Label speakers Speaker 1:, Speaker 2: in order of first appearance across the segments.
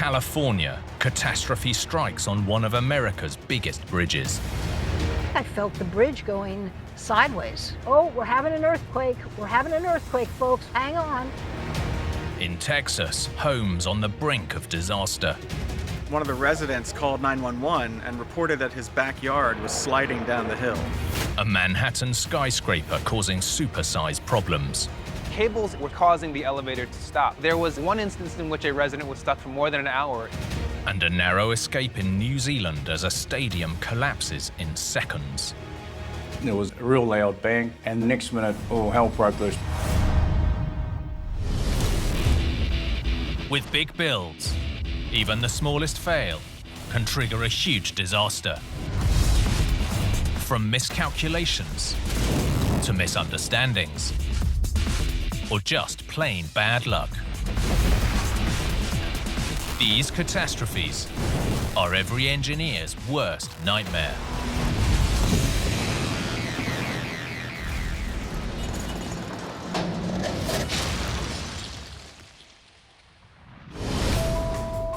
Speaker 1: California, catastrophe strikes on one of America's biggest bridges.
Speaker 2: I felt the bridge going sideways. Oh, we're having an earthquake. We're having an earthquake, folks. Hang on.
Speaker 1: In Texas, homes on the brink of disaster.
Speaker 3: One of the residents called 911 and reported that his backyard was sliding down the hill.
Speaker 1: A Manhattan skyscraper causing supersized problems.
Speaker 4: Cables were causing the elevator to stop. There was one instance in which a resident was stuck for more than an hour.
Speaker 1: And a narrow escape in New Zealand as a stadium collapses in seconds.
Speaker 5: There was a real loud bang, and the next minute, all hell broke loose.
Speaker 1: With big builds, even the smallest fail can trigger a huge disaster. From miscalculations to misunderstandings, or just plain bad luck. These catastrophes are every engineer's worst nightmare.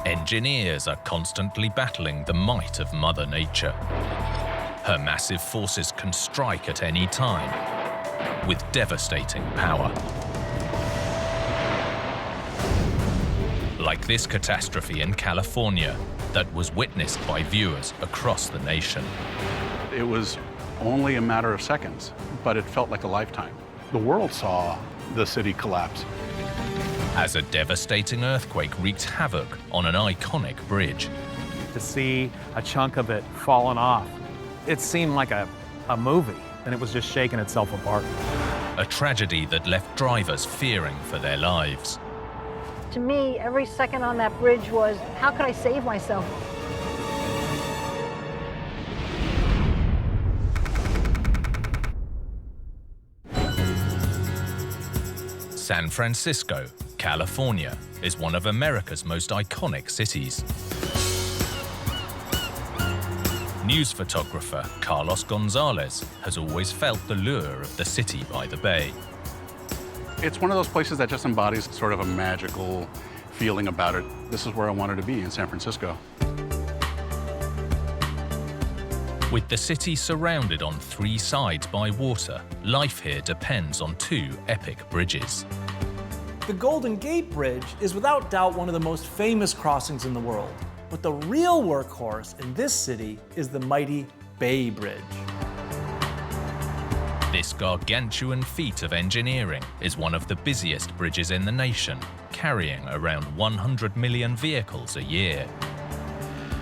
Speaker 1: Engineers are constantly battling the might of Mother Nature. Her massive forces can strike at any time with devastating power. Like this catastrophe in California that was witnessed by viewers across the nation.
Speaker 6: It was only a matter of seconds, but it felt like a lifetime. The world saw the city collapse.
Speaker 1: As a devastating earthquake wreaked havoc on an iconic bridge.
Speaker 7: To see a chunk of it falling off, it seemed like a movie, and it was just shaking itself apart.
Speaker 1: A tragedy that left drivers fearing for their lives.
Speaker 2: To me, every second on that bridge was, how could I save myself?
Speaker 1: San Francisco, California, is one of America's most iconic cities. News photographer Carlos Gonzalez has always felt the lure of the city by the bay.
Speaker 6: It's one of those places that just embodies sort of a magical feeling about it. This is where I wanted to be, in San Francisco.
Speaker 1: With the city surrounded on three sides by water, life here depends on two epic bridges.
Speaker 8: The Golden Gate Bridge is without doubt one of the most famous crossings in the world. But the real workhorse in this city is the mighty Bay Bridge.
Speaker 1: This gargantuan feat of engineering is one of the busiest bridges in the nation, carrying around 100 million vehicles a year.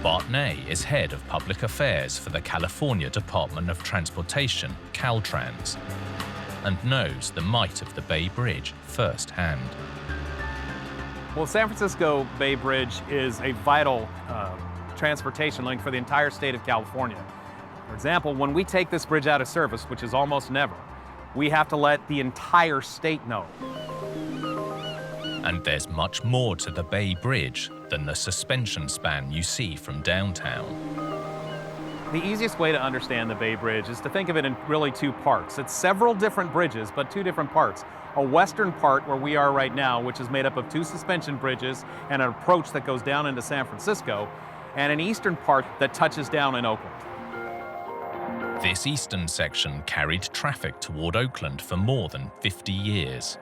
Speaker 1: Bart Ney is head of public affairs for the California Department of Transportation, Caltrans, and knows the might of the Bay Bridge firsthand.
Speaker 7: Well, San Francisco Bay Bridge is a vital transportation link for the entire state of California. For example, when we take this bridge out of service, which is almost never, we have to let the entire state know.
Speaker 1: And there's much more to the Bay Bridge than the suspension span you see from downtown.
Speaker 7: The easiest way to understand the Bay Bridge is to think of it in really two parts. It's several different bridges, but two different parts. A western part where we are right now, which is made up of two suspension bridges and an approach that goes down into San Francisco, and an eastern part that touches down in Oakland.
Speaker 1: This eastern section carried traffic toward Oakland for more than 50 years.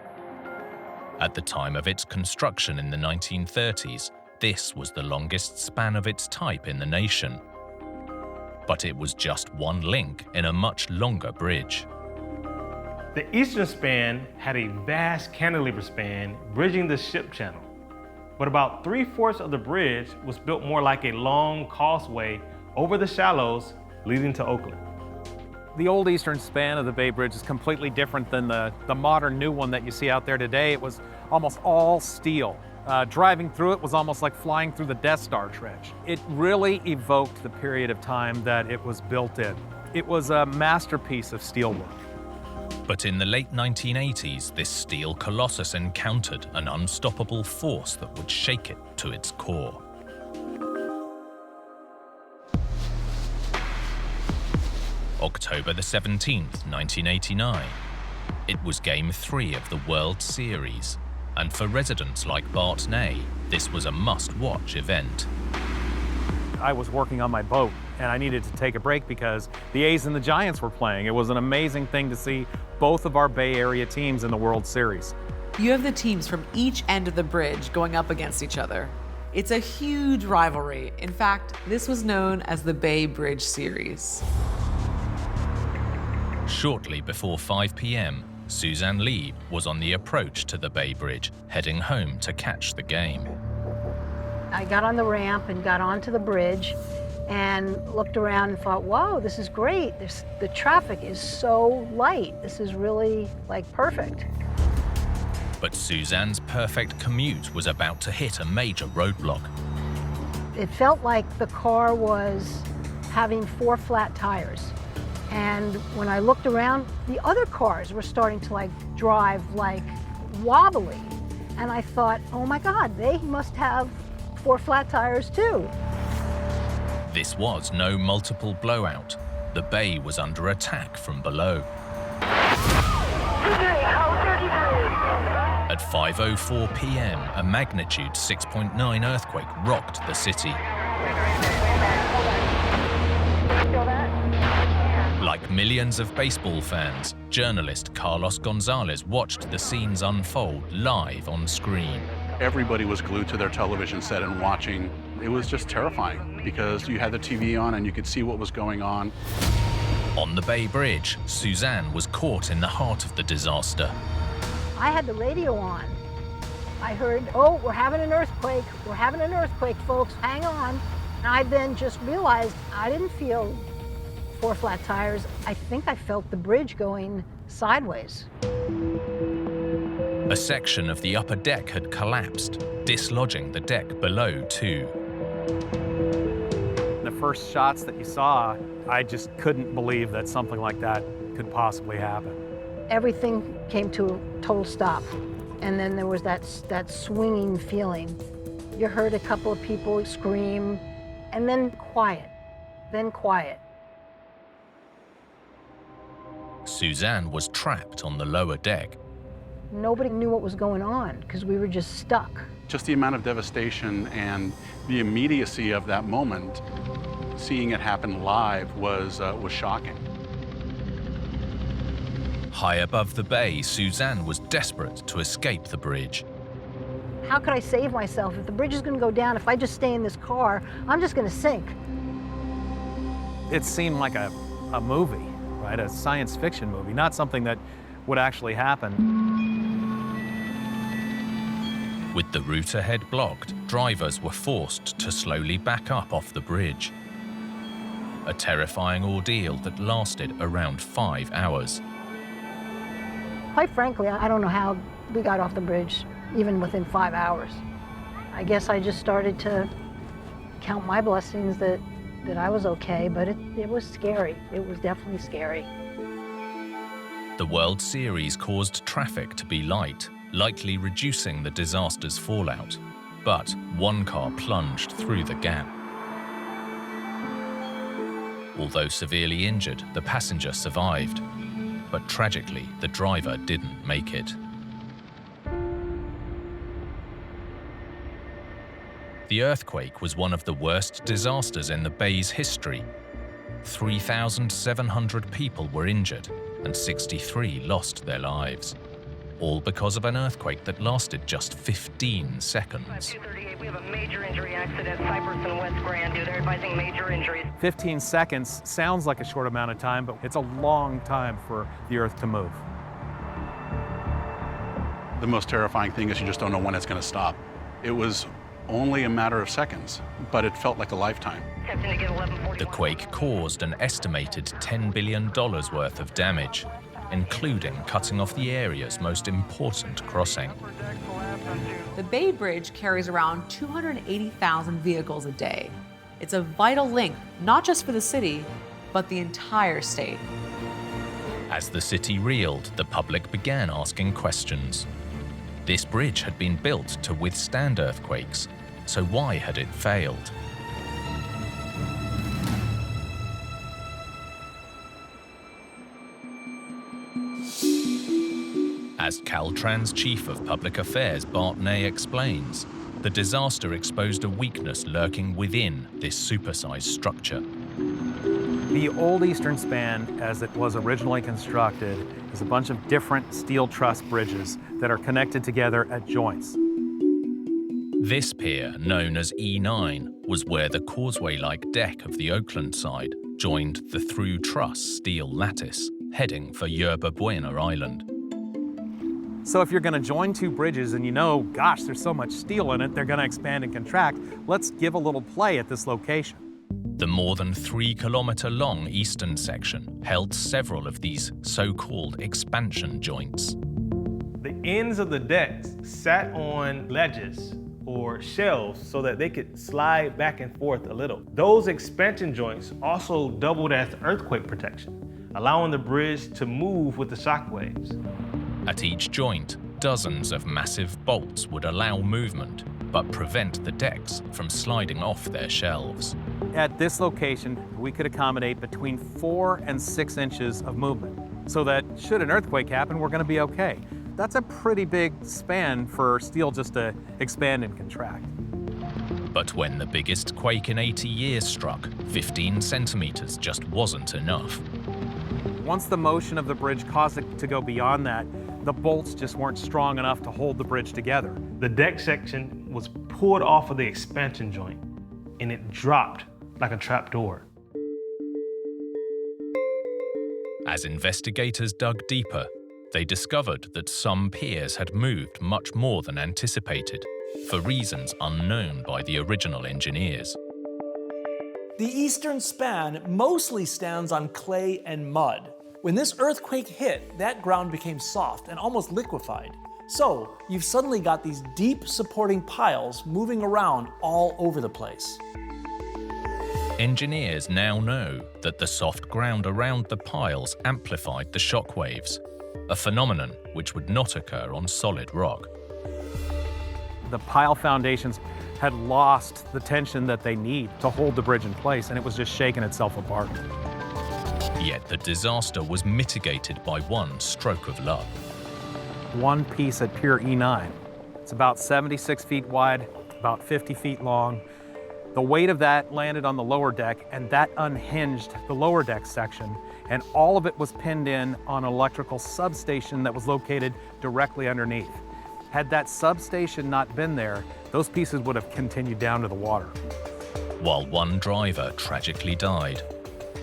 Speaker 1: At the time of its construction in the 1930s, this was the longest span of its type in the nation. But it was just one link in a much longer bridge.
Speaker 9: The eastern span had a vast cantilever span bridging the ship channel, but about 3/4 of the bridge was built more like a long causeway over the shallows leading to Oakland.
Speaker 7: The old eastern span of the Bay Bridge is completely different than the modern new one that you see out there today. It was almost all steel. Driving through it was almost like flying through the Death Star trench. It really evoked the period of time that it was built in. It was a masterpiece of steelwork.
Speaker 1: But in the late 1980s, this steel colossus encountered an unstoppable force that would shake it to its core. October the 17th, 1989. It was Game 3 of the World Series, and for residents like Bart Ney, This was a must-watch event.
Speaker 7: I was working on my boat and I needed to take a break because the A's and the Giants were playing. It was an amazing thing to see both of our Bay Area teams in the World Series.
Speaker 10: You have the teams from each end of the bridge going up against each other. It's a huge rivalry. In fact, this was known as the Bay Bridge Series.
Speaker 1: Shortly before 5 p.m., Suzanne Lee was on the approach to the Bay Bridge, heading home to catch the game.
Speaker 2: I got on the ramp and got onto the bridge and looked around and thought, whoa, this is great. The traffic is so light. This is really, like, perfect.
Speaker 1: But Suzanne's perfect commute was about to hit a major roadblock.
Speaker 2: It felt like the car was having 4 flat tires. And when I looked around, the other cars were starting to, like, drive, like, wobbly. And I thought, oh my God, they must have 4 flat tires too.
Speaker 1: This was no multiple blowout. The bay was under attack from below. At 5:04 p.m., a magnitude 6.9 earthquake rocked the city. Like millions of baseball fans, journalist Carlos Gonzalez watched the scenes unfold live on screen.
Speaker 6: Everybody was glued to their television set and watching. It was just terrifying because you had the TV on and you could see what was going on.
Speaker 1: On the Bay Bridge, Suzanne was caught in the heart of the disaster.
Speaker 2: I had the radio on. I heard, oh, we're having an earthquake. We're having an earthquake, folks, hang on. And I then just realized I didn't feel 4 flat tires. I think I felt the bridge going sideways.
Speaker 1: A section of the upper deck had collapsed, dislodging the deck below too.
Speaker 7: The first shots that you saw, I just couldn't believe that something like that could possibly happen.
Speaker 2: Everything came to a total stop. And then there was that swinging feeling. You heard a couple of people scream, and then quiet, then quiet.
Speaker 1: Suzanne was trapped on the lower deck.
Speaker 2: Nobody knew what was going on because we were just stuck.
Speaker 6: Just the amount of devastation and the immediacy of that moment, seeing it happen live was shocking.
Speaker 1: High above the bay, Suzanne was desperate to escape the bridge.
Speaker 2: How could I save myself? If the bridge is going to go down, if I just stay in this car, I'm just going to sink.
Speaker 7: It seemed like a movie, right? A science fiction movie, not something that would actually happen.
Speaker 1: With the route ahead blocked, drivers were forced to slowly back up off the bridge. A terrifying ordeal that lasted around 5 hours.
Speaker 2: Quite frankly, I don't know how we got off the bridge, even within 5 hours. I guess I just started to count my blessings that I was okay, but it was scary. It was definitely scary.
Speaker 1: The World Series caused traffic to be light, likely reducing the disaster's fallout. But one car plunged through the gap. Although severely injured, the passenger survived. But tragically, the driver didn't make it. The earthquake was one of the worst disasters in the bay's history. 3,700 people were injured and 63 lost their lives, all because of an earthquake that lasted just 15 seconds.
Speaker 11: We have a major injury accident, Cypress and West Grand. They're advising major injuries.
Speaker 7: 15 seconds sounds like a short amount of time, but it's a long time for the Earth to move.
Speaker 6: The most terrifying thing is you just don't know when it's going to stop. It was only a matter of seconds, but it felt like a lifetime.
Speaker 1: The quake caused an estimated $10 billion worth of damage, including cutting off the area's most important crossing.
Speaker 10: The Bay Bridge carries around 280,000 vehicles a day. It's a vital link, not just for the city, but the entire state.
Speaker 1: As the city reeled, the public began asking questions. This bridge had been built to withstand earthquakes, so why had it failed? As Caltrans Chief of Public Affairs Bart Ney explains, the disaster exposed a weakness lurking within this supersized structure.
Speaker 7: The old Eastern Span, as it was originally constructed, is a bunch of different steel truss bridges that are connected together at joints.
Speaker 1: This pier, known as E9, was where the causeway-like deck of the Oakland side joined the through-truss steel lattice, heading for Yerba Buena Island.
Speaker 7: So if you're going to join two bridges and you know, gosh, there's so much steel in it, they're going to expand and contract, let's give a little play at this location.
Speaker 1: The more than 3-kilometer-long eastern section held several of these so-called expansion joints.
Speaker 9: The ends of the decks sat on ledges or shelves so that they could slide back and forth a little. Those expansion joints also doubled as earthquake protection, allowing the bridge to move with the shock waves.
Speaker 1: At each joint, dozens of massive bolts would allow movement, but prevent the decks from sliding off their shelves.
Speaker 7: At this location, we could accommodate between 4 and 6 inches of movement, so that should an earthquake happen, we're going to be okay. That's a pretty big span for steel just to expand and contract.
Speaker 1: But when the biggest quake in 80 years struck, 15 centimeters just wasn't enough.
Speaker 7: Once the motion of the bridge caused it to go beyond that, the bolts just weren't strong enough to hold the bridge together.
Speaker 9: The deck section was pulled off of the expansion joint, and it dropped like a trapdoor.
Speaker 1: As investigators dug deeper, they discovered that some piers had moved much more than anticipated, for reasons unknown by the original engineers.
Speaker 8: The Eastern Span mostly stands on clay and mud. When this earthquake hit, that ground became soft and almost liquefied. So you've suddenly got these deep supporting piles moving around all over the place.
Speaker 1: Engineers now know that the soft ground around the piles amplified the shock waves, a phenomenon which would not occur on solid rock.
Speaker 7: The pile foundations had lost the tension that they need to hold the bridge in place, and it was just shaking itself apart.
Speaker 1: Yet the disaster was mitigated by one stroke of luck.
Speaker 7: One piece at Pier E9. It's about 76 feet wide, about 50 feet long. The weight of that landed on the lower deck, and that unhinged the lower deck section, and all of it was pinned in on an electrical substation that was located directly underneath. Had that substation not been there, those pieces would have continued down to the water.
Speaker 1: While one driver tragically died,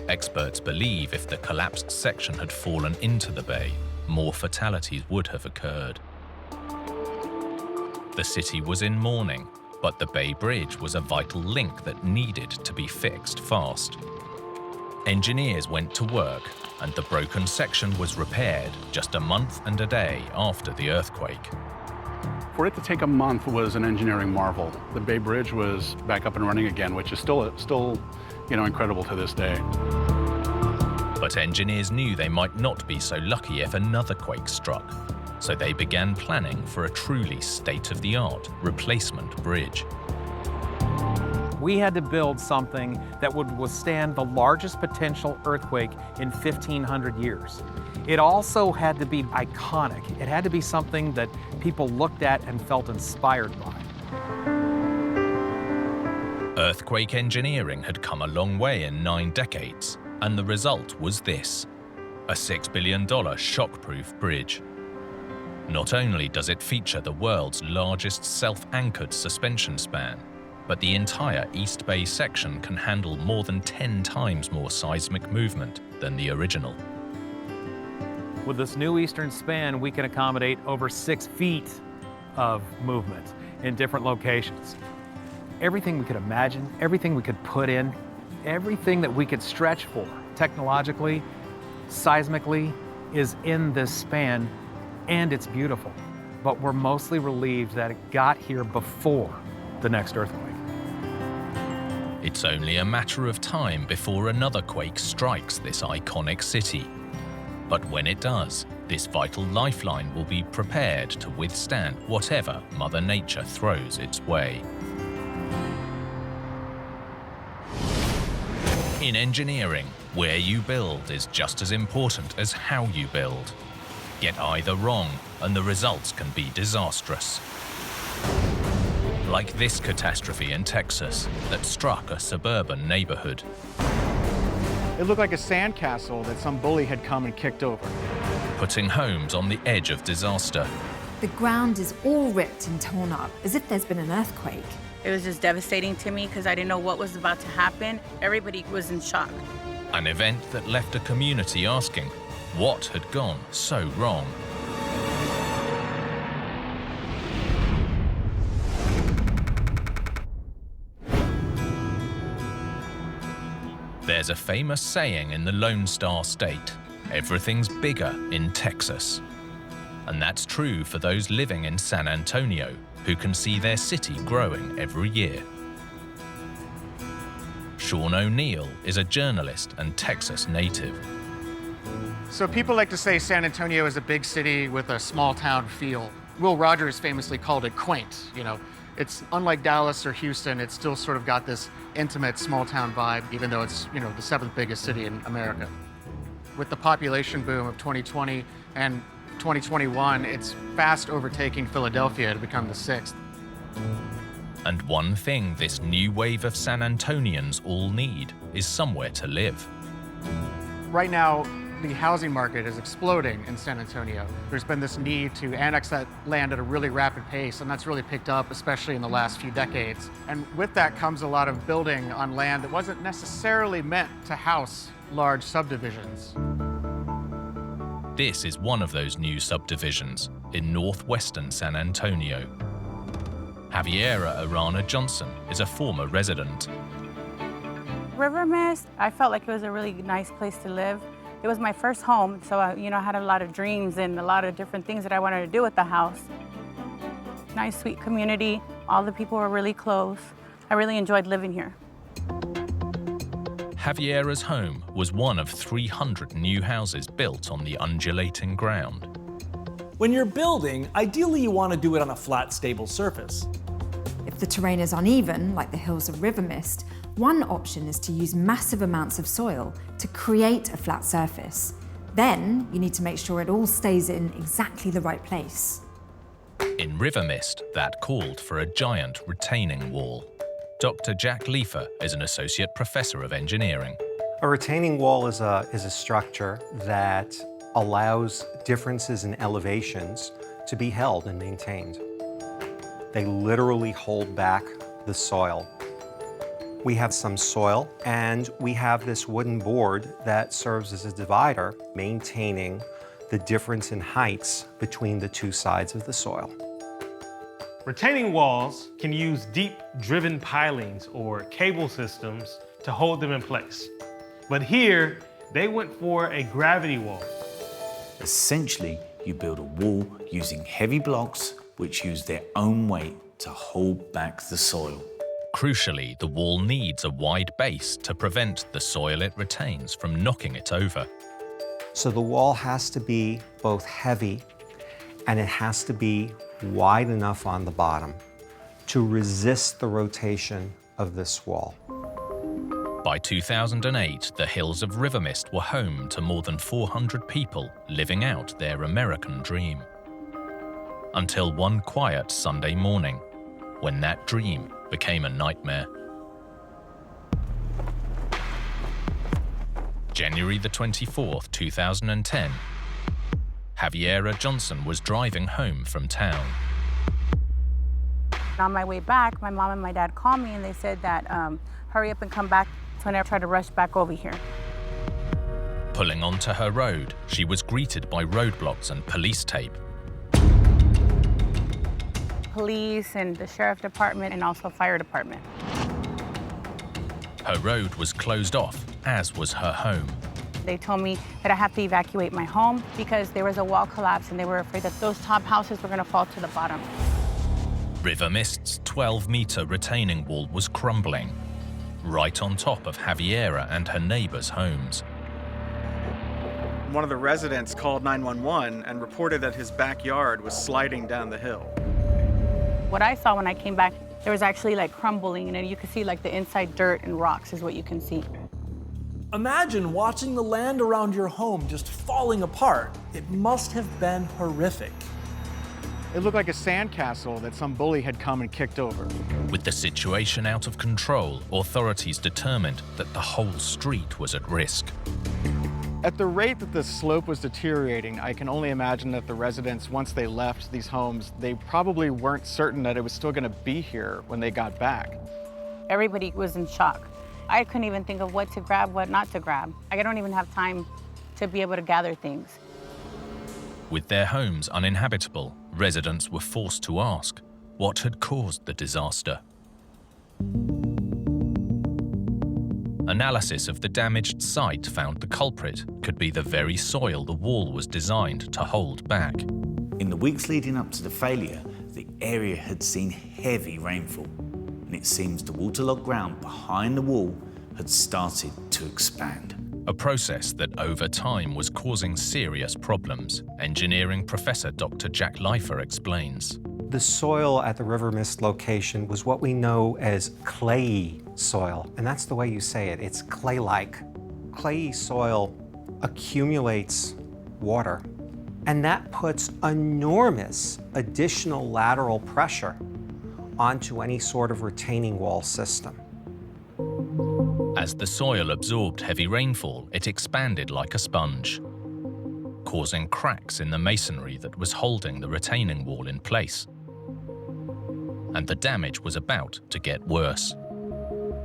Speaker 1: experts believe if the collapsed section had fallen into the bay, more fatalities would have occurred. The city was in mourning, but the Bay Bridge was a vital link that needed to be fixed fast. Engineers went to work, and the broken section was repaired just a month and a day after the earthquake.
Speaker 6: For it to take a month was an engineering marvel. The Bay Bridge was back up and running again, which is still incredible to this day.
Speaker 1: But engineers knew they might not be so lucky if another quake struck, so they began planning for a truly state-of-the-art replacement bridge.
Speaker 7: We had to build something that would withstand the largest potential earthquake in 1,500 years. It also had to be iconic. It had to be something that people looked at and felt inspired by.
Speaker 1: Earthquake engineering had come a long way in 9 decades, and the result was this: a $6 billion shockproof bridge. Not only does it feature the world's largest self-anchored suspension span, but the entire East Bay section can handle more than 10 times more seismic movement than the original.
Speaker 7: With this new Eastern Span, we can accommodate over 6 feet of movement in different locations. Everything we could imagine, everything we could put in, everything that we could stretch for technologically, seismically, is in this span, and it's beautiful. But we're mostly relieved that it got here before the next earthquake.
Speaker 1: It's only a matter of time before another quake strikes this iconic city. But when it does, this vital lifeline will be prepared to withstand whatever Mother Nature throws its way. In engineering, where you build is just as important as how you build. Get either wrong, and the results can be disastrous. Like this catastrophe in Texas that struck a suburban neighborhood.
Speaker 12: It looked like a sandcastle that some bully had come and kicked over.
Speaker 1: Putting homes on the edge of disaster.
Speaker 13: The ground is all ripped and torn up, as if there's been an earthquake.
Speaker 14: It was just devastating to me because I didn't know what was about to happen. Everybody was in shock.
Speaker 1: An event that left a community asking, what had gone so wrong? There's a famous saying in the Lone Star State, everything's bigger in Texas. And that's true for those living in San Antonio, who can see their city growing every year. Sean O'Neill is a journalist and Texas native.
Speaker 12: So people like to say San Antonio is a big city with a small town feel. Will Rogers famously called it quaint, you know. It's unlike Dallas or Houston, it's still sort of got this intimate small town vibe, even though it's, you know, the 7th biggest city in America. With the population boom of 2020 and 2021, it's fast overtaking Philadelphia to become the 6th.
Speaker 1: And one thing this new wave of San Antonians all need is somewhere to live.
Speaker 12: Right now, the housing market is exploding in San Antonio. There's been this need to annex that land at a really rapid pace, and that's really picked up, especially in the last few decades. And with that comes a lot of building on land that wasn't necessarily meant to house large subdivisions.
Speaker 1: This is one of those new subdivisions in northwestern San Antonio. Javiera Arana Johnson is a former resident.
Speaker 14: River Mist, I felt like it was a really nice place to live. It was my first home, so I had a lot of dreams and a lot of different things that I wanted to do with the house. Nice, sweet community. All the people were really close. I really enjoyed living here.
Speaker 1: Javiera's home was one of 300 new houses built on the undulating ground.
Speaker 8: When you're building, ideally you want to do it on a flat, stable surface.
Speaker 13: If the terrain is uneven, like the hills of River Mist, one option is to use massive amounts of soil to create a flat surface. Then you need to make sure it all stays in exactly the right place.
Speaker 1: In River Mist, that called for a giant retaining wall. Dr. Jack Leifer is an associate professor of engineering.
Speaker 15: A retaining wall is a structure that allows differences in elevations to be held and maintained. They literally hold back the soil. We have some soil, and we have this wooden board that serves as a divider, maintaining the difference in heights between the two sides of the soil.
Speaker 9: Retaining walls can use deep driven pilings or cable systems to hold them in place. But here, they went for a gravity wall.
Speaker 16: Essentially, you build a wall using heavy blocks which use their own weight to hold back the soil.
Speaker 1: Crucially, the wall needs a wide base to prevent the soil it retains from knocking it over.
Speaker 15: So the wall has to be both heavy and it has to be wide enough on the bottom to resist the rotation of this wall.
Speaker 1: By 2008, the hills of River Mist were home to more than 400 people living out their American dream. Until one quiet Sunday morning, when that dream became a nightmare. January the 24th, 2010, Javiera Johnson was driving home from town.
Speaker 14: On my way back, my mom and my dad called me and they said that hurry up and come back. So I tried to rush back over here.
Speaker 1: Pulling onto her road, she was greeted by roadblocks and police tape.
Speaker 14: Police and the sheriff department and also fire department.
Speaker 1: Her road was closed off, as was her home.
Speaker 14: They told me that I have to evacuate my home because there was a wall collapse and they were afraid that those top houses were going to fall to the bottom.
Speaker 1: River Mist's 12-meter retaining wall was crumbling, right on top of Javiera and her neighbors' homes.
Speaker 3: One of the residents called 911 and reported that his backyard was sliding down the hill.
Speaker 14: What I saw when I came back, there was actually like crumbling, and then you could see like the inside dirt and rocks is what you can see.
Speaker 8: Imagine watching the land around your home just falling apart. It must have been horrific.
Speaker 3: It looked like a sandcastle that some bully had come and kicked over.
Speaker 1: With the situation out of control, authorities determined that the whole street was at risk.
Speaker 3: At the rate that the slope was deteriorating, I can only imagine that the residents, once they left these homes, they probably weren't certain that it was still going to be here when they got back.
Speaker 14: Everybody was in shock. I couldn't even think of what to grab, what not to grab. I don't even have time to be able to gather things.
Speaker 1: With their homes uninhabitable, residents were forced to ask what had caused the disaster. Analysis of the damaged site found the culprit could be the very soil the wall was designed to hold back.
Speaker 16: In the weeks leading up to the failure, the area had seen heavy rainfall, and it seems the waterlogged ground behind the wall had started to expand.
Speaker 1: A process that over time was causing serious problems, engineering professor Dr. Jack Leifer explains.
Speaker 15: The soil at the River Mist location was what we know as clayey soil, and that's the way you say it. It's clay-like. Clayey soil accumulates water, and that puts enormous additional lateral pressure onto any sort of retaining wall system.
Speaker 1: As the soil absorbed heavy rainfall, it expanded like a sponge, causing cracks in the masonry that was holding the retaining wall in place. And the damage was about to get worse.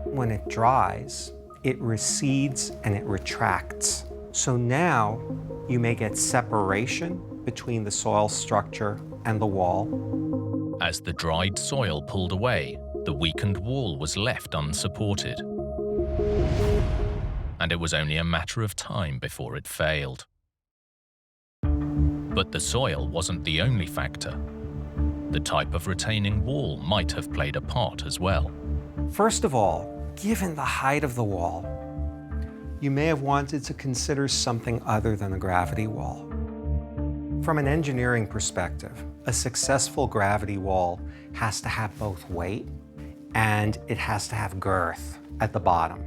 Speaker 15: When it dries, it recedes and it retracts. So now you may get separation between the soil structure and the wall.
Speaker 1: As the dried soil pulled away, the weakened wall was left unsupported. And it was only a matter of time before it failed. But the soil wasn't the only factor. The type of retaining wall might have played a part as well.
Speaker 15: First of all, given the height of the wall, you may have wanted to consider something other than a gravity wall. From an engineering perspective, a successful gravity wall has to have both weight and it has to have girth at the bottom.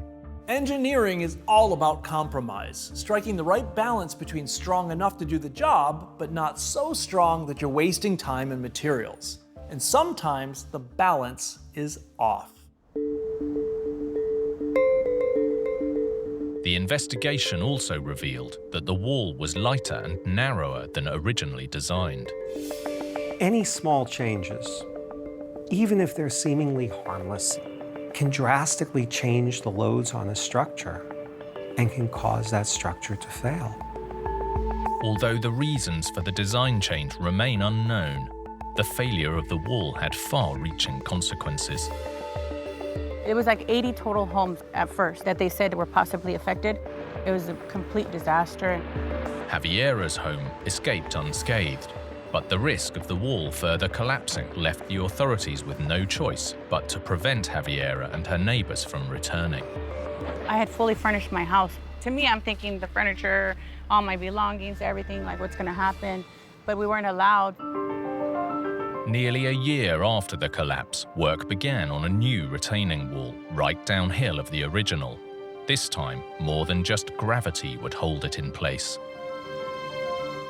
Speaker 8: Engineering is all about compromise, striking the right balance between strong enough to do the job, but not so strong that you're wasting time and materials. And sometimes the balance is off.
Speaker 1: The investigation also revealed that the wall was lighter and narrower than originally designed.
Speaker 15: Any small changes, even if they're seemingly harmless, can drastically change the loads on a structure and can cause that structure to fail.
Speaker 1: Although the reasons for the design change remain unknown, the failure of the wall had far-reaching consequences.
Speaker 14: It was like 80 total homes at first that they said were possibly affected. It was a complete disaster.
Speaker 1: Javiera's home escaped unscathed, but the risk of the wall further collapsing left the authorities with no choice but to prevent Javiera and her neighbors from returning.
Speaker 14: I had fully furnished my house. To me, I'm thinking the furniture, all my belongings, everything, like what's gonna happen, but we weren't allowed.
Speaker 1: Nearly a year after the collapse, work began on a new retaining wall right downhill of the original. This time, more than just gravity would hold it in place.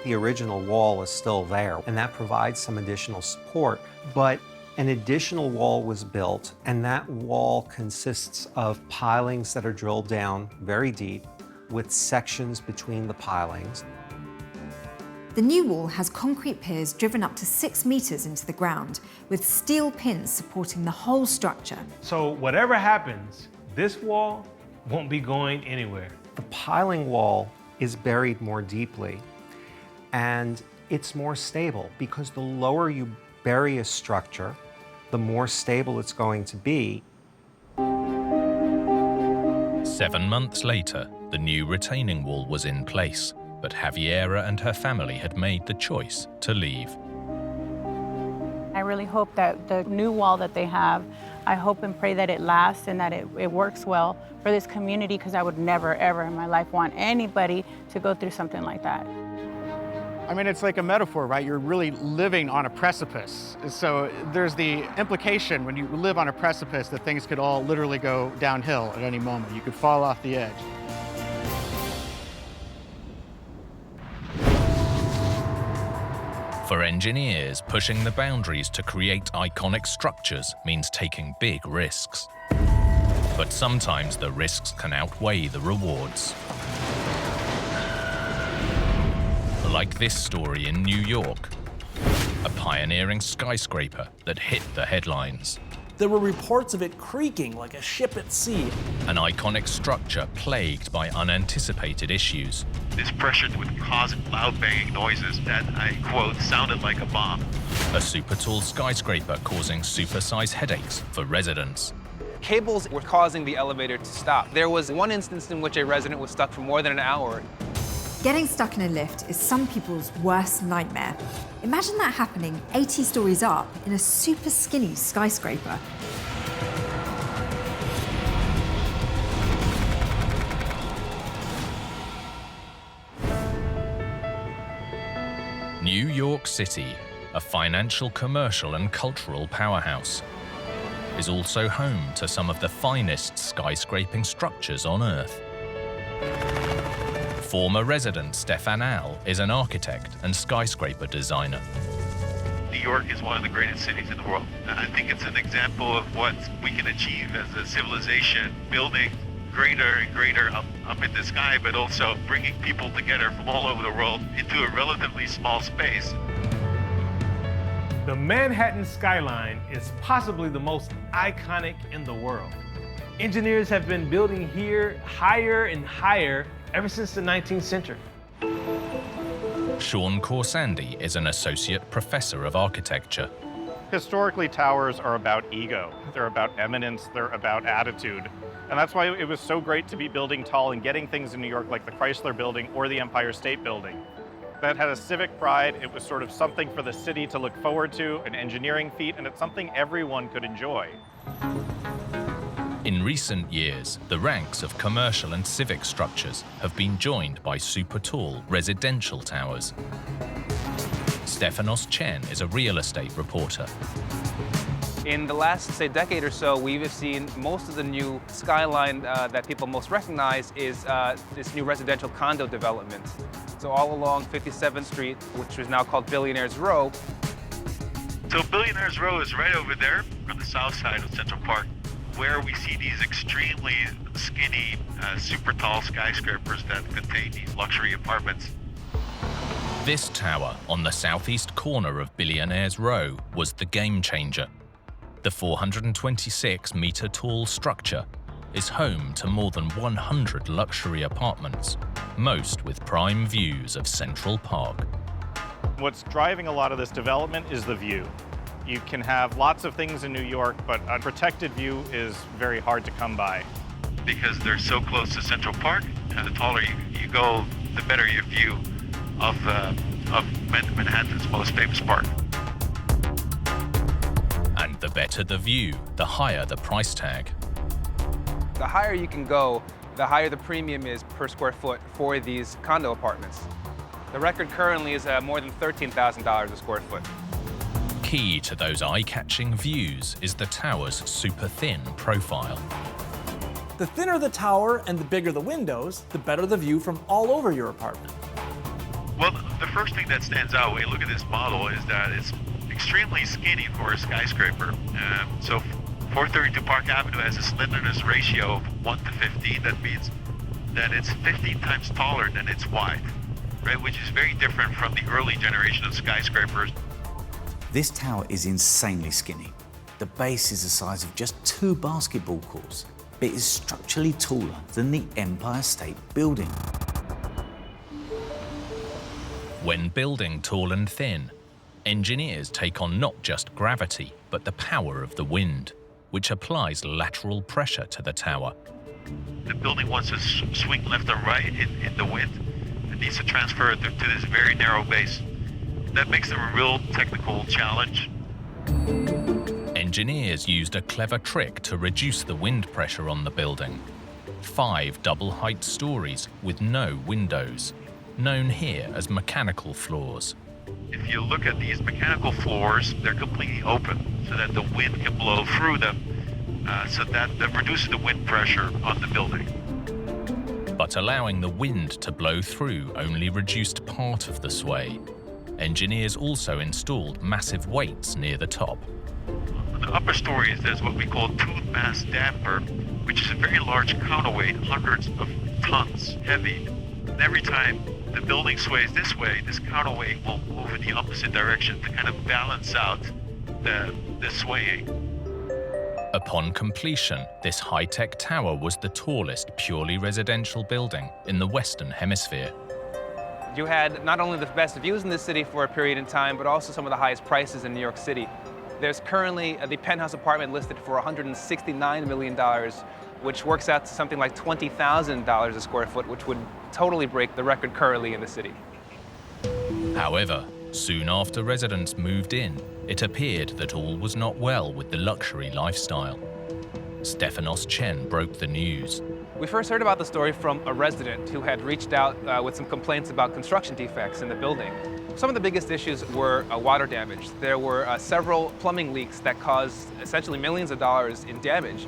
Speaker 15: The original wall is still there, and that provides some additional support, but an additional wall was built, and that wall consists of pilings that are drilled down very deep with sections between the pilings.
Speaker 13: The new wall has concrete piers driven up to 6 meters into the ground, with steel pins supporting the whole structure.
Speaker 9: So whatever happens, this wall won't be going anywhere.
Speaker 15: The piling wall is buried more deeply, and it's more stable because the lower you bury a structure, the more stable it's going to be.
Speaker 1: 7 months later, the new retaining wall was in place, but Javiera and her family had made the choice to leave.
Speaker 14: I really hope that the new wall that they have, I hope and pray that it lasts and that it works well for this community, because I would never, ever in my life want anybody to go through something like that.
Speaker 3: I mean, it's like a metaphor, right? You're really living on a precipice. So there's the implication when you live on a precipice that things could all literally go downhill at any moment. You could fall off the edge.
Speaker 1: For engineers, pushing the boundaries to create iconic structures means taking big risks. But sometimes the risks can outweigh the rewards. Like this story in New York, a pioneering skyscraper that hit the headlines.
Speaker 8: There were reports of it creaking like a ship at sea.
Speaker 1: An iconic structure plagued by unanticipated issues.
Speaker 17: This pressure would cause loud banging noises that, I quote, sounded like a bomb.
Speaker 1: A super tall skyscraper causing supersized headaches for residents.
Speaker 4: Cables were causing the elevator to stop. There was one instance in which a resident was stuck for more than an hour.
Speaker 13: Getting stuck in a lift is some people's worst nightmare. Imagine that happening 80 stories up in a super skinny skyscraper.
Speaker 1: New York City, a financial, commercial, and cultural powerhouse, is also home to some of the finest skyscraping structures on Earth. Former resident Stefan Al is an architect and skyscraper designer.
Speaker 17: New York is one of the greatest cities in the world. I think it's an example of what we can achieve as a civilization, building greater and greater up in the sky, but also bringing people together from all over the world into a relatively small space.
Speaker 9: The Manhattan skyline is possibly the most iconic in the world. Engineers have been building here higher and higher ever since the 19th century.
Speaker 1: Sean Corsandi is an associate professor of architecture.
Speaker 18: Historically, towers are about ego. They're about eminence, they're about attitude. And that's why it was so great to be building tall and getting things in New York like the Chrysler Building or the Empire State Building. That had a civic pride. It was sort of something for the city to look forward to, an engineering feat, and it's something everyone could enjoy.
Speaker 1: In recent years, the ranks of commercial and civic structures have been joined by super tall residential towers. Stefanos Chen is a real estate reporter.
Speaker 4: In the last, say, decade or so, we've seen most of the new skyline that people most recognize is this new residential condo development. So all along 57th Street, which is now called Billionaires Row.
Speaker 17: So Billionaires Row is right over there on the south side of Central Park, where we see these extremely skinny, super tall skyscrapers that contain these luxury apartments.
Speaker 1: This tower on the southeast corner of Billionaires Row was the game changer. The 426-meter-tall structure is home to more than 100 luxury apartments, most with prime views of Central Park.
Speaker 18: What's driving a lot of this development is the view. You can have lots of things in New York, but a protected view is very hard to come by.
Speaker 17: Because they're so close to Central Park, the taller you go, the better your view of Manhattan's most famous park.
Speaker 1: And the better the view, the higher the price tag.
Speaker 4: The higher you can go, the higher the premium is per square foot for these condo apartments. The record currently is more than $13,000 a square foot.
Speaker 1: Key to those eye-catching views is the tower's super thin profile.
Speaker 8: The thinner the tower and the bigger the windows, the better the view from all over your apartment.
Speaker 17: Well, the first thing that stands out when you look at this model is that it's extremely skinny for a skyscraper. So 432 Park Avenue has a slenderness ratio of 1 to 15. That means that it's 15 times taller than it's wide, right? Which is very different from the early generation of skyscrapers.
Speaker 16: This tower is insanely skinny. The base is the size of just 2 basketball courts, but it is structurally taller than the Empire State Building.
Speaker 1: When building tall and thin, engineers take on not just gravity, but the power of the wind, which applies lateral pressure to the tower.
Speaker 17: The building wants to swing left or right in the wind. It needs to transfer it to this very narrow base. That makes them a real technical challenge.
Speaker 1: Engineers used a clever trick to reduce the wind pressure on the building. 5 double-height stories with no windows, known here as mechanical floors.
Speaker 17: If you look at these mechanical floors, they're completely open so that the wind can blow through them, so that reduces the wind pressure on the building.
Speaker 1: But allowing the wind to blow through only reduced part of the sway. engineers also installed massive weights near the top.
Speaker 17: On the upper stories, there's what we call tooth mass damper, which is a very large counterweight, hundreds of tons heavy. And every time the building sways this way, this counterweight will move in the opposite direction to kind of balance out the swaying.
Speaker 1: Upon completion, this high-tech tower was the tallest purely residential building in the Western Hemisphere.
Speaker 4: You had not only the best views in the city for a period in time, but also some of the highest prices in New York City. There's currently the penthouse apartment listed for $169 million, which works out to something like $20,000 a square foot, which would totally break the record currently in the city.
Speaker 1: However, soon after residents moved in, it appeared that all was not well with the luxury lifestyle. Stefanos Chen broke the news.
Speaker 4: We first heard about the story from a resident who had reached out with some complaints about construction defects in the building. Some of the biggest issues were water damage. There were several plumbing leaks that caused essentially millions of dollars in damage.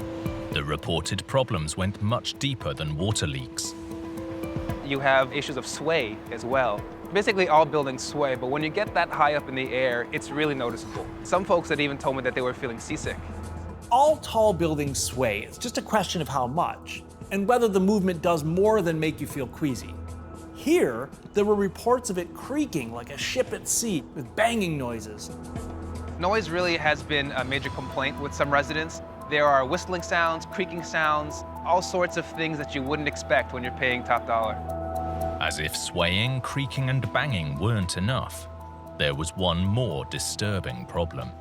Speaker 1: The reported problems went much deeper than water leaks.
Speaker 4: You have issues of sway as well. Basically all buildings sway, but when you get that high up in the air, it's really noticeable. Some folks had even told me that they were feeling seasick.
Speaker 8: All tall buildings sway. It's just a question of how much, and whether the movement does more than make you feel queasy. Here, there were reports of it creaking like a ship at sea with banging noises.
Speaker 4: Noise really has been a major complaint with some residents. There are whistling sounds, creaking sounds, all sorts of things that you wouldn't expect when you're paying top dollar.
Speaker 1: As if swaying, creaking, and banging weren't enough, there was one more disturbing problem.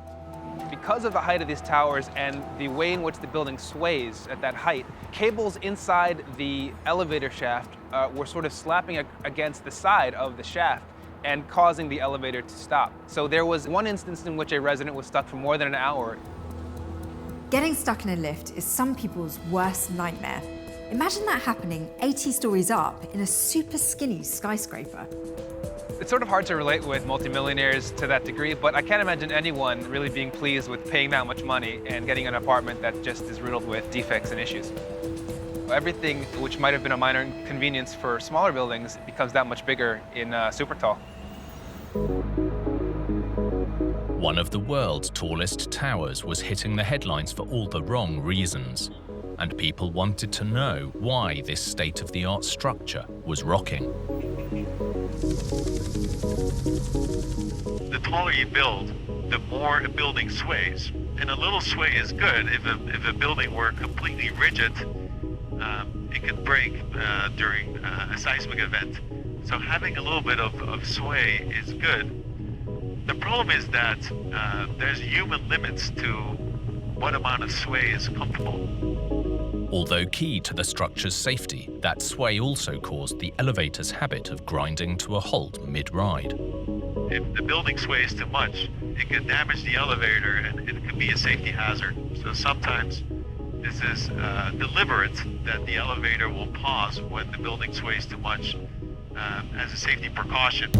Speaker 4: Because of the height of these towers and the way in which the building sways at that height, cables inside the elevator shaft were sort of slapping against the side of the shaft and causing the elevator to stop. So there was one instance in which a resident was stuck for more than an hour.
Speaker 13: Getting stuck in a lift is some people's worst nightmare. Imagine that happening 80 stories up in a super skinny skyscraper.
Speaker 4: It's sort of hard to relate with multimillionaires to that degree, but I can't imagine anyone really being pleased with paying that much money and getting an apartment that just is riddled with defects and issues. Everything which might have been a minor inconvenience for smaller buildings becomes that much bigger in super tall.
Speaker 1: One of the world's tallest towers was hitting the headlines for all the wrong reasons, and people wanted to know why this state-of-the-art structure was rocking.
Speaker 17: The taller you build, the more a building sways. And a little sway is good. If a building were completely rigid, it could break during a seismic event. So having a little bit of sway is good. The problem is that there's human limits to what amount of sway is comfortable.
Speaker 1: Although key to the structure's safety, that sway also caused the elevator's habit of grinding to a halt mid-ride.
Speaker 17: If the building sways too much, it can damage the elevator and it can be a safety hazard. So sometimes this is deliberate that the elevator will pause when the building sways too much as a safety precaution.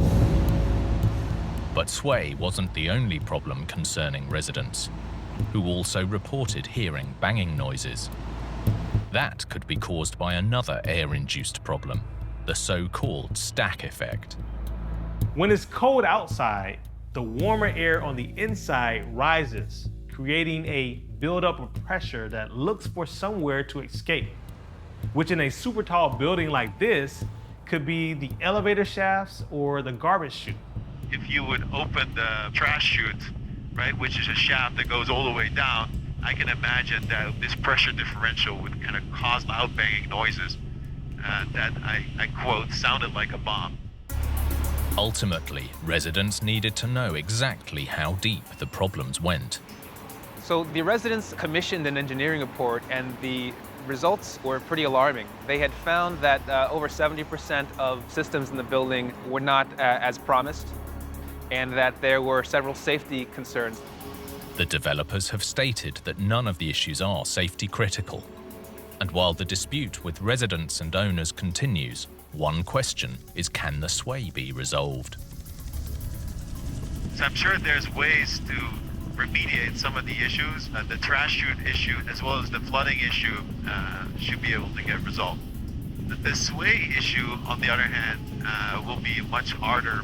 Speaker 1: But sway wasn't the only problem concerning residents, who also reported hearing banging noises. That could be caused by another air-induced problem, the so-called stack effect.
Speaker 9: When it's cold outside, the warmer air on the inside rises, creating a buildup of pressure that looks for somewhere to escape, which in a super tall building like this could be the elevator shafts or the garbage chute.
Speaker 17: If you would open the trash chute, right, which is a shaft that goes all the way down, I can imagine that this pressure differential would kind of cause loud banging noises that I quote, sounded like a bomb.
Speaker 1: Ultimately, residents needed to know exactly how deep the problems went.
Speaker 4: So the residents commissioned an engineering report and the results were pretty alarming. They had found that over 70% of systems in the building were not as promised, and that there were several safety concerns.
Speaker 1: The developers have stated that none of the issues are safety critical. And while the dispute with residents and owners continues, one question is, can the sway be resolved?
Speaker 17: So I'm sure there's ways to remediate some of the issues. The trash chute issue as well as the flooding issue should be able to get resolved. The sway issue, on the other hand, will be a much harder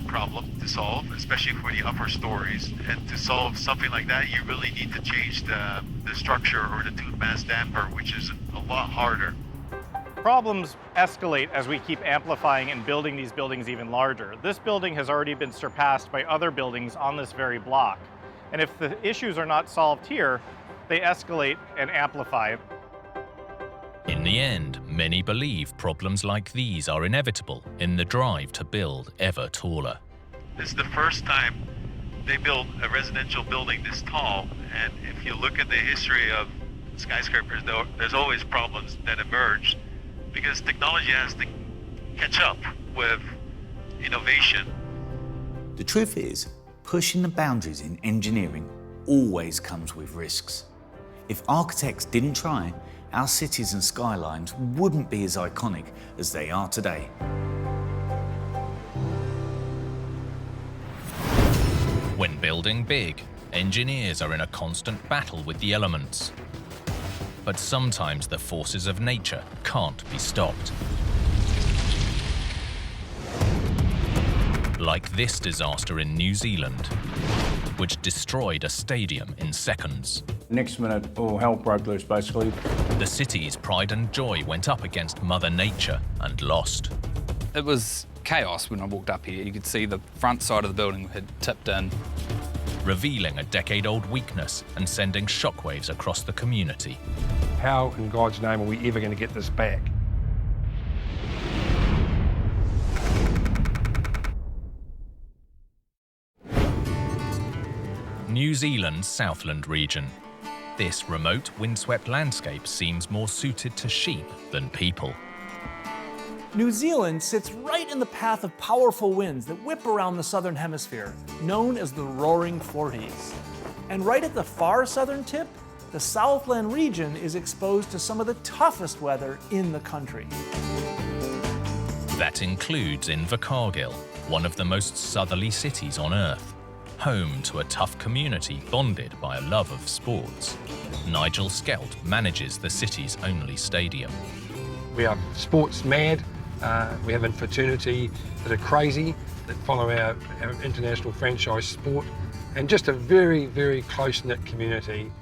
Speaker 17: problem to solve, especially for the upper stories. And to solve something like that, you really need to change the structure or the tune mass damper, which is a lot harder.
Speaker 18: Problems escalate as we keep amplifying and building these buildings even larger. This building has already been surpassed by other buildings on this very block. And if the issues are not solved here, they escalate and amplify.
Speaker 1: In the end, many believe problems like these are inevitable in the drive to build ever taller.
Speaker 17: This is the first time they built a residential building this tall, and if you look at the history of skyscrapers, there's always problems that emerge because technology has to catch up with innovation.
Speaker 16: The truth is, pushing the boundaries in engineering always comes with risks. If architects didn't try, our cities and skylines wouldn't be as iconic as they are today.
Speaker 1: When building big, engineers are in a constant battle with the elements. But sometimes the forces of nature can't be stopped. Like this disaster in New Zealand, which destroyed a stadium in seconds.
Speaker 5: Next minute, all hell broke loose, basically.
Speaker 1: The city's pride and joy went up against Mother Nature and lost.
Speaker 19: It was chaos when I walked up here. You could see the front side of the building had tipped in.
Speaker 1: Revealing a decade-old weakness and sending shockwaves across the community.
Speaker 20: How in God's name are we ever going to get this back?
Speaker 1: New Zealand's Southland region. This remote, windswept landscape seems more suited to sheep than people.
Speaker 8: New Zealand sits right in the path of powerful winds that whip around the southern hemisphere, known as the Roaring Forties. And right at the far southern tip, the Southland region is exposed to some of the toughest weather in the country.
Speaker 1: That includes Invercargill, one of the most southerly cities on Earth, home to a tough community bonded by a love of sports. Nigel Skelt manages the city's only stadium.
Speaker 20: We are sports mad. We have a fraternity that are crazy, that follow our international franchise sport, and just a very, very close-knit community.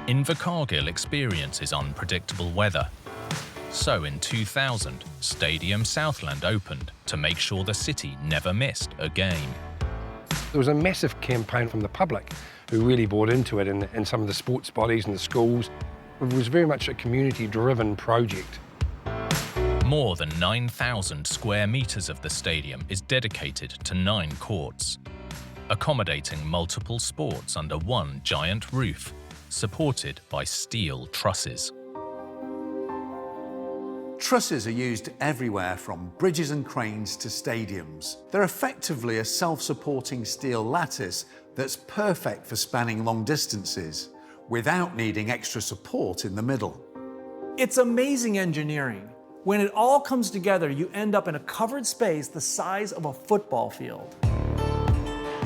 Speaker 1: Invercargill experiences unpredictable weather. So in 2000, Stadium Southland opened to make sure the city never missed a game.
Speaker 20: There was a massive campaign from the public who really bought into it, and some of the sports bodies and the schools. It was very much a community-driven project.
Speaker 1: More than 9,000 square meters of the stadium is dedicated to 9 courts, accommodating multiple sports under one giant roof, supported by steel trusses.
Speaker 21: Trusses are used everywhere from bridges and cranes to stadiums. They're effectively a self-supporting steel lattice that's perfect for spanning long distances without needing extra support in the middle.
Speaker 8: It's amazing engineering. When it all comes together, you end up in a covered space the size of a football field.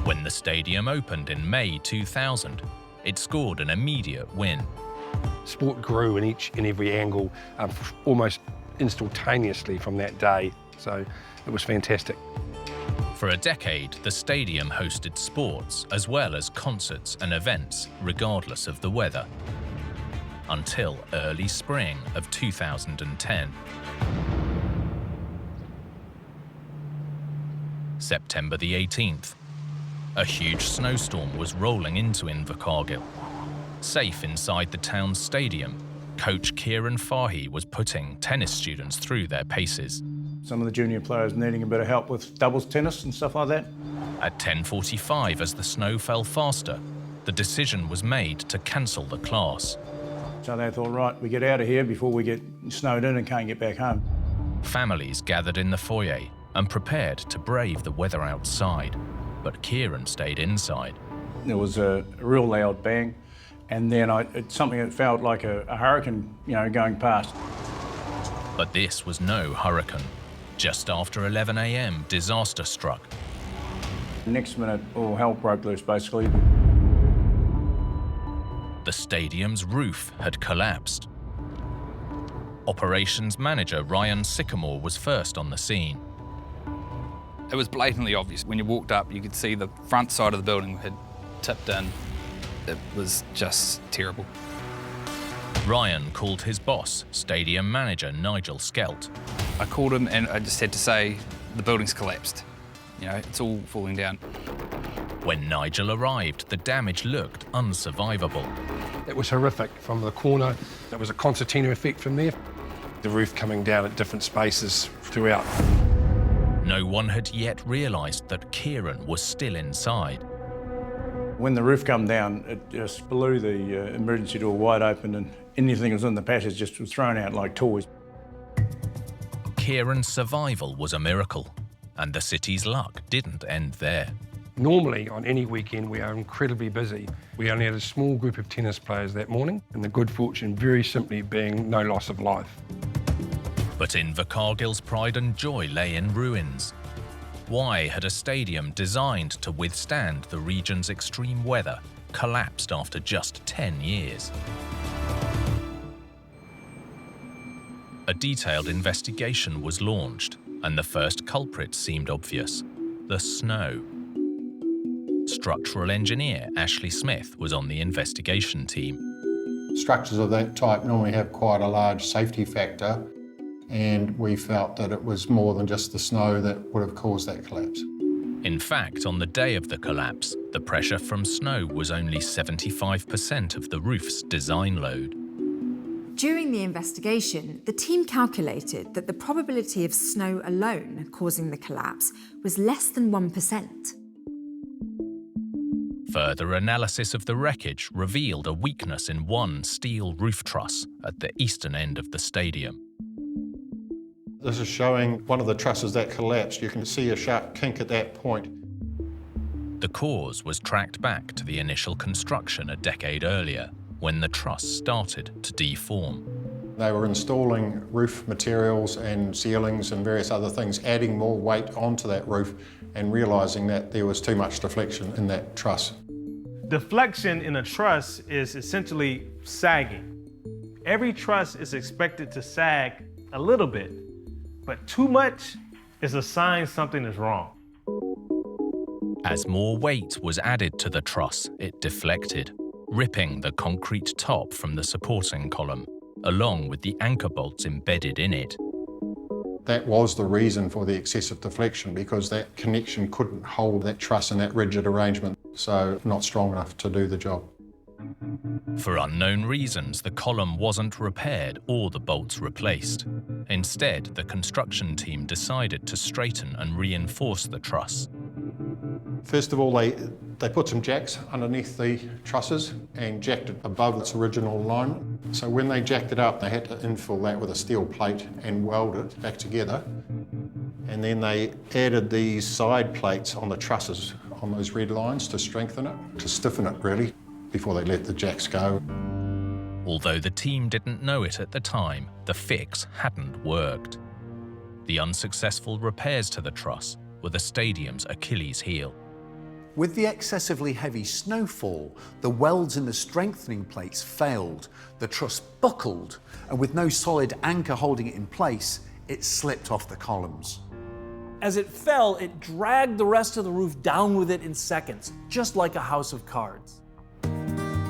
Speaker 1: When the stadium opened in May 2000, it scored an immediate win.
Speaker 20: Sport grew in each and every angle almost instantaneously from that day, so it was fantastic.
Speaker 1: For a decade, the stadium hosted sports as well as concerts and events, regardless of the weather, until early spring of 2010. September the 18th. A huge snowstorm was rolling into Invercargill. Safe inside the town's stadium, coach Kieran Fahy was putting tennis students through their paces.
Speaker 5: Some of the junior players needing a bit of help with doubles tennis and stuff like that.
Speaker 1: At 10:45, as the snow fell faster, the decision was made to cancel the class.
Speaker 5: So they thought, right, we get out of here before we get snowed in and can't get back home.
Speaker 1: Families gathered in the foyer and prepared to brave the weather outside, but Kieran stayed inside.
Speaker 5: There was a real loud bang, and then it's something that felt like a hurricane, going past.
Speaker 1: But this was no hurricane. Just after 11 a.m., disaster struck.
Speaker 5: Next minute, all hell broke loose, basically.
Speaker 1: The stadium's roof had collapsed. Operations manager Ryan Sycamore was first on the scene.
Speaker 19: It was blatantly obvious. When you walked up, you could see the front side of the building had tipped in. It was just terrible.
Speaker 1: Ryan called his boss, stadium manager Nigel Skelt.
Speaker 19: I called him and I just had to say, the building's collapsed. You know, it's all falling down.
Speaker 1: When Nigel arrived, the damage looked unsurvivable.
Speaker 20: It was horrific from the corner. There was a concertina effect from there. The roof coming down at different spaces throughout.
Speaker 1: No one had yet realised that Kieran was still inside.
Speaker 5: When the roof come down, it just blew the emergency door wide open and anything that was in the passage just was thrown out like toys.
Speaker 1: Kieran's survival was a miracle, and the city's luck didn't end there.
Speaker 20: Normally, on any weekend, we are incredibly busy. We only had a small group of tennis players that morning, and the good fortune very simply being no loss of life.
Speaker 1: But Invercargill's pride and joy lay in ruins. Why had a stadium designed to withstand the region's extreme weather collapsed after just 10 years? A detailed investigation was launched, and the first culprit seemed obvious: the snow. Structural engineer Ashley Smith was on the investigation team.
Speaker 2: Structures of that type normally have quite a large safety factor, and we felt that it was more than just the snow that would have caused that collapse.
Speaker 1: In fact, on the day of the collapse, the pressure from snow was only 75% of the roof's design load.
Speaker 13: During the investigation, the team calculated that the probability of snow alone causing the collapse was less than 1%.
Speaker 1: Further analysis of the wreckage revealed a weakness in one steel roof truss at the eastern end of the stadium.
Speaker 2: This is showing one of the trusses that collapsed. You can see a sharp kink at that point.
Speaker 1: The cause was tracked back to the initial construction a decade earlier, when the truss started to deform.
Speaker 2: They were installing roof materials and ceilings and various other things, adding more weight onto that roof and realising that there was too much deflection in that truss.
Speaker 9: Deflection in a truss is essentially sagging. Every truss is expected to sag a little bit, but too much is a sign something is wrong.
Speaker 1: As more weight was added to the truss, it deflected, ripping the concrete top from the supporting column, along with the anchor bolts embedded in it.
Speaker 2: That was the reason for the excessive deflection, because that connection couldn't hold that truss in that rigid arrangement, so not strong enough to do the job.
Speaker 1: For unknown reasons, the column wasn't repaired or the bolts replaced. Instead, the construction team decided to straighten and reinforce the truss.
Speaker 2: First of all, they put some jacks underneath the trusses and jacked it above its original alignment. So when they jacked it up, they had to infill that with a steel plate and weld it back together. And then they added these side plates on the trusses on those red lines to strengthen it, to stiffen it really, before they let the jacks go.
Speaker 1: Although the team didn't know it at the time, the fix hadn't worked. The unsuccessful repairs to the truss were the stadium's Achilles heel.
Speaker 21: With the excessively heavy snowfall, the welds in the strengthening plates failed, the truss buckled, and with no solid anchor holding it in place, it slipped off the columns.
Speaker 8: As it fell, it dragged the rest of the roof down with it in seconds, just like a house of cards.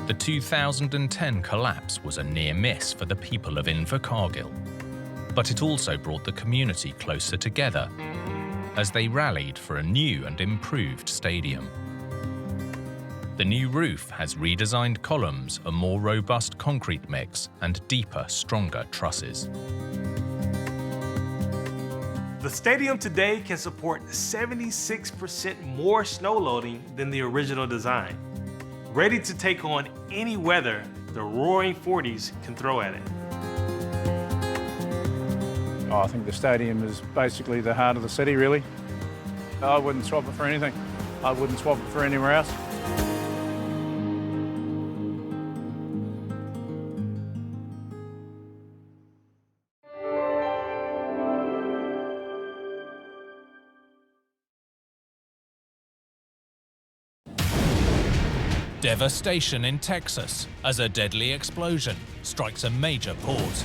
Speaker 1: The 2010 collapse was a near miss for the people of Invercargill, but it also brought the community closer together as they rallied for a new and improved stadium. The new roof has redesigned columns, a more robust concrete mix, and deeper, stronger trusses.
Speaker 9: The stadium today can support 76% more snow loading than the original design. Ready to take on any weather the roaring 40s can throw at it.
Speaker 5: Oh, I think the stadium is basically the heart of the city, really. I wouldn't swap it for anything. I wouldn't swap it for anywhere else.
Speaker 1: Devastation in Texas as a deadly explosion strikes a major port.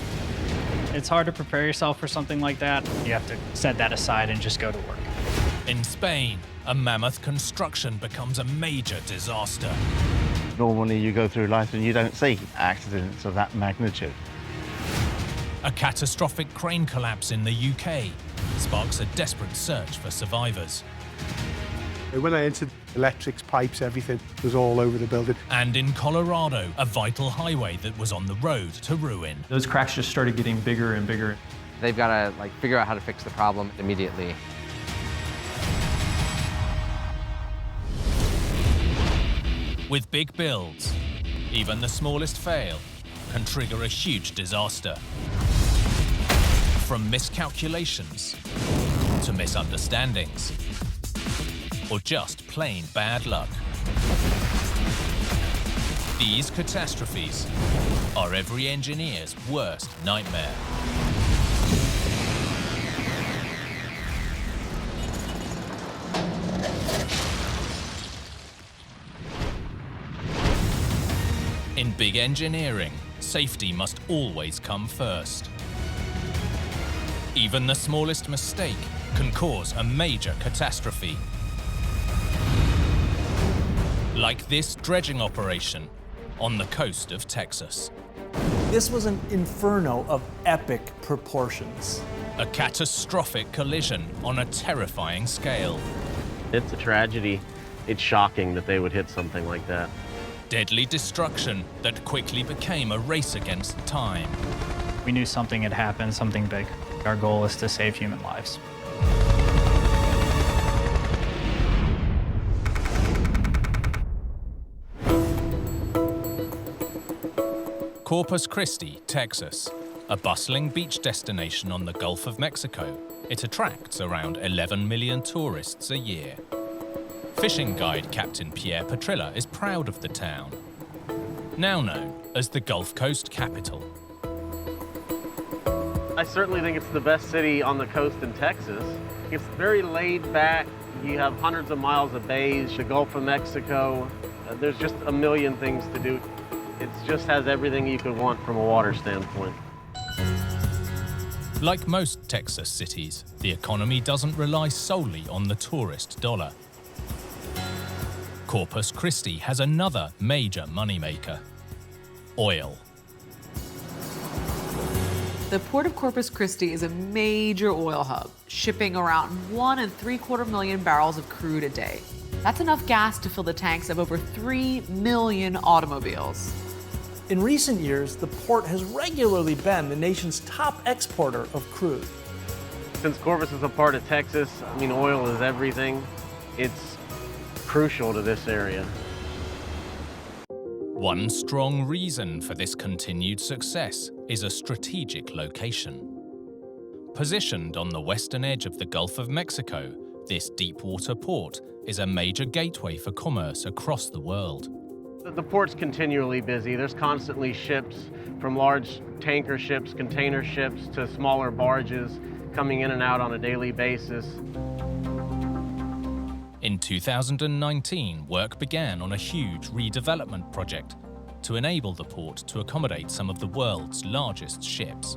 Speaker 11: It's hard to prepare yourself for something like that. You have to set that aside and just go to work.
Speaker 1: In Spain, a mammoth construction becomes a major disaster.
Speaker 22: Normally you go through life and you don't see accidents of that magnitude.
Speaker 1: A catastrophic crane collapse in the UK sparks a desperate search for survivors.
Speaker 23: When I entered, electrics, pipes, everything was all over the building.
Speaker 1: And in Colorado, a vital highway that was on the road to ruin.
Speaker 24: Those cracks just started getting bigger and bigger.
Speaker 25: They've got to figure out how to fix the problem immediately.
Speaker 1: With big builds, even the smallest fail can trigger a huge disaster. From miscalculations to misunderstandings, or just plain bad luck. These catastrophes are every engineer's worst nightmare. In big engineering, safety must always come first. Even the smallest mistake can cause a major catastrophe. Like this dredging operation on the coast of Texas.
Speaker 8: This was an inferno of epic proportions.
Speaker 1: A catastrophic collision on a terrifying scale.
Speaker 26: It's a tragedy. It's shocking that they would hit something like that.
Speaker 1: Deadly destruction that quickly became a race against time.
Speaker 11: We knew something had happened, something big. Our goal is to save human lives.
Speaker 1: Corpus Christi, Texas, a bustling beach destination on the Gulf of Mexico. It attracts around 11 million tourists a year. Fishing guide Captain Pierre Petrilla is proud of the town, now known as the Gulf Coast capital.
Speaker 26: I certainly think it's the best city on the coast in Texas. It's very laid back. You have hundreds of miles of bays, the Gulf of Mexico. There's just a million things to do. It just has everything you could want from a water standpoint.
Speaker 1: Like most Texas cities, the economy doesn't rely solely on the tourist dollar. Corpus Christi has another major moneymaker: oil.
Speaker 10: The port of Corpus Christi is a major oil hub, shipping around 1.75 million barrels of crude a day. That's enough gas to fill the tanks of over 3 million automobiles.
Speaker 8: In recent years, the port has regularly been the nation's top exporter of crude.
Speaker 26: Since Corpus is a part of Texas, oil is everything. It's crucial to this area.
Speaker 1: One strong reason for this continued success is a strategic location. Positioned on the western edge of the Gulf of Mexico, this deep-water port is a major gateway for commerce across the world.
Speaker 26: The port's continually busy. There's constantly ships, from large tanker ships, container ships, to smaller barges coming in and out on a daily basis.
Speaker 1: In 2019, work began on a huge redevelopment project to enable the port to accommodate some of the world's largest ships.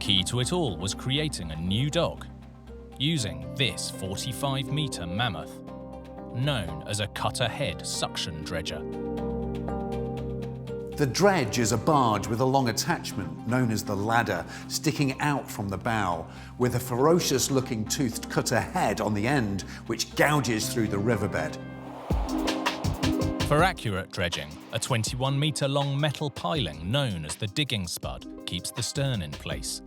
Speaker 1: Key to it all was creating a new dock using this 45-meter mammoth, known as a cutter-head suction dredger.
Speaker 21: The dredge is a barge with a long attachment, known as the ladder, sticking out from the bow, with a ferocious-looking toothed cutter head on the end, which gouges through the riverbed.
Speaker 1: For accurate dredging, a 21-meter-long metal piling known as the digging spud keeps the stern in place,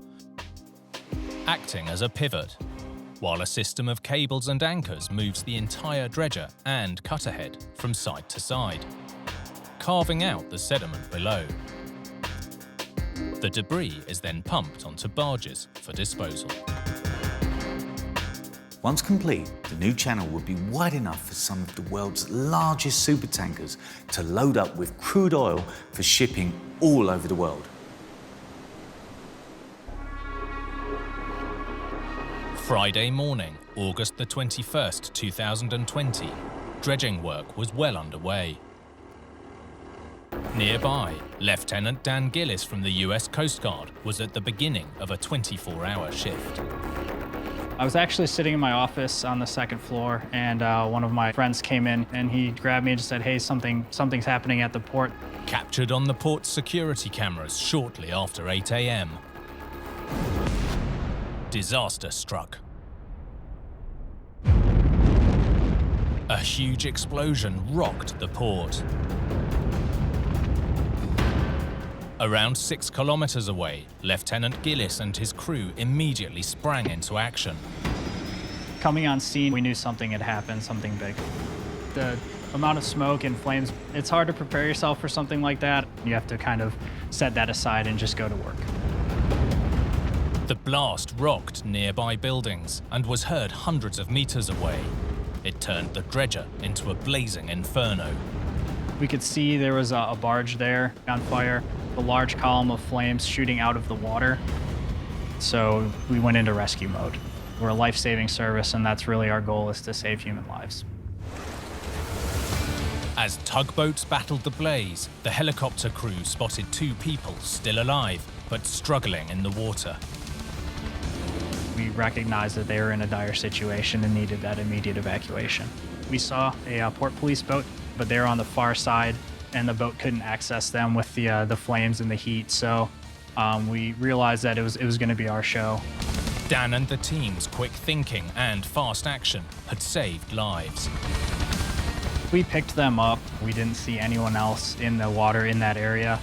Speaker 1: acting as a pivot, while a system of cables and anchors moves the entire dredger and cutterhead from side to side, carving out the sediment below. The debris is then pumped onto barges for disposal.
Speaker 16: Once complete, the new channel would be wide enough for some of the world's largest supertankers to load up with crude oil for shipping all over the world.
Speaker 1: Friday morning, August the 21st, 2020, dredging work was well underway. Nearby, Lieutenant Dan Gillis from the US Coast Guard was at the beginning of a 24-hour shift.
Speaker 11: I was actually sitting in my office on the second floor, and one of my friends came in, and he grabbed me and just said, "Hey, something's happening at the port."
Speaker 1: Captured on the port's security cameras shortly after 8 a.m. Disaster struck. A huge explosion rocked the port. Around 6 kilometers away, Lieutenant Gillis and his crew immediately sprang into action.
Speaker 11: Coming on scene, we knew something had happened, something big. The amount of smoke and flames, it's hard to prepare yourself for something like that. You have to kind of set that aside and just go to work.
Speaker 1: The blast rocked nearby buildings and was heard hundreds of meters away. It turned the dredger into a blazing inferno.
Speaker 11: We could see there was a barge there on fire, a large column of flames shooting out of the water. So we went into rescue mode. We're a life-saving service, and that's really our goal, is to save human lives.
Speaker 1: As tugboats battled the blaze, the helicopter crew spotted 2 people still alive, but struggling in the water.
Speaker 11: We recognized that they were in a dire situation and needed that immediate evacuation. We saw a port police boat, but they were on the far side, and the boat couldn't access them with the flames and the heat. So we realized that it was going to be our show.
Speaker 1: Dan and the team's quick thinking and fast action had saved lives.
Speaker 11: We picked them up. We didn't see anyone else in the water in that area.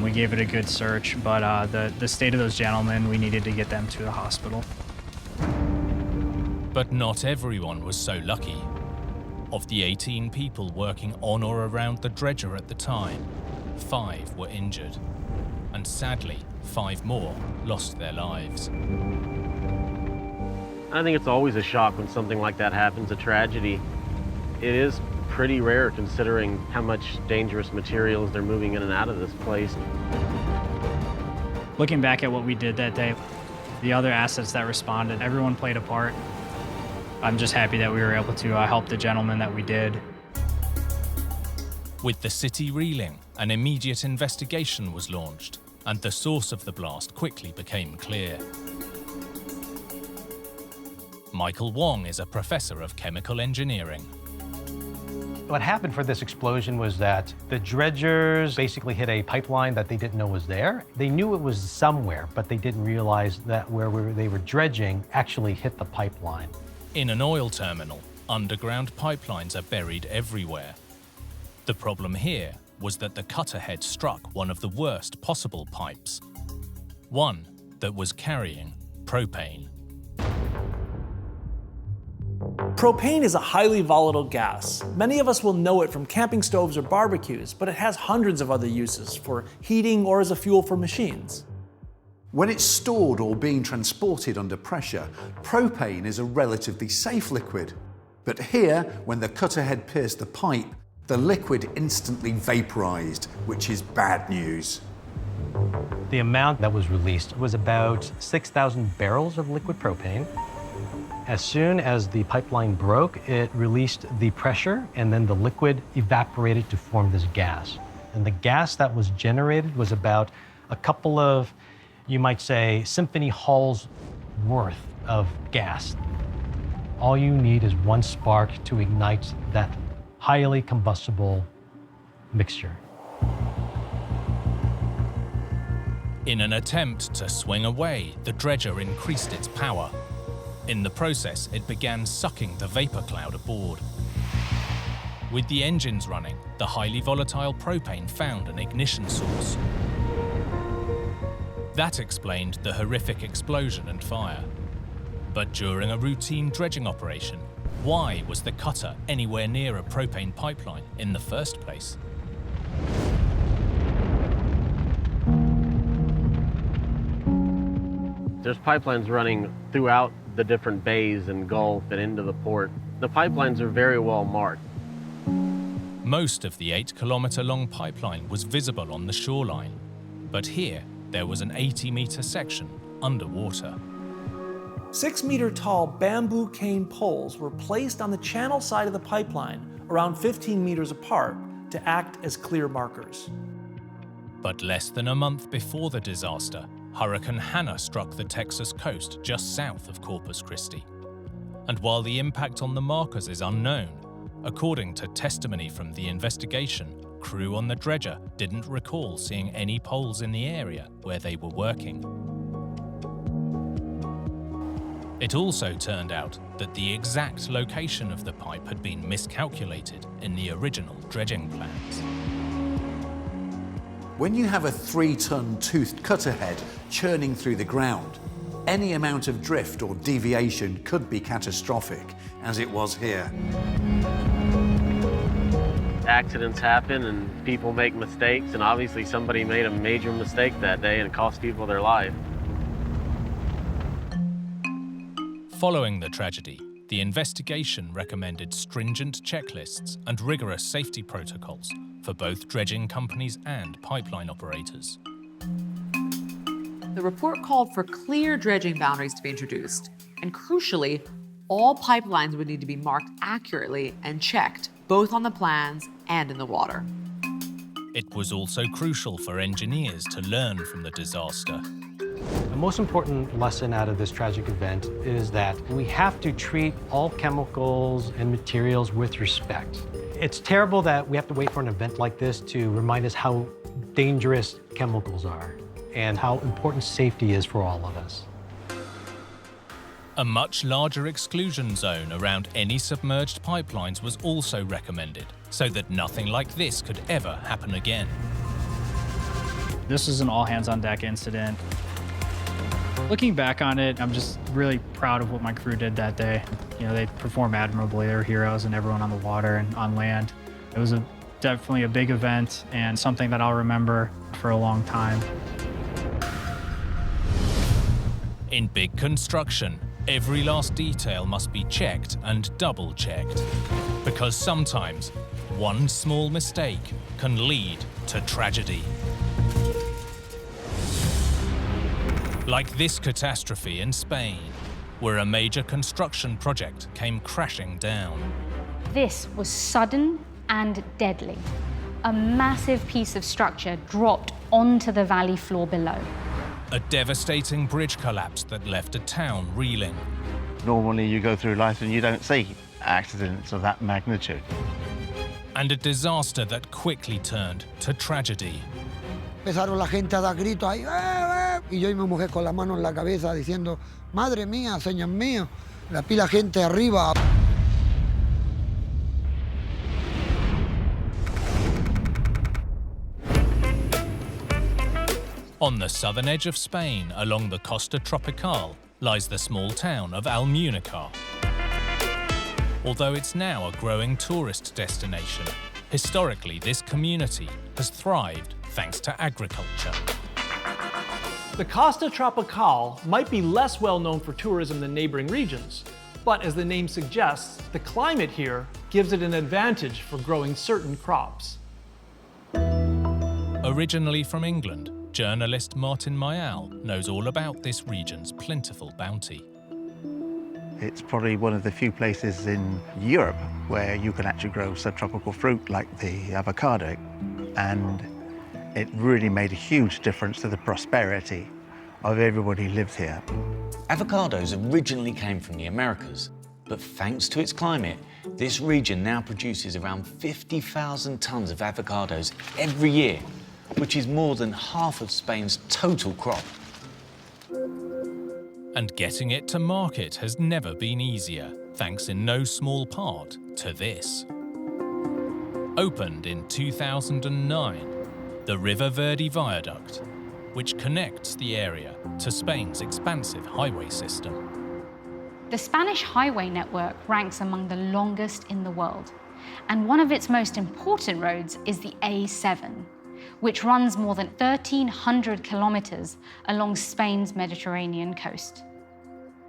Speaker 11: We gave it a good search, but the state of those gentlemen, we needed to get them to the hospital.
Speaker 1: But not everyone was so lucky. Of the 18 people working on or around the dredger at the time, 5 were injured. And sadly, 5 more lost their lives.
Speaker 26: I think it's always a shock when something like that happens, a tragedy. It is pretty rare considering how much dangerous materials they're moving in and out of this place.
Speaker 11: Looking back at what we did that day, the other assets that responded, everyone played a part. I'm just happy that we were able to help the gentleman that we did.
Speaker 1: With the city reeling, an immediate investigation was launched, and the source of the blast quickly became clear. Michael Wong is a professor of chemical engineering.
Speaker 3: What happened for this explosion was that the dredgers basically hit a pipeline that they didn't know was there. They knew it was somewhere, but they didn't realize that where they were dredging actually hit the pipeline.
Speaker 1: In an oil terminal, underground pipelines are buried everywhere. The problem here was that the cutter head struck one of the worst possible pipes, one that was carrying propane.
Speaker 8: Propane is a highly volatile gas. Many of us will know it from camping stoves or barbecues, but it has hundreds of other uses for heating or as a fuel for machines.
Speaker 21: When it's stored or being transported under pressure, propane is a relatively safe liquid. But here, when the cutter head pierced the pipe, the liquid instantly vaporized, which is bad news.
Speaker 3: The amount that was released was about 6,000 barrels of liquid propane. As soon as the pipeline broke, it released the pressure, and then the liquid evaporated to form this gas. And the gas that was generated was about a couple of, you might say, symphony halls worth of gas. All you need is one spark to ignite that highly combustible mixture.
Speaker 1: In an attempt to swing away, the dredger increased its power. In the process, it began sucking the vapor cloud aboard. With the engines running, the highly volatile propane found an ignition source. That explained the horrific explosion and fire. But during a routine dredging operation, why was the cutter anywhere near a propane pipeline in the first place?
Speaker 26: There's pipelines running throughout the different bays and gulf and into the port. The pipelines are very well marked.
Speaker 1: Most of the 8-kilometer-long pipeline was visible on the shoreline, but here there was an 80-meter section underwater.
Speaker 8: 6-meter-tall bamboo cane poles were placed on the channel side of the pipeline, around 15 meters apart, to act as clear markers.
Speaker 1: But less than a month before the disaster, Hurricane Hannah struck the Texas coast just south of Corpus Christi. And while the impact on the markers is unknown, according to testimony from the investigation, crew on the dredger didn't recall seeing any poles in the area where they were working. It also turned out that the exact location of the pipe had been miscalculated in the original dredging plans.
Speaker 21: When you have a 3-ton toothed cutter head churning through the ground, any amount of drift or deviation could be catastrophic, as it was here.
Speaker 26: Accidents happen and people make mistakes, and obviously somebody made a major mistake that day and it cost people their life.
Speaker 1: Following the tragedy, the investigation recommended stringent checklists and rigorous safety protocols for both dredging companies and pipeline operators.
Speaker 10: The report called for clear dredging boundaries to be introduced, and crucially, all pipelines would need to be marked accurately and checked, both on the plans and in the water.
Speaker 1: It was also crucial for engineers to learn from the disaster.
Speaker 3: The most important lesson out of this tragic event is that we have to treat all chemicals and materials with respect. It's terrible that we have to wait for an event like this to remind us how dangerous chemicals are and how important safety is for all of us.
Speaker 1: A much larger exclusion zone around any submerged pipelines was also recommended, so that nothing like this could ever happen again.
Speaker 11: This is an all-hands-on-deck incident. Looking back on it, I'm just really proud of what my crew did that day. You know, they performed admirably. They were heroes, and everyone on the water and on land. It was definitely a big event and something that I'll remember for a long time.
Speaker 1: In big construction, every last detail must be checked and double-checked, because sometimes one small mistake can lead to tragedy. Like this catastrophe in Spain, where a major construction project came crashing down.
Speaker 4: This was sudden and deadly. A massive piece of structure dropped onto the valley floor below.
Speaker 1: A devastating bridge collapse that left a town reeling.
Speaker 22: Normally you go through life and you don't see accidents of that magnitude.
Speaker 1: And a disaster that quickly turned to tragedy.
Speaker 6: Empezaron la gente a dar gritos ahí, y yo y mi mujer con la mano en la cabeza diciendo, madre mía, señor mío, la pila gente arriba.
Speaker 1: On the southern edge of Spain, along the Costa Tropical, lies the small town of Almuñécar. Although it's now a growing tourist destination, historically this community has thrived thanks to agriculture.
Speaker 8: The Costa Tropical might be less well known for tourism than neighboring regions, but as the name suggests, the climate here gives it an advantage for growing certain crops.
Speaker 1: Originally from England, journalist Martin Mayal knows all about this region's plentiful bounty.
Speaker 22: It's probably one of the few places in Europe where you can actually grow subtropical fruit like the avocado, and it really made a huge difference to the prosperity of everybody who lives here.
Speaker 16: Avocados originally came from the Americas, but thanks to its climate, this region now produces around 50,000 tons of avocados every year, which is more than half of Spain's total crop.
Speaker 1: And getting it to market has never been easier, thanks in no small part to this. Opened in 2009, the River Verde Viaduct, which connects the area to Spain's expansive highway system.
Speaker 4: The Spanish highway network ranks among the longest in the world, and one of its most important roads is the A7, which runs more than 1,300 kilometers along Spain's Mediterranean coast.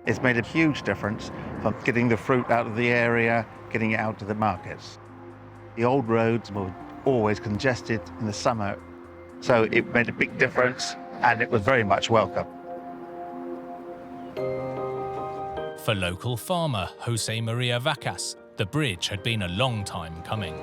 Speaker 22: It's made a huge difference for getting the fruit out of the area, getting it out to the markets. The old roads were always congested in the summer, so it made a big difference, and it was very much welcome.
Speaker 1: For local farmer Jose Maria Vacas, the bridge had been a long time coming.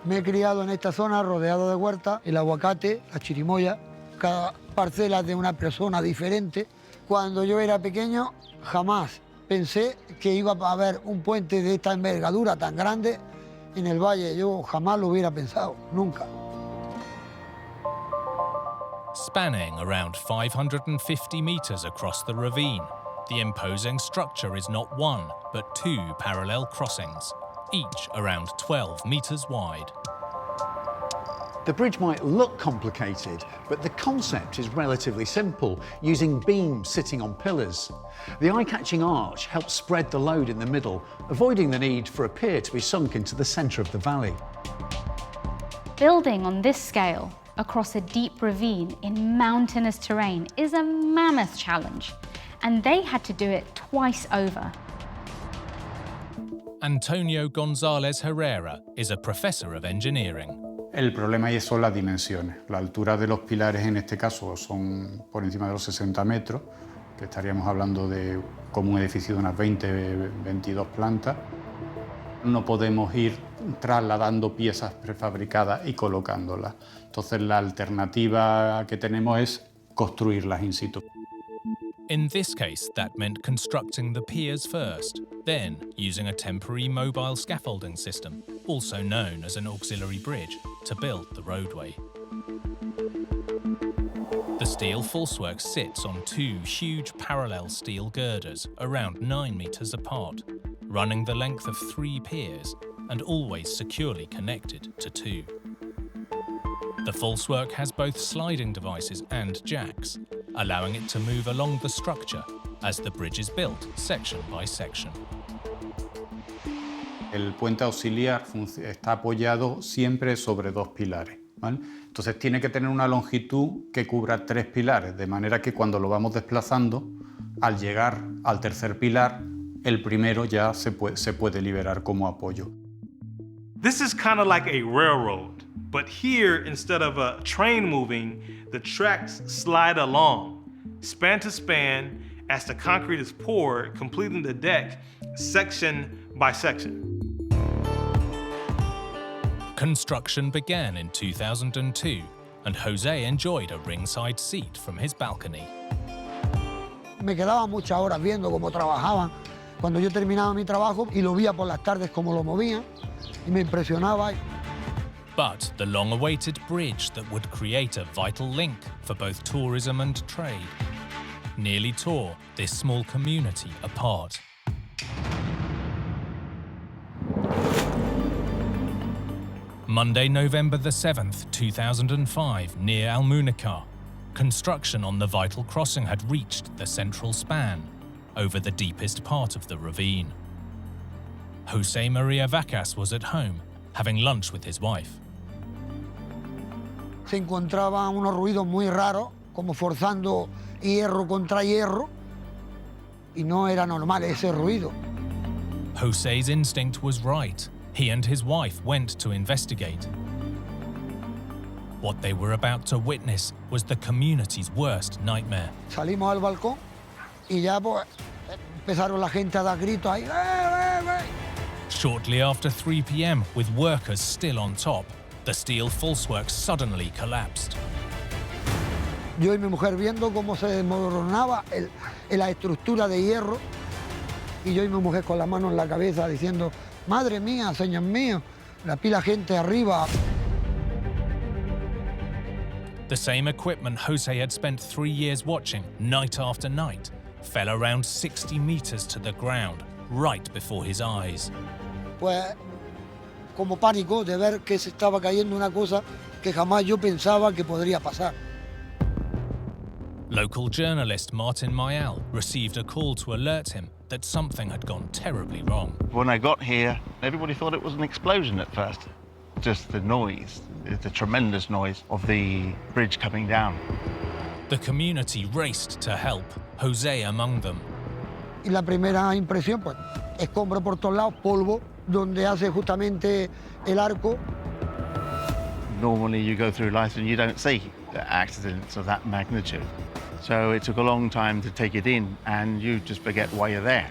Speaker 6: Me he criado en esta zona rodeado de huertas, el aguacate, la chirimoya, cada parcela de una persona diferente. Cuando yo era pequeño, jamás pensé que iba a haber un puente de esta envergadura tan grande en el valle. Yo jamás lo hubiera pensado, nunca.
Speaker 1: Spanning around 550 meters across the ravine, the imposing structure is not one, but two parallel crossings, each around 12 meters wide.
Speaker 21: The bridge might look complicated, but the concept is relatively simple, using beams sitting on pillars. The eye-catching arch helps spread the load in the middle, avoiding the need for a pier to be sunk into the centre of the valley.
Speaker 4: Building on this scale across a deep ravine in mountainous terrain is a mammoth challenge, and they had to do it twice over.
Speaker 1: Antonio González Herrera is a professor of engineering.
Speaker 7: El problema ahí son las dimensiones. La altura de los pilares en este caso son por encima de los 60 metros, que estaríamos hablando de como un edificio de unas 20-22 plantas. No podemos ir trasladando piezas prefabricadas y colocándolas. Entonces la alternativa que tenemos es construirlas in situ.
Speaker 1: In this case, that meant constructing the piers first, then using a temporary mobile scaffolding system, also known as an auxiliary bridge, to build the roadway. The steel falsework sits on two huge parallel steel girders around 9 meters apart, running the length of 3 piers and always securely connected to 2. The falsework has both sliding devices and jacks, allowing it to move along the structure as the bridge is built section by section.
Speaker 7: El puente auxiliar está apoyado siempre sobre 2 pilares, ¿vale? Entonces tiene que tener una longitud que cubra 3 pilares, de manera que cuando lo vamos desplazando, al llegar al tercer pilar, el primero ya se puede liberar como apoyo.
Speaker 9: This is kind of like a railroad, but here, instead of a train moving, the tracks slide along, span to span, as the concrete is poured, completing the deck section by section.
Speaker 1: Construction began in 2002, and Jose enjoyed a ringside seat from his balcony.
Speaker 6: Me quedaba muchas horas viendo cómo trabajaban. Cuando yo terminaba mi trabajo y lo veía por las tardes cómo lo movían, y me impresionaba.
Speaker 1: But the long-awaited bridge that would create a vital link for both tourism and trade nearly tore this small community apart. Monday, November the 7th, 2005, near Almunica, construction on the vital crossing had reached the central span over the deepest part of the ravine. Jose Maria Vacas was at home, having lunch with his wife.
Speaker 6: Se encontraban unos ruidos muy raros, como forzando hierro contra hierro, y no era normal ese ruido.
Speaker 1: Jose's instinct was right. He and his wife went to investigate. What they were about to witness was the community's worst nightmare.
Speaker 6: Salimos al balcón y ya pues, empezaron la gente a dar gritos ahí.
Speaker 1: Shortly after 3 p.m., with workers still on top, the steel falsework suddenly collapsed.
Speaker 6: Yo y mi mujer viendo cómo se desmoronaba la estructura de hierro, y yo y mi mujer con la mano en la cabeza diciendo, madre mía, señor mío, la pila gente arriba.
Speaker 1: The same equipment Jose had spent 3 years watching, night after night, fell around 60 meters to the ground, right before his eyes.
Speaker 6: Pues, como pánico de ver que se estaba cayendo una cosa que jamás yo pensaba que podría pasar.
Speaker 1: Local journalist Martin Mayal received a call to alert him that something had gone terribly wrong.
Speaker 22: When I got here, everybody thought it was an explosion at first. Just the noise, the tremendous noise of the bridge coming down.
Speaker 1: The community raced to help, Jose among them.
Speaker 6: Y la primera impresión, pues, escombro por todos lados, polvo, donde hace justamente el arco.
Speaker 22: Normally you go through life and you don't see accidents of that magnitude. So it took a long time to take it in, and you just forget why you're there.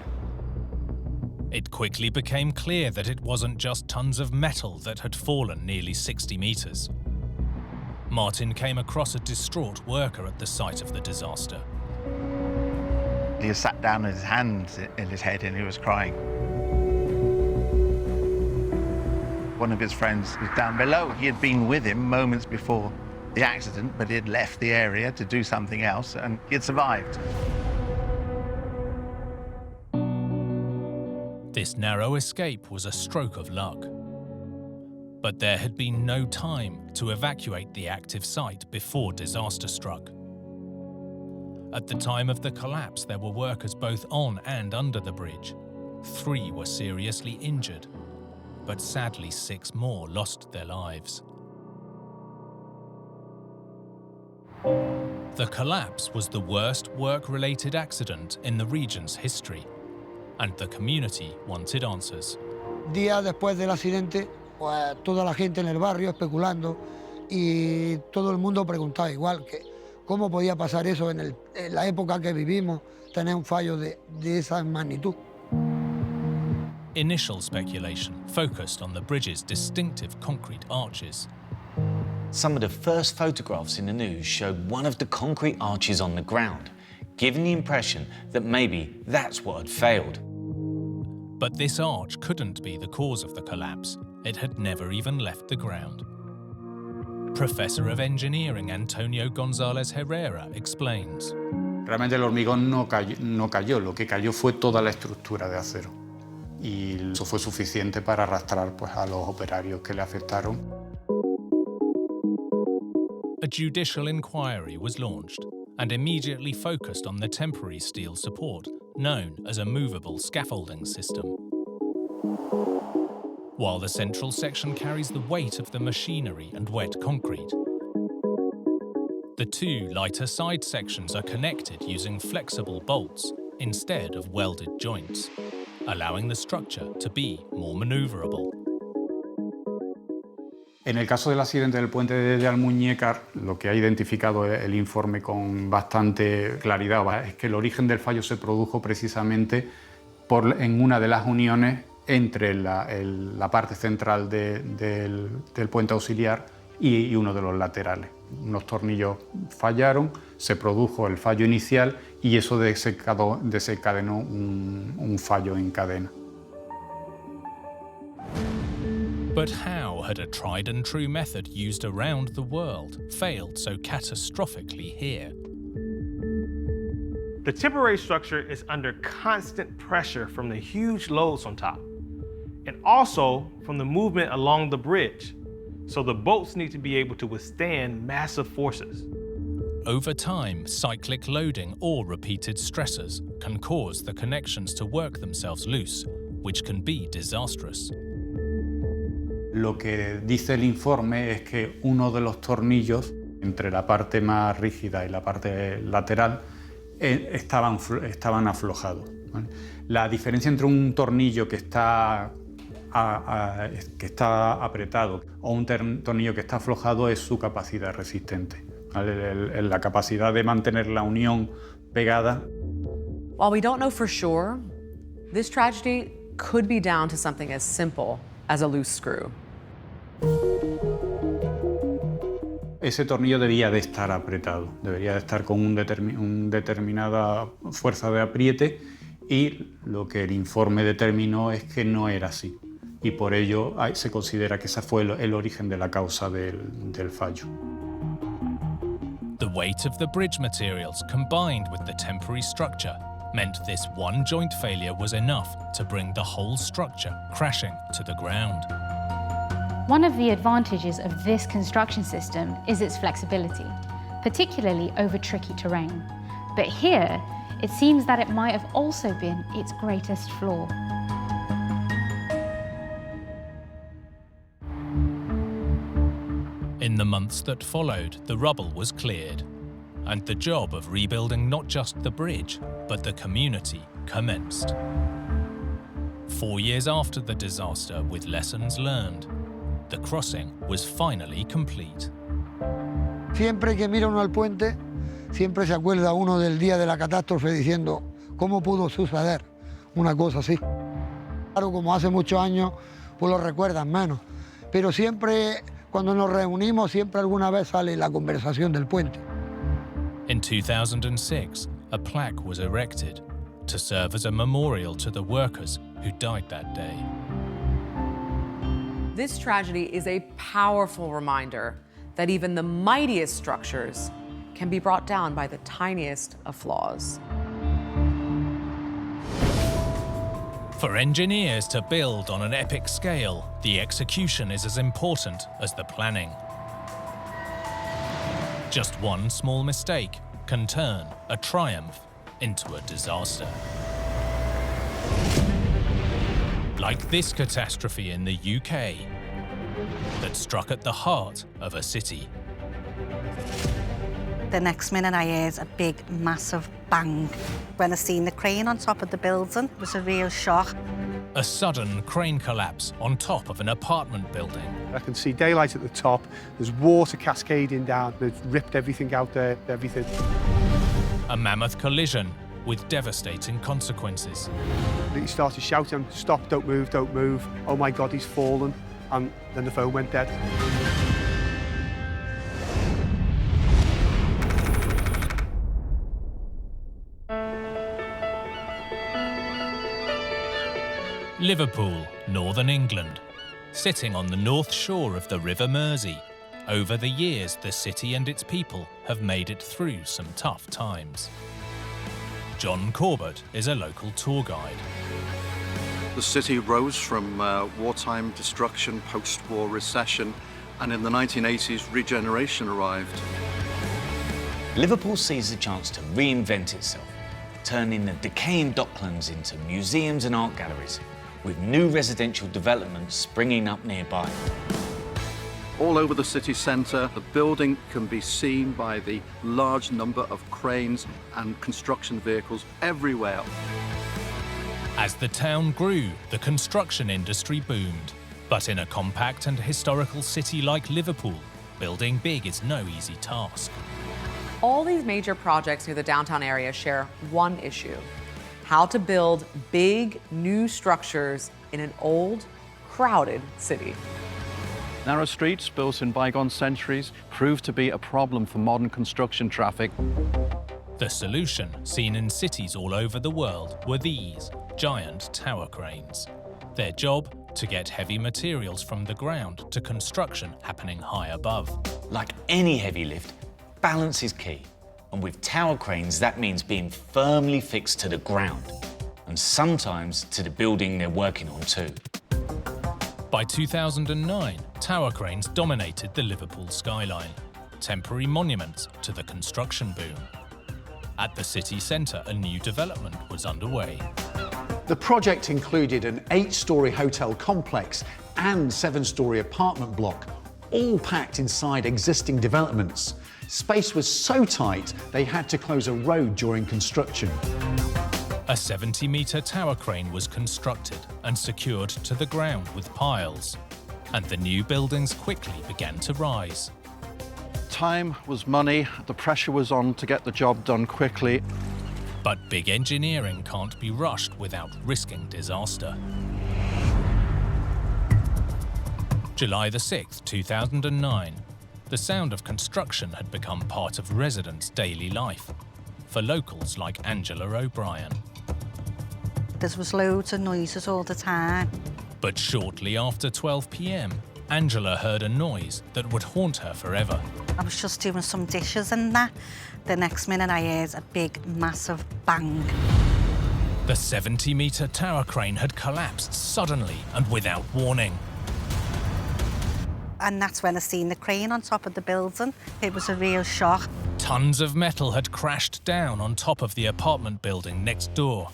Speaker 1: It quickly became clear that it wasn't just tons of metal that had fallen nearly 60 meters. Martin came across a distraught worker at the site of the disaster.
Speaker 22: He had sat down with his hands in his head and he was crying. One of his friends was down below. He had been with him moments before the accident, but he had left the area to do something else and he had survived.
Speaker 1: This narrow escape was a stroke of luck. But there had been no time to evacuate the active site before disaster struck. At the time of the collapse, there were workers both on and under the bridge. 3 were seriously injured, but sadly 6 more lost their lives. The collapse was the worst work-related accident in the region's history, and the community wanted answers.
Speaker 6: Días después del accidente, pues toda la gente en el barrio especulando y todo el mundo preguntaba igual que cómo podía pasar eso en la época que vivimos, tener un fallo de esa magnitud.
Speaker 1: Initial speculation focused on the bridge's distinctive concrete arches.
Speaker 16: Some of the first photographs in the news showed one of the concrete arches on the ground, giving the impression that maybe that's what had failed.
Speaker 1: But this arch couldn't be the cause of the collapse. It had never even left the ground. Professor of Engineering Antonio González Herrera explains.
Speaker 7: Realmente el hormigón no cayó, lo que cayó fue toda la estructura de acero. Y eso fue suficiente para arrastrar pues, a los operarios que le afectaron.
Speaker 1: A judicial inquiry was launched and immediately focused on the temporary steel support known as a movable scaffolding system. While the central section carries the weight of the machinery and wet concrete, the 2 lighter side sections are connected using flexible bolts instead of welded joints, allowing the structure to be more maneuverable.
Speaker 7: En el caso del accidente del puente de Almuñécar, lo que ha identificado el informe con bastante claridad es que el origen del fallo se produjo precisamente en una de las uniones entre la parte central del puente auxiliar y uno de los laterales. Unos tornillos fallaron, se produjo el fallo inicial y eso desencadenó un fallo en cadena.
Speaker 1: But how had a tried and true method used around the world failed so catastrophically here?
Speaker 9: The temporary structure is under constant pressure from the huge loads on top, and also from the movement along the bridge. So the bolts need to be able to withstand massive forces.
Speaker 1: Over time, cyclic loading or repeated stressors can cause the connections to work themselves loose, which can be disastrous.
Speaker 7: Lo que dice el informe es que uno de los tornillos, entre la parte más rígida y la parte lateral, estaban aflojados, ¿vale? La diferencia entre un tornillo que está apretado o un tornillo que está aflojado es su capacidad resistente, ¿vale? La capacidad de mantener la unión pegada.
Speaker 10: While we don't know for sure, this tragedy could be down to something as simple as a loose screw.
Speaker 7: Ese tornillo debía de estar apretado, debería de estar con una determinada fuerza de apriete y lo que el informe determinó es que no era así y por ello se considera que ese fue el origen de la causa del fallo.
Speaker 1: The weight of the bridge materials combined with the temporary structure meant this one joint failure was enough to bring the whole structure crashing to the ground.
Speaker 4: One of the advantages of this construction system is its flexibility, particularly over tricky terrain. But here, it seems that it might have also been its greatest flaw.
Speaker 1: In the months that followed, the rubble was cleared, and the job of rebuilding not just the bridge, but the community commenced. 4 years after the disaster, with lessons learned, the crossing was finally complete.
Speaker 6: Siempre que mira uno al puente, siempre se acuerda uno del día de la catástrofe diciendo, ¿cómo pudo suceder una cosa así? Claro, como hace muchos años, pues lo recuerdan menos. Pero siempre, cuando nos reunimos, siempre alguna vez sale la conversación del puente.
Speaker 1: In 2006, a plaque was erected to serve as a memorial to the workers who died that day.
Speaker 10: This tragedy is a powerful reminder that even the mightiest structures can be brought down by the tiniest of flaws.
Speaker 1: For engineers to build on an epic scale, the execution is as important as the planning. Just one small mistake can turn a triumph into a disaster. Like this catastrophe in the UK that struck at the heart of a city.
Speaker 12: The next minute I heard a big, massive bang. When I seen the crane on top of the building, it was a real shock.
Speaker 1: A sudden crane collapse on top of an apartment building.
Speaker 23: I can see daylight at the top, there's water cascading down, they've ripped everything out there, everything.
Speaker 1: A mammoth collision with devastating consequences.
Speaker 23: He started shouting, stop, don't move, oh my God, he's fallen, and then the phone went dead.
Speaker 1: Liverpool, Northern England. Sitting on the north shore of the River Mersey, over the years the city and its people have made it through some tough times. John Corbett is a local tour guide.
Speaker 14: The city rose from wartime destruction, post-war recession, and in the 1980s, regeneration arrived.
Speaker 16: Liverpool sees a chance to reinvent itself, turning the decaying docklands into museums and art galleries, with new residential developments springing up nearby.
Speaker 14: All over the city centre, the building can be seen by the large number of cranes and construction vehicles everywhere.
Speaker 1: As the town grew, the construction industry boomed. But in a compact and historical city like Liverpool, building big is no easy task.
Speaker 10: All these major projects near the downtown area share one issue: how to build big, new structures in an old, crowded city.
Speaker 14: Narrow streets built in bygone centuries proved to be a problem for modern construction traffic.
Speaker 1: The solution, seen in cities all over the world, were these giant tower cranes. Their job, to get heavy materials from the ground to construction happening high above.
Speaker 16: Like any heavy lift, balance is key. And with tower cranes, that means being firmly fixed to the ground, and sometimes to the building they're working on too.
Speaker 1: By 2009, tower cranes dominated the Liverpool skyline, temporary monuments to the construction boom. At the city centre, a new development was underway.
Speaker 21: The project included an 8-storey hotel complex and 7-storey apartment block, all packed inside existing developments. Space was so tight, they had to close a road during construction.
Speaker 1: A 70-metre tower crane was constructed and secured to the ground with piles, and the new buildings quickly began to rise.
Speaker 14: Time was money, the pressure was on to get the job done quickly.
Speaker 1: But big engineering can't be rushed without risking disaster. July the 6th, 2009. The sound of construction had become part of residents' daily life, for locals like Angela O'Brien.
Speaker 12: There was loads of noises all the time.
Speaker 1: But shortly after 12 p.m, Angela heard a noise that would haunt her forever.
Speaker 12: I was just doing some dishes and that. The next minute I heard a big, massive bang.
Speaker 1: The 70-metre tower crane had collapsed suddenly and without warning.
Speaker 12: And that's when I seen the crane on top of the building. It was a real shock.
Speaker 1: Tons of metal had crashed down on top of the apartment building next door.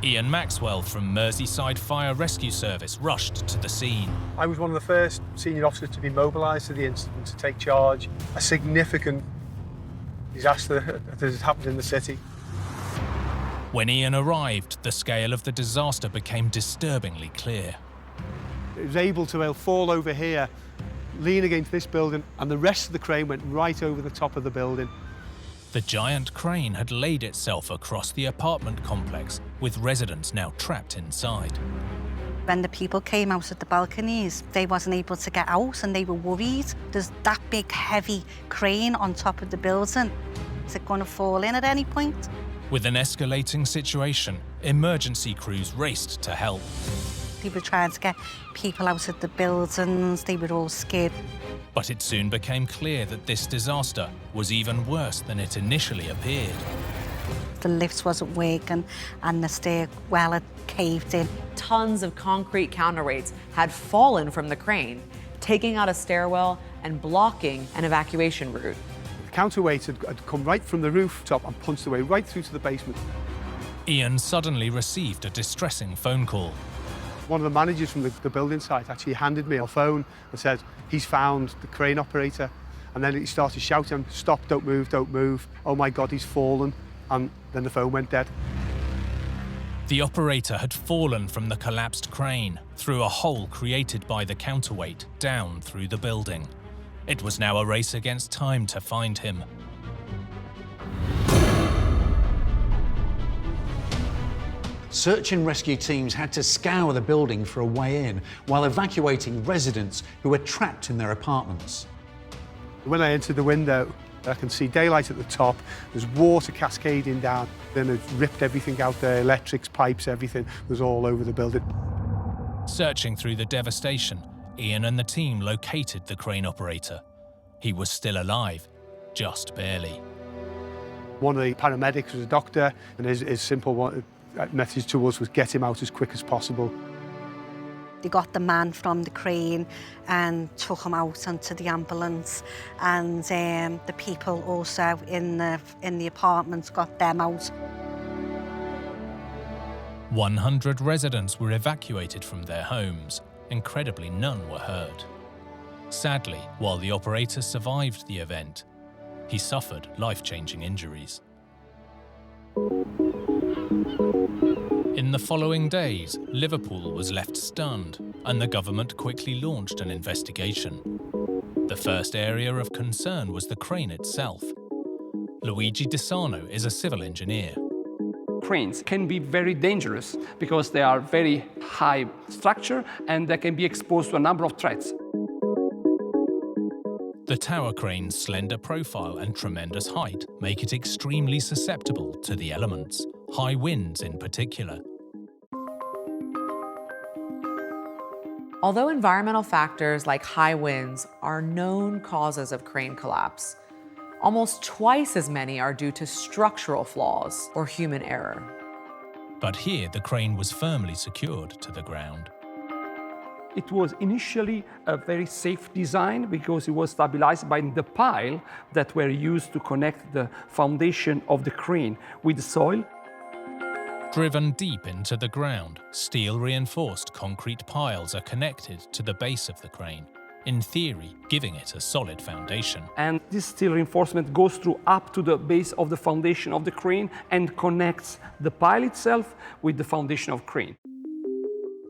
Speaker 1: Ian Maxwell from Merseyside Fire Rescue Service rushed to the scene.
Speaker 23: I was one of the first senior officers to be mobilised to the incident to take charge. A significant disaster that has happened in the city.
Speaker 1: When Ian arrived, the scale of the disaster became disturbingly clear.
Speaker 23: It was able to fall over here, lean against this building, and the rest of the crane went right over the top of the building.
Speaker 1: The giant crane had laid itself across the apartment complex, with residents now trapped inside.
Speaker 12: When the people came out of the balconies, they wasn't able to get out and they were worried. There's that big, heavy crane on top of the building. Is it going to fall in at any point?
Speaker 1: With an escalating situation, emergency crews raced to help.
Speaker 12: They were trying to get people out of the buildings. They were all scared.
Speaker 1: But it soon became clear that this disaster was even worse than it initially appeared.
Speaker 12: The lift wasn't working and the stairwell had caved in.
Speaker 10: Tons of concrete counterweights had fallen from the crane, taking out a stairwell and blocking an evacuation route.
Speaker 23: The counterweight had come right from the rooftop and punched their way right through to the basement.
Speaker 1: Ian suddenly received a distressing phone call.
Speaker 23: One of the managers from the building site actually handed me a phone and said, he's found the crane operator. And then he started shouting, stop, don't move, don't move. Oh my God, he's fallen. And then the phone went dead.
Speaker 1: The operator had fallen from the collapsed crane through a hole created by the counterweight down through the building. It was now a race against time to find him.
Speaker 21: Search and rescue teams had to scour the building for a way in while evacuating residents who were trapped in their apartments.
Speaker 23: When I entered the window, I can see daylight at the top. There's water cascading down. Then it ripped everything out there, electrics, pipes, everything was all over the building.
Speaker 1: Searching through the devastation, Ian and the team located the crane operator. He was still alive, just barely.
Speaker 23: One of the paramedics was a doctor, and his simple message to us was get him out as quick as possible.
Speaker 12: They got the man from the crane and took him out onto the ambulance, and the people also in the apartments got them out.
Speaker 1: 100 residents were evacuated from their homes. Incredibly, none were hurt. Sadly, while the operator survived the event, he suffered life-changing injuries. In the following days, Liverpool was left stunned, and the government quickly launched an investigation. The first area of concern was the crane itself. Luigi Disano is a civil engineer.
Speaker 13: Cranes can be very dangerous because they are very high structure and they can be exposed to a number of threats.
Speaker 1: The tower crane's slender profile and tremendous height make it extremely susceptible to the elements, high winds in particular.
Speaker 10: Although environmental factors like high winds are known causes of crane collapse, almost twice as many are due to structural flaws or human error.
Speaker 1: But here the crane was firmly secured to the ground.
Speaker 13: It was initially a very safe design because it was stabilized by the pile that were used to connect the foundation of the crane with the soil.
Speaker 1: Driven deep into the ground, steel-reinforced concrete piles are connected to the base of the crane, in theory giving it a solid foundation.
Speaker 13: And this steel reinforcement goes through up to the base of the foundation of the crane and connects the pile itself with the foundation of crane.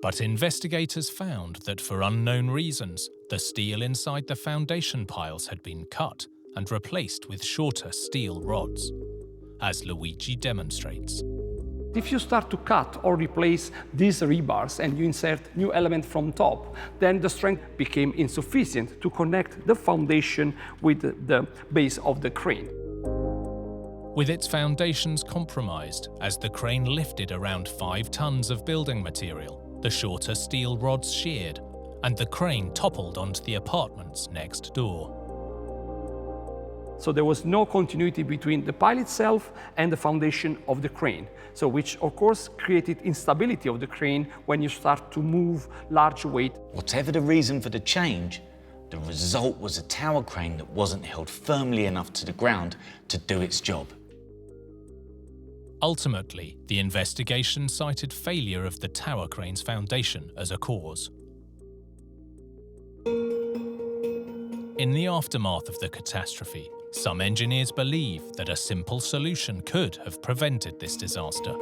Speaker 1: But investigators found that for unknown reasons, the steel inside the foundation piles had been cut and replaced with shorter steel rods, as Luigi demonstrates.
Speaker 13: If you start to cut or replace these rebars and you insert new element from top, then the strength became insufficient to connect the foundation with the base of the crane.
Speaker 1: With its foundations compromised, as the crane lifted around 5 tons of building material, the shorter steel rods sheared, and the crane toppled onto the apartments next door.
Speaker 13: So there was no continuity between the pile itself and the foundation of the crane, so which of course created instability of the crane when you start to move large weight.
Speaker 16: Whatever the reason for the change, the result was a tower crane that wasn't held firmly enough to the ground to do its job.
Speaker 1: Ultimately, the investigation cited failure of the tower crane's foundation as a cause. In the aftermath of the catastrophe, some engineers believe that a simple solution could have prevented this disaster.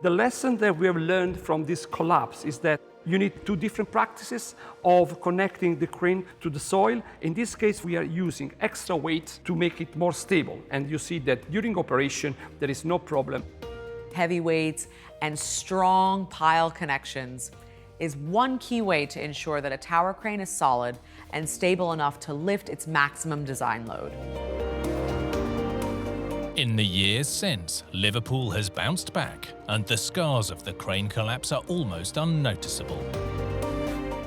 Speaker 13: The lesson that we have learned from this collapse is that you need 2 different practices of connecting the crane to the soil. In this case, we are using extra weight to make it more stable. And you see that during operation, there is no problem.
Speaker 10: heavy weights, and strong pile connections is one key way to ensure that a tower crane is solid and stable enough to lift its maximum design load.
Speaker 1: In the years since, Liverpool has bounced back, and the scars of the crane collapse are almost unnoticeable.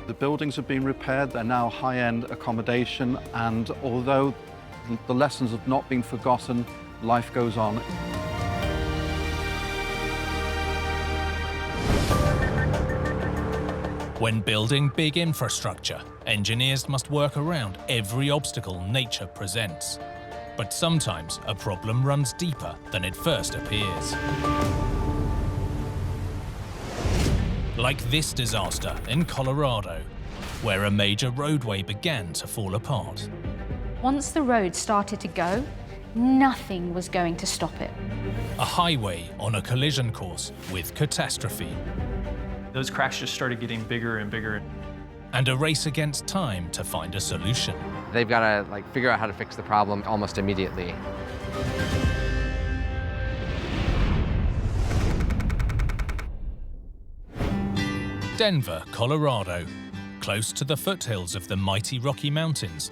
Speaker 14: The buildings have been repaired, they're now high-end accommodation, and although the lessons have not been forgotten, life goes on.
Speaker 1: When building big infrastructure, engineers must work around every obstacle nature presents. But sometimes a problem runs deeper than it first appears. Like this disaster in Colorado, where a major roadway began to fall apart.
Speaker 4: Once the road started to go, nothing was going to stop it.
Speaker 1: A highway on a collision course with catastrophe.
Speaker 24: Those cracks just started getting bigger and bigger.
Speaker 1: And a race against time to find a solution.
Speaker 25: They've got to figure out how to fix the problem almost immediately.
Speaker 1: Denver, Colorado, close to the foothills of the mighty Rocky Mountains.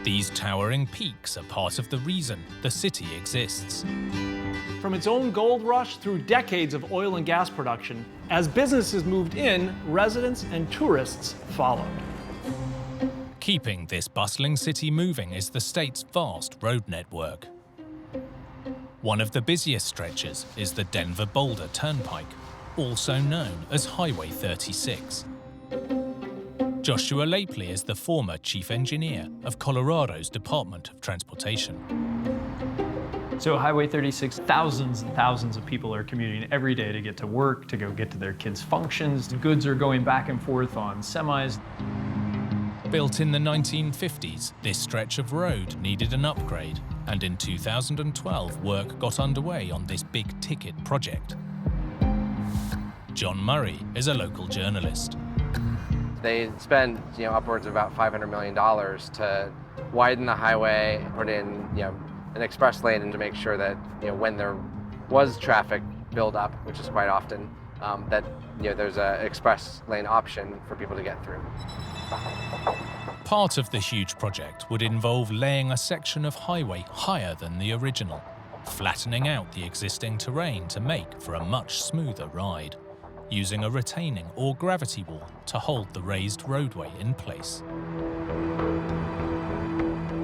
Speaker 1: These towering peaks are part of the reason the city exists.
Speaker 8: From its own gold rush through decades of oil and gas production, as businesses moved in, residents and tourists followed.
Speaker 1: Keeping this bustling city moving is the state's vast road network. One of the busiest stretches is the Denver-Boulder Turnpike, also known as Highway 36. Joshua Lapley is the former chief engineer of Colorado's Department of Transportation.
Speaker 24: So Highway 36, thousands and thousands of people are commuting every day to get to work, to go get to their kids' functions. Goods are going back and forth on semis.
Speaker 1: Built in the 1950s, this stretch of road needed an upgrade, and in 2012, work got underway on this big-ticket project. John Murray is a local journalist.
Speaker 25: They spend, upwards of about $500 million to widen the highway, put in, an express lane, and to make sure that, when there was traffic buildup, which is quite often, that, there's an express lane option for people to get through.
Speaker 1: Part of the huge project would involve laying a section of highway higher than the original, flattening out the existing terrain to make for a much smoother ride, using a retaining or gravity wall to hold the raised roadway in place.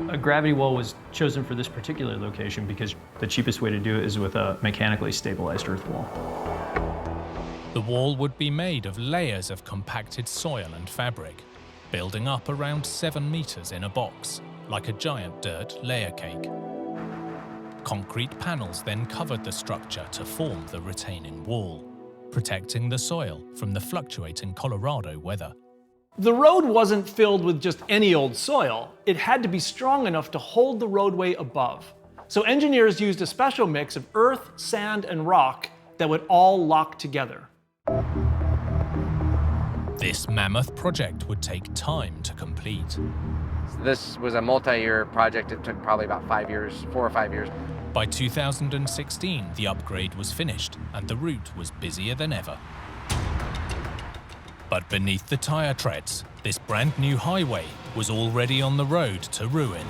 Speaker 24: A gravity wall was chosen for this particular location because the cheapest way to do it is with a mechanically stabilized earth wall.
Speaker 1: The wall would be made of layers of compacted soil and fabric, building up around 7 meters in a box, like a giant dirt layer cake. Concrete panels then covered the structure to form the retaining wall, protecting the soil from the fluctuating Colorado weather.
Speaker 8: The road wasn't filled with just any old soil. It had to be strong enough to hold the roadway above. So engineers used a special mix of earth, sand, and rock that would all lock together.
Speaker 1: This mammoth project would take time to complete.
Speaker 25: This was a multi-year project. It took probably about 4 or 5 years.
Speaker 1: By 2016, the upgrade was finished and the route was busier than ever. But beneath the tire treads, this brand new highway was already on the road to ruin.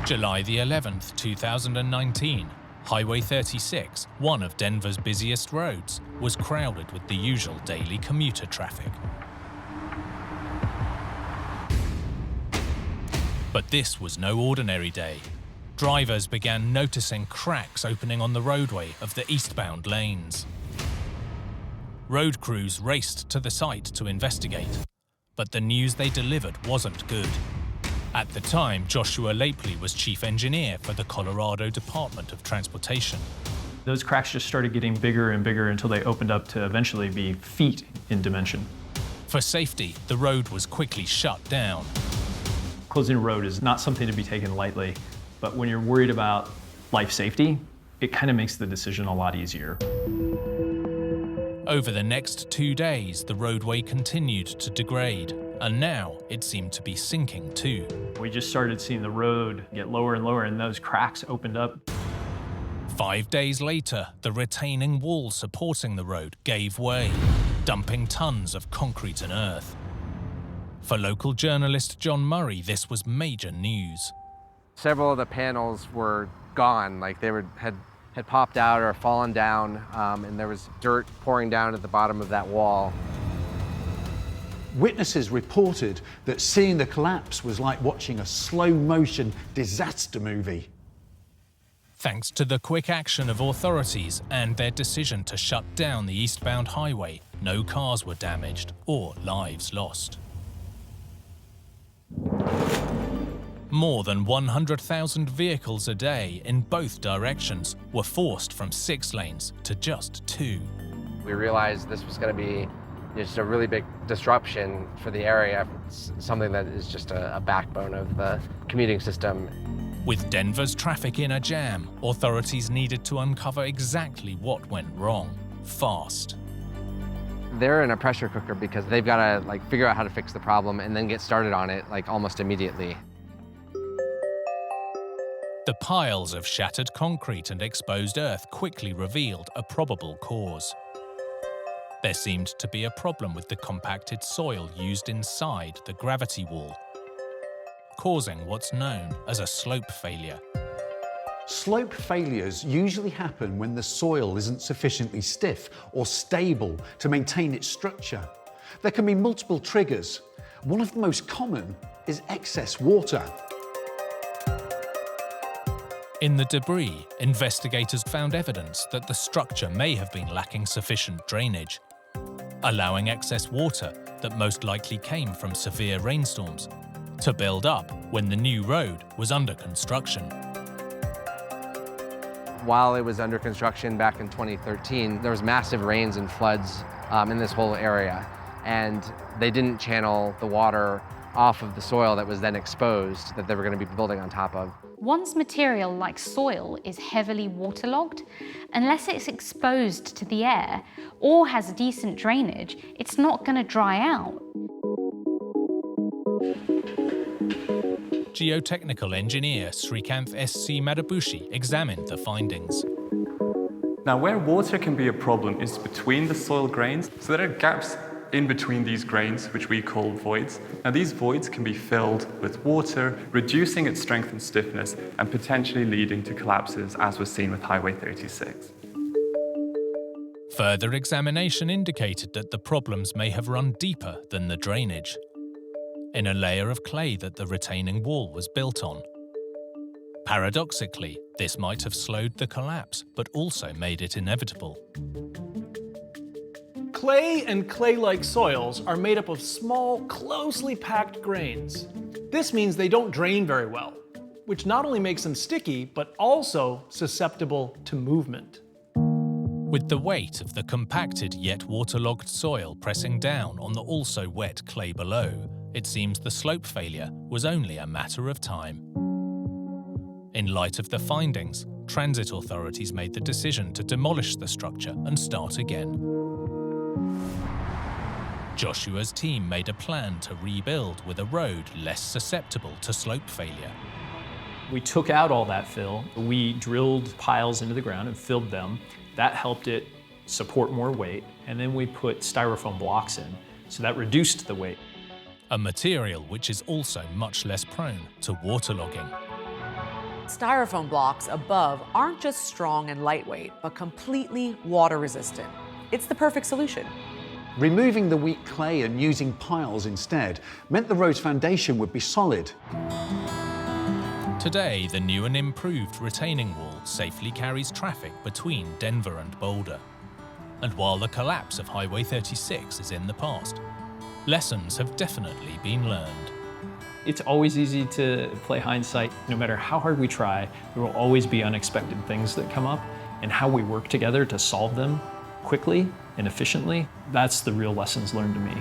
Speaker 1: July the 11th, 2019, Highway 36, one of Denver's busiest roads, was crowded with the usual daily commuter traffic. But this was no ordinary day. Drivers began noticing cracks opening on the roadway of the eastbound lanes. Road crews raced to the site to investigate, but the news they delivered wasn't good. At the time, Joshua Lapley was chief engineer for the Colorado Department of Transportation.
Speaker 24: Those cracks just started getting bigger and bigger until they opened up to eventually be feet in dimension.
Speaker 1: For safety, the road was quickly shut down.
Speaker 24: Closing a road is not something to be taken lightly, but when you're worried about life safety, it kind of makes the decision a lot easier.
Speaker 1: Over the next 2 days, the roadway continued to degrade And now it seemed to be sinking too.
Speaker 24: We just started seeing the road get lower and lower, and those cracks opened up.
Speaker 1: 5 days later, the retaining wall supporting the road gave way, dumping tons of concrete and earth. For local journalist John Murray, this was major news.
Speaker 25: Several of the panels were gone, like they had popped out or fallen down, and there was dirt pouring down at the bottom of that wall.
Speaker 21: Witnesses reported that seeing the collapse was like watching a slow-motion disaster movie.
Speaker 1: Thanks to the quick action of authorities and their decision to shut down the eastbound highway, no cars were damaged or lives lost. More than 100,000 vehicles a day in both directions were forced from 6 lanes to just 2.
Speaker 25: We realized this was going to be just a really big disruption for the area. It's something that is just a backbone of the commuting system.
Speaker 1: With Denver's traffic in a jam, authorities needed to uncover exactly what went wrong, fast.
Speaker 25: They're in a pressure cooker because they've got to figure out how to fix the problem and then get started on it almost immediately.
Speaker 1: The piles of shattered concrete and exposed earth quickly revealed a probable cause. There seemed to be a problem with the compacted soil used inside the gravity wall, causing what's known as a slope failure.
Speaker 21: Slope failures usually happen when the soil isn't sufficiently stiff or stable to maintain its structure. There can be multiple triggers. One of the most common is excess water.
Speaker 1: In the debris, investigators found evidence that the structure may have been lacking sufficient drainage, allowing excess water that most likely came from severe rainstorms to build up when the new road was under construction.
Speaker 25: While it was under construction back in 2013, there was massive rains and floods in this whole area, and they didn't channel the water off of the soil that was then exposed that they were going to be building on top of.
Speaker 4: Once material like soil is heavily waterlogged, unless it's exposed to the air or has decent drainage, it's not going to dry out.
Speaker 1: Geotechnical engineer Srikanth S.C. Madabushi examined the findings.
Speaker 2: Now, where water can be a problem is between the soil grains. So there are gaps in between these grains, which we call voids. Now, these voids can be filled with water, reducing its strength and stiffness, and potentially leading to collapses, as was seen with Highway 36.
Speaker 1: Further examination indicated that the problems may have run deeper than the drainage, in a layer of clay that the retaining wall was built on. Paradoxically, this might have slowed the collapse, but also made it inevitable.
Speaker 8: Clay and clay-like soils are made up of small, closely packed grains. This means they don't drain very well, which not only makes them sticky, but also susceptible to movement.
Speaker 1: With the weight of the compacted yet waterlogged soil pressing down on the also wet clay below, it seems the slope failure was only a matter of time. In light of the findings, transit authorities made the decision to demolish the structure and start again. Joshua's team made a plan to rebuild with a road less susceptible to slope failure.
Speaker 24: We took out all that fill. We drilled piles into the ground and filled them. That helped it support more weight. And then we put styrofoam blocks in, so that reduced the weight.
Speaker 1: A material which is also much less prone to waterlogging.
Speaker 10: Styrofoam blocks above aren't just strong and lightweight, but completely water resistant. It's the perfect solution.
Speaker 21: Removing the weak clay and using piles instead meant the road's foundation would be solid.
Speaker 1: Today, the new and improved retaining wall safely carries traffic between Denver and Boulder. And while the collapse of Highway 36 is in the past, lessons have definitely been learned.
Speaker 24: It's always easy to play hindsight. No matter how hard we try, there will always be unexpected things that come up, and how we work together to solve them quickly and efficiently, that's the real lessons learned to me.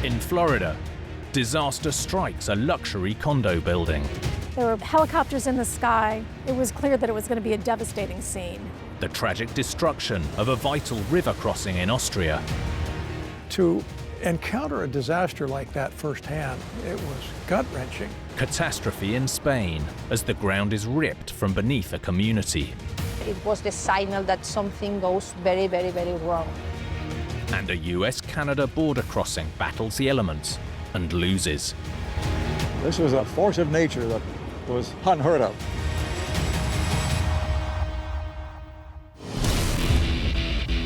Speaker 1: In Florida, disaster strikes a luxury condo building.
Speaker 5: There were helicopters in the sky. It was clear that it was going to be a devastating scene.
Speaker 1: The tragic destruction of a vital river crossing in Austria.
Speaker 15: To encounter a disaster like that firsthand, it was gut-wrenching.
Speaker 1: Catastrophe in Spain as the ground is ripped from beneath a community.
Speaker 17: It was the signal that something goes very, very, very wrong.
Speaker 1: And a US-Canada border crossing battles the elements and loses.
Speaker 18: This was a force of nature that was unheard of.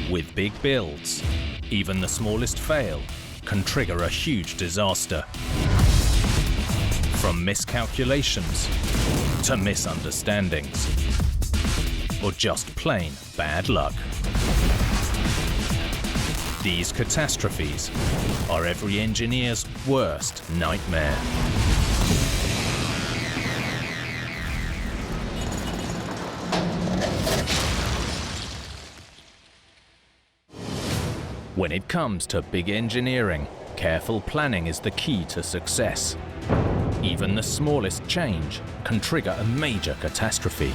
Speaker 1: With big builds, even the smallest fail can trigger a huge disaster. From miscalculations to misunderstandings, or just plain bad luck. These catastrophes are every engineer's worst nightmare. When it comes to big engineering, careful planning is the key to success. Even the smallest change can trigger a major catastrophe.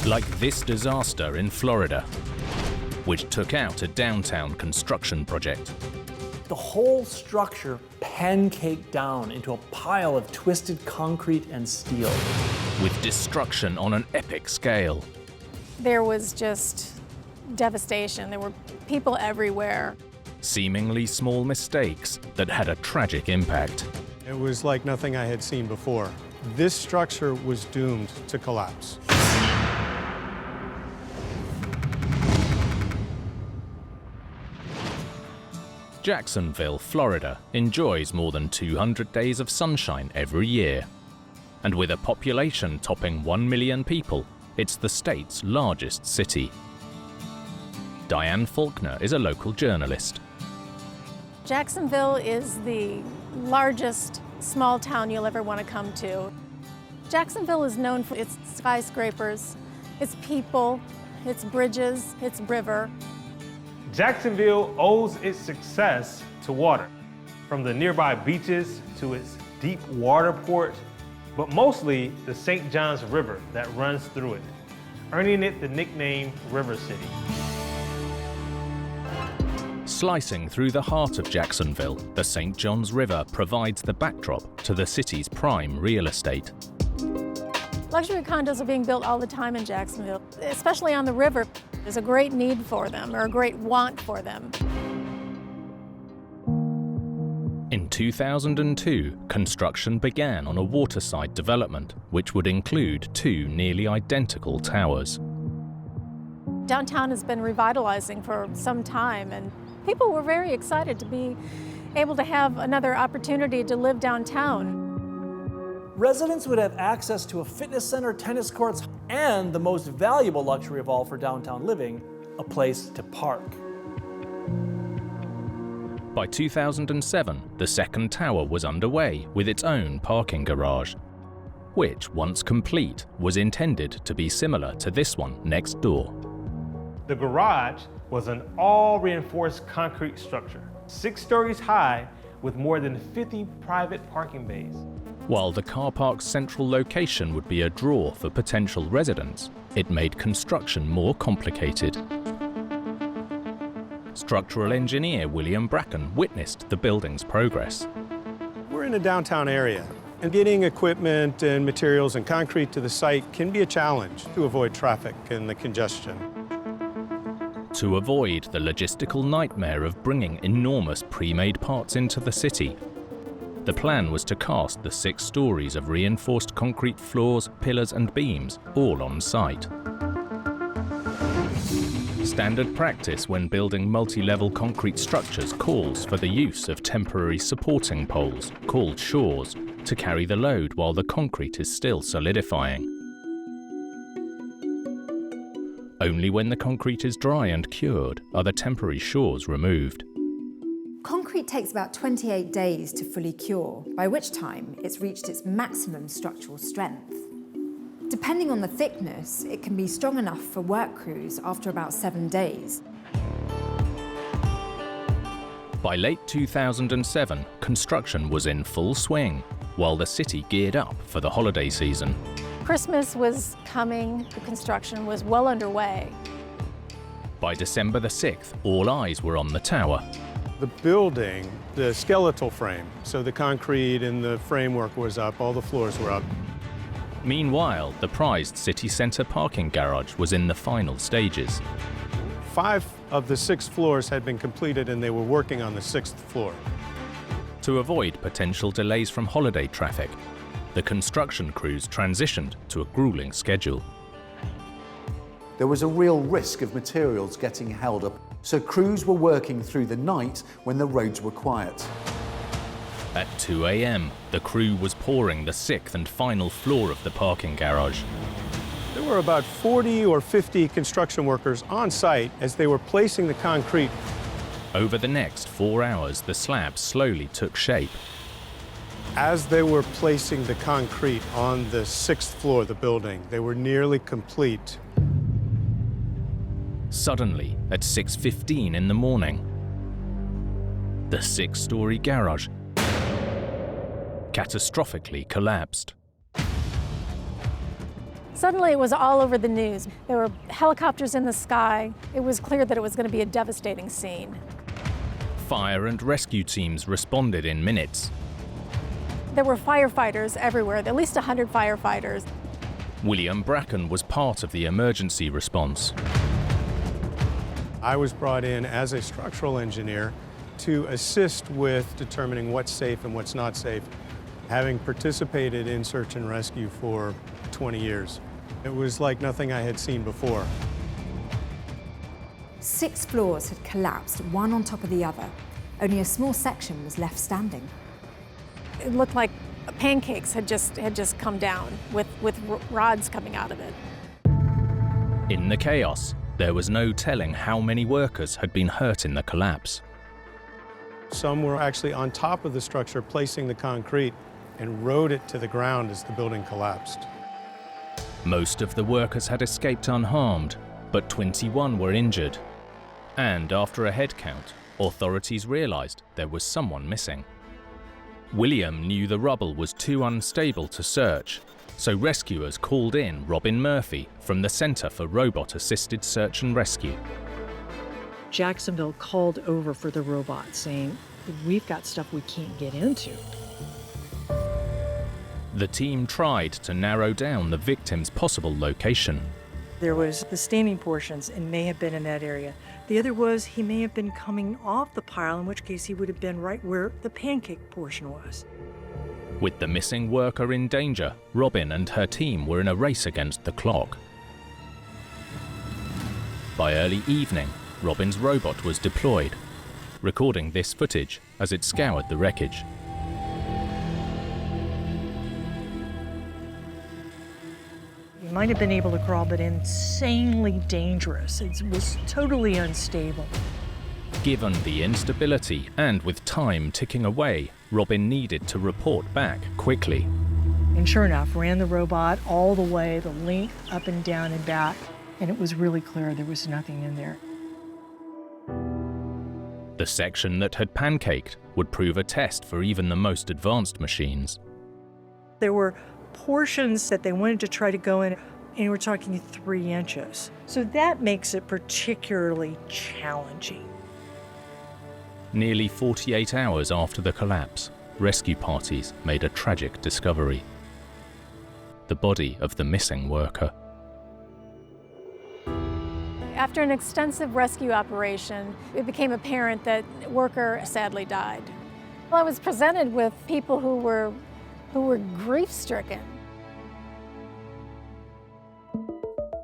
Speaker 1: Like this disaster in Florida, which took out a downtown construction project.
Speaker 8: The whole structure pancaked down into a pile of twisted concrete and steel.
Speaker 1: With destruction on an epic scale.
Speaker 5: There was just devastation. There were people everywhere.
Speaker 1: Seemingly small mistakes that had a tragic impact.
Speaker 23: It was like nothing I had seen before. This structure was doomed to collapse.
Speaker 1: Jacksonville, Florida enjoys more than 200 days of sunshine every year. And with a population topping 1 million people, it's the state's largest city. Diane Faulkner is a local journalist.
Speaker 5: Jacksonville is the largest small town you'll ever want to come to. Jacksonville is known for its skyscrapers, its people, its bridges, its river.
Speaker 9: Jacksonville owes its success to water, from the nearby beaches to its deep water port, but mostly the St. Johns River that runs through it, earning it the nickname River City.
Speaker 1: Slicing through the heart of Jacksonville, the St. Johns River provides the backdrop to the city's prime real estate.
Speaker 5: Luxury condos are being built all the time in Jacksonville, especially on the river. There's a great need for them, or a great want for them.
Speaker 1: In 2002, construction began on a waterside development, which would include 2 nearly identical towers.
Speaker 5: Downtown has been revitalizing for some time, and people were very excited to be able to have another opportunity to live downtown.
Speaker 8: Residents would have access to a fitness center, tennis courts, and the most valuable luxury of all for downtown living, a place to park.
Speaker 1: By 2007, the second tower was underway with its own parking garage, which, once complete, was intended to be similar to this one next door.
Speaker 9: The garage was an all-reinforced concrete structure, 6 stories high with more than 50 private parking bays.
Speaker 1: While the car park's central location would be a draw for potential residents, it made construction more complicated. Structural engineer William Bracken witnessed the building's progress.
Speaker 23: We're in a downtown area, and getting equipment and materials and concrete to the site can be a challenge to avoid traffic and the congestion.
Speaker 1: To avoid the logistical nightmare of bringing enormous pre-made parts into the city, the plan was to cast the 6 stories of reinforced concrete floors, pillars and beams all on site. Standard practice when building multi-level concrete structures calls for the use of temporary supporting poles, called shores, to carry the load while the concrete is still solidifying. Only when the concrete is dry and cured are the temporary shores removed.
Speaker 19: Concrete takes about 28 days to fully cure, by which time it's reached its maximum structural strength. Depending on the thickness, it can be strong enough for work crews after about 7 days.
Speaker 1: By late 2007, construction was in full swing, while the city geared up for the holiday season.
Speaker 5: Christmas was coming, the construction was well underway.
Speaker 1: By December the 6th, all eyes were on the tower.
Speaker 23: The building, the skeletal frame, so the concrete and the framework was up, all the floors were up.
Speaker 1: Meanwhile, the prized city centre parking garage was in the final stages.
Speaker 23: 5 of the 6 floors had been completed and they were working on the 6th floor.
Speaker 1: To avoid potential delays from holiday traffic, the construction crews transitioned to a grueling schedule.
Speaker 21: There was a real risk of materials getting held up, so crews were working through the night when the roads were quiet.
Speaker 1: At 2 a.m, the crew was pouring the 6th and final floor of the parking garage.
Speaker 23: There were about 40 or 50 construction workers on site as they were placing the concrete.
Speaker 1: Over the next 4 hours, the slab slowly took shape.
Speaker 23: As they were placing the concrete on the 6th floor of the building, they were nearly complete.
Speaker 1: Suddenly, at 6:15 in the morning, the 6-story garage catastrophically collapsed.
Speaker 5: Suddenly it was all over the news. There were helicopters in the sky. It was clear that it was going to be a devastating scene.
Speaker 1: Fire and rescue teams responded in minutes.
Speaker 5: There were firefighters everywhere, at least 100 firefighters.
Speaker 1: William Bracken was part of the emergency response.
Speaker 23: I was brought in as a structural engineer to assist with determining what's safe and what's not safe, having participated in search and rescue for 20 years. It was like nothing I had seen before.
Speaker 19: 6 floors had collapsed, one on top of the other. Only a small section was left standing.
Speaker 5: It looked like pancakes had just come down with rods coming out of it.
Speaker 1: In the chaos, there was no telling how many workers had been hurt in the collapse.
Speaker 23: Some were actually on top of the structure placing the concrete and rode it to the ground as the building collapsed.
Speaker 1: Most of the workers had escaped unharmed, but 21 were injured. And after a head count, authorities realized there was someone missing. William knew the rubble was too unstable to search, so rescuers called in Robin Murphy from the Center for Robot-Assisted Search and Rescue.
Speaker 3: Jacksonville called over for the robot saying, "We've got stuff we can't get into."
Speaker 1: The team tried to narrow down the victim's possible location.
Speaker 3: There was the standing portions and may have been in that area. The other was he may have been coming off the pile, in which case he would have been right where the pancake portion was.
Speaker 1: With the missing worker in danger, Robin and her team were in a race against the clock. By early evening, Robin's robot was deployed, recording this footage as it scoured the wreckage.
Speaker 3: He might have been able to crawl, but insanely dangerous. It was totally unstable.
Speaker 1: Given the instability and with time ticking away, Robin needed to report back quickly.
Speaker 3: And sure enough, ran the robot all the way, the length up and down and back, and it was really clear there was nothing in there.
Speaker 1: The section that had pancaked would prove a test for even the most advanced machines.
Speaker 3: There were portions that they wanted to try to go in, and we're talking 3 inches. So that makes it particularly challenging.
Speaker 1: Nearly 48 hours after the collapse, rescue parties made a tragic discovery: the body of the missing worker.
Speaker 5: After an extensive rescue operation, it became apparent that the worker sadly died. Well, I was presented with people who were grief-stricken.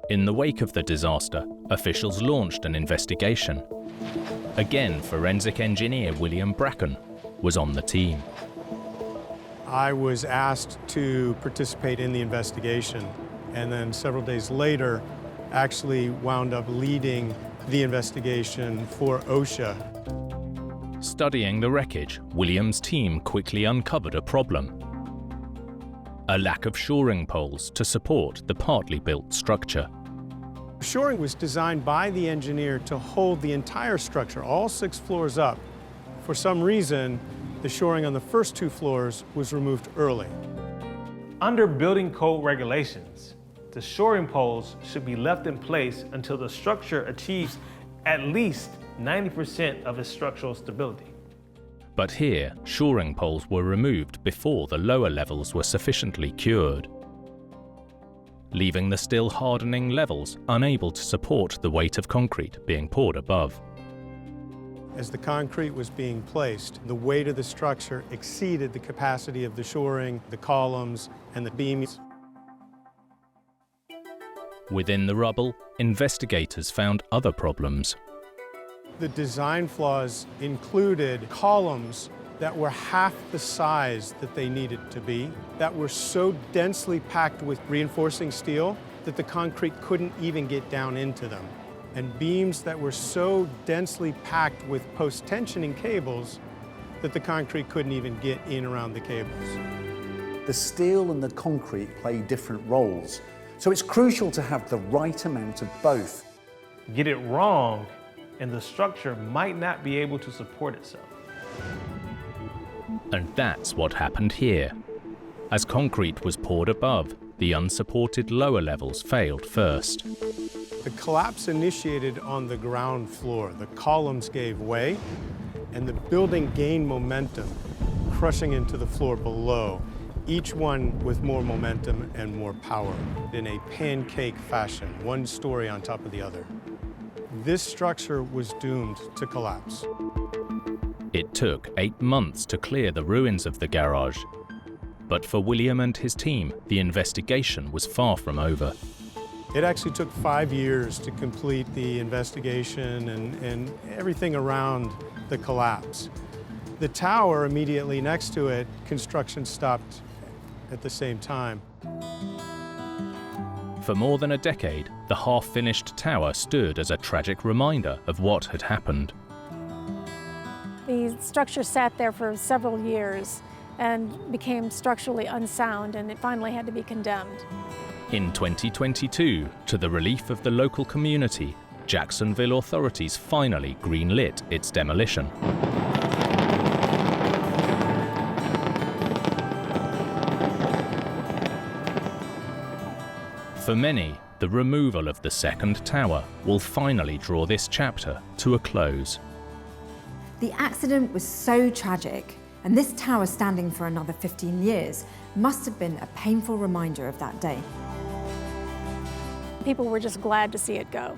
Speaker 1: In the wake of the disaster, officials launched an investigation. Again, forensic engineer William Bracken was on the team.
Speaker 23: I was asked to participate in the investigation, and then several days later, actually wound up leading the investigation for OSHA.
Speaker 1: Studying the wreckage, William's team quickly uncovered a problem: a lack of shoring poles to support the partly built structure.
Speaker 23: Shoring was designed by the engineer to hold the entire structure, all 6 floors up. For some reason, The shoring on the first 2 floors was removed early.
Speaker 9: Under building code regulations, the shoring poles should be left in place until the structure achieves at least 90% of its structural stability.
Speaker 1: But here, shoring poles were removed before the lower levels were sufficiently cured, leaving the still hardening levels unable to support the weight of concrete being poured above.
Speaker 23: As the concrete was being placed, the weight of the structure exceeded the capacity of the shoring, the columns, and the beams.
Speaker 1: Within the rubble, investigators found other problems.
Speaker 23: The design flaws included columns that were half the size that they needed to be, that were so densely packed with reinforcing steel that the concrete couldn't even get down into them, and beams that were so densely packed with post-tensioning cables that the concrete couldn't even get in around the cables.
Speaker 21: The steel and the concrete play different roles, so it's crucial to have the right amount of both.
Speaker 9: Get it wrong, and the structure might not be able to support itself.
Speaker 1: And that's what happened here. As concrete was poured above, the unsupported lower levels failed first.
Speaker 23: The collapse initiated on the ground floor. The columns gave way, and the building gained momentum, crushing into the floor below, each one with more momentum and more power, in a pancake fashion, one story on top of the other. This structure was doomed to collapse.
Speaker 1: It took 8 months to clear the ruins of the garage. But for William and his team, the investigation was far from over.
Speaker 23: It actually took 5 years to complete the investigation and everything around the collapse. The tower immediately next to it, construction stopped at the same time.
Speaker 1: For more than a decade, the half-finished tower stood as a tragic reminder of what had happened.
Speaker 5: The structure sat there for several years and became structurally unsound, and it finally had to be condemned.
Speaker 1: In 2022, to the relief of the local community, Jacksonville authorities finally greenlit its demolition. For many, the removal of the second tower will finally draw this chapter to a close.
Speaker 19: The accident was so tragic, and this tower standing for another 15 years must have been a painful reminder of that day.
Speaker 5: People were just glad to see it go.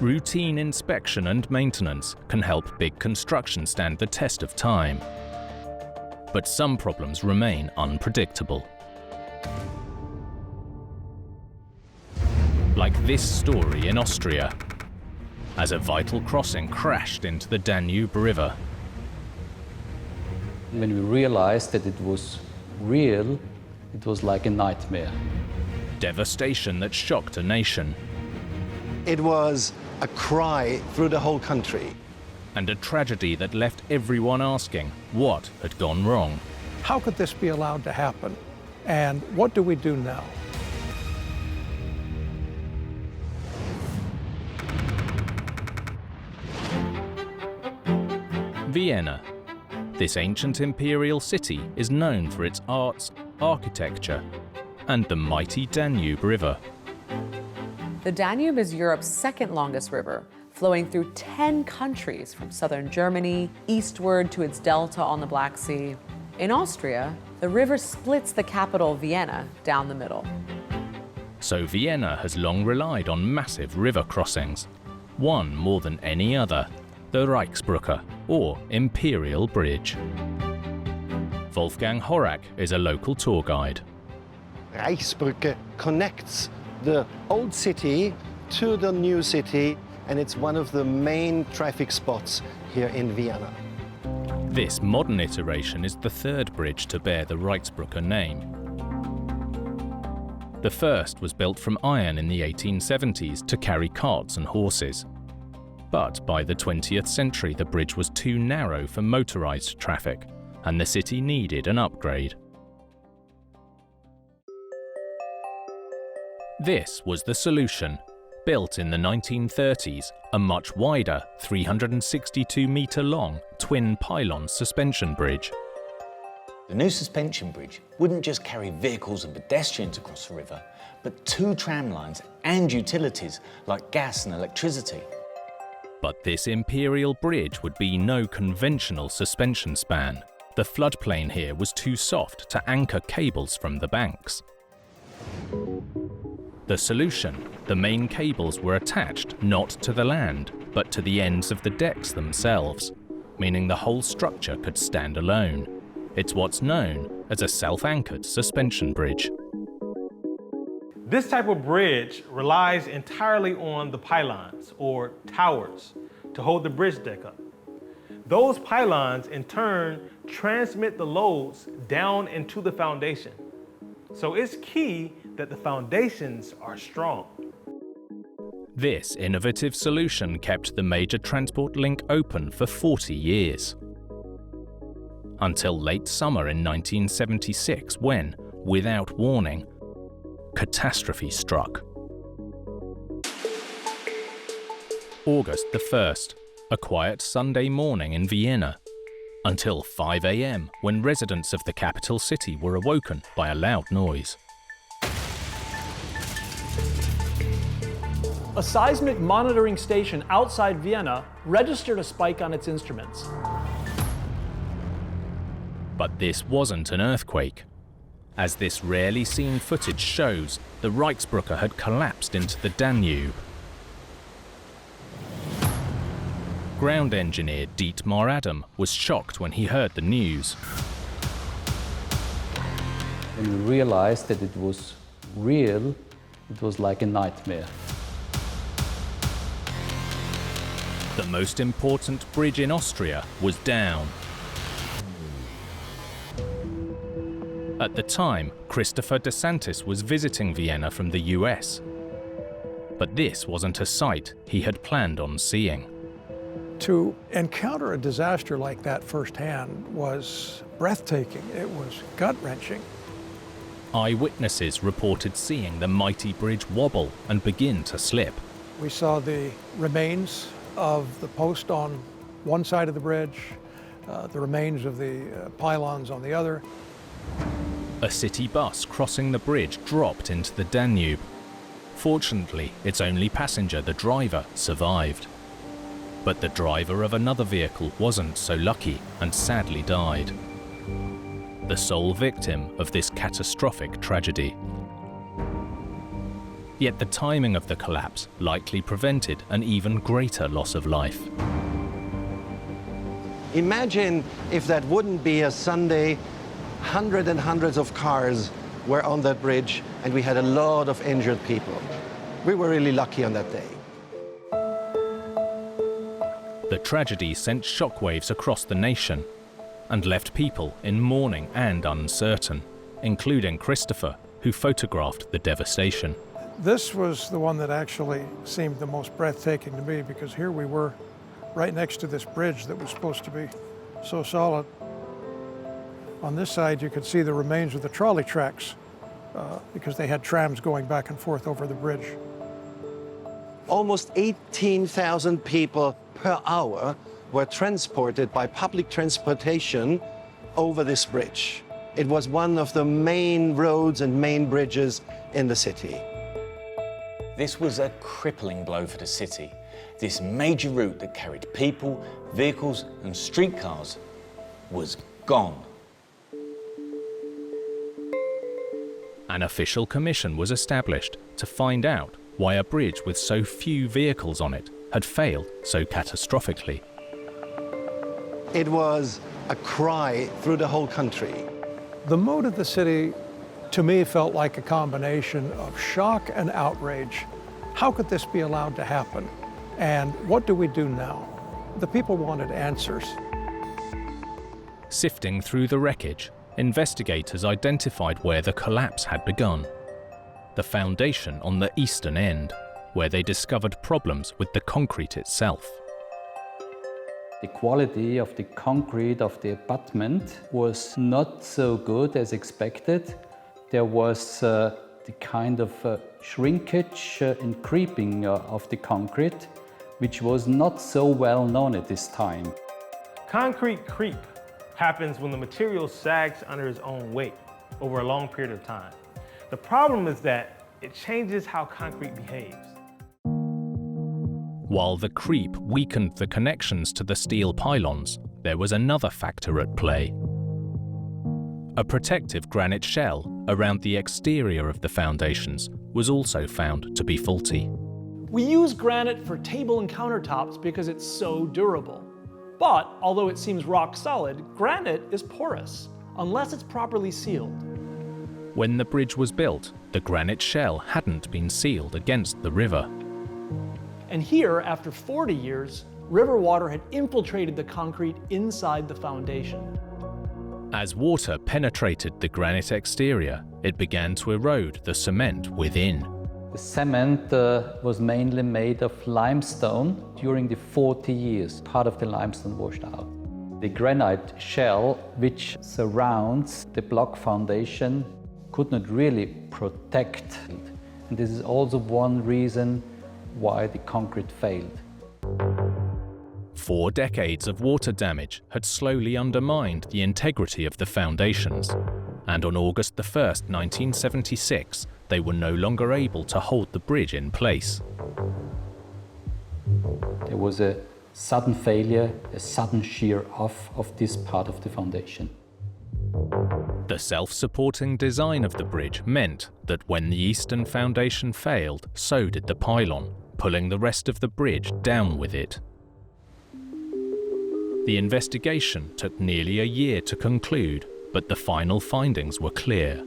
Speaker 1: Routine inspection and maintenance can help big construction stand the test of time. But some problems remain unpredictable. Like this story in Austria, as a vital crossing crashed into the Danube River.
Speaker 6: When we realized that it was real, it was like a nightmare.
Speaker 1: Devastation that shocked a nation.
Speaker 7: It was a cry through the whole country.
Speaker 1: And a tragedy that left everyone asking what had gone wrong.
Speaker 15: How could this be allowed to happen? And what do we do now?
Speaker 1: Vienna. This ancient imperial city is known for its arts, architecture, and the mighty Danube River.
Speaker 10: The Danube is Europe's second longest river, flowing through 10 countries from southern Germany eastward to its delta on the Black Sea. In Austria, the river splits the capital, Vienna, down the middle.
Speaker 1: So Vienna has long relied on massive river crossings, one more than any other, the Reichsbrücke, or Imperial Bridge. Wolfgang Horak is a local tour guide.
Speaker 7: Reichsbrücke connects the old city to the new city, and it's one of the main traffic spots here in Vienna.
Speaker 1: This modern iteration is the third bridge to bear the Reichsbrücke name. The first was built from iron in the 1870s to carry carts and horses. But by the 20th century, the bridge was too narrow for motorized traffic, and the city needed an upgrade. This was the solution: built in the 1930s a much wider, 362-metre-long twin pylon suspension bridge.
Speaker 11: The new suspension bridge wouldn't just carry vehicles and pedestrians across the river, but 2 tram lines and utilities like gas and electricity.
Speaker 1: But this imperial bridge would be no conventional suspension span. The floodplain here was too soft to anchor cables from the banks. The solution: the main cables were attached not to the land, but to the ends of the decks themselves, meaning the whole structure could stand alone. It's what's known as a self-anchored suspension bridge.
Speaker 9: This type of bridge relies entirely on the pylons, or towers, to hold the bridge deck up. Those pylons, in turn, transmit the loads down into the foundation. So it's key that the foundations are strong.
Speaker 1: This innovative solution kept the major transport link open for 40 years. Until late summer in 1976 when, without warning, catastrophe struck. August the 1st, a quiet Sunday morning in Vienna, until 5 a.m. when residents of the capital city were awoken by a loud noise.
Speaker 8: A seismic monitoring station outside Vienna registered a spike on its instruments.
Speaker 1: But this wasn't an earthquake. As this rarely seen footage shows, the Reichsbrücke had collapsed into the Danube. Ground engineer Dietmar Adam was shocked when he heard the news.
Speaker 6: When we realized that it was real, it was like a nightmare.
Speaker 1: The most important bridge in Austria was down. At the time, Christopher DeSantis was visiting Vienna from the US. But this wasn't a sight he had planned on seeing.
Speaker 15: To encounter a disaster like that firsthand was breathtaking. It was gut-wrenching.
Speaker 1: Eyewitnesses reported seeing the mighty bridge wobble and begin to slip.
Speaker 15: We saw the remains of the post on one side of the bridge, the remains of the pylons on the other.
Speaker 1: A city bus crossing the bridge dropped into the Danube. Fortunately, its only passenger, the driver, survived. But the driver of another vehicle wasn't so lucky and sadly died. The sole victim of this catastrophic tragedy. Yet the timing of the collapse likely prevented an even greater loss of life.
Speaker 7: Imagine if that wouldn't be a Sunday, hundreds and hundreds of cars were on that bridge and we had a lot of injured people. We were really lucky on that day.
Speaker 1: The tragedy sent shockwaves across the nation and left people in mourning and uncertain, including Christopher, who photographed the devastation.
Speaker 15: This was the one that actually seemed the most breathtaking to me, because here we were right next to this bridge that was supposed to be so solid. On this side you could see the remains of the trolley tracks because they had trams going back and forth over the bridge.
Speaker 7: Almost 18,000 people per hour were transported by public transportation over this bridge. It was one of the main roads and main bridges in the city.
Speaker 11: This was a crippling blow for the city. This major route that carried people, vehicles and streetcars was gone.
Speaker 1: An official commission was established to find out why a bridge with so few vehicles on it had failed so catastrophically.
Speaker 7: It was a cry through the whole country.
Speaker 15: The mood of the city, to me, felt like a combination of shock and outrage. How could this be allowed to happen? And what do we do now? The people wanted answers.
Speaker 1: Sifting through the wreckage, investigators identified where the collapse had begun. The foundation on the eastern end, where they discovered problems with the concrete itself.
Speaker 6: The quality of the concrete of the abutment was not so good as expected. There was the kind of shrinkage and creeping of the concrete, which was not so well known at this time.
Speaker 9: Concrete creep happens when the material sags under its own weight over a long period of time. The problem is that it changes how concrete behaves.
Speaker 1: While the creep weakened the connections to the steel pylons, there was another factor at play. A protective granite shell around the exterior of the foundations was also found to be faulty.
Speaker 8: We use granite for table and countertops because it's so durable. But although it seems rock solid, granite is porous, unless it's properly sealed.
Speaker 1: When the bridge was built, the granite shell hadn't been sealed against the river.
Speaker 8: And here, after 40 years, river water had infiltrated the concrete inside the foundation.
Speaker 1: As water penetrated the granite exterior, it began to erode the cement within.
Speaker 6: The cement was mainly made of limestone. During the 40 years, part of the limestone washed out. The granite shell, which surrounds the block foundation, could not really protect it. And this is also one reason why the concrete failed.
Speaker 1: 4 decades of water damage had slowly undermined the integrity of the foundations, and on August 1st, 1976, they were no longer able to hold the bridge in place.
Speaker 6: There was a sudden failure, a sudden shear off of this part of the foundation.
Speaker 1: The self-supporting design of the bridge meant that when the eastern foundation failed, so did the pylon, pulling the rest of the bridge down with it. The investigation took nearly a year to conclude, but the final findings were clear.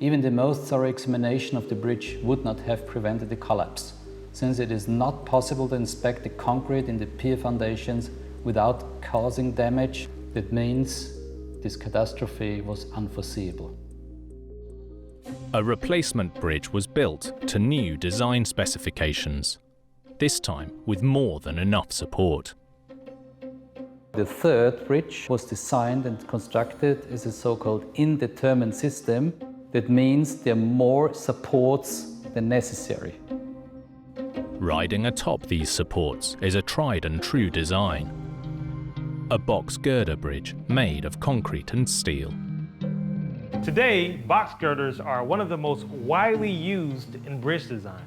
Speaker 6: Even the most thorough examination of the bridge would not have prevented the collapse, since it is not possible to inspect the concrete in the pier foundations without causing damage. That means this catastrophe was unforeseeable.
Speaker 1: A replacement bridge was built to new design specifications, this time with more than enough support.
Speaker 6: The third bridge was designed and constructed as a so-called indeterminate system. That means there are more supports than necessary.
Speaker 1: Riding atop these supports is a tried and true design. A box girder bridge made of concrete and steel.
Speaker 9: Today, box girders are one of the most widely used in bridge design.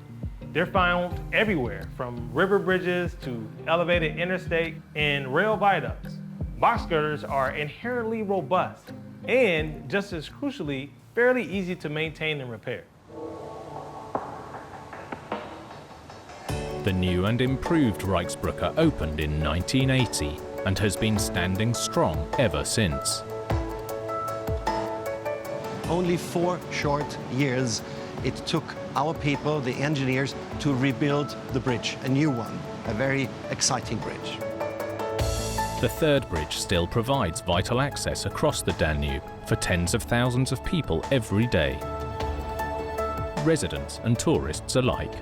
Speaker 9: They're found everywhere, from river bridges to elevated interstate and rail viaducts. Box girders are inherently robust and, just as crucially, fairly easy to maintain and repair.
Speaker 1: The new and improved Reichsbrücke opened in 1980 and has been standing strong ever since.
Speaker 7: Only 4 short years it took our people, the engineers, to rebuild the bridge, a new one, a very exciting bridge.
Speaker 1: The third bridge still provides vital access across the Danube for tens of thousands of people every day, residents and tourists alike.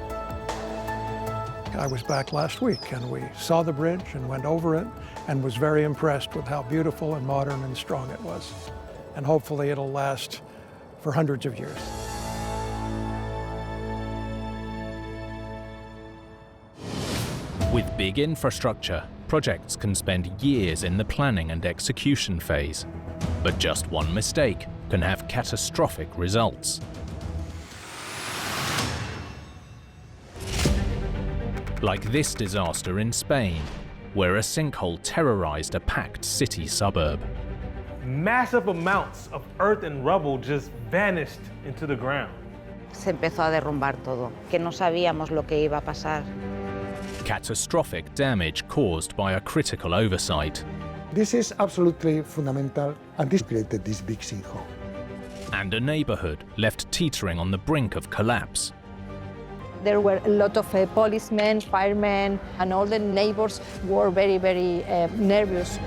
Speaker 15: I was back last week and we saw the bridge and went over it and was very impressed with how beautiful and modern and strong it was. And hopefully it'll last for hundreds of years.
Speaker 1: With big infrastructure, projects can spend years in the planning and execution phase. But just one mistake can have catastrophic results. Like this disaster in Spain, where a sinkhole terrorized a packed city suburb.
Speaker 9: Massive amounts of earth and rubble just vanished into the ground.
Speaker 12: Se empezó a derrumbar todo, que no sabíamos lo que iba a pasar.
Speaker 1: Catastrophic damage caused by a critical oversight.
Speaker 13: This is absolutely fundamental, and this created this big sinkhole.
Speaker 1: And a neighborhood left teetering on the brink of collapse.
Speaker 17: There were a lot of policemen, firemen, and all the neighbors were very, very nervous.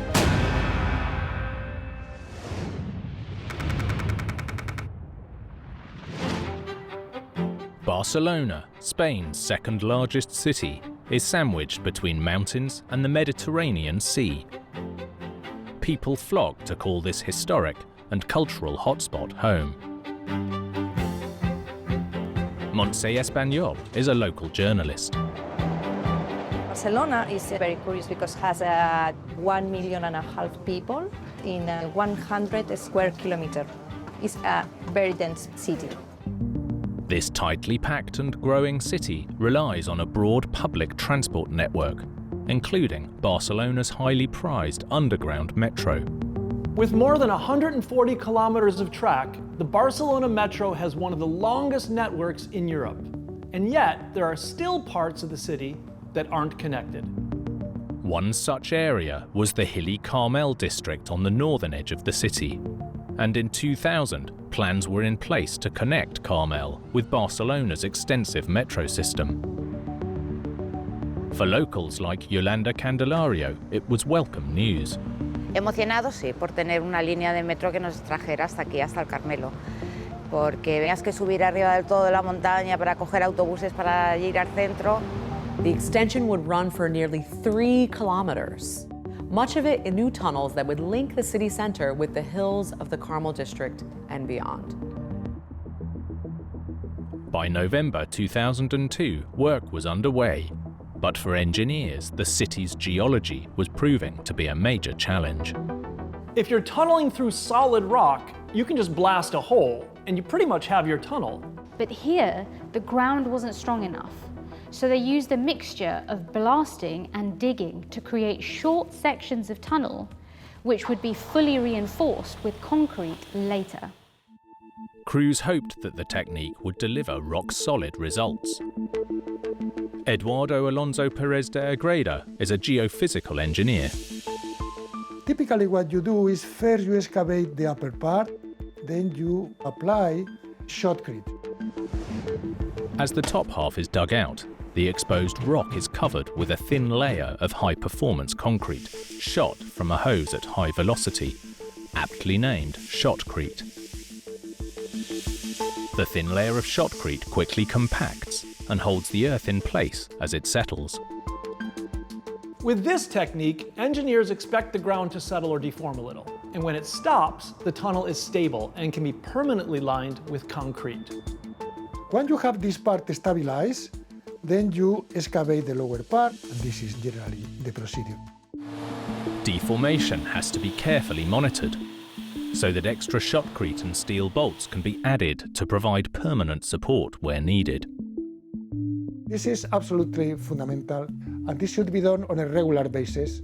Speaker 1: Barcelona, Spain's second largest city, is sandwiched between mountains and the Mediterranean Sea. People flock to call this historic and cultural hotspot home. Montse Español is a local journalist.
Speaker 17: Barcelona is very curious because it has 1.5 million people in 100 square kilometers. It's a very dense city.
Speaker 1: This tightly packed and growing city relies on a broad public transport network, including Barcelona's highly prized underground metro.
Speaker 8: With more than 140 kilometers of track, the Barcelona Metro has one of the longest networks in Europe. And yet, there are still parts of the city that aren't connected.
Speaker 1: One such area was the hilly Carmel district on the northern edge of the city. And in 2000, plans were in place to connect Carmel with Barcelona's extensive metro system. For locals like Yolanda Candelario, it was welcome news.
Speaker 12: Emocionados, sí, por tener una línea de metro que nos trajera hasta aquí, hasta el Carmelo. Porque tenías que subir arriba del todo de la montaña para coger autobuses para ir al centro.
Speaker 10: The extension would run for nearly 3 kilometers. Much of it in new tunnels that would link the city center with the hills of the Carmel district and beyond.
Speaker 1: By November 2002, work was underway. But for engineers, the city's geology was proving to be a major challenge.
Speaker 8: If you're tunneling through solid rock, you can just blast a hole, and you pretty much have your tunnel.
Speaker 4: But here, the ground wasn't strong enough. So they used a mixture of blasting and digging to create short sections of tunnel, which would be fully reinforced with concrete later.
Speaker 1: Crews hoped that the technique would deliver rock-solid results. Eduardo Alonso Perez de Agreda is a geophysical engineer.
Speaker 13: Typically what you do is first you excavate the upper part, then you apply shotcrete.
Speaker 1: As the top half is dug out, the exposed rock is covered with a thin layer of high-performance concrete, shot from a hose at high velocity, aptly named shotcrete. The thin layer of shotcrete quickly compacts and holds the earth in place as it settles.
Speaker 8: With this technique, engineers expect the ground to settle or deform a little. And when it stops, the tunnel is stable and can be permanently lined with concrete.
Speaker 13: When you have this part stabilized, then you excavate the lower part, and this is generally the procedure.
Speaker 1: Deformation has to be carefully monitored, so that extra shotcrete and steel bolts can be added to provide permanent support where needed.
Speaker 13: This is absolutely fundamental, and this should be done on a regular basis.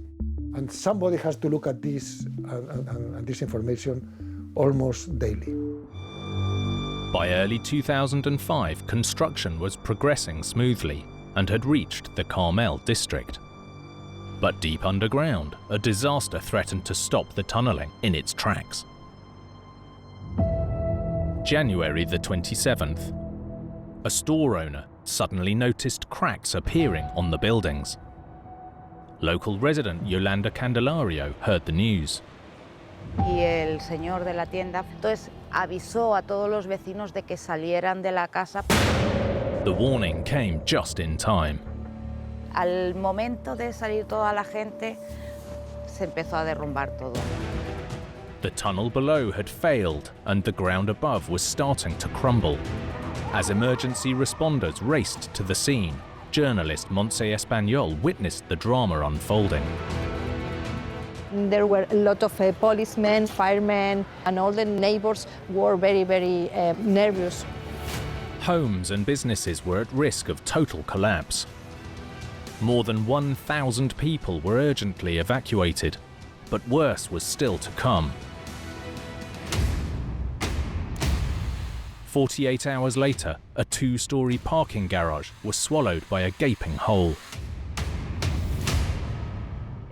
Speaker 13: And somebody has to look at this and this information almost daily.
Speaker 1: By early 2005, construction was progressing smoothly and had reached the Carmel district. But deep underground, a disaster threatened to stop the tunneling in its tracks. January the 27th. A store owner suddenly noticed cracks appearing on the buildings. Local resident Yolanda Candelario heard the news.
Speaker 12: Y el señor de la tienda entonces avisó a todos los vecinos de que salieran de la casa.
Speaker 1: The warning came just in time.
Speaker 12: Al momento de salir toda la gente, se empezó a derrumbar todo.
Speaker 1: The tunnel below had failed and the ground above was starting to crumble. As emergency responders raced to the scene, journalist Montse Español witnessed the drama unfolding.
Speaker 17: There were a lot of policemen, firemen, and all the neighbors were very nervous.
Speaker 1: Homes and businesses were at risk of total collapse. More than 1,000 people were urgently evacuated, but worse was still to come. 48 hours later, a 2-story parking garage was swallowed by a gaping hole.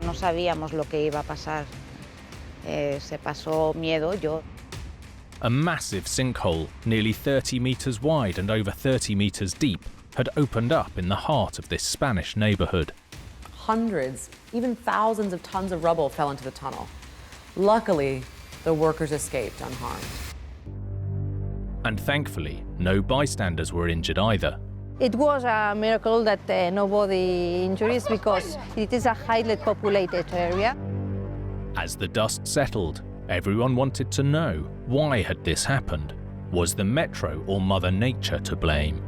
Speaker 12: No sabíamos lo que iba a pasar. Se pasó miedo, yo.
Speaker 1: A massive sinkhole, nearly 30 meters wide and over 30 meters deep, had opened up in the heart of this Spanish neighborhood.
Speaker 10: Hundreds, even thousands of tons of rubble fell into the tunnel. Luckily, the workers escaped unharmed.
Speaker 1: And thankfully, no bystanders were injured either.
Speaker 17: It was a miracle that nobody injuries because it is a highly populated area.
Speaker 1: As the dust settled, everyone wanted to know, why had this happened? Was the metro or Mother Nature to blame?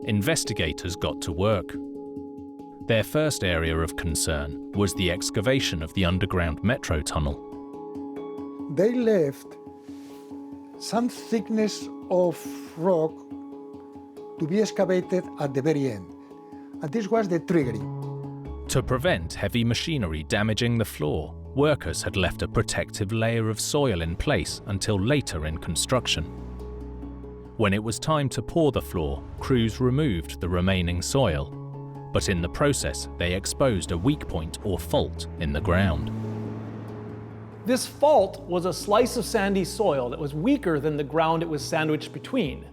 Speaker 1: investigators got to work. Their first area of concern was the excavation of the underground metro tunnel.
Speaker 13: They left some thickness of rock to be excavated at the very end. And this was the triggering.
Speaker 1: To prevent heavy machinery damaging the floor, workers had left a protective layer of soil in place until later in construction. When it was time to pour the floor, crews removed the remaining soil, but in the process they exposed a weak point or fault in the ground.
Speaker 8: This fault was a slice of sandy soil that was weaker than the ground it was sandwiched between.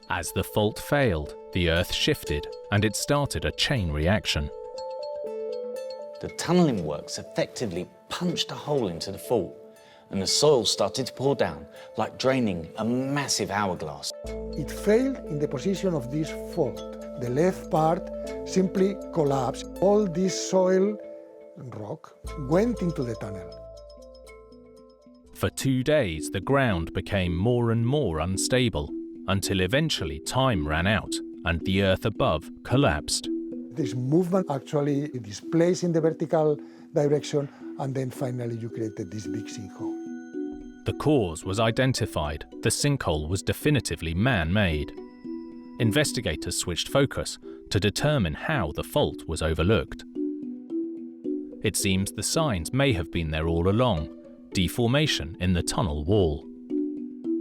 Speaker 1: As the fault failed, the earth shifted and it started a chain reaction.
Speaker 11: The tunnelling works effectively punched a hole into the fault, and the soil started to pour down, like draining a massive hourglass.
Speaker 13: It failed in the position of this fault. The left part simply collapsed. All this soil and rock went into the tunnel.
Speaker 1: For 2 days, the ground became more and more unstable, until eventually time ran out and the earth above collapsed.
Speaker 13: This movement actually displays in the vertical direction, and then finally you created this big sinkhole.
Speaker 1: The cause was identified. The sinkhole was definitively man-made. Investigators switched focus to determine how the fault was overlooked. It seems the signs may have been there all along, deformation in the tunnel wall.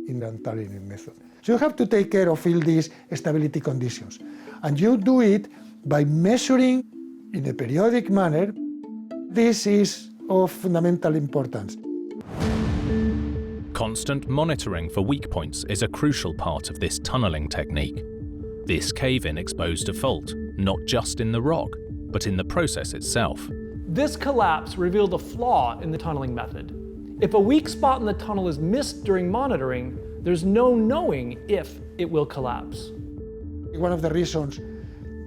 Speaker 13: In the tunneling method. So you have to take care of all these stability conditions. And you do it by measuring in a periodic manner. This is of fundamental importance.
Speaker 1: Constant monitoring for weak points is a crucial part of this tunneling technique. This cave-in exposed a fault, not just in the rock, but in the process itself.
Speaker 8: This collapse revealed a flaw in the tunneling method. If a weak spot in the tunnel is missed during monitoring, there's no knowing if it will collapse.
Speaker 13: One of the reasons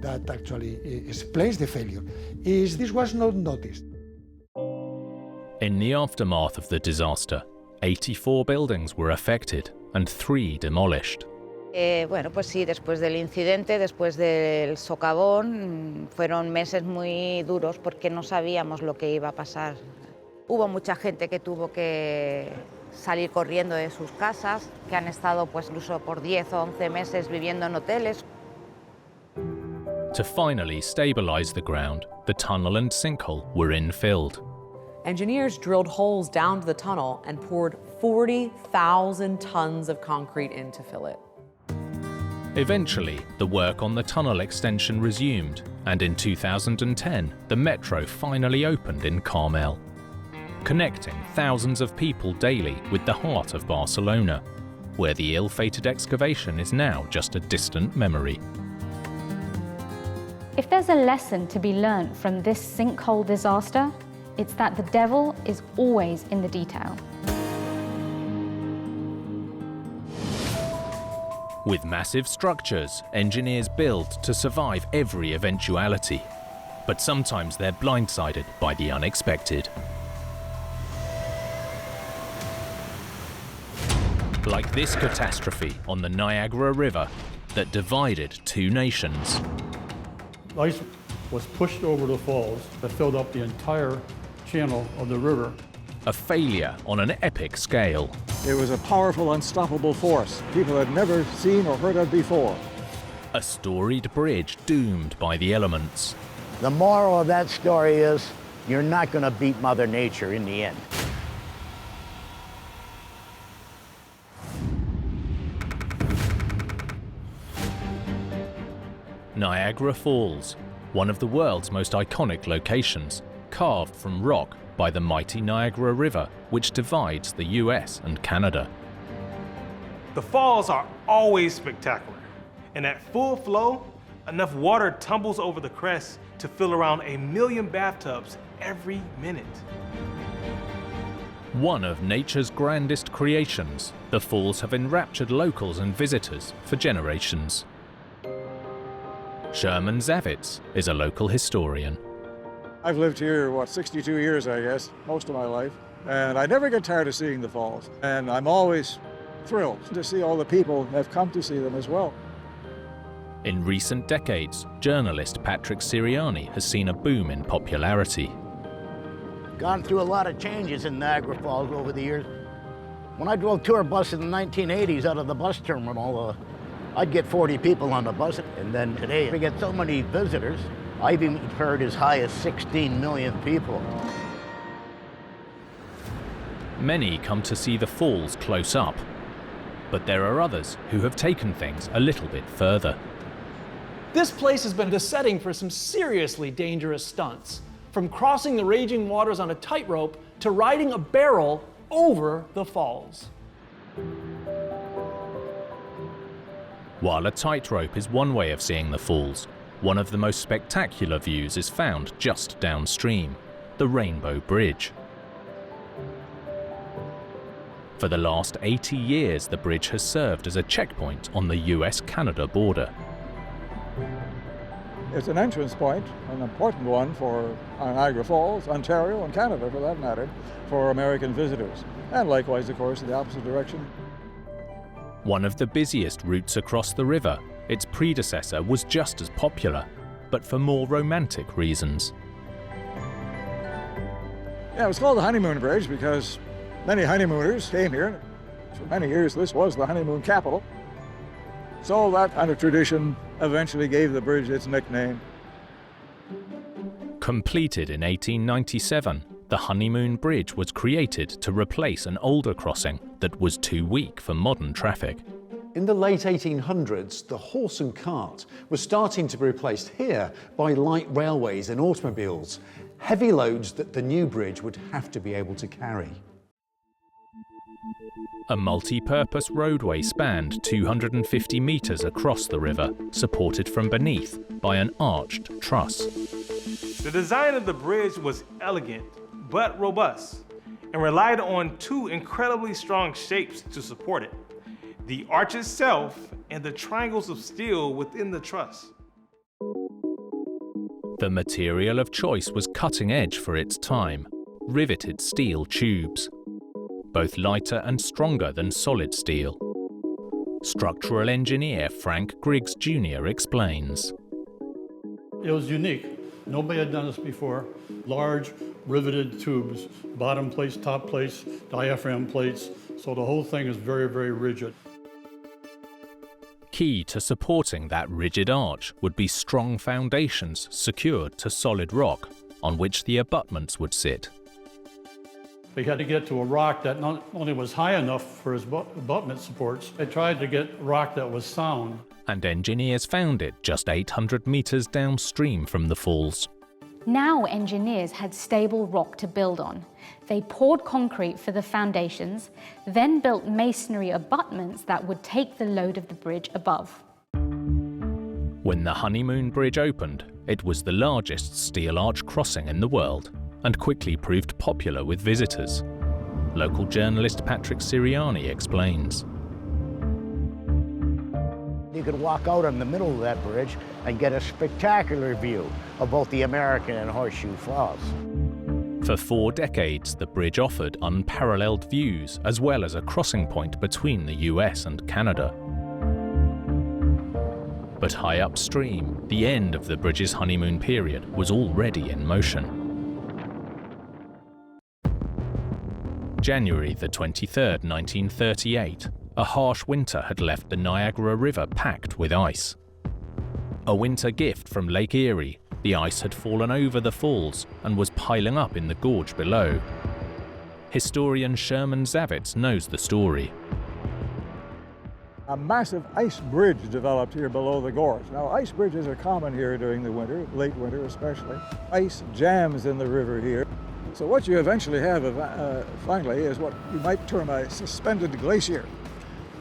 Speaker 13: that actually explains the failure is this was not noticed.
Speaker 1: In the aftermath of the disaster, 84 buildings were affected and 3 demolished.
Speaker 12: Bueno, pues sí, después del incidente, después del socavón, fueron meses muy duros porque no sabíamos lo que iba a pasar. Hubo mucha gente que tuvo que salir corriendo de sus casas, que han estado pues incluso por 10 o 11 meses viviendo en hoteles.
Speaker 1: To finally stabilize the ground, the tunnel and sinkhole were infilled.
Speaker 10: Engineers drilled holes down to the tunnel and poured 40,000 tons of concrete in to fill it.
Speaker 1: Eventually, the work on the tunnel extension resumed, and in 2010, the metro finally opened in Carmel, connecting thousands of people daily with the heart of Barcelona, where the ill-fated excavation is now just a distant memory.
Speaker 4: If there's a lesson to be learned from this sinkhole disaster, it's that the devil is always in the detail.
Speaker 1: With massive structures, engineers build to survive every eventuality, but sometimes they're blindsided by the unexpected. Like this catastrophe on the Niagara River that divided 2 nations.
Speaker 14: Ice was pushed over the falls that filled up the entire channel of the river.
Speaker 1: A failure on an epic scale.
Speaker 18: It was a powerful, unstoppable force people had never seen or heard of before.
Speaker 1: A storied bridge doomed by the elements.
Speaker 16: The moral of that story is you're not going to beat Mother Nature in the end.
Speaker 1: Niagara Falls, one of the world's most iconic locations, carved from rock by the mighty Niagara River, which divides the US and Canada.
Speaker 9: The falls are always spectacular, and at full flow, enough water tumbles over the crest to fill around 1 million bathtubs every minute.
Speaker 1: One of nature's grandest creations, the falls have enraptured locals and visitors for generations. Sherman Zavitz is a local historian.
Speaker 18: I've lived here, 62 years, I guess, most of my life. And I never get tired of seeing the falls. And I'm always thrilled to see all the people that have come to see them as well.
Speaker 1: In recent decades, journalist Patrick Sirianni has seen a boom in popularity.
Speaker 16: Gone through a lot of changes in Niagara Falls over the years. When I drove tour bus in the 1980s out of the bus terminal, I'd get 40 people on the bus. And then today, we get so many visitors, I've even heard as high as 16 million people.
Speaker 1: Many come to see the falls close up, but there are others who have taken things a little bit further.
Speaker 8: This place has been the setting for some seriously dangerous stunts, from crossing the raging waters on a tightrope to riding a barrel over the falls.
Speaker 1: While a tightrope is one way of seeing the falls, one of the most spectacular views is found just downstream, the Rainbow Bridge. For the last 80 years, the bridge has served as a checkpoint on the US-Canada border.
Speaker 18: It's an entrance point, an important one for Niagara Falls, Ontario, and Canada for that matter, for American visitors. And likewise, of course, in the opposite direction.
Speaker 1: One of the busiest routes across the river, its predecessor was just as popular, but for more romantic reasons.
Speaker 18: Yeah, it was called the Honeymoon Bridge because many honeymooners came here. For many years, this was the honeymoon capital. So that kind of tradition eventually gave the bridge its nickname.
Speaker 1: Completed in 1897, the Honeymoon Bridge was created to replace an older crossing that was too weak for modern traffic.
Speaker 21: In the late 1800s, the horse and cart was starting to be replaced here by light railways and automobiles, heavy loads that the new bridge would have to be able to carry.
Speaker 1: A multi-purpose roadway spanned 250 metres across the river, supported from beneath by an arched truss.
Speaker 9: The design of the bridge was elegant but robust and relied on two incredibly strong shapes to support it: the arch itself and the triangles of steel within the truss.
Speaker 1: The material of choice was cutting edge for its time, riveted steel tubes, both lighter and stronger than solid steel. Structural engineer Frank Griggs Jr. explains.
Speaker 14: It was unique. Nobody had done this before. Large riveted tubes, bottom plates, top plates, diaphragm plates, so the whole thing is very, very rigid.
Speaker 1: Key to supporting that rigid arch would be strong foundations secured to solid rock on which the abutments would sit.
Speaker 14: They had to get to a rock that not only was high enough for his abutment supports, they tried to get rock that was sound.
Speaker 1: And engineers found it just 800 metres downstream from the falls.
Speaker 4: Now engineers had stable rock to build on. They poured concrete for the foundations, then built masonry abutments that would take the load of the bridge above.
Speaker 1: When the Honeymoon Bridge opened, it was the largest steel arch crossing in the world, and quickly proved popular with visitors. Local journalist Patrick Sirianni explains.
Speaker 16: You could walk out in the middle of that bridge and get a spectacular view of both the American and Horseshoe Falls.
Speaker 1: For 4 decades, the bridge offered unparalleled views as well as a crossing point between the US and Canada. But high upstream, the end of the bridge's honeymoon period was already in motion. January the 23rd, 1938, a harsh winter had left the Niagara River packed with ice. A winter gift from Lake Erie, the ice had fallen over the falls and was piling up in the gorge below. Historian Sherman Zavitz knows the story.
Speaker 18: A massive ice bridge developed here below the gorge. Now, ice bridges are common here during the winter, late winter especially. Ice jams in the river here. So what you eventually have, finally, is what you might term a suspended glacier,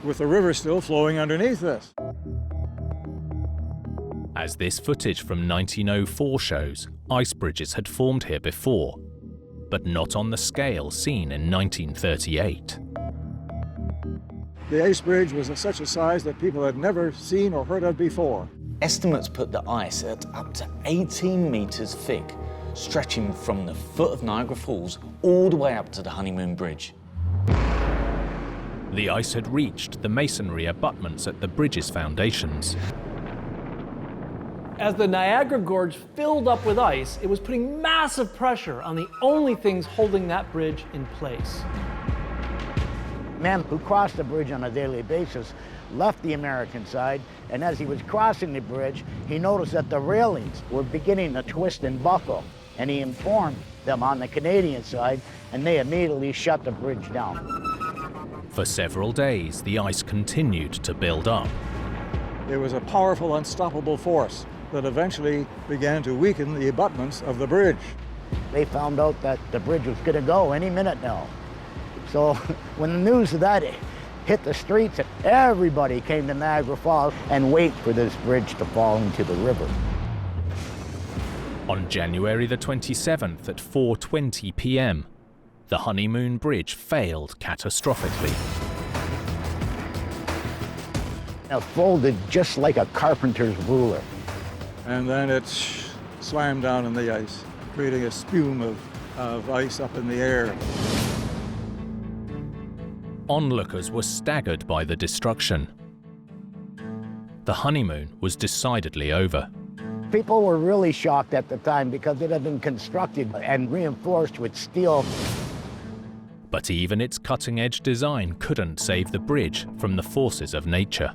Speaker 18: with the river still flowing underneath this.
Speaker 1: As this footage from 1904 shows, ice bridges had formed here before, but not on the scale seen in 1938.
Speaker 18: The ice bridge was of such a size that people had never seen or heard of before.
Speaker 11: Estimates put the ice at up to 18 meters thick, stretching from the foot of Niagara Falls all the way up to the Honeymoon Bridge.
Speaker 1: The ice had reached the masonry abutments at the bridge's foundations.
Speaker 8: As the Niagara Gorge filled up with ice, it was putting massive pressure on the only things holding that bridge in place.
Speaker 16: Men who crossed the bridge on a daily basis left the American side, and as he was crossing the bridge, he noticed that the railings were beginning to twist and buckle, and he informed them on the Canadian side, and they immediately shut the bridge down.
Speaker 1: For several days, the ice continued to build up.
Speaker 18: It was a powerful, unstoppable force that eventually began to weaken the abutments of the bridge.
Speaker 16: They found out that the bridge was going to go any minute now. So when the news of that hit the streets, everybody came to Niagara Falls and wait for this bridge to fall into the river.
Speaker 1: On January the 27th at 4:20 p.m., the Honeymoon Bridge failed catastrophically.
Speaker 16: It folded just like a carpenter's ruler.
Speaker 18: And then it slammed down in the ice, creating a spume of ice up in the air.
Speaker 1: Onlookers were staggered by the destruction. The honeymoon was decidedly over.
Speaker 16: People were really shocked at the time because it had been constructed and reinforced with steel.
Speaker 1: But even its cutting-edge design couldn't save the bridge from the forces of nature.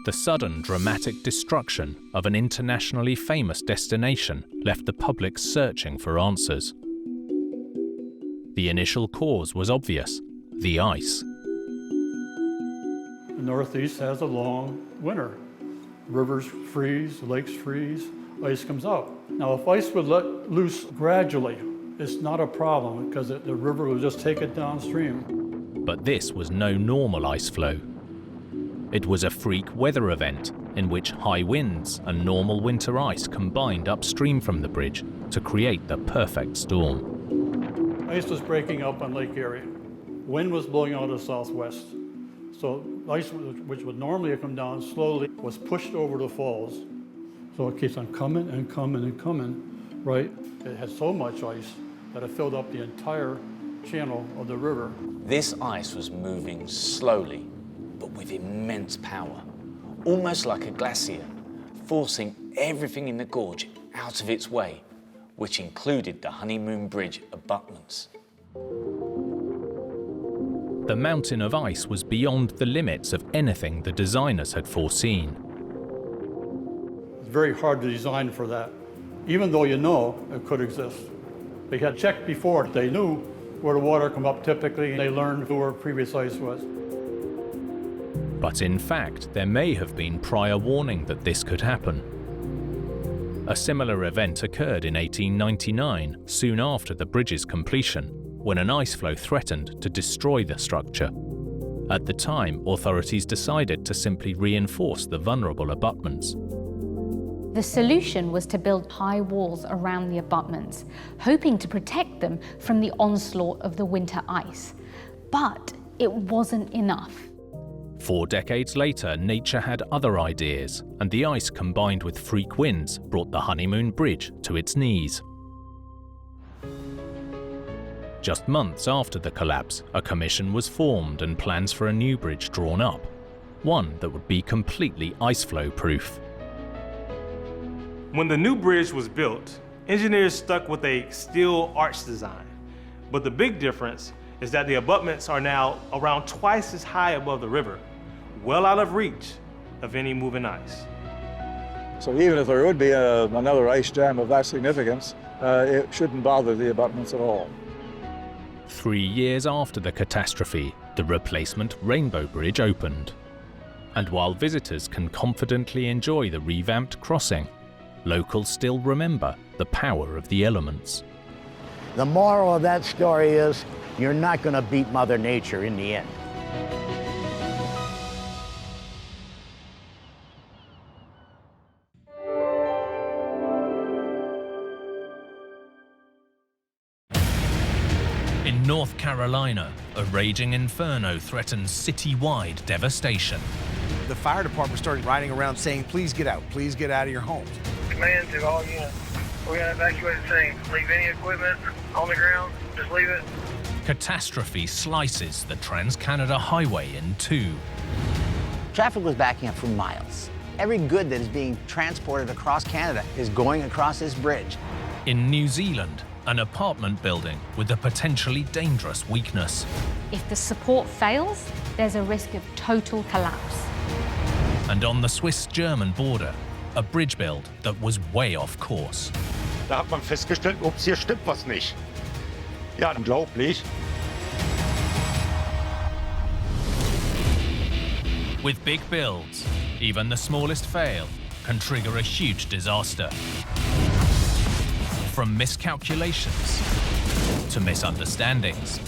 Speaker 1: The sudden, dramatic destruction of an internationally famous destination left the public searching for answers. The initial cause was obvious: the ice.
Speaker 14: The Northeast has a long winter. Rivers freeze, lakes freeze, ice comes out. Now, if ice would let loose gradually, it's not a problem because the river will just take it downstream.
Speaker 1: But this was no normal ice flow. It was a freak weather event in which high winds and normal winter ice combined upstream from the bridge to create the perfect storm.
Speaker 14: Ice was breaking up on Lake Erie. Wind was blowing out of the southwest. So ice, which would normally come down slowly, was pushed over the falls. So it keeps on coming and coming and coming, right? It had so much ice that it filled up the entire channel of the river.
Speaker 11: This ice was moving slowly, but with immense power, almost like a glacier, forcing everything in the gorge out of its way, which included the Honeymoon Bridge abutments.
Speaker 1: The mountain of ice was beyond the limits of anything the designers had foreseen.
Speaker 14: It's very hard to design for that, even though you know it could exist. They had checked before. They knew where the water come up typically, and they learned where previous ice was.
Speaker 1: But in fact, there may have been prior warning that this could happen. A similar event occurred in 1899, soon after the bridge's completion, when an ice flow threatened to destroy the structure. At the time, authorities decided to simply reinforce the vulnerable abutments.
Speaker 4: The solution was to build high walls around the abutments, hoping to protect them from the onslaught of the winter ice. But it wasn't enough.
Speaker 1: 4 decades later, nature had other ideas, and the ice combined with freak winds brought the Honeymoon Bridge to its knees. Just months after the collapse, a commission was formed and plans for a new bridge drawn up, one that would be completely ice flow proof.
Speaker 9: When the new bridge was built, engineers stuck with a steel arch design. But the big difference is that the abutments are now around twice as high above the river, well out of reach of any moving ice.
Speaker 18: So even if there would be another ice jam of that significance, it shouldn't bother the abutments at all.
Speaker 1: 3 years after the catastrophe, the replacement Rainbow Bridge opened. And while visitors can confidently enjoy the revamped crossing, locals still remember the power of the elements.
Speaker 16: The moral of that story is, you're not going to beat Mother Nature in the end.
Speaker 1: In North Carolina, a raging inferno threatens citywide devastation.
Speaker 2: The fire department started riding around saying, please get out of your homes.
Speaker 20: Command to all units. We're going to evacuate the scene. Leave any equipment on the ground, just leave it.
Speaker 1: Catastrophe slices the Trans-Canada Highway in two.
Speaker 22: Traffic was backing up for miles.
Speaker 2: Every good that is being transported across Canada is going across this bridge.
Speaker 1: In New Zealand, an apartment building with a potentially dangerous weakness.
Speaker 4: If the support fails, there's a risk of total collapse.
Speaker 1: And on the Swiss-German border, a bridge build that was way off course.
Speaker 3: Da hat man festgestellt, ups, hier stimmt was nicht. Ja, unglaublich.
Speaker 1: With big builds, even the smallest fail can trigger a huge disaster. From miscalculations to misunderstandings,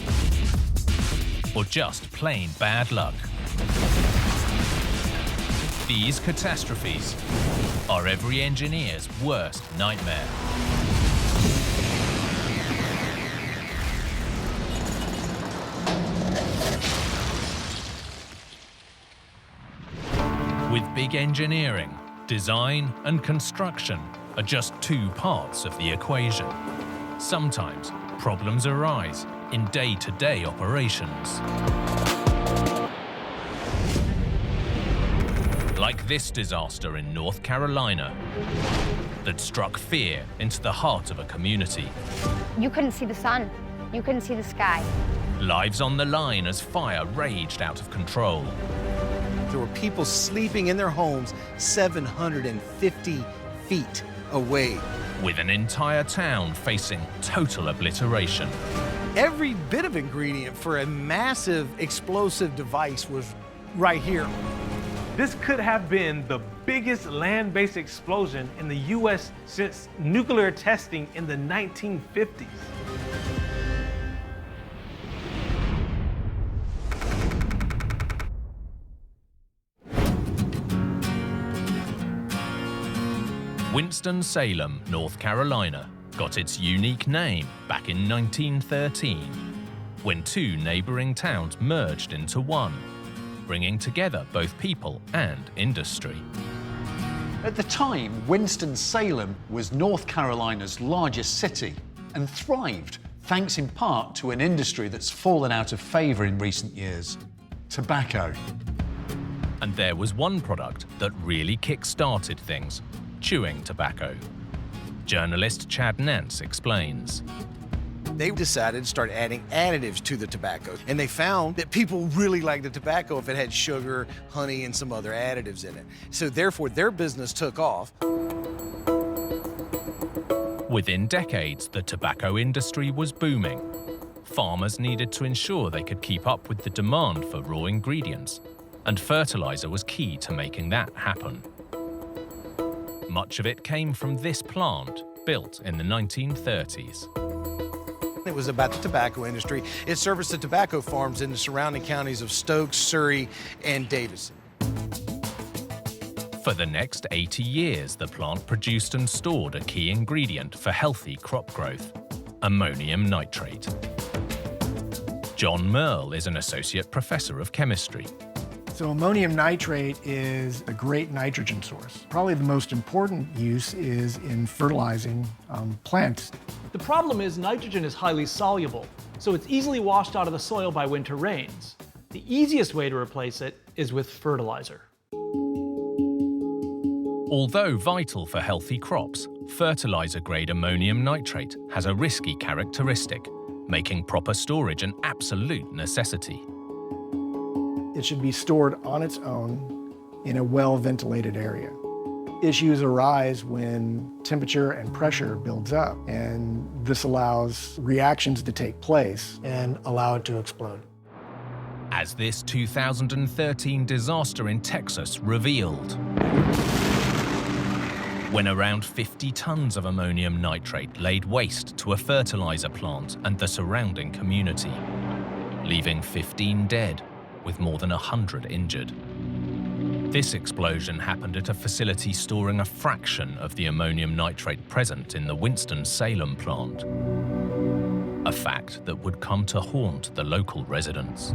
Speaker 1: or just plain bad luck. These catastrophes are every engineer's worst nightmare. With big engineering, design and construction are just two parts of the equation. Sometimes problems arise in day-to-day operations. Like this disaster in North Carolina that struck fear into the heart of a community.
Speaker 22: You couldn't see the sun. You couldn't see the sky.
Speaker 1: Lives on the line as fire raged out of control.
Speaker 2: There were people sleeping in their homes 750 feet away.
Speaker 1: With an entire town facing total obliteration.
Speaker 2: Every bit of ingredient for a massive explosive device was right here.
Speaker 9: This could have been the biggest land-based explosion in the U.S. since nuclear testing in the 1950s.
Speaker 1: Winston-Salem, North Carolina, got its unique name back in 1913, when two neighboring towns merged into one, bringing together both people and industry.
Speaker 21: At the time, Winston-Salem was North Carolina's largest city and thrived thanks in part to an industry that's fallen out of favor in recent years: tobacco.
Speaker 1: And there was one product that really kick-started things: chewing tobacco. Journalist Chad Nance explains.
Speaker 2: They decided to start adding additives to the tobacco, and they found that people really liked the tobacco if it had sugar, honey, and some other additives in it. So therefore, their business took off.
Speaker 1: Within decades, the tobacco industry was booming. Farmers needed to ensure they could keep up with the demand for raw ingredients, and fertilizer was key to making that happen. Much of it came from this plant, built in the 1930s.
Speaker 2: It was about the tobacco industry. It serviced the tobacco farms in the surrounding counties of Stokes, Surrey, and Davison.
Speaker 1: For the next 80 years, the plant produced and stored a key ingredient for healthy crop growth: ammonium nitrate. John Merle is an associate professor of chemistry.
Speaker 23: So ammonium nitrate is a great nitrogen source. Probably the most important use is in fertilizing plants.
Speaker 8: The problem is nitrogen is highly soluble, so it's easily washed out of the soil by winter rains. The easiest way to replace it is with fertilizer.
Speaker 1: Although vital for healthy crops, fertilizer-grade ammonium nitrate has a risky characteristic, making proper storage an absolute necessity.
Speaker 23: It should be stored on its own in a well-ventilated area. Issues arise when temperature and pressure builds up, and this allows reactions to take place and allow it to explode.
Speaker 1: As this 2013 disaster in Texas revealed, when around 50 tons of ammonium nitrate laid waste to a fertilizer plant and the surrounding community, leaving 15 dead, with more than 100 injured. This explosion happened at a facility storing a fraction of the ammonium nitrate present in the Winston-Salem plant. A fact that would come to haunt the local residents.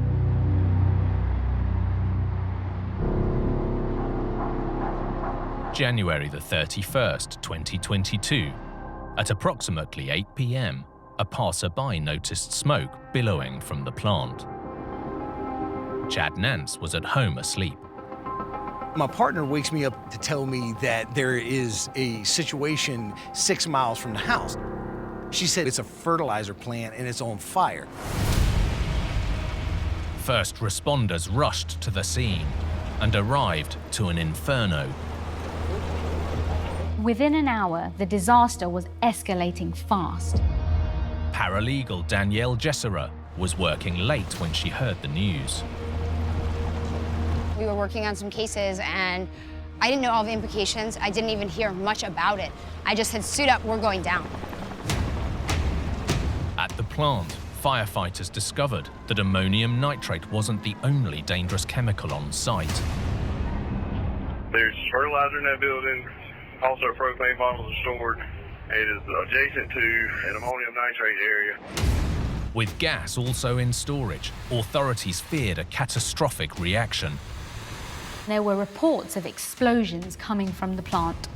Speaker 1: January the 31st, 2022. At approximately 8 p.m., a passerby noticed smoke billowing from the plant. Chad Nance was at home asleep.
Speaker 2: My partner wakes me up to tell me that there is a situation 6 miles from the house. She said it's a fertilizer plant and it's on fire.
Speaker 1: First responders rushed to the scene and arrived to an inferno.
Speaker 4: Within an hour, the disaster was escalating fast.
Speaker 1: Paralegal Danielle Jessera was working late when she heard the news.
Speaker 22: We were working on some cases and I didn't know all the implications. I didn't even hear much about it. I just said, suit up, we're going down.
Speaker 1: At the plant, firefighters discovered that ammonium nitrate wasn't the only dangerous chemical on site.
Speaker 20: There's fertilizer in that building, also propane bottles are stored. It is adjacent to an ammonium nitrate area.
Speaker 1: With gas also in storage, authorities feared a catastrophic reaction.
Speaker 4: There were reports of explosions coming from the plant.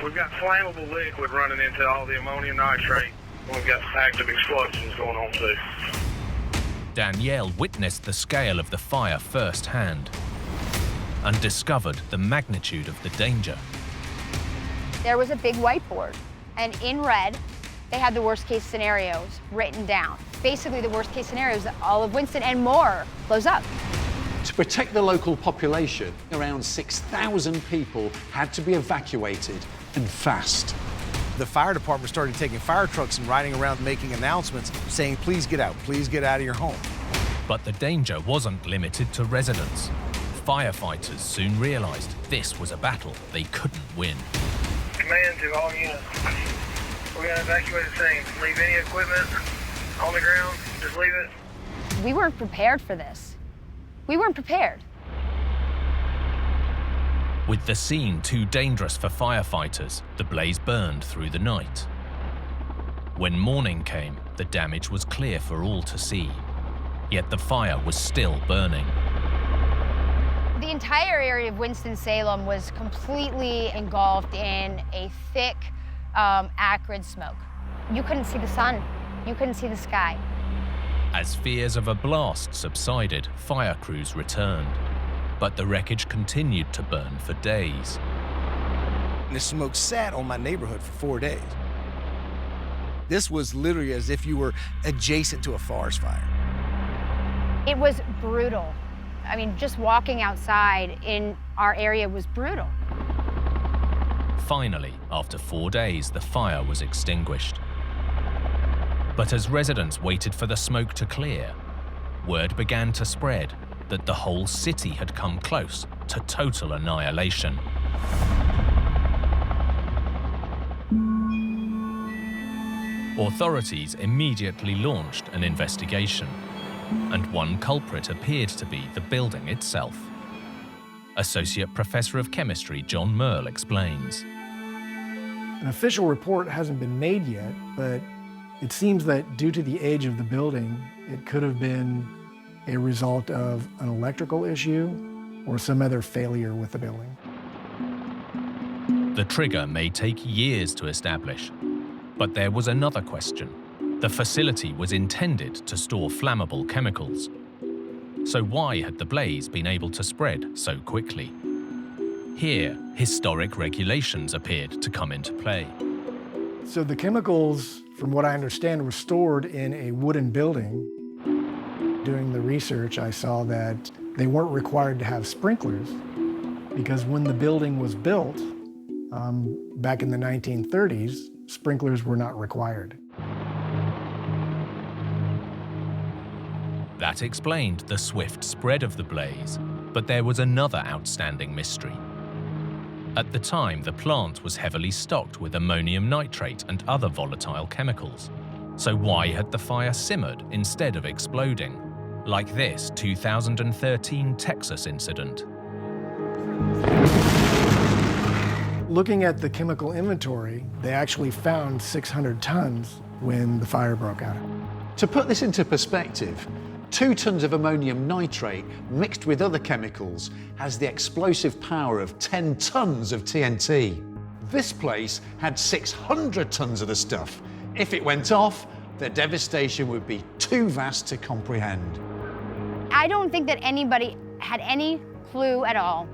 Speaker 20: We've got flammable liquid running into all the ammonium nitrate. We've got active explosions going on too.
Speaker 1: Danielle witnessed the scale of the fire firsthand and discovered the magnitude of the danger.
Speaker 22: There was a big whiteboard, and in red, they had the worst case scenarios written down. Basically, the worst case scenario is that all of Winston and more blows up.
Speaker 21: To protect the local population, around 6,000 people had to be evacuated, and fast.
Speaker 2: The fire department started taking fire trucks and riding around making announcements saying, please get out of your home.
Speaker 1: But the danger wasn't limited to residents. Firefighters soon realized this was a battle they couldn't win.
Speaker 20: Command to all units. We're going to evacuate the scene. Leave any equipment on the ground, just leave it.
Speaker 22: We weren't prepared for this. We weren't prepared.
Speaker 1: With the scene too dangerous for firefighters, the blaze burned through the night. When morning came, the damage was clear for all to see. Yet the fire was still burning.
Speaker 22: The entire area of Winston-Salem was completely engulfed in a thick, acrid smoke. You couldn't see the sun. You couldn't see the sky.
Speaker 1: As fears of a blast subsided, fire crews returned. But the wreckage continued to burn for days.
Speaker 2: And the smoke sat on my neighborhood for 4 days. This was literally as if you were adjacent to a forest fire.
Speaker 22: It was brutal. I mean, just walking outside in our area was brutal.
Speaker 1: Finally, after 4 days, the fire was extinguished. But as residents waited for the smoke to clear, word began to spread that the whole city had come close to total annihilation. Authorities immediately launched an investigation, and one culprit appeared to be the building itself. Associate Professor of Chemistry John Merle explains.
Speaker 23: An official report hasn't been made yet, but it seems that due to the age of the building, it could have been a result of an electrical issue or some other failure with the building.
Speaker 1: The trigger may take years to establish, but there was another question. The facility was intended to store flammable chemicals. So why had the blaze been able to spread so quickly? Here, historic regulations appeared to come into play.
Speaker 23: So the chemicals, from what I understand, were stored in a wooden building. Doing the research, I saw that they weren't required to have sprinklers because when the building was built, back in the 1930s, sprinklers were not required.
Speaker 1: That explained the swift spread of the blaze, but there was another outstanding mystery. At the time, the plant was heavily stocked with ammonium nitrate and other volatile chemicals. So why had the fire simmered instead of exploding? Like this 2013 Texas incident.
Speaker 23: Looking at the chemical inventory, they actually found 600 tons when the fire broke out.
Speaker 21: To put this into perspective, 2 tons of ammonium nitrate mixed with other chemicals has the explosive power of 10 tons of TNT. This place had 600 tons of the stuff. If it went off, the devastation would be too vast to comprehend.
Speaker 22: I don't think that anybody had any clue at all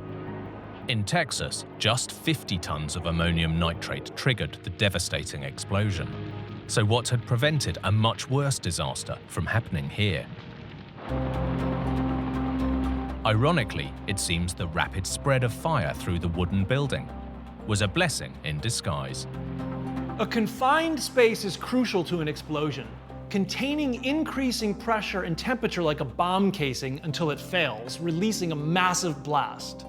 Speaker 1: In Texas, just 50 tons of ammonium nitrate triggered the devastating explosion. So what had prevented a much worse disaster from happening here? Ironically, it seems the rapid spread of fire through the wooden building was a blessing in disguise.
Speaker 8: A confined space is crucial to an explosion, containing increasing pressure and temperature like a bomb casing until it fails, releasing a massive blast.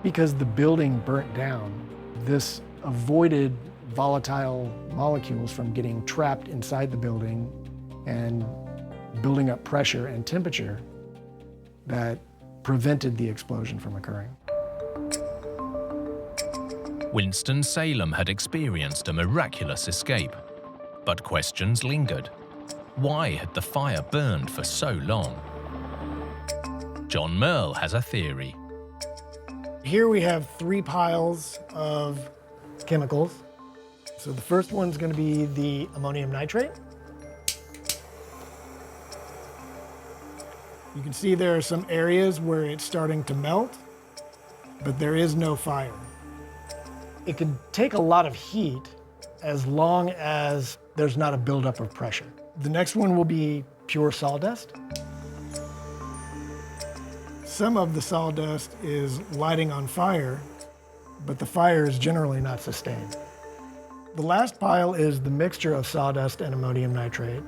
Speaker 23: Because the building burnt down, this avoided volatile molecules from getting trapped inside the building and building up pressure and temperature that prevented the explosion from occurring.
Speaker 1: Winston-Salem had experienced a miraculous escape, but questions lingered. Why had the fire burned for so long? John Merle has a theory.
Speaker 23: Here we have 3 piles of chemicals. So the first one's going to be the ammonium nitrate. You can see there are some areas where it's starting to melt, but there is no fire. It can take a lot of heat as long as there's not a buildup of pressure. The next one will be pure sawdust. Some of the sawdust is lighting on fire, but the fire is generally not sustained. The last pile is the mixture of sawdust and ammonium nitrate.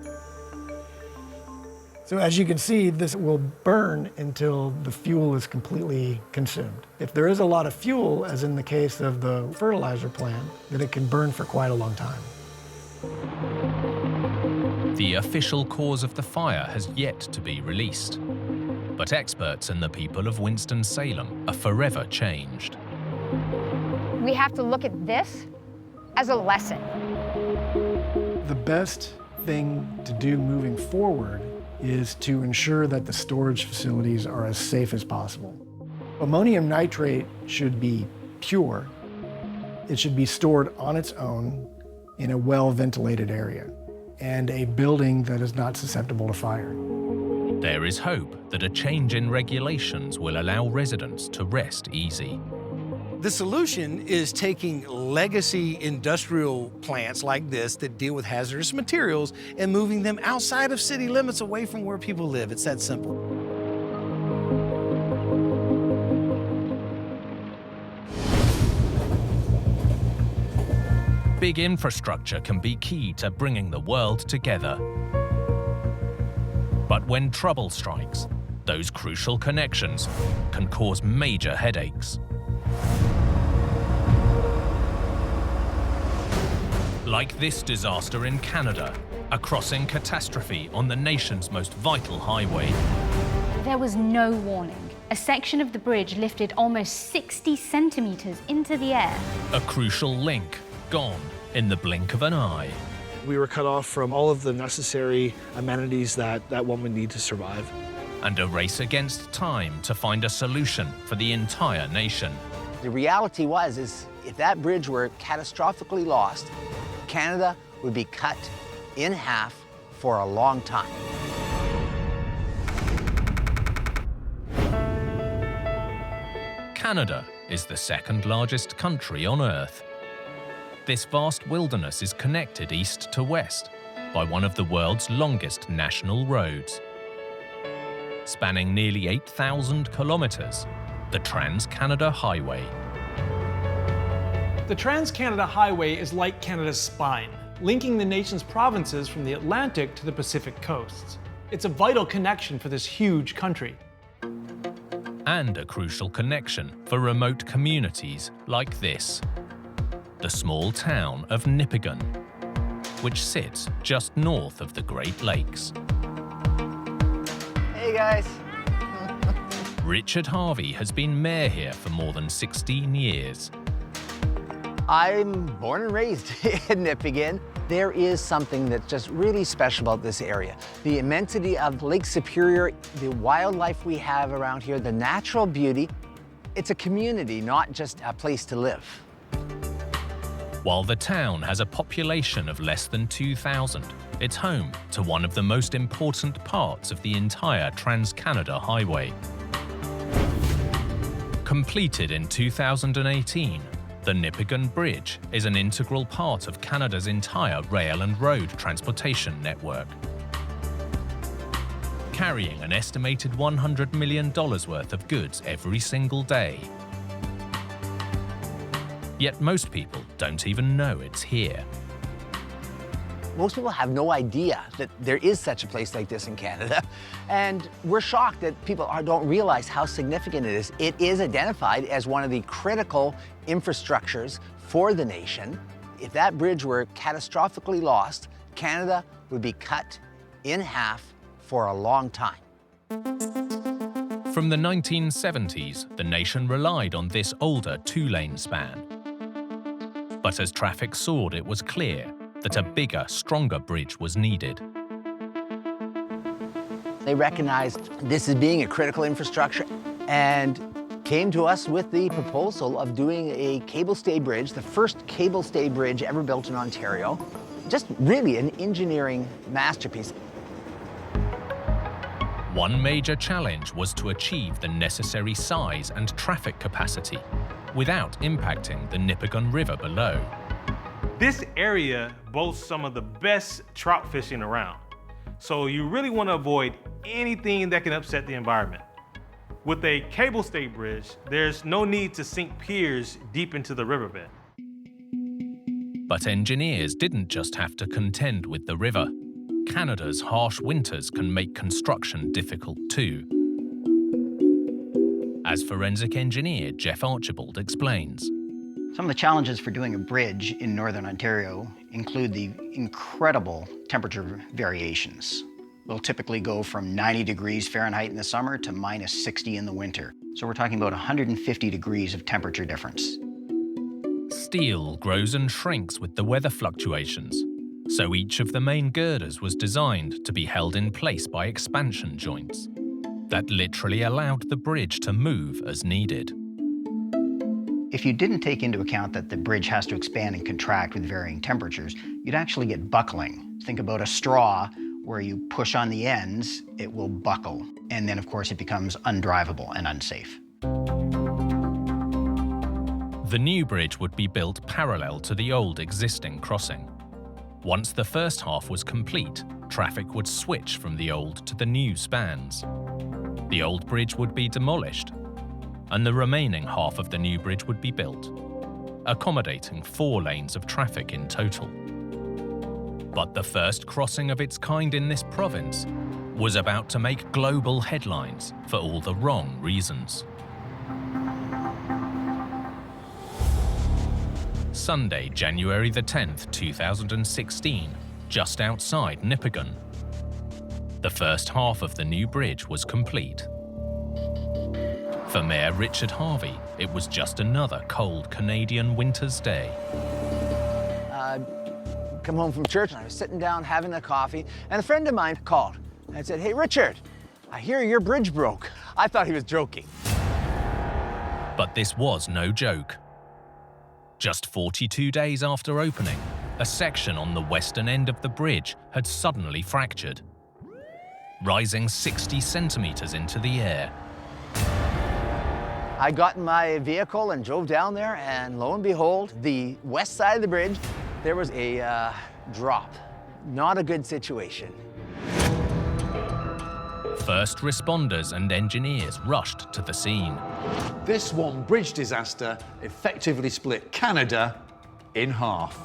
Speaker 23: So as you can see, this will burn until the fuel is completely consumed. If there is a lot of fuel, as in the case of the fertilizer plant, then it can burn for quite a long time.
Speaker 1: The official cause of the fire has yet to be released. But experts and the people of Winston-Salem are forever changed.
Speaker 22: We have to look at this as a lesson.
Speaker 23: The best thing to do moving forward is to ensure that the storage facilities are as safe as possible. Ammonium nitrate should be pure. It should be stored on its own in a well-ventilated area and a building that is not susceptible to fire.
Speaker 1: There is hope that a change in regulations will allow residents to rest easy.
Speaker 2: The solution is taking legacy industrial plants like this that deal with hazardous materials and moving them outside of city limits away from where people live. It's that simple.
Speaker 1: Big infrastructure can be key to bringing the world together. But when trouble strikes, those crucial connections can cause major headaches. Like this disaster in Canada, a crossing catastrophe on the nation's most vital highway.
Speaker 4: There was no warning. A section of the bridge lifted almost 60 centimeters into the air.
Speaker 1: A crucial link gone in the blink of an eye.
Speaker 5: We were cut off from all of the necessary amenities that one would need to survive.
Speaker 1: And a race against time to find a solution for the entire nation.
Speaker 6: The reality is if that bridge were catastrophically lost, Canada would be cut in half for a long time.
Speaker 1: Canada is the second largest country on Earth. This vast wilderness is connected east to west by one of the world's longest national roads. Spanning nearly 8,000 kilometers, the Trans-Canada Highway.
Speaker 8: The Trans-Canada Highway is like Canada's spine, linking the nation's provinces from the Atlantic to the Pacific coasts. It's a vital connection for this huge country.
Speaker 1: And a crucial connection for remote communities like this. The small town of Nipigon, which sits just north of the Great Lakes.
Speaker 6: Hey guys.
Speaker 1: Richard Harvey has been mayor here for more than 16 years.
Speaker 6: I'm born and raised in Nipigon. There is something that's just really special about this area. The immensity of Lake Superior, the wildlife we have around here, the natural beauty. It's a community, not just a place to live.
Speaker 1: While the town has a population of less than 2,000, it's home to one of the most important parts of the entire Trans-Canada Highway. Completed in 2018, the Nipigon Bridge is an integral part of Canada's entire rail and road transportation network, carrying an estimated $100 million worth of goods every single day. Yet most people don't even know it's here.
Speaker 6: Most people have no idea that there is such a place like this in Canada, and we're shocked that people don't realize how significant it is. It is identified as one of the critical infrastructures for the nation. If that bridge were catastrophically lost, Canada would be cut in half for a long time.
Speaker 1: From the 1970s, the nation relied on this older two-lane span. But as traffic soared, it was clear that a bigger, stronger bridge was needed.
Speaker 6: They recognized this as being a critical infrastructure and came to us with the proposal of doing a cable-stay bridge, the first cable-stay bridge ever built in Ontario. Just really an engineering masterpiece.
Speaker 1: One major challenge was to achieve the necessary size and traffic capacity without impacting the Nipigon River below.
Speaker 9: This area boasts some of the best trout fishing around, so you really want to avoid anything that can upset the environment. With a cable stay bridge, there's no need to sink piers deep into the riverbed.
Speaker 1: But engineers didn't just have to contend with the river. Canada's harsh winters can make construction difficult too. As forensic engineer Jeff Archibald explains,
Speaker 7: some of the challenges for doing a bridge in Northern Ontario include the incredible temperature variations. We'll typically go from 90 degrees Fahrenheit in the summer to minus 60 in the winter. So we're talking about 150 degrees of temperature difference.
Speaker 1: Steel grows and shrinks with the weather fluctuations, so each of the main girders was designed to be held in place by expansion joints that literally allowed the bridge to move as needed.
Speaker 7: If you didn't take into account that the bridge has to expand and contract with varying temperatures, you'd actually get buckling. Think about a straw where you push on the ends, it will buckle. And then, of course, it becomes undrivable and unsafe.
Speaker 1: The new bridge would be built parallel to the old existing crossing. Once the first half was complete, traffic would switch from the old to the new spans. The old bridge would be demolished, and the remaining half of the new bridge would be built, accommodating 4 lanes of traffic in total. But the first crossing of its kind in this province was about to make global headlines for all the wrong reasons. Sunday, January the 10th, 2016, just outside Nipigon. The first half of the new bridge was complete. For Mayor Richard Harvey, it was just another cold Canadian winter's day.
Speaker 6: Come home from church, and I was sitting down having a coffee, and a friend of mine called and said, "Hey, Richard, I hear your bridge broke." I thought he was joking.
Speaker 1: But this was no joke. Just 42 days after opening, a section on the western end of the bridge had suddenly fractured, rising 60 centimeters into the air.
Speaker 6: I got in my vehicle and drove down there, and lo and behold, the west side of the bridge, there was a drop. Not a good situation.
Speaker 1: First responders and engineers rushed to the scene.
Speaker 21: This one bridge disaster effectively split Canada in half.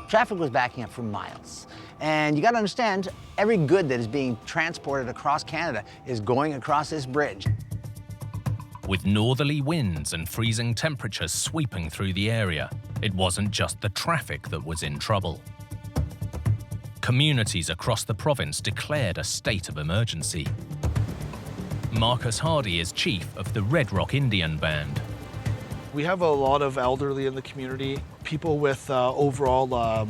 Speaker 6: Traffic was backing up for miles. And you got to understand, every good that is being transported across Canada is going across this bridge.
Speaker 1: With northerly winds and freezing temperatures sweeping through the area, it wasn't just the traffic that was in trouble. Communities across the province declared a state of emergency. Marcus Hardy is chief of the Red Rock Indian Band.
Speaker 5: We have a lot of elderly in the community, people with overall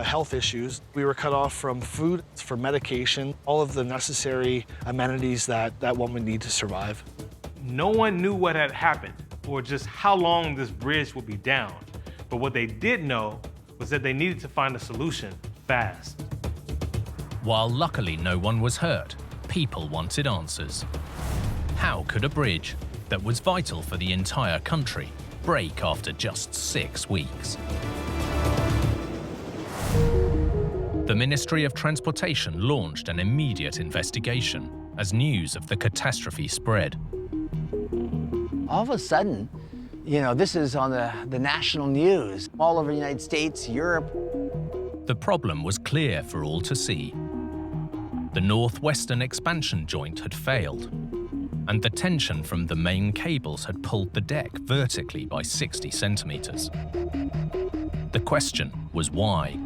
Speaker 5: health issues. We were cut off from food, for medication, all of the necessary amenities that one would need to survive.
Speaker 9: No one knew what had happened or just how long this bridge would be down. But what they did know was that they needed to find a solution fast.
Speaker 1: While luckily no one was hurt, people wanted answers. How could a bridge, that was vital for the entire country break after just 6 weeks. The Ministry of Transportation launched an immediate investigation as news of the catastrophe spread.
Speaker 6: All of a sudden, this is on the national news, all over the United States, Europe.
Speaker 1: The problem was clear for all to see. The northwestern expansion joint had failed, and the tension from the main cables had pulled the deck vertically by 60 centimeters. The question was why?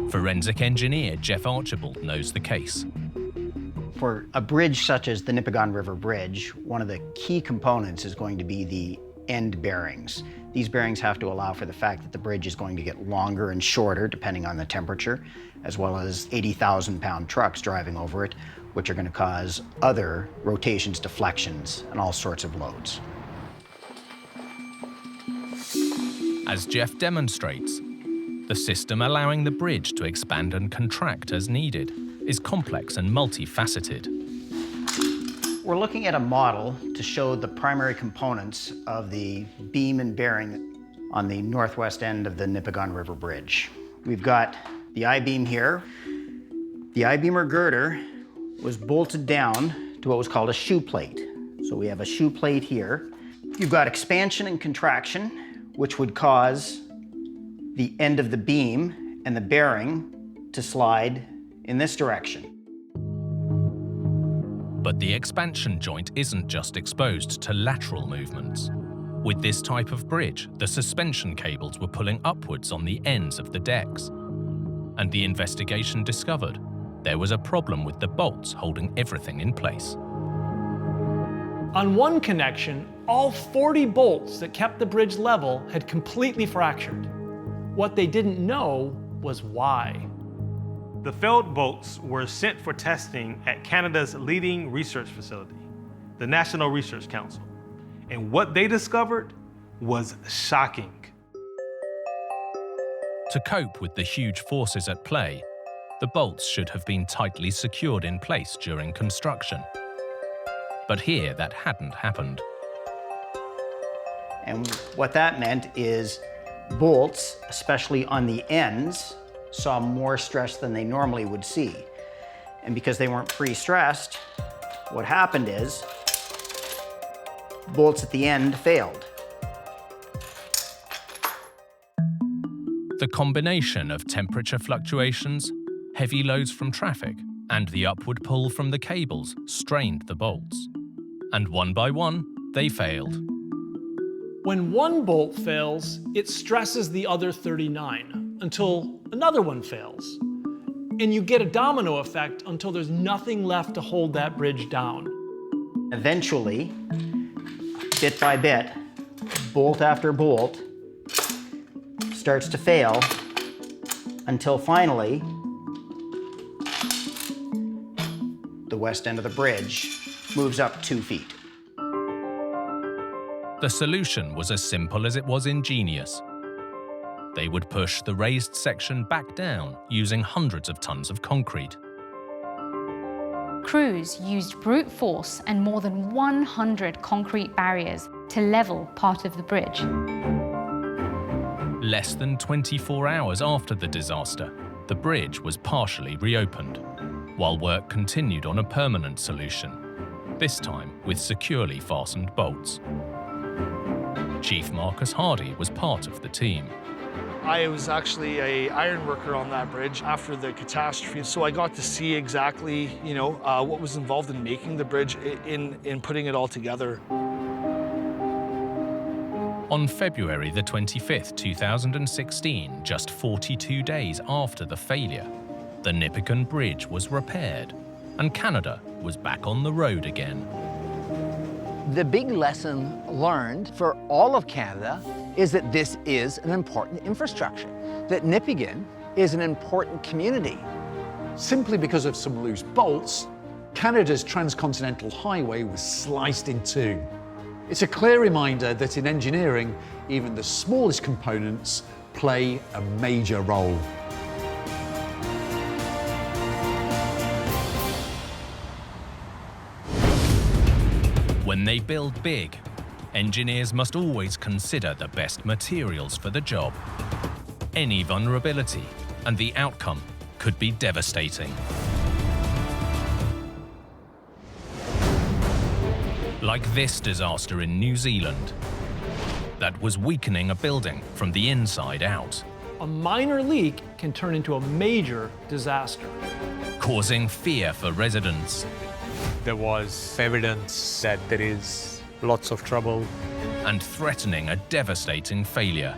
Speaker 1: Forensic engineer Jeff Archibald knows the case.
Speaker 7: For a bridge such as the Nipigon River Bridge, one of the key components is going to be the end bearings. These bearings have to allow for the fact that the bridge is going to get longer and shorter depending on the temperature, as well as 80,000-pound trucks driving over it, which are going to cause other rotations, deflections, and all sorts of loads.
Speaker 1: As Jeff demonstrates, the system allowing the bridge to expand and contract as needed is complex and multifaceted.
Speaker 7: We're looking at a model to show the primary components of the beam and bearing on the northwest end of the Nipigon River Bridge. We've got the I-beam here. The I-beam or girder was bolted down to what was called a shoe plate. So we have a shoe plate here. You've got expansion and contraction, which would cause the end of the beam and the bearing to slide in this direction.
Speaker 1: But the expansion joint isn't just exposed to lateral movements. With this type of bridge, the suspension cables were pulling upwards on the ends of the decks. And the investigation discovered there was a problem with the bolts holding everything in place.
Speaker 8: On one connection, all 40 bolts that kept the bridge level had completely fractured. What they didn't know was why.
Speaker 9: The failed bolts were sent for testing at Canada's leading research facility, the National Research Council. And what they discovered was shocking.
Speaker 1: To cope with the huge forces at play, the bolts should have been tightly secured in place during construction. But here that hadn't happened.
Speaker 7: And what that meant is bolts, especially on the ends, saw more stress than they normally would see. And because they weren't pre-stressed, what happened is bolts at the end failed.
Speaker 1: The combination of temperature fluctuations, heavy loads from traffic, and the upward pull from the cables strained the bolts. And one by one, they failed.
Speaker 8: When one bolt fails, it stresses the other 39 until another one fails. And you get a domino effect until there's nothing left to hold that bridge down.
Speaker 7: Eventually, bit by bit, bolt after bolt starts to fail until finally the west end of the bridge moves up 2 feet.
Speaker 1: The solution was as simple as it was ingenious. They would push the raised section back down using hundreds of tons of concrete.
Speaker 4: Crews used brute force and more than 100 concrete barriers to level part of the bridge.
Speaker 1: Less than 24 hours after the disaster, the bridge was partially reopened, while work continued on a permanent solution, this time with securely fastened bolts. Chief Marcus Hardy was part of the team.
Speaker 5: I was actually an iron worker on that bridge after the catastrophe, so I got to see exactly, what was involved in making the bridge, in putting it all together.
Speaker 1: On February the 25th, 2016, just 42 days after the failure, the Nipigon Bridge was repaired, and Canada was back on the road again.
Speaker 6: The big lesson learned for all of Canada is that this is an important infrastructure, that Nipigon is an important community.
Speaker 21: Simply because of some loose bolts, Canada's transcontinental highway was sliced in two. It's a clear reminder that in engineering, even the smallest components play a major role.
Speaker 1: When they build big, engineers must always consider the best materials for the job. Any vulnerability, and the outcome could be devastating. Like this disaster in New Zealand, that was weakening a building from the inside out,
Speaker 8: A minor leak can turn into a major disaster.
Speaker 1: causing fear for residents.
Speaker 15: There was evidence that there is lots of trouble.
Speaker 1: And threatening a devastating failure.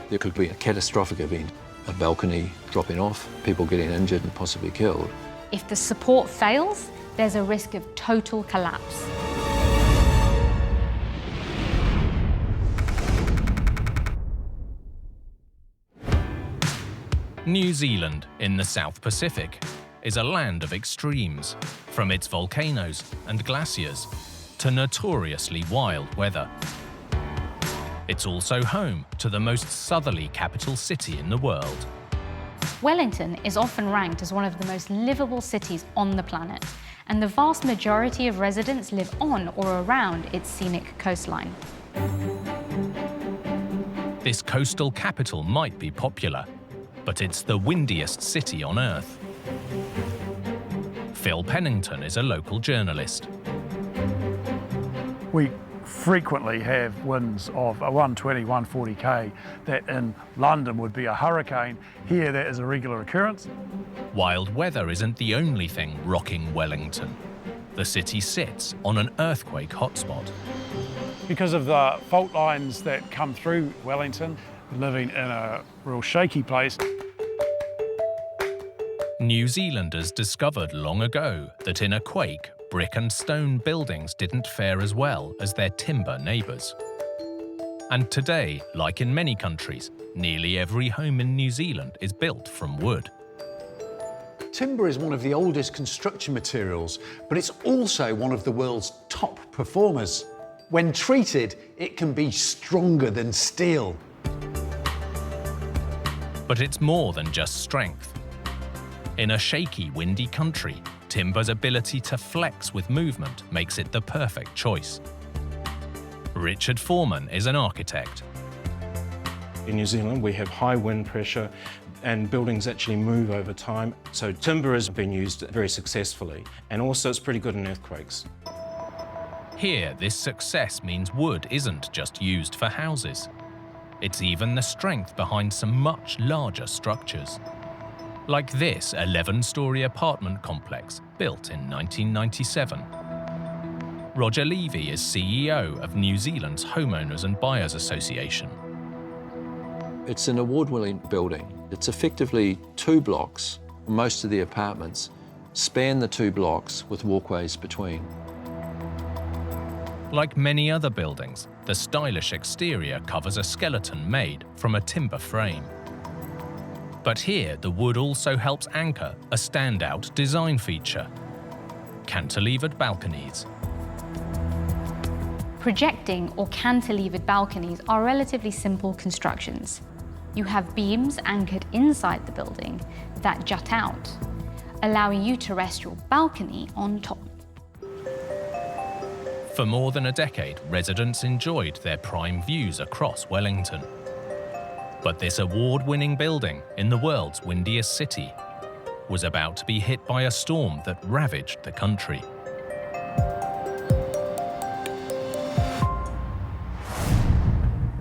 Speaker 17: There could be a catastrophic event, a balcony dropping off, people getting injured and possibly killed.
Speaker 4: If the support fails, there's a risk of total collapse.
Speaker 1: New Zealand, in the South Pacific, is a land of extremes, from its volcanoes and glaciers to notoriously wild weather. It's also home to the most southerly capital city in the world.
Speaker 4: Wellington is often ranked as one of the most livable cities on the planet, and the vast majority of residents live on or around its scenic coastline.
Speaker 1: This coastal capital might be popular, but it's the windiest city on Earth. Phil Pennington is a local journalist.
Speaker 19: We frequently have winds of a 120, 140k that in London would be a hurricane. Here that is a regular occurrence.
Speaker 1: Wild weather isn't the only thing rocking Wellington. The city sits on an earthquake hotspot.
Speaker 19: Because of the fault lines that come through Wellington, living in a real shaky place.
Speaker 1: New Zealanders discovered long ago that in a quake, brick and stone buildings didn't fare as well as their timber neighbours. And today, like in many countries, nearly every home in New Zealand is built from wood.
Speaker 21: Timber is one of the oldest construction materials, but it's also one of the world's top performers. When treated, it can be stronger than steel.
Speaker 1: But it's more than just strength. In a shaky, windy country, timber's ability to flex with movement makes it the perfect choice. Richard Foreman is an architect.
Speaker 24: In New Zealand, we have high wind pressure and buildings actually move over time. So timber has been used very successfully, and also it's pretty good in earthquakes.
Speaker 1: Here, this success means wood isn't just used for houses. It's even the strength behind some much larger structures. Like this 11-storey apartment complex built in 1997. Roger Levy is CEO of New Zealand's Homeowners and Buyers Association.
Speaker 17: It's an award-winning building. It's effectively 2 blocks. Most of the apartments span the 2 blocks with walkways between.
Speaker 1: Like many other buildings, the stylish exterior covers a skeleton made from a timber frame. But here, the wood also helps anchor a standout design feature: cantilevered balconies.
Speaker 4: Projecting or cantilevered balconies are relatively simple constructions. You have beams anchored inside the building that jut out, allowing you to rest your balcony on top.
Speaker 1: For more than a decade, residents enjoyed their prime views across Wellington. But this award-winning building in the world's windiest city was about to be hit by a storm that ravaged the country.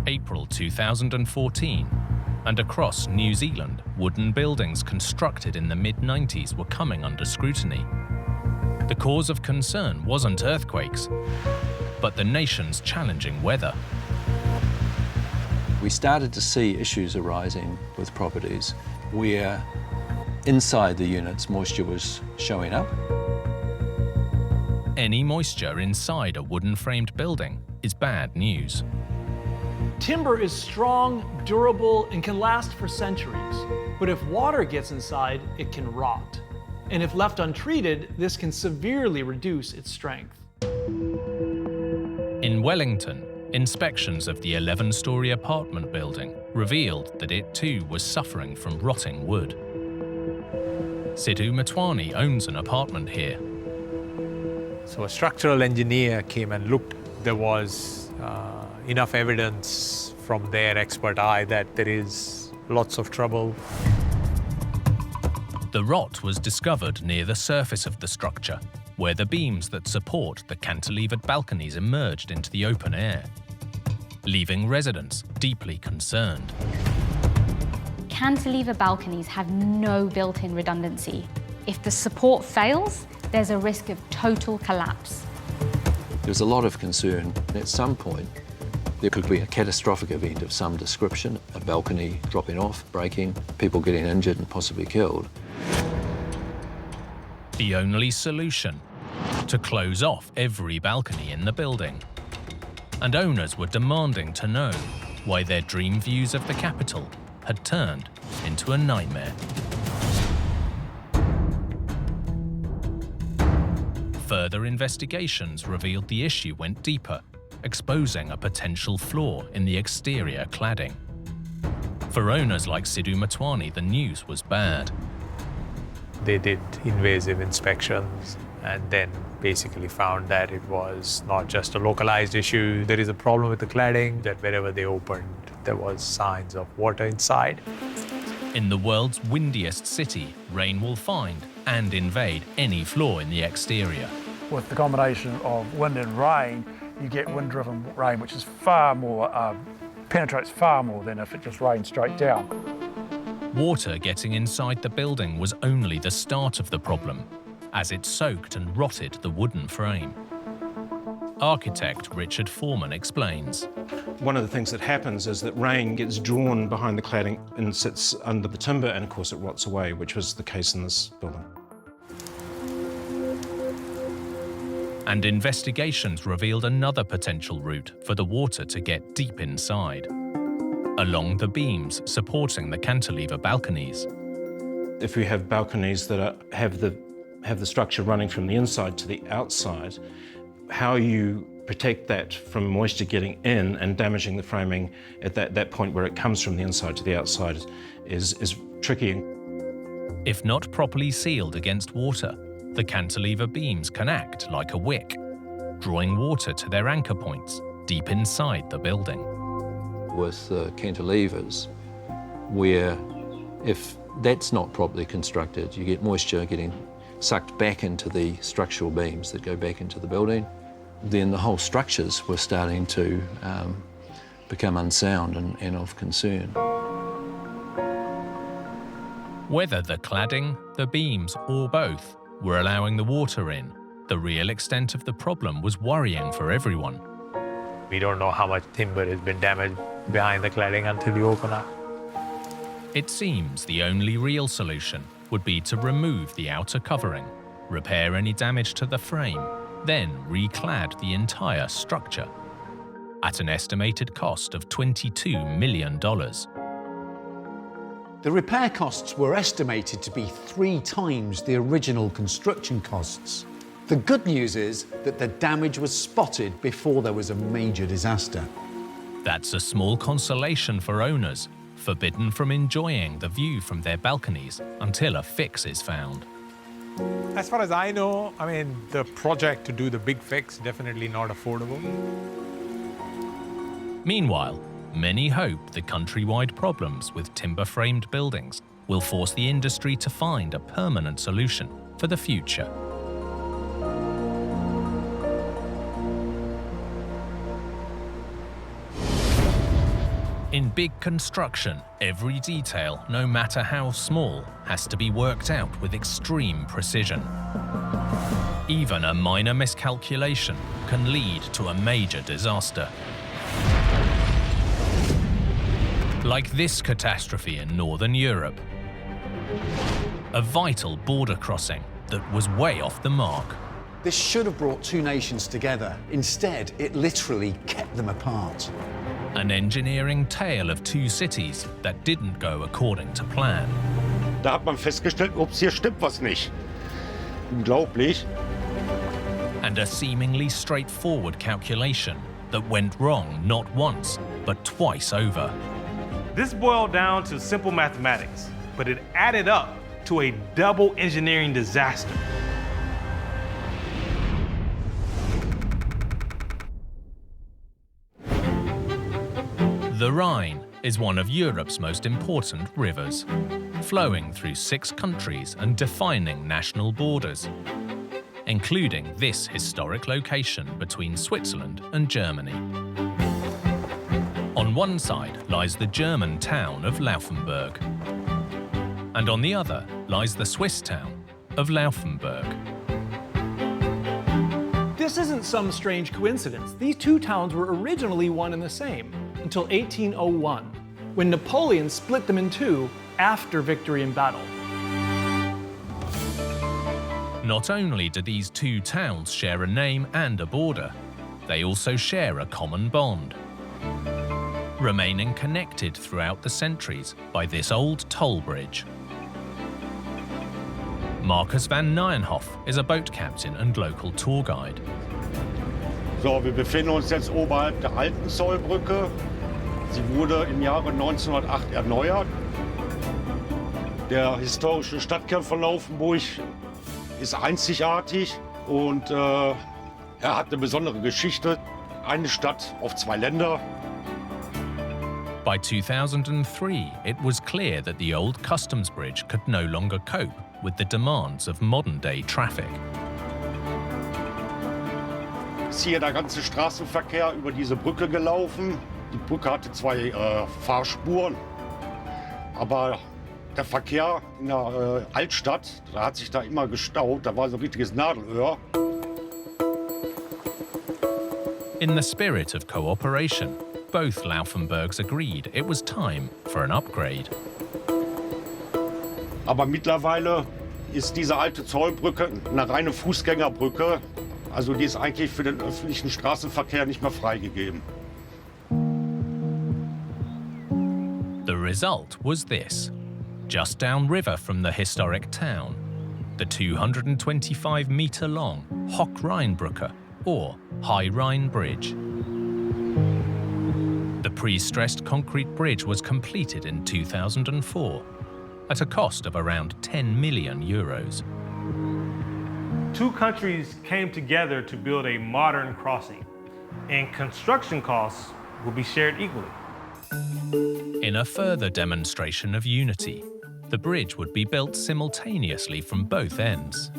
Speaker 1: April 2014, and across New Zealand, wooden buildings constructed in the mid-90s were coming under scrutiny. The cause of concern wasn't earthquakes, but the nation's challenging weather.
Speaker 17: We started to see issues arising with properties where inside the units moisture was showing up.
Speaker 1: Any moisture inside a wooden-framed building is bad news.
Speaker 8: Timber is strong, durable, and can last for centuries. But if water gets inside, it can rot. And if left untreated, this can severely reduce its strength.
Speaker 1: In Wellington, inspections of the 11-storey apartment building revealed that it too was suffering from rotting wood. Sidhu Matwani owns an apartment here.
Speaker 15: So a structural engineer came and looked. There was enough evidence from their expert eye that there is lots of trouble.
Speaker 1: The rot was discovered near the surface of the structure, where the beams that support the cantilevered balconies emerged into the open air, leaving residents deeply concerned.
Speaker 4: Cantilever balconies have no built-in redundancy. If the support fails, there's a risk of total collapse.
Speaker 17: There's a lot of concern. At some point, there could be a catastrophic event of some description, a balcony dropping off, breaking, people getting injured and possibly killed.
Speaker 1: The only solution: to close off every balcony in the building. And owners were demanding to know why their dream views of the capital had turned into a nightmare. Further investigations revealed the issue went deeper, exposing a potential flaw in the exterior cladding. For owners like Sidhu Matwani, the news was bad.
Speaker 15: They did invasive inspections and then basically found that it was not just a localized issue. There is a problem with the cladding, that wherever they opened, there was signs of water inside.
Speaker 1: In the world's windiest city, rain will find and invade any flaw in the exterior.
Speaker 19: With the combination of wind and rain, you get wind-driven rain, which is far more, penetrates far more than if it just rains straight down.
Speaker 1: Water getting inside the building was only the start of the problem, as it soaked and rotted the wooden frame. Architect Richard Foreman explains.
Speaker 24: One of the things that happens is that rain gets drawn behind the cladding and sits under the timber, and of course it rots away, which was the case in this building.
Speaker 1: And investigations revealed another potential route for the water to get deep inside, along the beams supporting the cantilever balconies.
Speaker 24: If we have balconies that have the structure running from the inside to the outside, how you protect that from moisture getting in and damaging the framing at that point where it comes from the inside to the outside is tricky.
Speaker 1: If not properly sealed against water, the cantilever beams can act like a wick, drawing water to their anchor points deep inside the building.
Speaker 17: With the cantilevers, where if that's not properly constructed, you get moisture getting sucked back into the structural beams that go back into the building, then the whole structures were starting to become unsound and of concern.
Speaker 1: Whether the cladding, the beams, or both were allowing the water in, the real extent of the problem was worrying for everyone.
Speaker 15: We don't know how much timber has been damaged behind the cladding until you open up.
Speaker 1: It seems the only real solution would be to remove the outer covering, repair any damage to the frame, then reclad the entire structure, at an estimated cost of $22 million.
Speaker 21: The repair costs were estimated to be 3 times the original construction costs. The good news is that the damage was spotted before there was a major disaster.
Speaker 1: That's a small consolation for owners, forbidden from enjoying the view from their balconies until a fix is found.
Speaker 15: As far as I know, the project to do the big fix, definitely not affordable.
Speaker 1: Meanwhile, many hope the countrywide problems with timber-framed buildings will force the industry to find a permanent solution for the future. In big construction, every detail, no matter how small, has to be worked out with extreme precision. Even a minor miscalculation can lead to a major disaster. Like this catastrophe in Northern Europe. A vital border crossing that was way off the mark.
Speaker 21: This should have brought 2 nations together. Instead, it literally kept them apart.
Speaker 1: An engineering tale of 2 cities that didn't go according to plan.
Speaker 3: Da hat man festgestellt, ups, hier stimmt was nicht. Unglaublich.
Speaker 1: And a seemingly straightforward calculation that went wrong not once, but twice over.
Speaker 9: This boiled down to simple mathematics, but it added up to a double engineering disaster.
Speaker 1: The Rhine is one of Europe's most important rivers, flowing through 6 countries and defining national borders, including this historic location between Switzerland and Germany. On one side lies the German town of Laufenburg, and on the other lies the Swiss town of Laufenburg.
Speaker 8: This isn't some strange coincidence. These two towns were originally one and the same until 1801, when Napoleon split them in two after victory in battle.
Speaker 1: Not only do these two towns share a name and a border, they also share a common bond, remaining connected throughout the centuries by this old toll bridge. Marcus van Nijenhoff is a boat captain and local tour guide.
Speaker 3: So, wir befinden uns jetzt oberhalb der alten Zollbrücke. Sie wurde im Jahre 1908 erneuert. Der historische Stadtkern von Laufenburg ist einzigartig und er hat eine besondere Geschichte. Eine Stadt auf 2 Länder.
Speaker 1: By 2003, it was clear that the old customs bridge could no longer cope with the demands of modern-day traffic.
Speaker 3: Ist hier der ganze Straßenverkehr über diese Brücke gelaufen. Die Brücke hatte 2 Fahrspuren, aber der Verkehr in der Altstadt, da hat sich da immer gestaut, da war so ein richtiges Nadelöhr.
Speaker 1: In the spirit of cooperation, both Laufenburgs agreed it was time for an upgrade.
Speaker 3: Aber mittlerweile ist diese alte Zollbrücke eine reine Fußgängerbrücke. Also die ist eigentlich für den öffentlichen Straßenverkehr nicht mehr freigegeben.
Speaker 1: The result was this. Just downriver from the historic town, the 225-meter-long Hoch-Rheinbrücke, or High Rhine Bridge. The pre-stressed concrete bridge was completed in 2004 at a cost of around 10 million euros.
Speaker 9: 2 countries came together to build a modern crossing, and construction costs will be shared equally.
Speaker 1: In a further demonstration of unity, the bridge would be built simultaneously from both ends.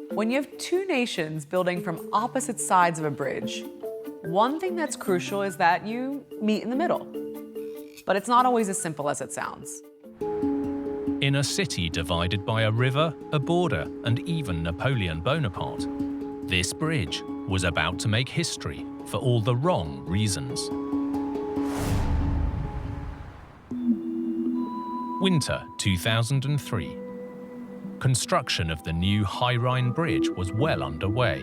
Speaker 10: When you have 2 nations building from opposite sides of a bridge, one thing that's crucial is that you meet in the middle. But it's not always as simple as it sounds.
Speaker 1: In a city divided by a river, a border, and even Napoleon Bonaparte, this bridge was about to make history for all the wrong reasons. Winter 2003. Construction of the new High Rhine Bridge was well underway,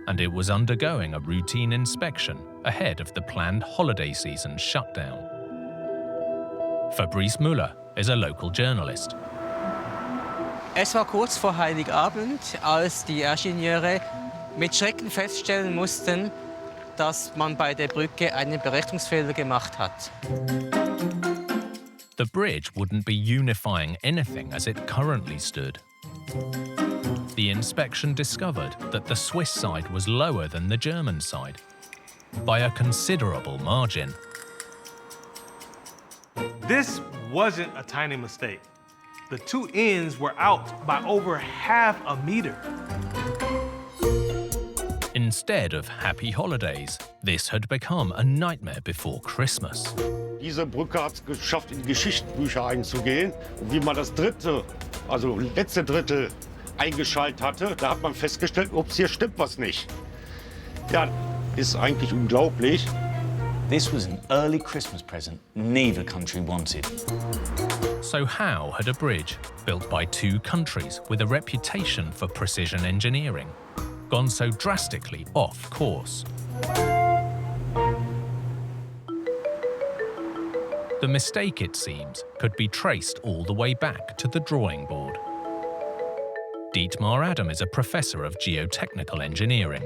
Speaker 1: and it was undergoing a routine inspection ahead of the planned holiday season shutdown. Fabrice Müller is a local journalist.
Speaker 11: Es war kurz vor Heiligabend, als die Ingenieure mit Schrecken feststellen mussten, dass man bei der Brücke einen Berechnungsfehler gemacht hat.
Speaker 1: The bridge wouldn't be unifying anything as it currently stood. The inspection discovered that the Swiss side was lower than the German side, by a considerable margin.
Speaker 9: This wasn't a tiny mistake. The 2 ends were out by over half a meter.
Speaker 1: Instead of happy holidays, this had become a nightmare before Christmas.
Speaker 3: Diese Brücke hat es geschafft, in die Geschichtsbücher einzugehen. Und wie man das letzte Drittel eingeschaltet hatte, da hat man festgestellt, ups, hier stimmt was nicht. Ja, ist eigentlich unglaublich.
Speaker 12: This was an early Christmas present neither country wanted.
Speaker 1: So how had a bridge, built by 2 countries with a reputation for precision engineering, gone so drastically off course? The mistake, it seems, could be traced all the way back to the drawing board. Dietmar Adam is a professor of geotechnical engineering.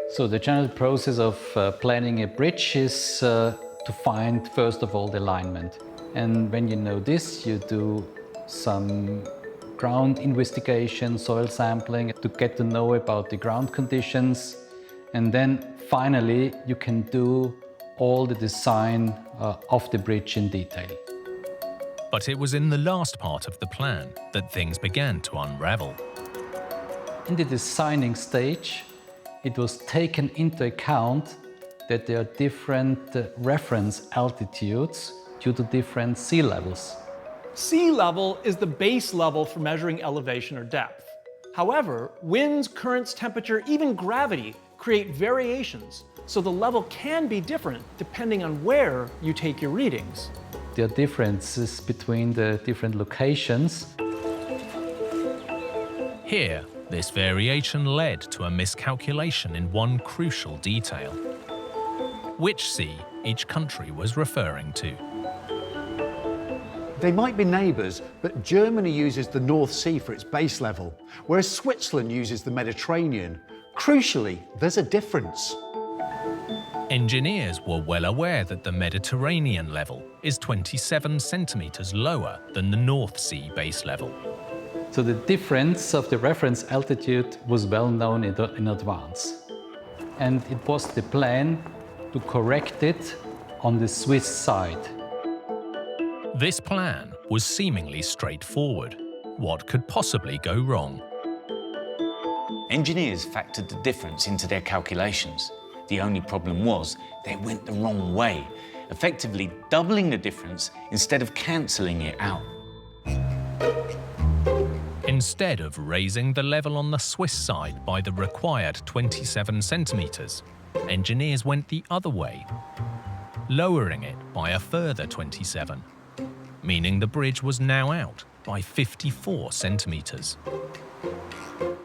Speaker 13: So the general process of planning a bridge is to find, first of all, the alignment. And when you know this, you do some ground investigation, soil sampling, to get to know about the ground conditions. And then finally, you can do all the design of the bridge in detail.
Speaker 1: But it was in the last part of the plan that things began to unravel.
Speaker 13: In the designing stage, it was taken into account that there are different reference altitudes due to different sea levels.
Speaker 8: Sea level is the base level for measuring elevation or depth. However, winds, currents, temperature, even gravity create variations, so the level can be different depending on where you take your readings.
Speaker 13: There are differences between the different locations.
Speaker 1: Here, this variation led to a miscalculation in one crucial detail: which sea each country was referring to.
Speaker 21: They might be neighbours, but Germany uses the North Sea for its base level, whereas Switzerland uses the Mediterranean. Crucially, there's a difference.
Speaker 1: Engineers were well aware that the Mediterranean level is 27 centimetres lower than the North Sea base level.
Speaker 13: So the difference of the reference altitude was well known in advance. And it was the plan to correct it on the Swiss side.
Speaker 1: This plan was seemingly straightforward. What could possibly go wrong?
Speaker 12: Engineers factored the difference into their calculations. The only problem was they went the wrong way, effectively doubling the difference instead of cancelling it out.
Speaker 1: Instead of raising the level on the Swiss side by the required 27 centimetres, engineers went the other way, lowering it by a further 27, meaning the bridge was now out by 54 centimetres.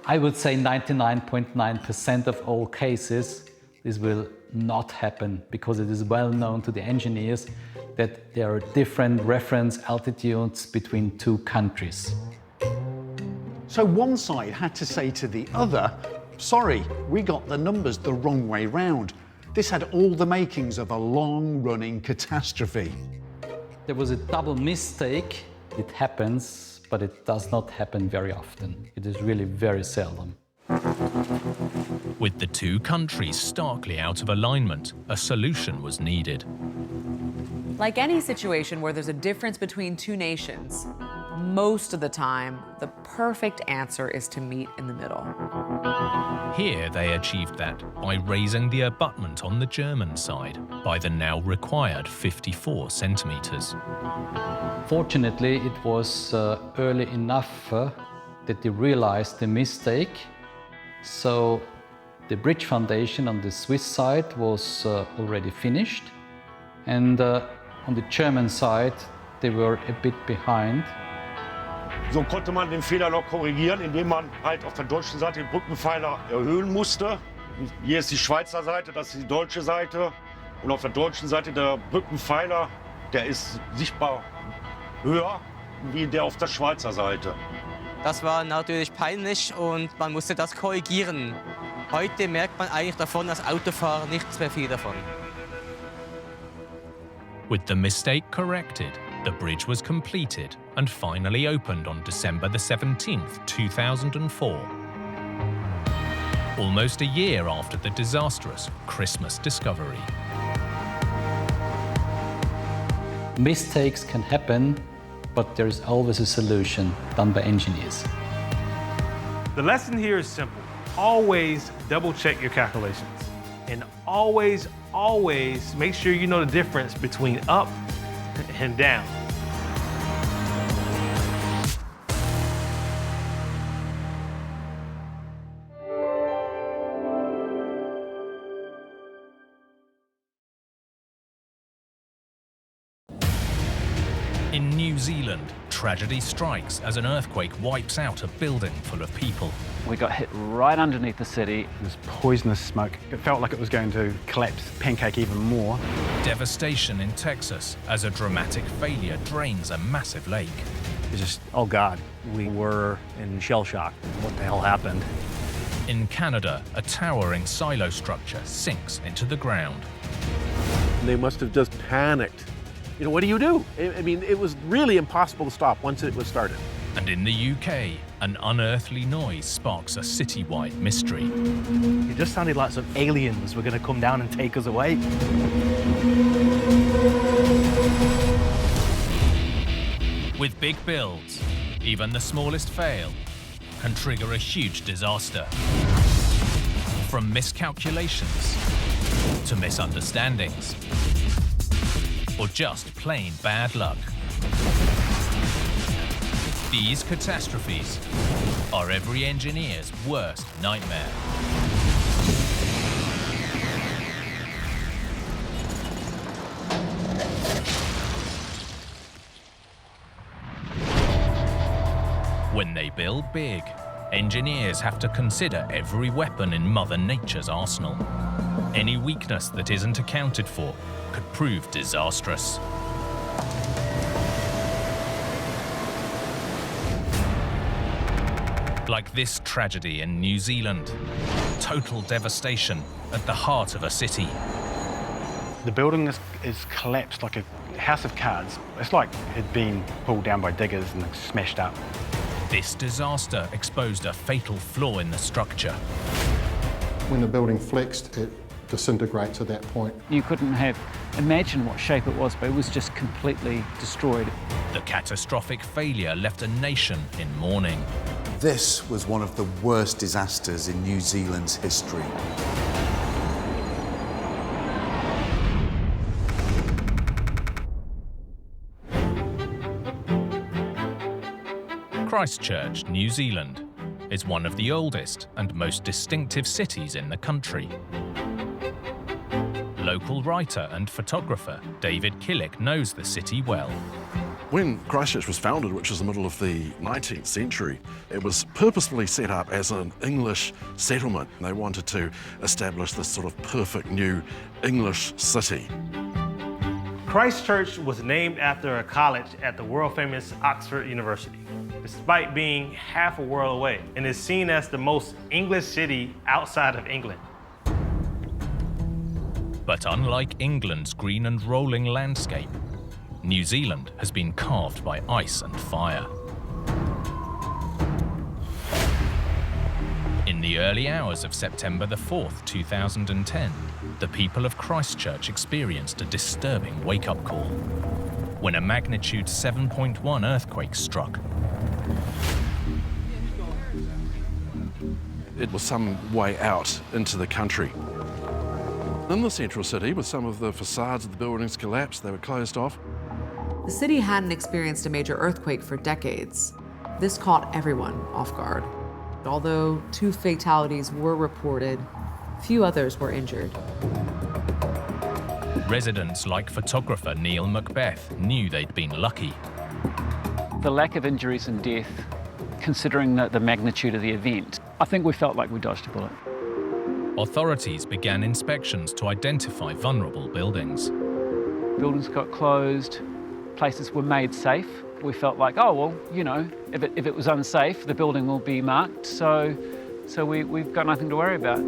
Speaker 13: I would say 99.9% of all cases, this will not happen because it is well known to the engineers that there are different reference altitudes between two countries.
Speaker 21: So one side had to say to the other, sorry, we got the numbers the wrong way round. This had all the makings of a long-running catastrophe.
Speaker 13: There was a double mistake. It happens, but it does not happen very often. It is really very seldom.
Speaker 1: With the two countries starkly out of alignment, a solution was needed.
Speaker 10: Like any situation where there's a difference between two nations, most of the time, the perfect answer is to meet in the middle.
Speaker 1: Here they achieved that by raising the abutment on the German side by the now required 54 centimetres.
Speaker 13: Fortunately, it was early enough that they realized the mistake. So the bridge foundation on the Swiss side was already finished, and on the German side they were a bit behind.
Speaker 3: So konnte man den Fehler noch korrigieren, indem man halt auf der deutschen Seite den Brückenpfeiler erhöhen musste. Hier ist die Schweizer Seite, das ist die deutsche Seite. Und auf der deutschen Seite der Brückenpfeiler, der ist sichtbar höher wie der auf der Schweizer Seite.
Speaker 11: Das war natürlich peinlich und man musste das korrigieren. Heute merkt man eigentlich davon als Autofahrer nichts mehr viel davon.
Speaker 1: With the mistake corrected, the bridge was completed and finally opened on December the 17th, 2004. Almost a year after the disastrous Christmas discovery.
Speaker 13: Mistakes can happen, but there is always a solution done by engineers.
Speaker 9: The lesson here is simple. Always double check your calculations. And always, always make sure you know the difference between up and down.
Speaker 1: In New Zealand, tragedy strikes as an earthquake wipes out a building full of people.
Speaker 14: We got hit right underneath the city. This poisonous smoke. It felt like it was going to collapse, pancake even more.
Speaker 1: Devastation in Texas as a dramatic failure drains a massive lake.
Speaker 14: It's just, oh God, we were in shell shock. What the hell happened?
Speaker 1: In Canada, a towering silo structure sinks into the ground.
Speaker 16: They must have just panicked. You know, what do you do? I mean, it was really impossible to stop once it was started.
Speaker 1: And in the UK, an unearthly noise sparks a citywide mystery.
Speaker 18: It just sounded like some aliens were going to come down and take us away.
Speaker 1: With big builds, even the smallest fail can trigger a huge disaster. From miscalculations to misunderstandings, or just plain bad luck. These catastrophes are every engineer's worst nightmare. When they build big, engineers have to consider every weapon in Mother Nature's arsenal. Any weakness that isn't accounted for could prove disastrous. Like this tragedy in New Zealand. Total devastation at the heart of a city.
Speaker 14: The building is collapsed like a house of cards. It's like it had been pulled down by diggers and smashed up.
Speaker 1: This disaster exposed a fatal flaw in the structure.
Speaker 20: When the building flexed, it disintegrates at that point.
Speaker 13: You couldn't have imagined what shape it was, but it was just completely destroyed.
Speaker 1: The catastrophic failure left a nation in mourning.
Speaker 21: This was one of the worst disasters in New Zealand's history.
Speaker 1: Christchurch, New Zealand, is one of the oldest and most distinctive cities in the country. Local writer and photographer David Killick knows the city well.
Speaker 22: When Christchurch was founded, which was the middle of the 19th century, it was purposefully set up as an English settlement. They wanted to establish this sort of perfect new English city.
Speaker 9: Christchurch was named after a college at the world-famous Oxford University, despite being half a world away, and is seen as the most English city outside of England.
Speaker 1: But unlike England's green and rolling landscape, New Zealand has been carved by ice and fire. In the early hours of September the 4th, 2010, the people of Christchurch experienced a disturbing wake-up call when a magnitude 7.1 earthquake struck.
Speaker 22: It was some way out into the country. In the central city, with some of the facades of the buildings collapsed, they were closed off.
Speaker 10: The city hadn't experienced a major earthquake for decades. This caught everyone off guard. Although 2 fatalities were reported, few others were injured.
Speaker 1: Residents like photographer Neil Macbeth knew they'd been lucky.
Speaker 13: The lack of injuries and death, considering the magnitude of the event, I think we felt like we dodged a bullet.
Speaker 1: Authorities began inspections to identify vulnerable buildings.
Speaker 13: Buildings got closed, places were made safe. We felt like, oh, well, you know, if it was unsafe, the building will be marked, so we've got nothing to worry about.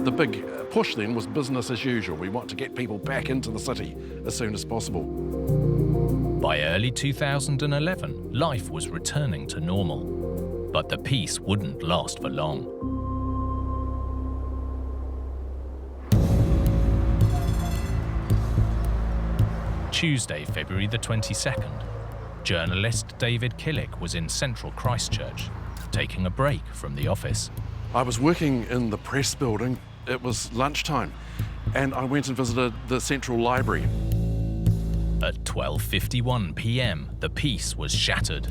Speaker 22: The big push then was business as usual. We want to get people back into the city as soon as possible.
Speaker 1: By early 2011, life was returning to normal, but the peace wouldn't last for long. Tuesday, February the 22nd, journalist David Killick was in central Christchurch, taking a break from the office.
Speaker 22: I was working in the press building. It was lunchtime, and I went and visited the central library.
Speaker 1: At 12:51 p.m, the peace was shattered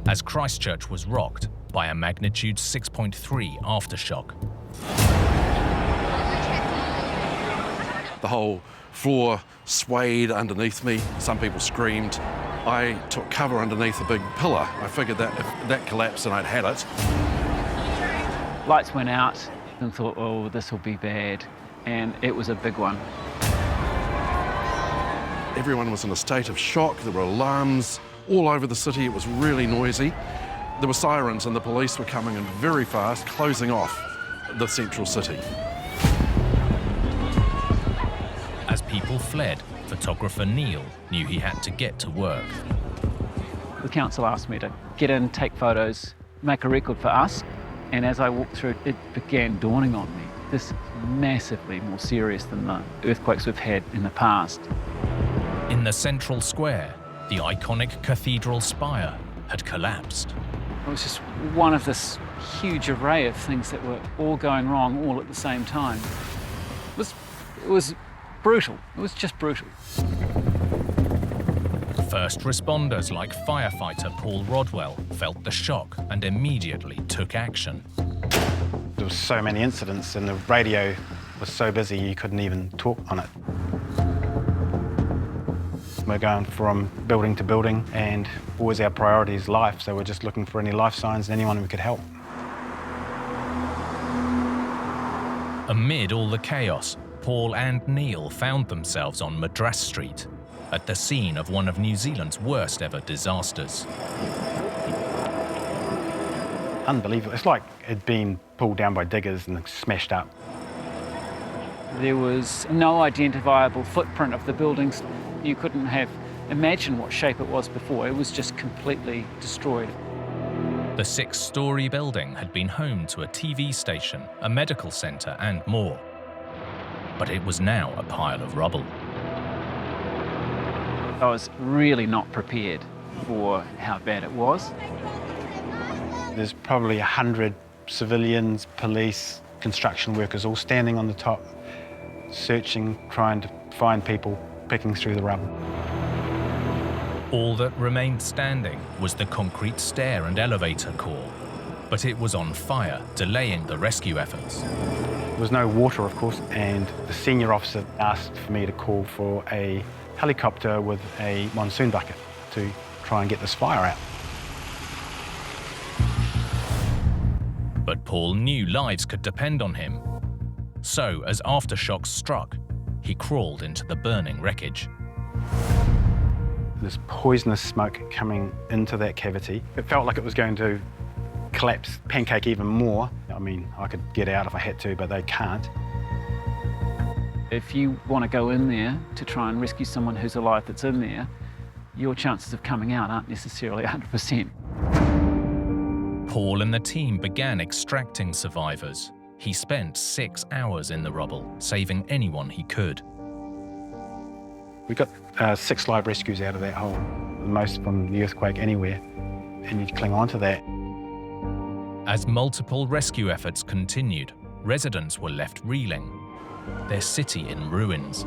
Speaker 1: as Christchurch was rocked by a magnitude 6.3 aftershock.
Speaker 22: The whole floor swayed underneath me. Some people screamed. I took cover underneath a big pillar. I figured that if that collapsed and I'd had it.
Speaker 13: Lights went out and thought, oh, this will be bad. And it was a big one.
Speaker 22: Everyone was in a state of shock. There were alarms all over the city. It was really noisy. There were sirens and the police were coming in very fast, closing off the central city.
Speaker 1: As people fled, photographer Neil knew he had to get to work.
Speaker 2: The council asked me to get in, take photos, make a record for us, and as I walked through, it began dawning on me. This is massively more serious than the earthquakes we've had in the past.
Speaker 1: In the central square, the iconic cathedral spire had collapsed.
Speaker 2: It was just one of this huge array of things that were all going wrong all at the same time. It was brutal. It was just brutal.
Speaker 1: First responders like firefighter Paul Rodwell felt the shock and immediately took action.
Speaker 14: There were so many incidents and the radio was so busy you couldn't even talk on it. We're going from building to building and always our priority is life, so we're just looking for any life signs and anyone we could help.
Speaker 1: Amid all the chaos, Paul and Neil found themselves on Madras Street, at the scene of one of New Zealand's worst ever disasters.
Speaker 14: Unbelievable. It's like it'd been pulled down by diggers and smashed up.
Speaker 2: There was no identifiable footprint of the buildings. You couldn't have imagined what shape it was before. It was just completely destroyed.
Speaker 1: The 6-story building had been home to a TV station, a medical centre and more. But it was now a pile of rubble.
Speaker 2: I was really not prepared for how bad it was.
Speaker 14: There's probably 100 civilians, police, construction workers all standing on the top, searching, trying to find people, picking through the rubble.
Speaker 1: All that remained standing was the concrete stair and elevator core, but it was on fire, delaying the rescue efforts.
Speaker 14: There was no water, of course, and the senior officer asked for me to call for a helicopter with a monsoon bucket to try and get this fire out.
Speaker 1: But Paul knew lives could depend on him. So, as aftershocks struck, he crawled into the burning wreckage.
Speaker 14: This poisonous smoke coming into that cavity. It felt like it was going to collapse, pancake even more. I mean, I could get out if I had to, but they can't.
Speaker 2: If you want to go in there to try and rescue someone who's alive that's in there, your chances of coming out aren't necessarily 100%.
Speaker 1: Paul and the team began extracting survivors. He spent 6 hours in the rubble, saving anyone he could.
Speaker 14: We got 6 live rescues out of that hole, the most from the earthquake anywhere, and you cling on to that.
Speaker 1: As multiple rescue efforts continued, residents were left reeling, their city in ruins.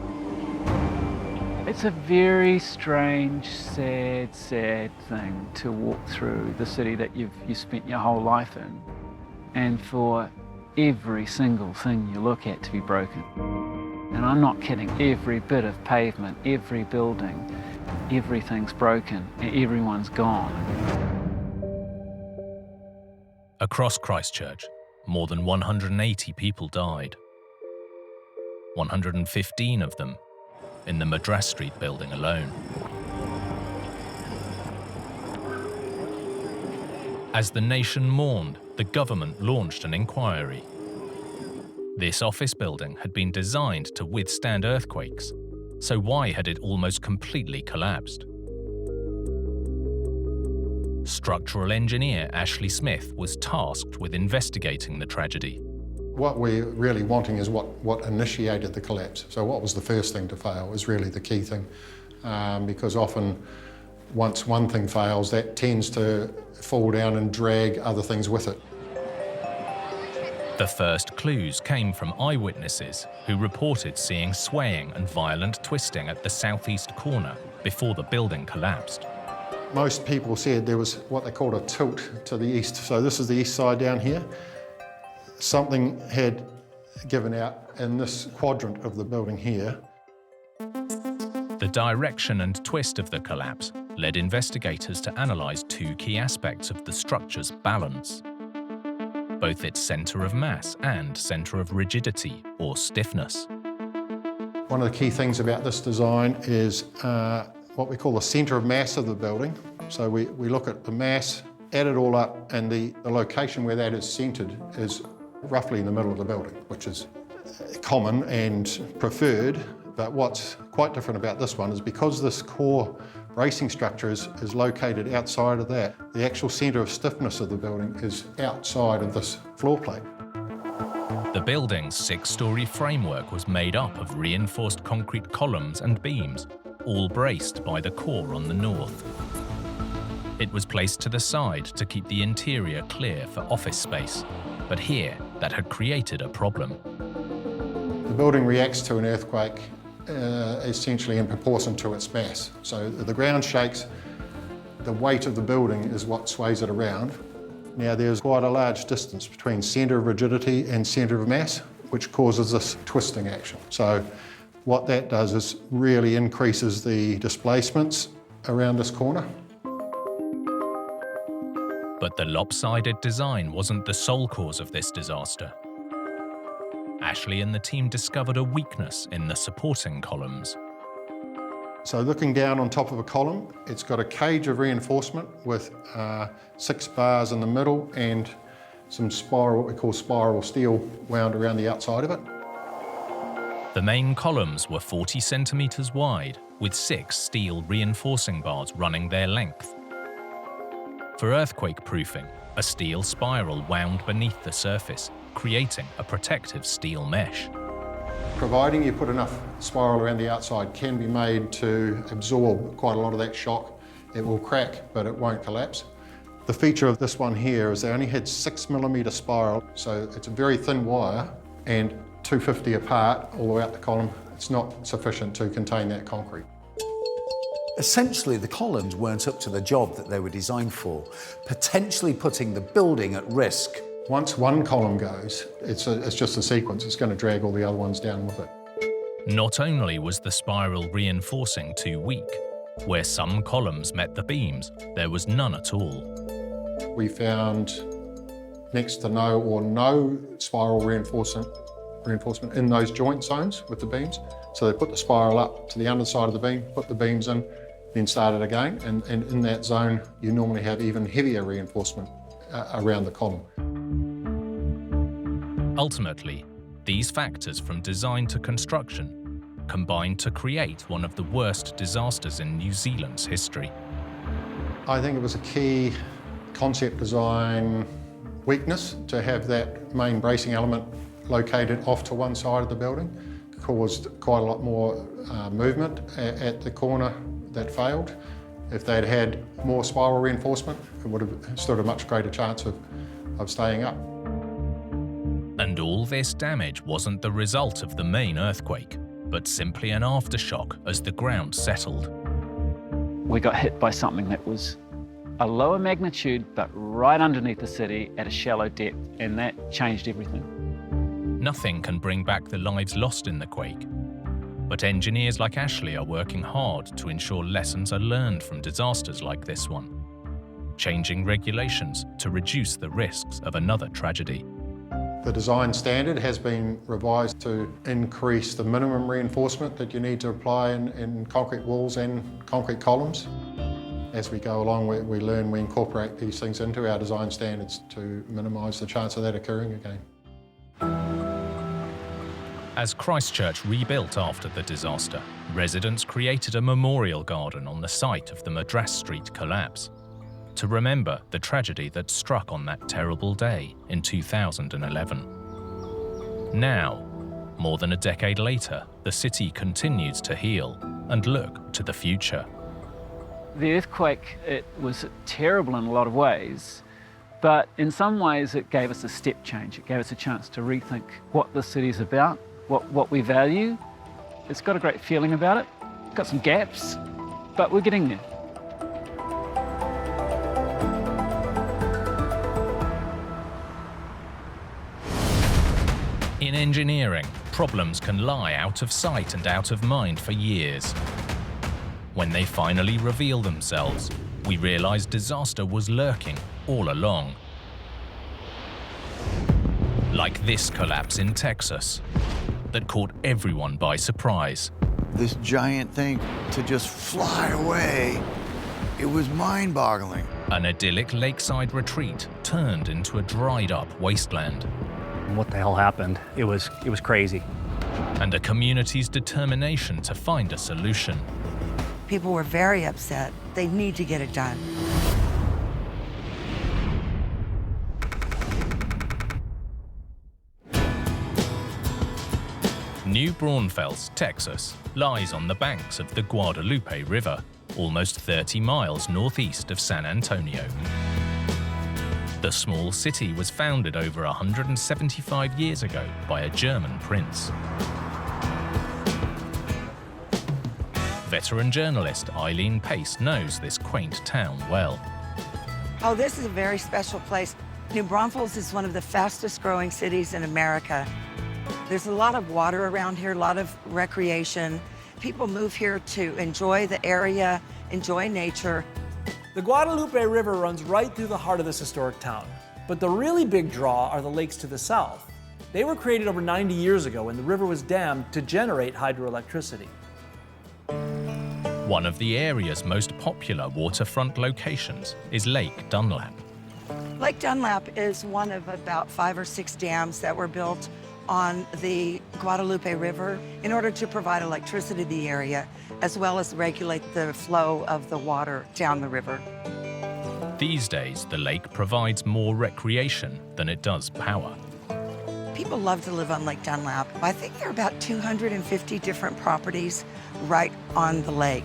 Speaker 2: It's a very strange, sad thing to walk through the city that you've spent your whole life in, and for every single thing you look at to be broken. And I'm not kidding, every bit of pavement, every building, everything's broken, everyone's gone.
Speaker 1: Across Christchurch, more than 180 people died. 115 of them in the Madras Street building alone. As the nation mourned, the government launched an inquiry. This office building had been designed to withstand earthquakes, so why had it almost completely collapsed? Structural engineer Ashley Smith was tasked with investigating the tragedy.
Speaker 20: What we're really wanting is what initiated the collapse. So what was the first thing to fail is really the key thing, because often once one thing fails, that tends to fall down and drag other things with it.
Speaker 1: The first clues came from eyewitnesses who reported seeing swaying and violent twisting at the southeast corner before the building collapsed.
Speaker 20: Most people said there was what they called a tilt to the east. So this is the east side down here. Something had given out in this quadrant of the building here.
Speaker 1: The direction and twist of the collapse led investigators to analyse 2 key aspects of the structure's balance, both its centre of mass and centre of rigidity or stiffness.
Speaker 20: One of the key things about this design is what we call the centre of mass of the building. So we look at the mass, add it all up, and the location where that is centred is roughly in the middle of the building, which is common and preferred. But what's quite different about this one is because this core bracing structure is located outside of that. The actual centre of stiffness of the building is outside of this floor plate.
Speaker 1: The building's 6-story framework was made up of reinforced concrete columns and beams, all braced by the core on the north. It was placed to the side to keep the interior clear for office space, but here that had created a problem.
Speaker 20: The building reacts to an earthquake essentially in proportion to its mass. So the ground shakes, the weight of the building is what sways it around. Now there's quite a large distance between centre of rigidity and centre of mass, which causes this twisting action. So what that does is really increases the displacements around this corner.
Speaker 1: But the lopsided design wasn't the sole cause of this disaster. Ashley and the team discovered a weakness in the supporting columns.
Speaker 20: So looking down on top of a column, it's got a cage of reinforcement with 6 bars in the middle and some spiral, what we call spiral steel, wound around the outside of it.
Speaker 1: The main columns were 40 centimetres wide, with 6 steel reinforcing bars running their length. For earthquake proofing, a steel spiral wound beneath the surface, creating a protective steel mesh.
Speaker 20: Providing you put enough spiral around the outside can be made to absorb quite a lot of that shock. It will crack, but it won't collapse. The feature of this one here is they only had 6mm spiral, so it's a very thin wire and 250 apart all the way up the column. It's not sufficient to contain that concrete.
Speaker 21: Essentially, the columns weren't up to the job that they were designed for, potentially putting the building at risk.
Speaker 20: Once one column goes, it's just a sequence. It's going to drag all the other ones down with it.
Speaker 1: Not only was the spiral reinforcing too weak, where some columns met the beams, there was none at all.
Speaker 20: We found next to no spiral reinforcement in those joint zones with the beams. So they put the spiral up to the underside of the beam, put the beams in, then started again. And in that zone, you normally have even heavier reinforcement around the column.
Speaker 1: Ultimately, these factors from design to construction combined to create one of the worst disasters in New Zealand's history.
Speaker 20: I think it was a key concept design weakness to have that main bracing element located off to one side of the building. Caused quite a lot more movement at the corner that failed. If they'd had more spiral reinforcement, it would have stood a much greater chance of staying up.
Speaker 1: And all this damage wasn't the result of the main earthquake, but simply an aftershock as the ground settled.
Speaker 2: We got hit by something that was a lower magnitude, but right underneath the city at a shallow depth, and that changed everything.
Speaker 1: Nothing can bring back the lives lost in the quake, but engineers like Ashley are working hard to ensure lessons are learned from disasters like this one, changing regulations to reduce the risks of another tragedy.
Speaker 20: The design standard has been revised to increase the minimum reinforcement that you need to apply in concrete walls and concrete columns. As we go along, we learn, we incorporate these things into our design standards to minimise the chance of that occurring again.
Speaker 1: As Christchurch rebuilt after the disaster, residents created a memorial garden on the site of the Madras Street collapse to remember the tragedy that struck on that terrible day in 2011. Now, more than a decade later, the city continues to heal and look to the future.
Speaker 2: The earthquake, it was terrible in a lot of ways, but in some ways it gave us a step change. It gave us a chance to rethink what the city's about, what we value. It's got a great feeling about it. It's got some gaps, but we're getting there.
Speaker 1: In engineering, problems can lie out of sight and out of mind for years. When they finally reveal themselves, we realize disaster was lurking all along. Like this collapse in Texas that caught everyone by surprise.
Speaker 5: This giant thing to just fly away, it was mind-boggling.
Speaker 1: An idyllic lakeside retreat turned into a dried-up wasteland.
Speaker 18: What the hell happened? It was crazy.
Speaker 1: And a community's determination to find a solution.
Speaker 4: People were very upset. They need to get it done.
Speaker 1: New Braunfels, Texas, lies on the banks of the Guadalupe River, almost 30 miles northeast of San Antonio. The small city was founded over 175 years ago by a German prince. Veteran journalist Eileen Pace knows this quaint town well.
Speaker 4: Oh, this is a very special place. New Braunfels is one of the fastest growing cities in America. There's a lot of water around here, a lot of recreation. People move here to enjoy the area, enjoy nature.
Speaker 8: The Guadalupe River runs right through the heart of this historic town. But the really big draw are the lakes to the south. They were created over 90 years ago when the river was dammed to generate hydroelectricity.
Speaker 1: One of the area's most popular waterfront locations is Lake Dunlap.
Speaker 4: Lake Dunlap is one of about 5 or 6 dams that were built on the Guadalupe River in order to provide electricity to the area, as well as regulate the flow of the water down the river.
Speaker 1: These days, the lake provides more recreation than it does power.
Speaker 4: People love to live on Lake Dunlap. I think there are about 250 different properties right on the lake.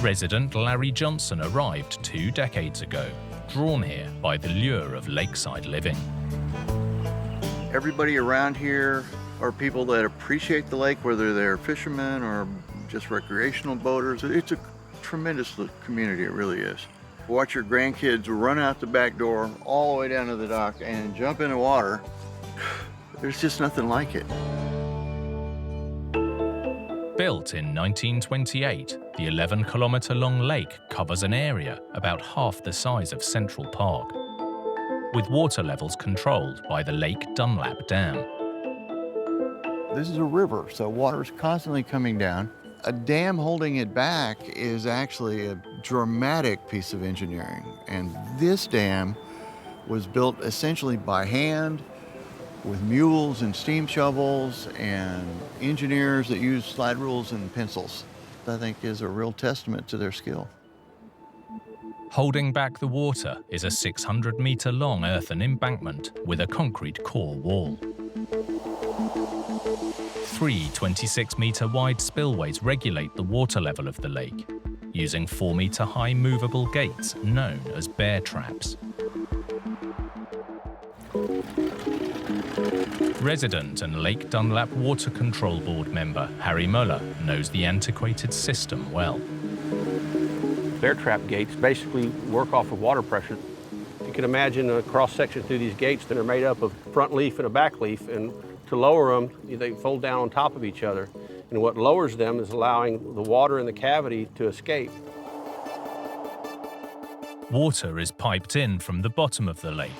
Speaker 1: Resident Larry Johnson arrived 2 decades ago, drawn here by the lure of lakeside living.
Speaker 5: Everybody around here are people that appreciate the lake, whether they're fishermen or just recreational boaters. It's a tremendous community, it really is. Watch your grandkids run out the back door all the way down to the dock and jump in the water. There's just nothing like it.
Speaker 1: Built in 1928, the 11-kilometre-long lake covers an area about half the size of Central Park, with water levels controlled by the Lake Dunlap Dam.
Speaker 5: This is a river, so water is constantly coming down. A dam holding it back is actually a dramatic piece of engineering. And this dam was built essentially by hand with mules and steam shovels and engineers that use slide rules and pencils. I think is a real testament to their skill.
Speaker 1: Holding back the water is a 600-metre-long earthen embankment with a concrete core wall. 3 26-metre-wide spillways regulate the water level of the lake, using 4-metre-high movable gates known as bear traps. Resident and Lake Dunlap Water Control Board member Harry Muller knows the antiquated system well.
Speaker 6: Bear trap gates basically work off of water pressure. You can imagine a cross-section through these gates that are made up of front leaf and a back leaf, and to lower them, they fold down on top of each other. And what lowers them is allowing the water in the cavity to escape.
Speaker 1: Water is piped in from the bottom of the lake.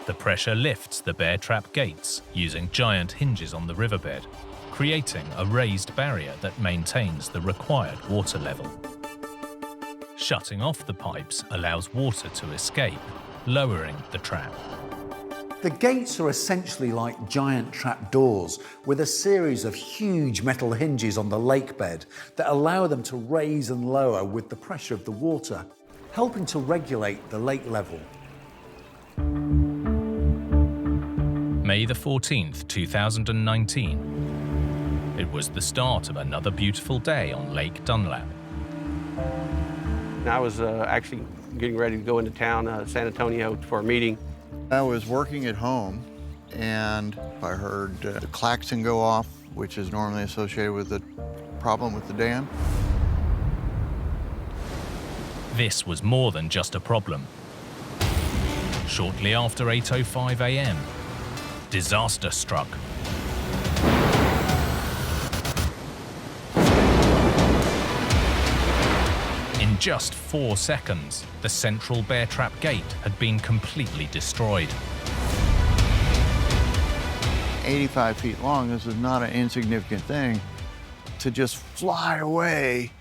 Speaker 1: The pressure lifts the bear trap gates using giant hinges on the riverbed, creating a raised barrier that maintains the required water level. Shutting off the pipes allows water to escape, lowering the trap.
Speaker 21: The gates are essentially like giant trap doors with a series of huge metal hinges on the lake bed that allow them to raise and lower with the pressure of the water, helping to regulate the lake level.
Speaker 1: May the 14th, 2019. It was the start of another beautiful day on Lake Dunlap.
Speaker 6: I was actually getting ready to go into town, San Antonio, for a meeting.
Speaker 5: I was working at home and I heard the klaxon go off, which is normally associated with the problem with the dam.
Speaker 1: This was more than just a problem. Shortly after 8:05 a.m., disaster struck. In just 4 seconds, the central bear trap gate had been completely destroyed.
Speaker 5: 85 feet long, this is not an insignificant thing. To just fly away,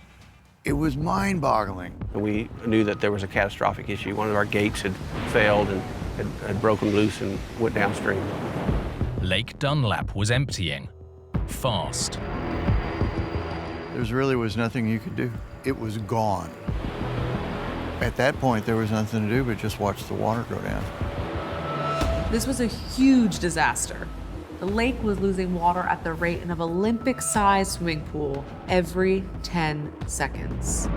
Speaker 5: it was mind-boggling.
Speaker 6: We knew that there was a catastrophic issue. One of our gates had failed and had broken loose and went downstream.
Speaker 1: Lake Dunlap was emptying, fast.
Speaker 5: There really was nothing you could do. It was gone. At that point, there was nothing to do but just watch the water go down.
Speaker 10: This was a huge disaster. The lake was losing water at the rate of an Olympic-sized swimming pool every 10 seconds.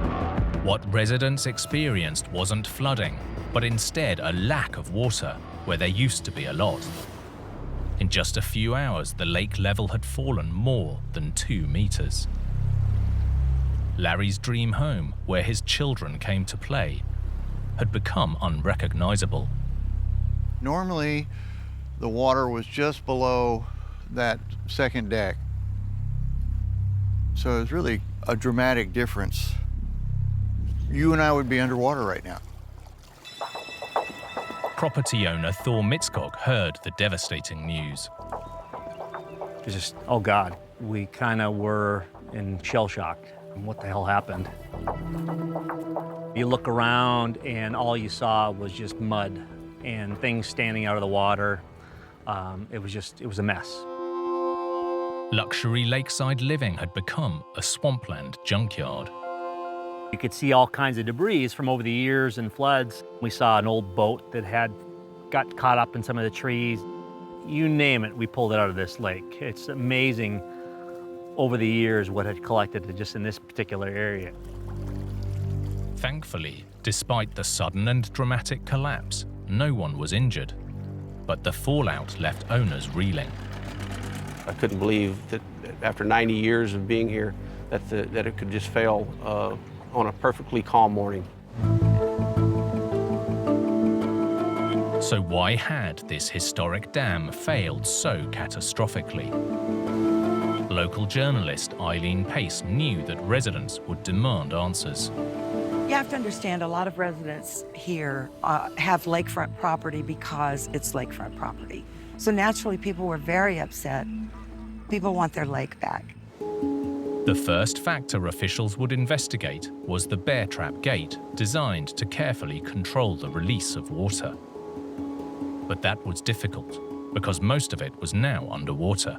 Speaker 1: What residents experienced wasn't flooding, but instead a lack of water where there used to be a lot. In just a few hours, the lake level had fallen more than 2 meters. Larry's dream home, where his children came to play, had become unrecognizable.
Speaker 5: Normally, the water was just below that second deck. So it was really a dramatic difference. You and I would be underwater right now.
Speaker 1: Property owner Thor Mitskog heard the devastating news.
Speaker 18: It was just, oh God, we kind of were in shell shock. What the hell happened? You look around and all you saw was just mud and things standing out of the water. It was a mess.
Speaker 1: Luxury lakeside living had become a swampland junkyard.
Speaker 18: You could see all kinds of debris from over the years and floods. We saw an old boat that got caught up in some of the trees. You name it, we pulled it out of this lake. It's amazing over the years what had collected just in this particular area.
Speaker 1: Thankfully, despite the sudden and dramatic collapse, no one was injured. But the fallout left owners reeling.
Speaker 6: I couldn't believe that after 90 years of being here, that it could just fail on a perfectly calm morning.
Speaker 1: So why had this historic dam failed so catastrophically? Local journalist Eileen Pace knew that residents would demand answers.
Speaker 4: You have to understand, a lot of residents here have lakefront property because it's lakefront property. So naturally, people were very upset. People want their lake back.
Speaker 1: The first factor officials would investigate was the bear trap gate, designed to carefully control the release of water. But that was difficult, because most of it was now underwater.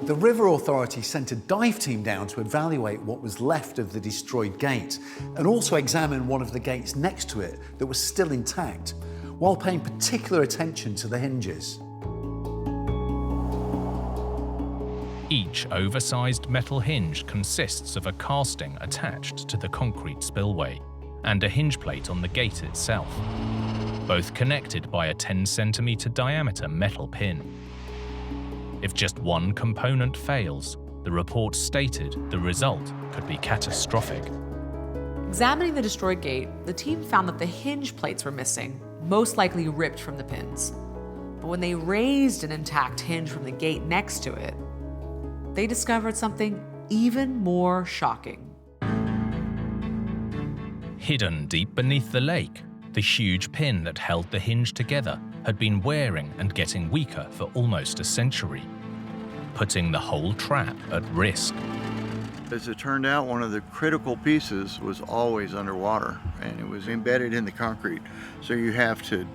Speaker 21: The River Authority sent a dive team down to evaluate what was left of the destroyed gate and also examine one of the gates next to it that was still intact, while paying particular attention to the hinges.
Speaker 1: Each oversized metal hinge consists of a casting attached to the concrete spillway and a hinge plate on the gate itself, both connected by a 10-centimeter diameter metal pin. If just one component fails, the report stated the result could be catastrophic.
Speaker 10: Examining the destroyed gate, the team found that the hinge plates were missing, most likely ripped from the pins. But when they raised an intact hinge from the gate next to it, they discovered something even more shocking.
Speaker 1: Hidden deep beneath the lake, the huge pin that held the hinge together had been wearing and getting weaker for almost a century, putting the whole trap at risk.
Speaker 5: As it turned out, one of the critical pieces was always underwater, and it was embedded in the concrete. So you have to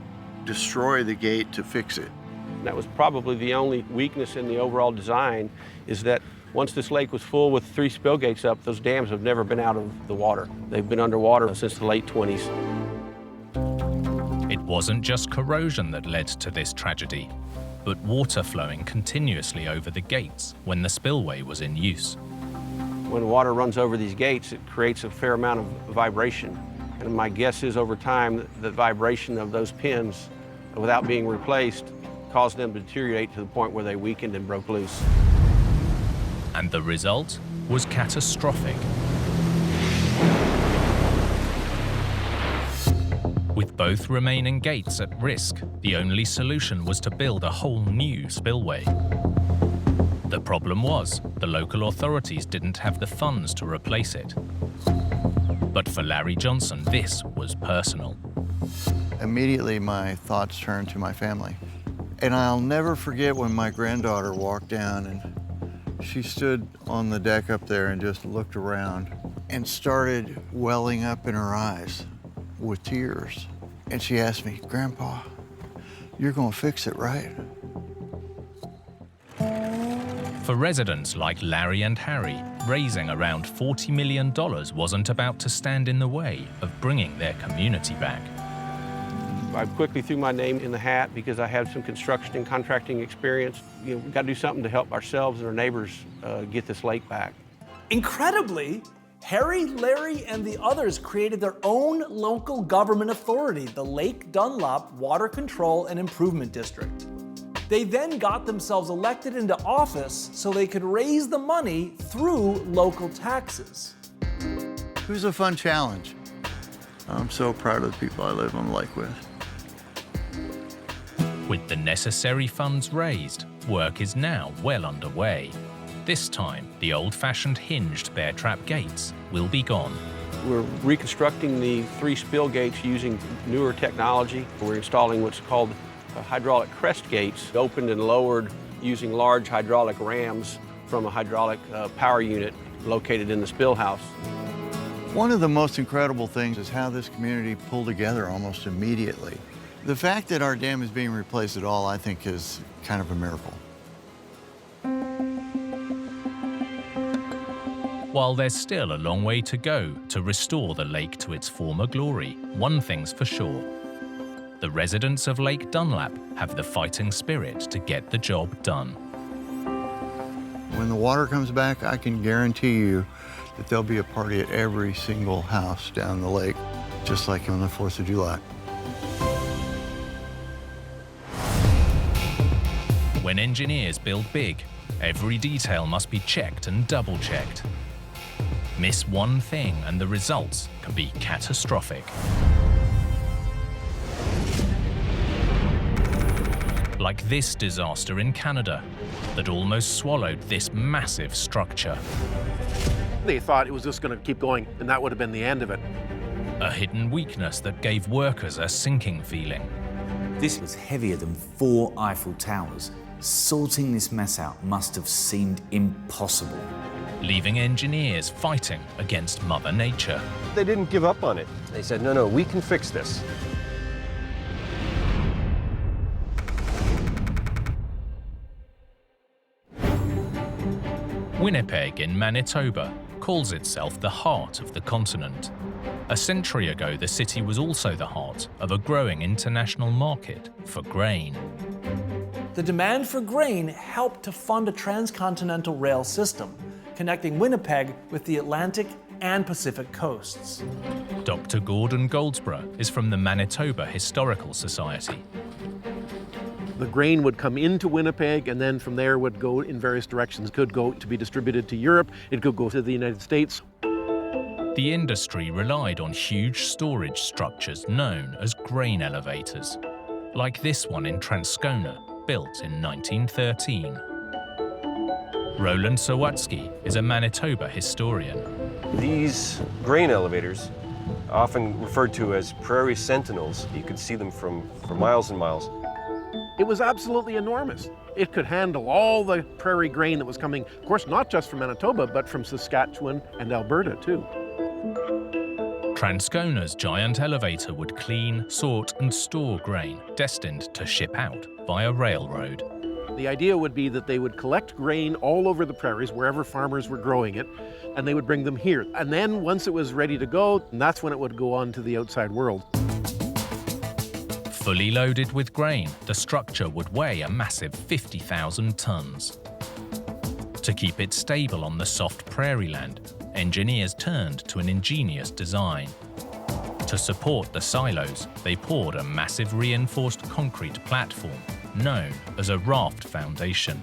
Speaker 5: destroy the gate to fix it.
Speaker 6: That was probably the only weakness in the overall design, is that once this lake was full with 3 spill gates up, those dams have never been out of the water. They've been underwater since the late 20s.
Speaker 1: It wasn't just corrosion that led to this tragedy, but water flowing continuously over the gates when the spillway was in use.
Speaker 6: When water runs over these gates, it creates a fair amount of vibration. And my guess is over time, the vibration of those pins, without being replaced, caused them to deteriorate to the point where they weakened and broke loose.
Speaker 1: And the result was catastrophic. With both remaining gates at risk, the only solution was to build a whole new spillway. The problem was, the local authorities didn't have the funds to replace it. But for Larry Johnson, this was personal.
Speaker 5: Immediately, my thoughts turned to my family. And I'll never forget when my granddaughter walked down and she stood on the deck up there and just looked around and started welling up in her eyes with tears. And she asked me, "Grandpa, you're gonna fix it, right?"
Speaker 1: For residents like Larry and Harry, raising around $40 million wasn't about to stand in the way of bringing their community back.
Speaker 6: I quickly threw my name in the hat because I had some construction and contracting experience. We've got to do something to help ourselves and our neighbors get this lake back.
Speaker 8: Incredibly, Harry, Larry, and the others created their own local government authority, the Lake Dunlop Water Control and Improvement District. They then got themselves elected into office so they could raise the money through local taxes.
Speaker 5: It was a fun challenge. I'm so proud of the people I live on the lake with.
Speaker 1: With the necessary funds raised, work is now well underway. This time, the old-fashioned hinged bear trap gates will be gone.
Speaker 6: We're reconstructing the 3 spill gates using newer technology. We're installing what's called hydraulic crest gates, opened and lowered using large hydraulic rams from a hydraulic power unit located in the spill house.
Speaker 5: One of the most incredible things is how this community pulled together almost immediately. The fact that our dam is being replaced at all, I think, is kind of a miracle.
Speaker 1: While there's still a long way to go to restore the lake to its former glory, one thing's for sure. The residents of Lake Dunlap have the fighting spirit to get the job done.
Speaker 5: When the water comes back, I can guarantee you that there'll be a party at every single house down the lake, just like on the 4th of July.
Speaker 1: When engineers build big, every detail must be checked and double-checked. Miss one thing and the results can be catastrophic. Like this disaster in Canada that almost swallowed this massive structure.
Speaker 7: They thought it was just going to keep going, and that would have been the end of it.
Speaker 1: A hidden weakness that gave workers a sinking feeling.
Speaker 19: This was heavier than 4 Eiffel Towers. Sorting this mess out must have seemed impossible.
Speaker 1: Leaving engineers fighting against Mother Nature.
Speaker 23: They didn't give up on it. They said, no, we can fix this.
Speaker 1: Winnipeg in Manitoba calls itself the heart of the continent. A century ago, the city was also the heart of a growing international market for grain.
Speaker 8: The demand for grain helped to fund a transcontinental rail system, connecting Winnipeg with the Atlantic and Pacific coasts.
Speaker 1: Dr. Gordon Goldsborough is from the Manitoba Historical Society.
Speaker 7: The grain would come into Winnipeg, and then from there would go in various directions. It could go to be distributed to Europe, it could go to the United States.
Speaker 1: The industry relied on huge storage structures known as grain elevators, like this one in Transcona, built in 1913. Roland Sawatsky is a Manitoba historian.
Speaker 23: These grain elevators, often referred to as prairie sentinels, you could see them for miles and miles.
Speaker 7: It was absolutely enormous. It could handle all the prairie grain that was coming, of course, not just from Manitoba, but from Saskatchewan and Alberta, too.
Speaker 1: Transcona's giant elevator would clean, sort, and store grain destined to ship out via railroad.
Speaker 7: The idea would be that they would collect grain all over the prairies, wherever farmers were growing it, and they would bring them here. And then once it was ready to go, that's when it would go on to the outside world.
Speaker 1: Fully loaded with grain, the structure would weigh a massive 50,000 tons. To keep it stable on the soft prairie land, engineers turned to an ingenious design. To support the silos, they poured a massive reinforced concrete platform known as a raft foundation.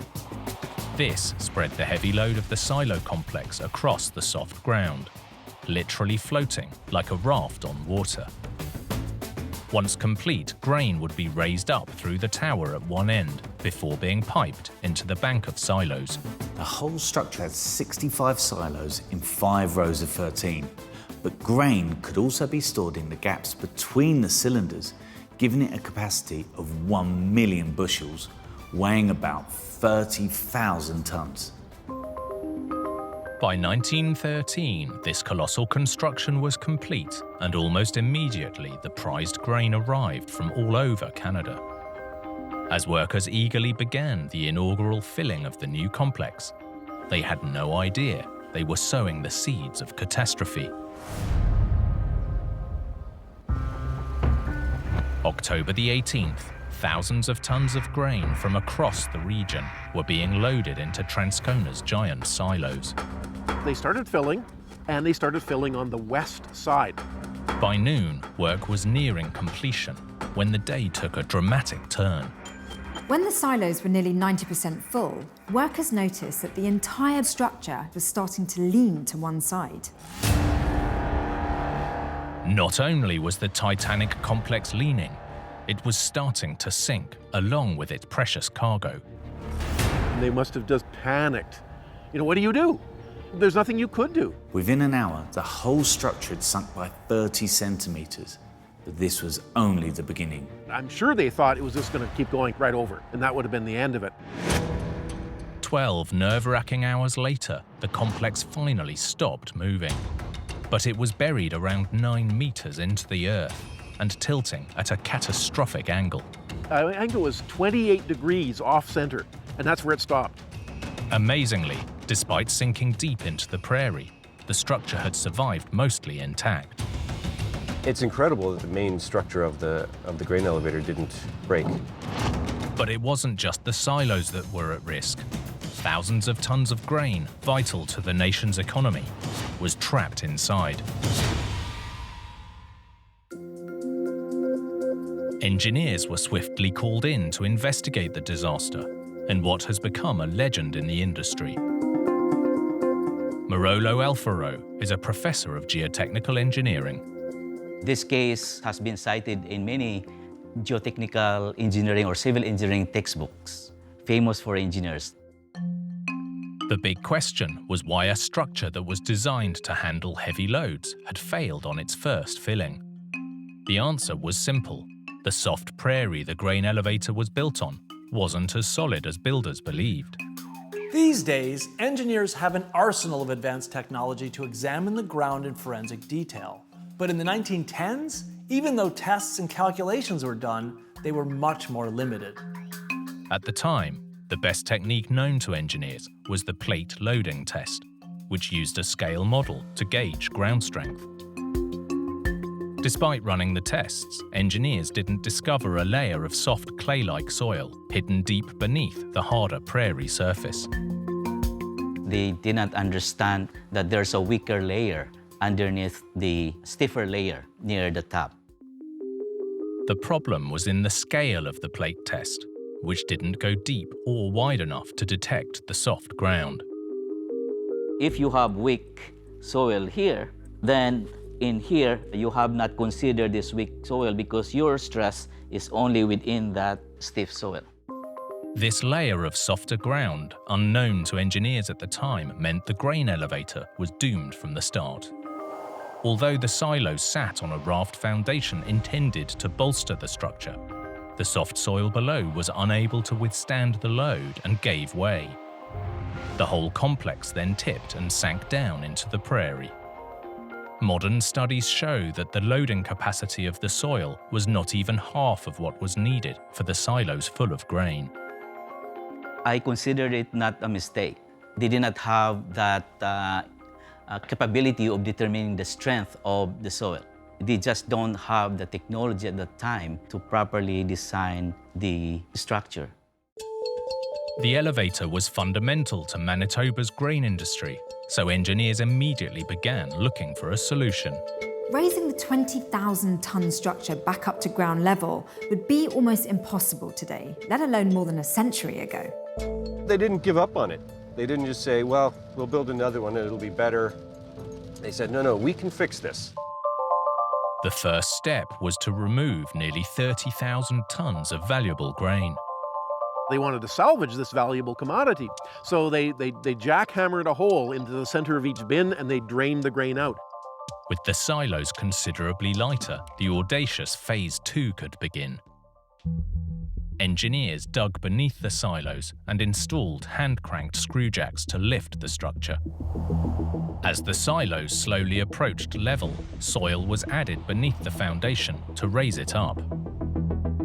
Speaker 1: This spread the heavy load of the silo complex across the soft ground, literally floating like a raft on water. Once complete, grain would be raised up through the tower at one end before being piped into the bank of silos.
Speaker 19: The whole structure had 65 silos in 5 rows of 13, but grain could also be stored in the gaps between the cylinders, giving it a capacity of 1 million bushels, weighing about 30,000 tons.
Speaker 1: By 1913, this colossal construction was complete, and almost immediately the prized grain arrived from all over Canada. As workers eagerly began the inaugural filling of the new complex, they had no idea they were sowing the seeds of catastrophe. October the 18th, thousands of tons of grain from across the region were being loaded into Transcona's giant silos.
Speaker 7: They started filling, and they started filling on the west side.
Speaker 1: By noon, work was nearing completion when the day took a dramatic turn.
Speaker 12: When the silos were nearly 90% full, workers noticed that the entire structure was starting to lean to one side.
Speaker 1: Not only was the Titanic complex leaning, it was starting to sink along with its precious cargo.
Speaker 7: They must have just panicked. What do? There's nothing you could do.
Speaker 19: Within an hour, the whole structure had sunk by 30 centimeters. But this was only the beginning.
Speaker 7: I'm sure they thought it was just going to keep going right over, and that would have been the end of it.
Speaker 1: 12 nerve-wracking hours later, the complex finally stopped moving. But it was buried around 9 meters into the earth and tilting at a catastrophic angle.
Speaker 7: The angle was 28 degrees off-center, and that's where it stopped.
Speaker 1: Amazingly, despite sinking deep into the prairie, the structure had survived mostly intact.
Speaker 23: It's incredible that the main structure of the grain elevator didn't break.
Speaker 1: But it wasn't just the silos that were at risk. Thousands of tons of grain, vital to the nation's economy, was trapped inside. Engineers were swiftly called in to investigate the disaster and what has become a legend in the industry. Marolo Alfaro is a professor of geotechnical engineering.
Speaker 15: This case has been cited in many geotechnical engineering or civil engineering textbooks, famous for engineers.
Speaker 1: The big question was why a structure that was designed to handle heavy loads had failed on its first filling. The answer was simple. The soft prairie the grain elevator was built on wasn't as solid as builders believed.
Speaker 8: These days, engineers have an arsenal of advanced technology to examine the ground in forensic detail. But in the 1910s, even though tests and calculations were done, they were much more limited.
Speaker 1: At the time, the best technique known to engineers was the plate loading test, which used a scale model to gauge ground strength. Despite running the tests, engineers didn't discover a layer of soft clay-like soil hidden deep beneath the harder prairie surface.
Speaker 15: They did not understand that there's a weaker layer underneath the stiffer layer near the top.
Speaker 1: The problem was in the scale of the plate test, which didn't go deep or wide enough to detect the soft ground.
Speaker 15: If you have weak soil here, then in here you have not considered this weak soil because your stress is only within that stiff soil.
Speaker 1: This layer of softer ground, unknown to engineers at the time, meant the grain elevator was doomed from the start. Although the silos sat on a raft foundation intended to bolster the structure, the soft soil below was unable to withstand the load and gave way. The whole complex then tipped and sank down into the prairie. Modern studies show that the loading capacity of the soil was not even half of what was needed for the silos full of grain.
Speaker 15: I consider it not a mistake. They did not have that capability of determining the strength of the soil. They just don't have the technology at that time to properly design the structure.
Speaker 1: The elevator was fundamental to Manitoba's grain industry, so engineers immediately began looking for a solution.
Speaker 12: Raising the 20,000-ton structure back up to ground level would be almost impossible today, let alone more than a century ago.
Speaker 23: They didn't give up on it. They didn't just say, well, we'll build another one and it'll be better. They said, no, we can fix this.
Speaker 1: The first step was to remove nearly 30,000 tons of valuable grain.
Speaker 7: They wanted to salvage this valuable commodity, so they jackhammered a hole into the center of each bin and they drained the grain out.
Speaker 1: With the silos considerably lighter, the audacious Phase 2 could begin. Engineers dug beneath the silos and installed hand-cranked screw jacks to lift the structure. As the silos slowly approached level, soil was added beneath the foundation to raise it up.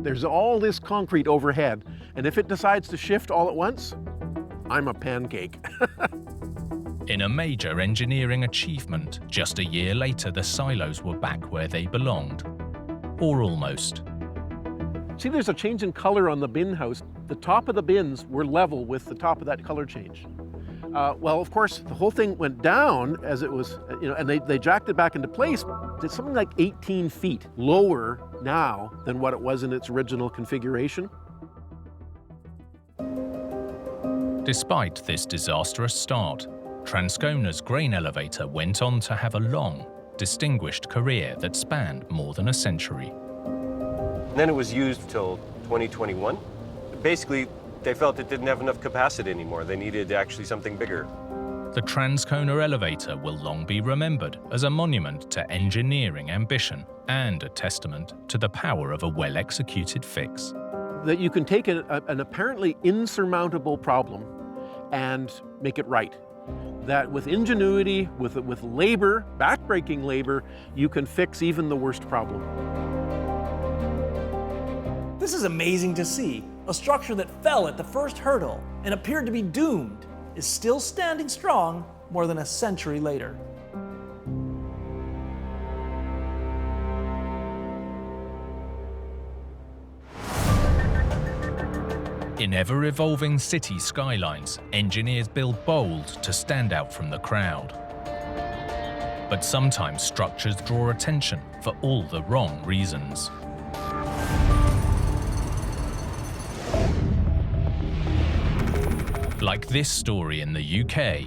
Speaker 7: There's all this concrete overhead, and if it decides to shift all at once, I'm a pancake.
Speaker 1: In a major engineering achievement, just a year later the silos were back where they belonged. Or almost.
Speaker 7: See, there's a change in color on the bin house. The top of the bins were level with the top of that color change. Well, of course, the whole thing went down as it was, and they jacked it back into place. It's something like 18 feet lower now than what it was in its original configuration.
Speaker 1: Despite this disastrous start, Transcona's grain elevator went on to have a long, distinguished career that spanned more than a century.
Speaker 23: And then it was used till 2021. Basically, they felt it didn't have enough capacity anymore. They needed actually something bigger.
Speaker 1: The Transcona elevator will long be remembered as a monument to engineering ambition and a testament to the power of a well-executed fix.
Speaker 7: That you can take an apparently insurmountable problem and make it right. That with ingenuity, with labor, backbreaking labor, you can fix even the worst problem.
Speaker 8: This is amazing to see. A structure that fell at the first hurdle and appeared to be doomed is still standing strong more than a century later.
Speaker 1: In ever-evolving city skylines, engineers build bold to stand out from the crowd. But sometimes structures draw attention for all the wrong reasons. Like this story in the UK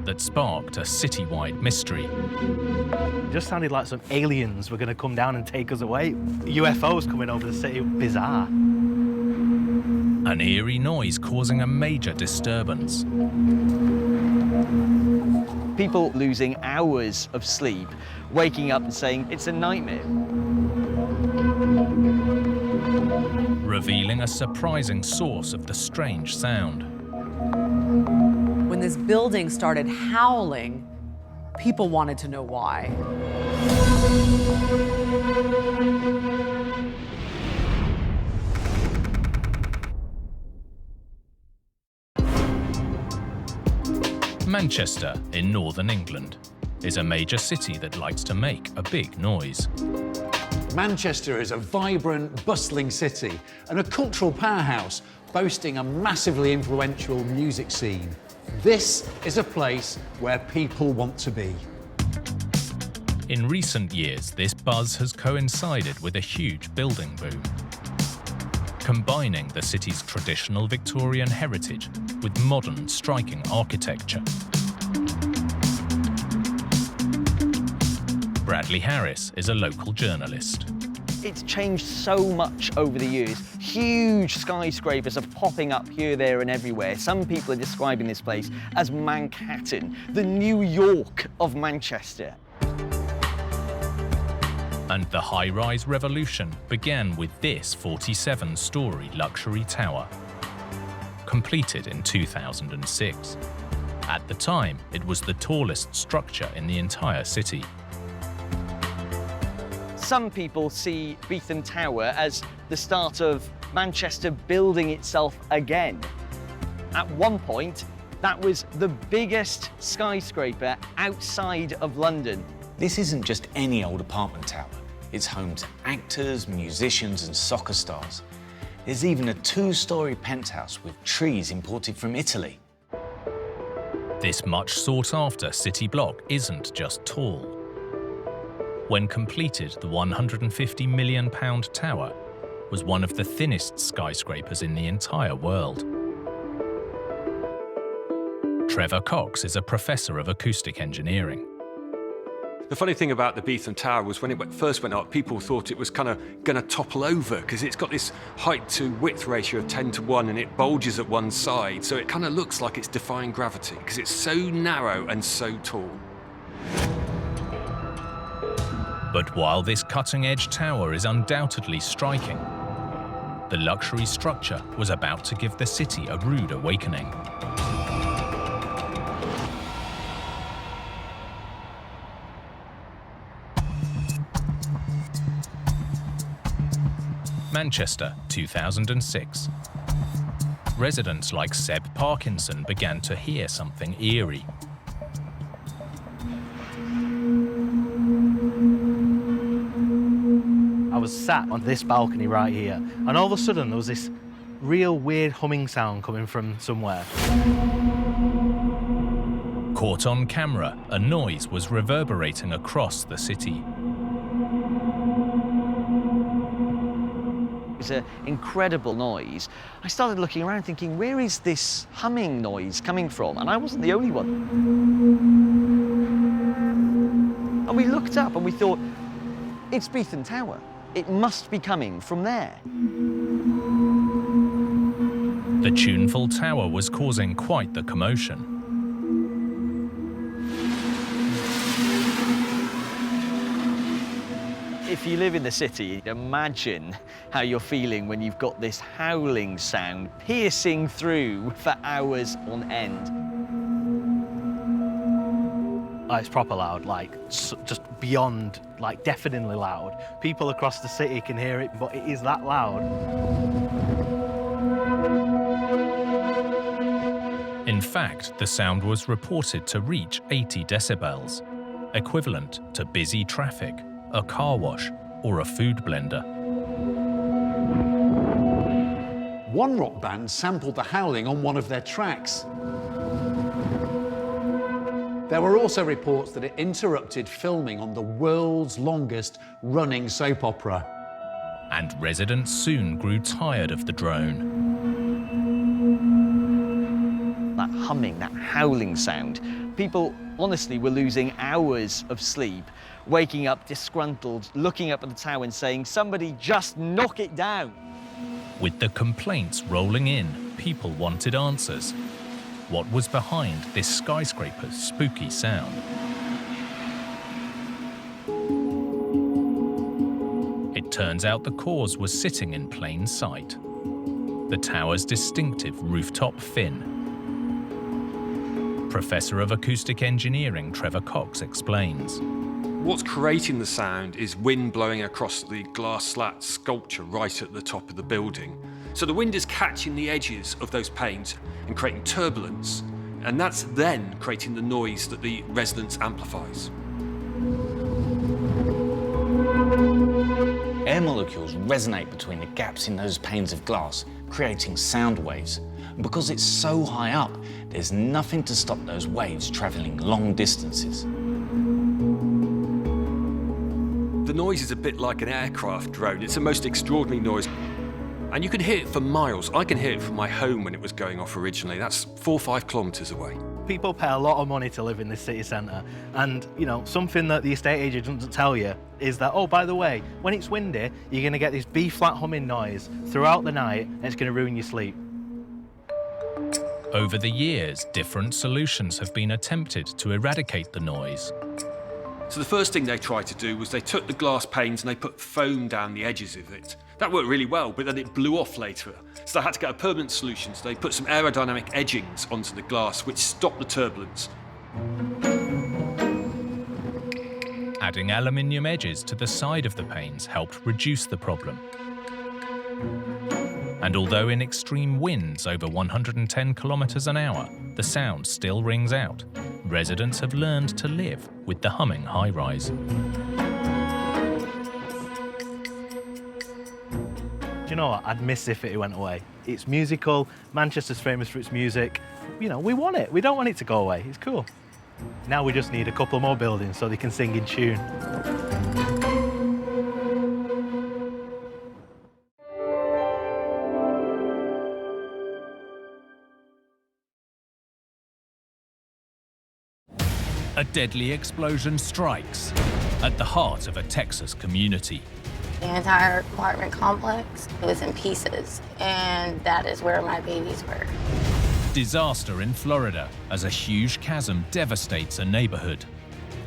Speaker 1: that sparked a citywide mystery.
Speaker 3: It just sounded like some aliens were going to come down and take us away. UFOs coming over the city, bizarre.
Speaker 1: An eerie noise causing a major disturbance.
Speaker 11: People losing hours of sleep, waking up and saying it's a nightmare.
Speaker 1: Revealing a surprising source of the strange sound.
Speaker 10: When this building started howling, people wanted to know why.
Speaker 1: Manchester in northern England is a major city that likes to make a big noise.
Speaker 21: Manchester is a vibrant, bustling city and a cultural powerhouse boasting a massively influential music scene. This is a place where people want to be.
Speaker 1: In recent years, this buzz has coincided with a huge building boom, combining the city's traditional Victorian heritage with modern, striking architecture. Bradley Harris is a local journalist.
Speaker 11: It's changed so much over the years. Huge skyscrapers are popping up here, there, and everywhere. Some people are describing this place as Manhattan, the New York of Manchester.
Speaker 1: And the high-rise revolution began with this 47-story luxury tower, completed in 2006. At the time, it was the tallest structure in the entire city.
Speaker 11: Some people see Beetham Tower as the start of Manchester building itself again. At one point, that was the biggest skyscraper outside of London.
Speaker 19: This isn't just any old apartment tower. It's home to actors, musicians, and soccer stars. There's even a 2-story penthouse with trees imported from Italy.
Speaker 1: This much sought-after city block isn't just tall. When completed, the £150 million tower was one of the thinnest skyscrapers in the entire world. Trevor Cox is a professor of acoustic engineering.
Speaker 17: The funny thing about the Beetham Tower was when it first went up, people thought it was kind of going to topple over because it's got this height to width ratio of 10:1 and it bulges at one side. So it kind of looks like it's defying gravity because it's so narrow and so tall.
Speaker 1: But while this cutting-edge tower is undoubtedly striking, the luxury structure was about to give the city a rude awakening. Manchester, 2006. Residents like Seb Parkinson began to hear something eerie.
Speaker 3: I was sat on this balcony right here, and all of a sudden there was this real weird humming sound coming from somewhere.
Speaker 1: Caught on camera, a noise was reverberating across the city.
Speaker 11: It was an incredible noise. I started looking around thinking, where is this humming noise coming from? And I wasn't the only one. And we looked up and we thought, it's Beetham Tower. It must be coming from there.
Speaker 1: The tuneful tower was causing quite the commotion.
Speaker 11: If you live in the city, imagine how you're feeling when you've got this howling sound piercing through for hours on end.
Speaker 3: It's proper loud, like just beyond, like deafeningly loud. People across the city can hear it, but it is that loud.
Speaker 1: In fact, the sound was reported to reach 80 decibels, equivalent to busy traffic, a car wash, or a food blender.
Speaker 21: One rock band sampled the howling on one of their tracks. There were also reports that it interrupted filming on the world's longest running soap opera.
Speaker 1: And residents soon grew tired of the drone.
Speaker 11: That humming, that howling sound, people honestly were losing hours of sleep, waking up disgruntled, looking up at the tower and saying, somebody just knock it down.
Speaker 1: With the complaints rolling in, people wanted answers. What was behind this skyscraper's spooky sound? It turns out the cause was sitting in plain sight. The tower's distinctive rooftop fin. Professor of Acoustic Engineering Trevor Cox explains.
Speaker 17: What's creating the sound is wind blowing across the glass slat sculpture right at the top of the building. So the wind is catching the edges of those panes and creating turbulence, and that's then creating the noise that the resonance amplifies.
Speaker 19: Air molecules resonate between the gaps in those panes of glass, creating sound waves. And because it's so high up, there's nothing to stop those waves travelling long distances.
Speaker 17: The noise is a bit like an aircraft drone. It's the most extraordinary noise. And you can hear it for miles. I can hear it from my home when it was going off originally. That's 4 or 5 kilometres away.
Speaker 3: People pay a lot of money to live in this city centre. And, you know, something that the estate agent doesn't tell you is that, oh, by the way, when it's windy, you're going to get this B-flat humming noise throughout the night, and it's going to ruin your sleep.
Speaker 1: Over the years, different solutions have been attempted to eradicate the noise.
Speaker 17: So the first thing they tried to do was they took the glass panes and they put foam down the edges of it. That worked really well, but then it blew off later. So they had to get a permanent solution. So they put some aerodynamic edgings onto the glass, which stopped the turbulence.
Speaker 1: Adding aluminium edges to the side of the panes helped reduce the problem. And although in extreme winds over 110 kilometers an hour, the sound still rings out, residents have learned to live with the humming high-rise.
Speaker 3: Do you know what? I'd miss if it went away. It's musical, Manchester's famous for its music. You know, we want it. We don't want it to go away. It's cool. Now we just need a couple more buildings so they can sing in tune.
Speaker 1: A deadly explosion strikes at the heart of a Texas community.
Speaker 9: The entire apartment complex was in pieces, and that is where my babies were.
Speaker 1: Disaster in Florida as a huge chasm devastates a neighborhood.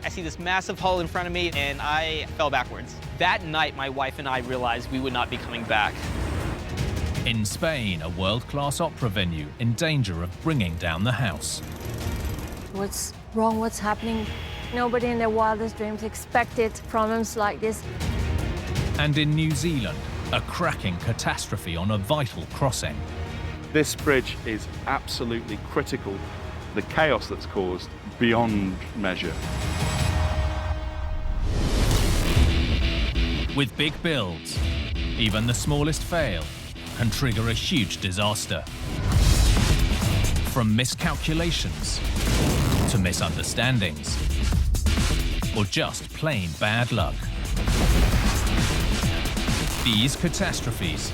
Speaker 13: I see this massive hole in front of me, and I fell backwards. That night, my wife and I realized we would not be coming back.
Speaker 1: In Spain, a world-class opera venue in danger of bringing down the house.
Speaker 16: What's wrong? What's happening? Nobody in their wildest dreams expected problems like this.
Speaker 1: And in New Zealand, A cracking catastrophe on a vital crossing.
Speaker 14: This bridge is absolutely critical. The chaos that's caused, beyond measure.
Speaker 1: With big builds, even the smallest fail can trigger a huge disaster. From miscalculations to misunderstandings, or just plain bad luck. These catastrophes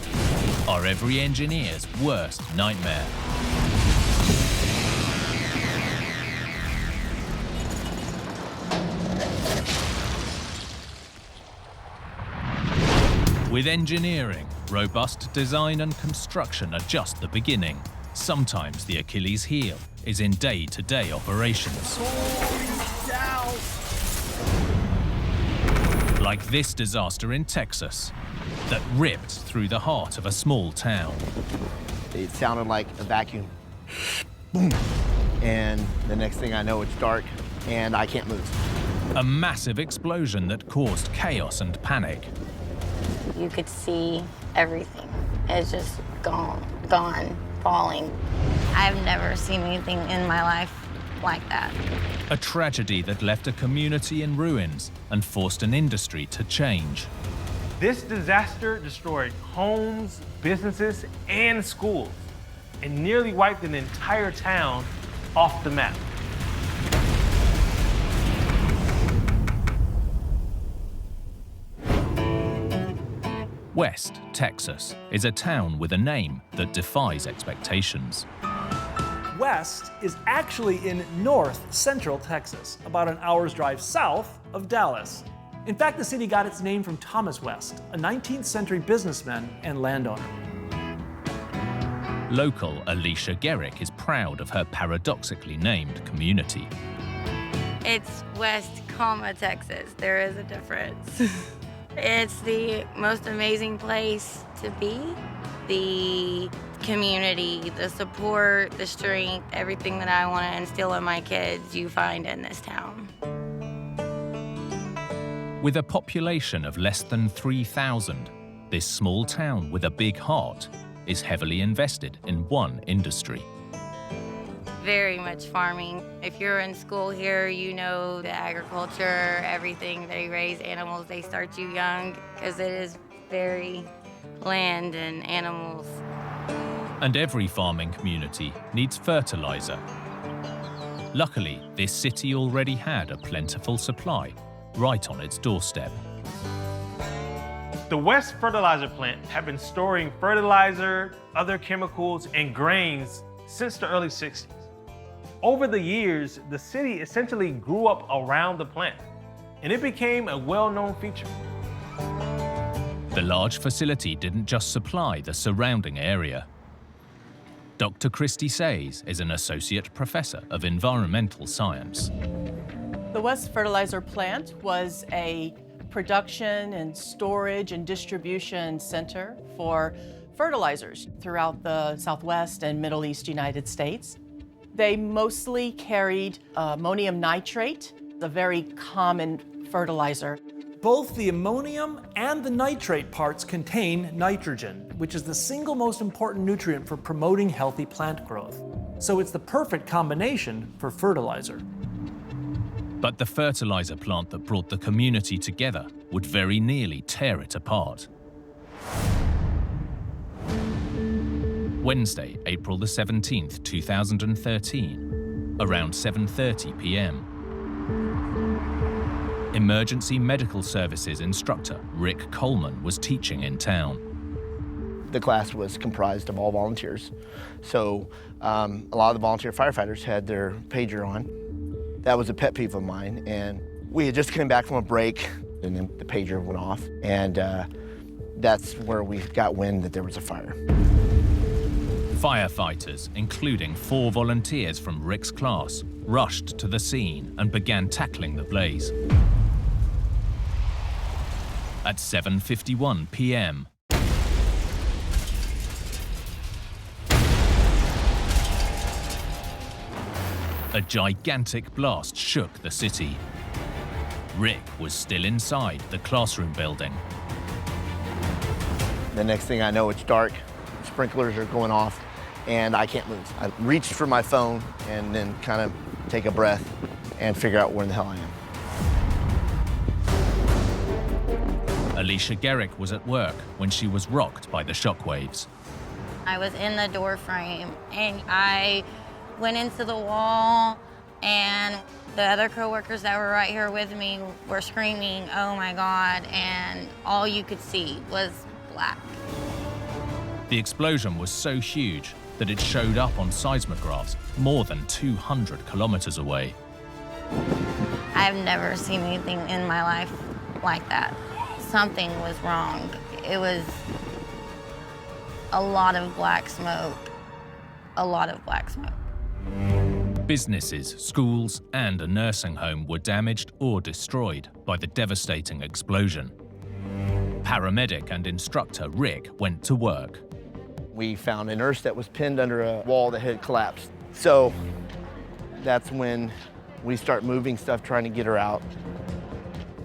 Speaker 1: are every engineer's worst nightmare. With engineering, robust design and construction are just the beginning. Sometimes the Achilles heel is in day-to-day operations. Like this disaster in Texas that ripped through the heart of a small town.
Speaker 20: It sounded like a vacuum. Boom. And the next thing I know, it's dark and I can't move.
Speaker 1: A massive explosion that caused chaos and panic.
Speaker 9: You could see everything. It's just gone, falling. I've never seen anything in my life like that.
Speaker 1: A tragedy that left a community in ruins and forced an industry to change.
Speaker 22: This disaster destroyed homes, businesses, and schools, and nearly wiped an entire town off the map.
Speaker 1: West Texas is a town with a name that defies expectations.
Speaker 8: West is actually in north central Texas, about an hour's drive south of Dallas. In fact, the city got its name from Thomas West, a 19th century businessman and landowner.
Speaker 1: Local Alicia Garrick is proud of her paradoxically named community.
Speaker 9: It's West, Texas. There is a difference. It's the most amazing place to be. The community, the support, the strength, everything that I want to instill in my kids, you find in this town.
Speaker 1: With a population of less than 3,000, this small town with a big heart is heavily invested in one industry.
Speaker 9: Very much farming. If you're in school here, you know the agriculture, everything. They raise animals, they start you young, because it is very land and animals.
Speaker 1: And every farming community needs fertilizer. Luckily, this city already had a plentiful supply right on its doorstep.
Speaker 22: The West Fertilizer Plant had been storing fertilizer, other chemicals, and grains since the early 60s. Over the years, the city essentially grew up around the plant, and it became a well-known feature.
Speaker 1: The large facility didn't just supply the surrounding area. Dr. Christy Says is an associate professor of environmental science.
Speaker 24: The West Fertilizer Plant was a production and storage and distribution center for fertilizers throughout the Southwest and Middle East United States. They mostly carried ammonium nitrate, a very common fertilizer.
Speaker 8: Both the ammonium and the nitrate parts contain nitrogen, which is the single most important nutrient for promoting healthy plant growth. So it's the perfect combination for fertilizer.
Speaker 1: But the fertilizer plant that brought the community together would very nearly tear it apart. Wednesday, April the 17th, 2013, around 7:30 p.m. Emergency Medical Services instructor Rick Coleman was teaching in town.
Speaker 20: The class was comprised of all volunteers. So a lot of the volunteer firefighters had their pager on. That was a pet peeve of mine. And we had just come back from a break and then the pager went off. And that's where we got wind that there was a fire.
Speaker 1: Firefighters, including 4 volunteers from Rick's class, rushed to the scene and began tackling the blaze. At 7:51 p.m., a gigantic blast shook the city. Rick was still inside the classroom building.
Speaker 20: The next thing I know, it's dark, sprinklers are going off, and I can't move. I reach for my phone and then kind of take a breath and figure out where the hell I am.
Speaker 1: Alicia Garrick was at work when she was rocked by the shockwaves.
Speaker 9: I was in the door frame and I went into the wall, and the other coworkers that were right here with me were screaming, "Oh my God," and all you could see was black.
Speaker 1: The explosion was so huge that it showed up on seismographs more than 200 kilometers away.
Speaker 9: I've never seen anything in my life like that. Something was wrong. It was a lot of black smoke, a lot of black smoke.
Speaker 1: Businesses, schools, and a nursing home were damaged or destroyed by the devastating explosion. Paramedic and instructor Rick went to work.
Speaker 20: We found a nurse that was pinned under a wall that had collapsed. So that's when we start moving stuff, trying to get her out.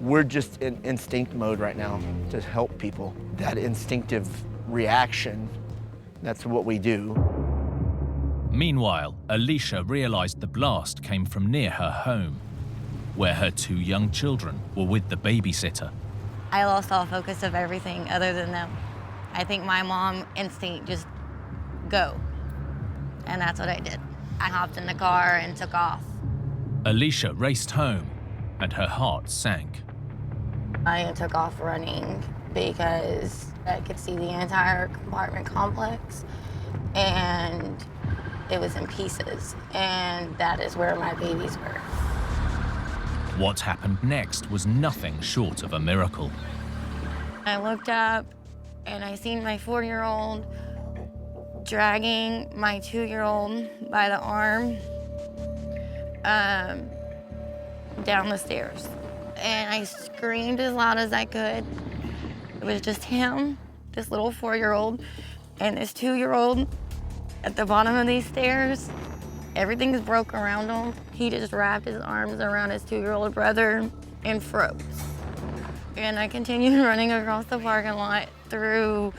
Speaker 20: We're just in instinct mode right now to help people. That instinctive reaction, that's what we do.
Speaker 1: Meanwhile, Alicia realized the blast came from near her home, where her 2 young children were with the babysitter.
Speaker 9: I lost all focus of everything other than them. I think my mom instinct just go. And that's what I did. I hopped in the car and took off.
Speaker 1: Alicia raced home and her heart sank.
Speaker 9: I took off running because I could see the entire apartment complex and it was in pieces. And that is where my babies were.
Speaker 1: What happened next was nothing short of a miracle.
Speaker 9: I looked up and I seen my 4-year-old dragging my 2-year-old by the arm down the stairs. And I screamed as loud as I could. It was just him, this little 4-year-old, and this 2-year-old at the bottom of these stairs. Everything's broke around him. He just wrapped his arms around his 2-year-old brother and froze. And I continued running across the parking lot through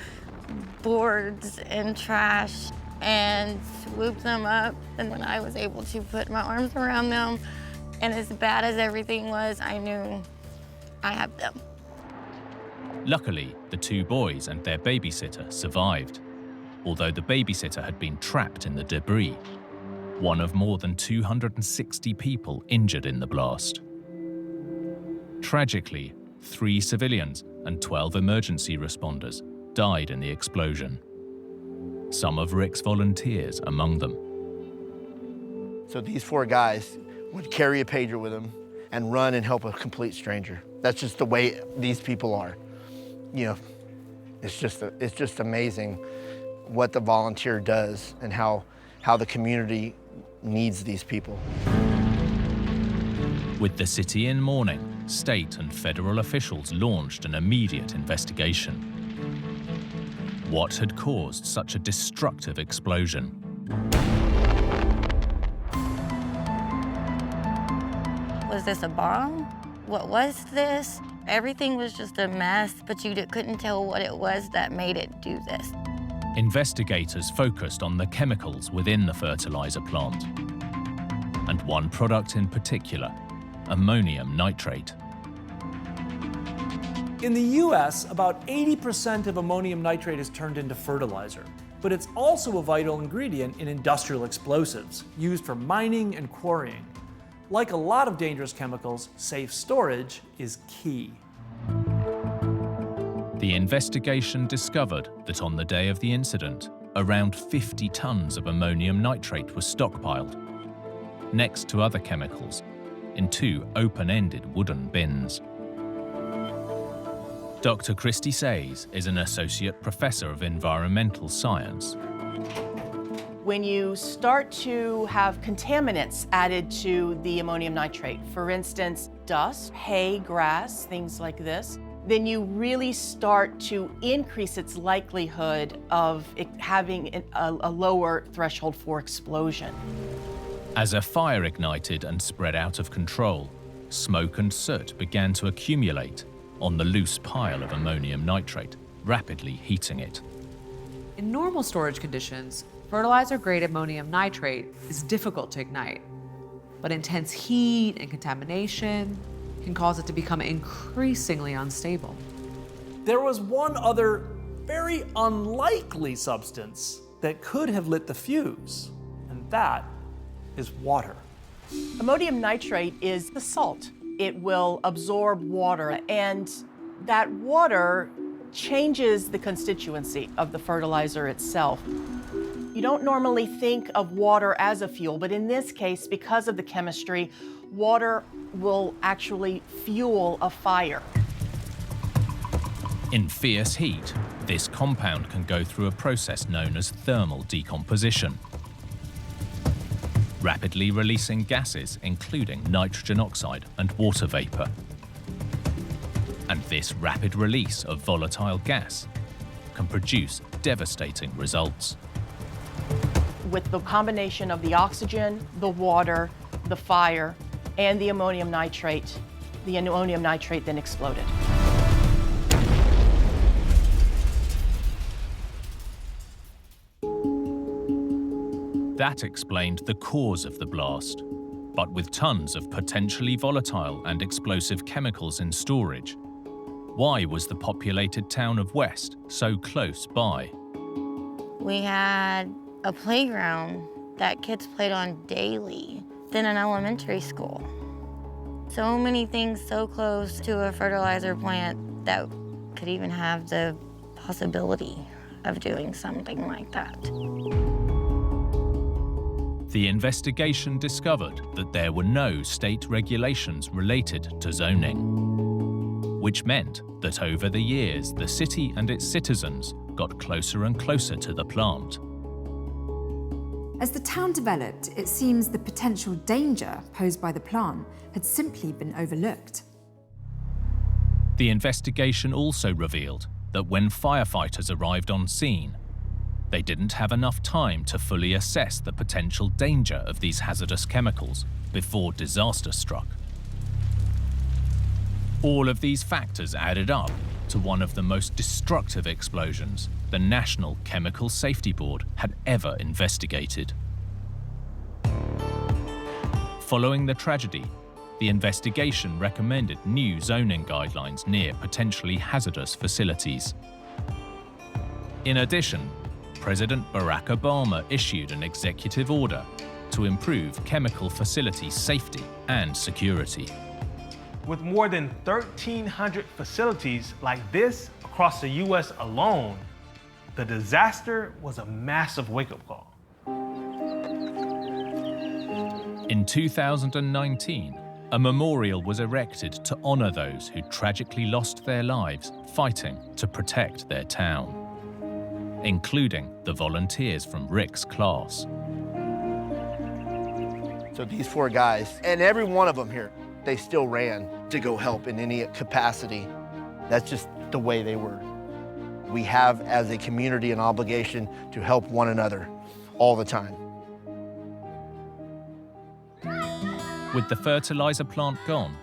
Speaker 9: boards and trash and swooped them up. And then I was able to put my arms around them. And as bad as everything was, I knew I had them.
Speaker 1: Luckily, the 2 boys and their babysitter survived, although the babysitter had been trapped in the debris. One of more than 260 people injured in the blast. Tragically, 3 civilians and 12 emergency responders died in the explosion. Some of Rick's volunteers among them.
Speaker 20: So these 4 guys would carry a pager with them and run and help a complete stranger. That's just the way these people are. You know, it's just amazing what the volunteer does and how the community needs these people.
Speaker 1: With the city in mourning, state and federal officials launched an immediate investigation. What had caused such a destructive explosion?
Speaker 9: Was this a bomb? What was this? Everything was just a mess, but you couldn't tell what it was that made it do this.
Speaker 1: Investigators focused on the chemicals within the fertilizer plant, and one product in particular, ammonium nitrate.
Speaker 8: In the US, about 80% of ammonium nitrate is turned into fertilizer, but it's also a vital ingredient in industrial explosives, used for mining and quarrying. Like a lot of dangerous chemicals, safe storage is key.
Speaker 1: The investigation discovered that on the day of the incident, around 50 tons of ammonium nitrate was stockpiled, next to other chemicals, in 2 open-ended wooden bins. Dr. Christy Says is an associate professor of environmental science.
Speaker 24: When you start to have contaminants added to the ammonium nitrate, for instance, dust, hay, grass, things like this, then you really start to increase its likelihood of it having a lower threshold for explosion.
Speaker 1: As a fire ignited and spread out of control, smoke and soot began to accumulate on the loose pile of ammonium nitrate, rapidly heating it.
Speaker 10: In normal storage conditions, fertilizer-grade ammonium nitrate is difficult to ignite, but intense heat and contamination can cause it to become increasingly unstable.
Speaker 8: There was one other very unlikely substance that could have lit the fuse, and that is water.
Speaker 24: Ammonium nitrate is a salt. It will absorb water, and that water changes the constituency of the fertilizer itself. You don't normally think of water as a fuel, but in this case, because of the chemistry, water will actually fuel a fire.
Speaker 1: In fierce heat, this compound can go through a process known as thermal decomposition, rapidly releasing gases including nitrogen oxide and water vapor. And this rapid release of volatile gas can produce devastating results.
Speaker 24: With the combination of the oxygen, the water, the fire, and the ammonium nitrate then exploded.
Speaker 1: That explained the cause of the blast. But with tons of potentially volatile and explosive chemicals in storage, why was the populated town of West so close by?
Speaker 9: We had a playground that kids played on daily, then an elementary school. So many things so close to a fertilizer plant that could even have the possibility of doing something like that.
Speaker 1: The investigation discovered that there were no state regulations related to zoning, which meant that over the years, the city and its citizens got closer and closer to the plant.
Speaker 12: As the town developed, it seems the potential danger posed by the plant had simply been overlooked.
Speaker 1: The investigation also revealed that when firefighters arrived on scene, they didn't have enough time to fully assess the potential danger of these hazardous chemicals before disaster struck. All of these factors added up to one of the most destructive explosions the National Chemical Safety Board had ever investigated. Following the tragedy, the investigation recommended new zoning guidelines near potentially hazardous facilities. In addition, President Barack Obama issued an executive order to improve chemical facility safety and security.
Speaker 22: With more than 1,300 facilities like this across the US alone, the disaster was a massive wake-up call.
Speaker 1: In 2019, a memorial was erected to honor those who tragically lost their lives fighting to protect their town, including the volunteers from Rick's class.
Speaker 20: So these 4 guys, and every one of them here, they still ran to go help in any capacity. That's just the way they were. We have, as a community, an obligation to help one another all the time.
Speaker 1: With the fertilizer plant gone,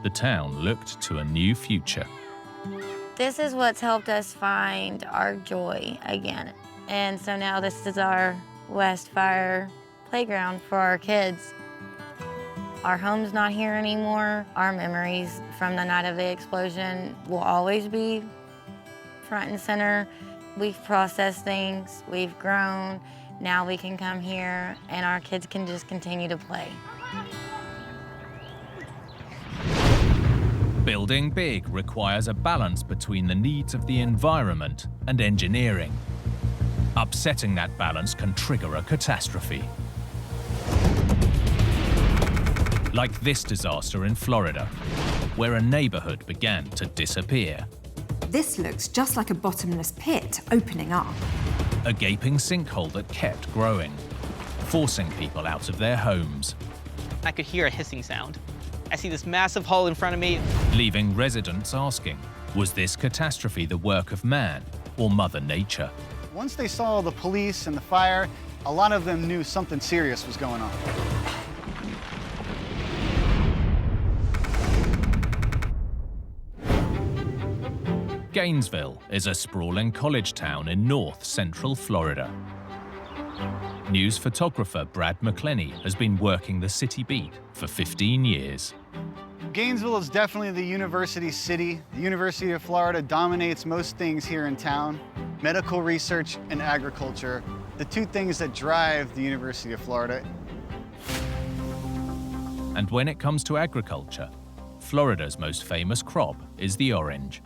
Speaker 1: the town looked to a new future.
Speaker 9: This is what's helped us find our joy again. And so now this is our West Fire playground for our kids. Our home's not here anymore. Our memories from the night of the explosion will always be front and center. We've processed things, we've grown. Now we can come here and our kids can just continue to play.
Speaker 1: Building big requires a balance between the needs of the environment and engineering. Upsetting that balance can trigger a catastrophe. Like this disaster in Florida, where a neighborhood began to disappear.
Speaker 12: This looks just like a bottomless pit opening up.
Speaker 1: A gaping sinkhole that kept growing, forcing people out of their homes.
Speaker 13: I could hear a hissing sound. I see this massive hole in front of me.
Speaker 1: Leaving residents asking, was this catastrophe the work of man or Mother Nature?
Speaker 2: Once they saw the police and the fire, a lot of them knew something serious was going on.
Speaker 1: Gainesville is a sprawling college town in north-central Florida. News photographer Brad McClenney has been working the city beat for 15 years.
Speaker 2: Gainesville is definitely the university city. The University of Florida dominates most things here in town. Medical research and agriculture, the two things that drive the University of Florida.
Speaker 1: And when it comes to agriculture, Florida's most famous crop is the orange.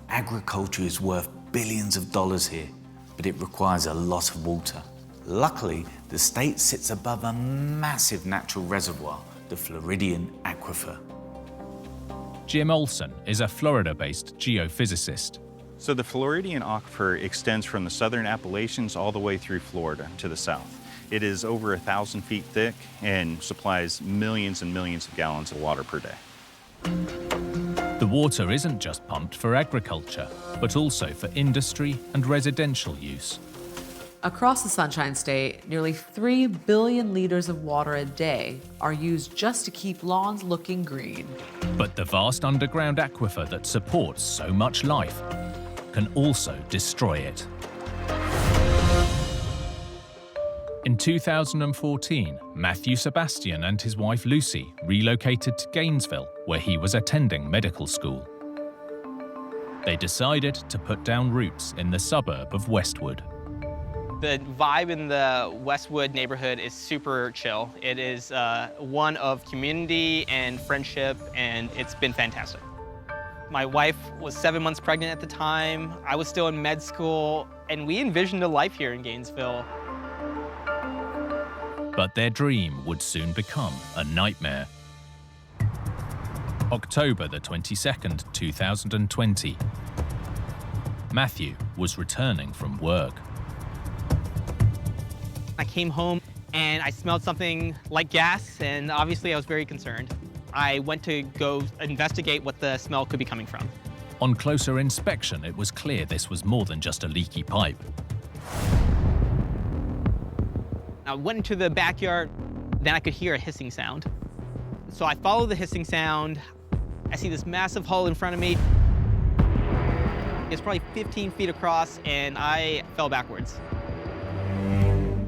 Speaker 19: Agriculture is worth billions of dollars here, but it requires a lot of water. Luckily, the state sits above a massive natural reservoir, the Floridian Aquifer.
Speaker 1: Jim Olson is a Florida-based geophysicist.
Speaker 4: So the Floridian Aquifer extends from the southern Appalachians all the way through Florida to the south. It is over 1,000 feet thick and supplies millions and millions of gallons of water per day.
Speaker 1: The water isn't just pumped for agriculture, but also for industry and residential use.
Speaker 10: Across the Sunshine State, nearly 3 billion liters of water a day are used just to keep lawns looking green.
Speaker 1: But the vast underground aquifer that supports so much life can also destroy it. In 2014, Matthew Sebastian and his wife Lucy relocated to Gainesville, where he was attending medical school. They decided to put down roots in the suburb of Westwood.
Speaker 13: The vibe in the Westwood neighborhood is super chill. It is one of community and friendship, and it's been fantastic. My wife was 7 months pregnant at the time. I was still in med school, and we envisioned a life here in Gainesville.
Speaker 1: But their dream would soon become a nightmare. October the 22nd, 2020. Matthew was returning from work.
Speaker 13: I came home and I smelled something like gas, and obviously I was very concerned. I went to go investigate what the smell could be coming from.
Speaker 1: On closer inspection, it was clear this was more than just a leaky pipe.
Speaker 13: I went into the backyard, then I could hear a hissing sound. So I followed the hissing sound. I see this massive hole in front of me. It's probably 15 feet across, and I fell backwards.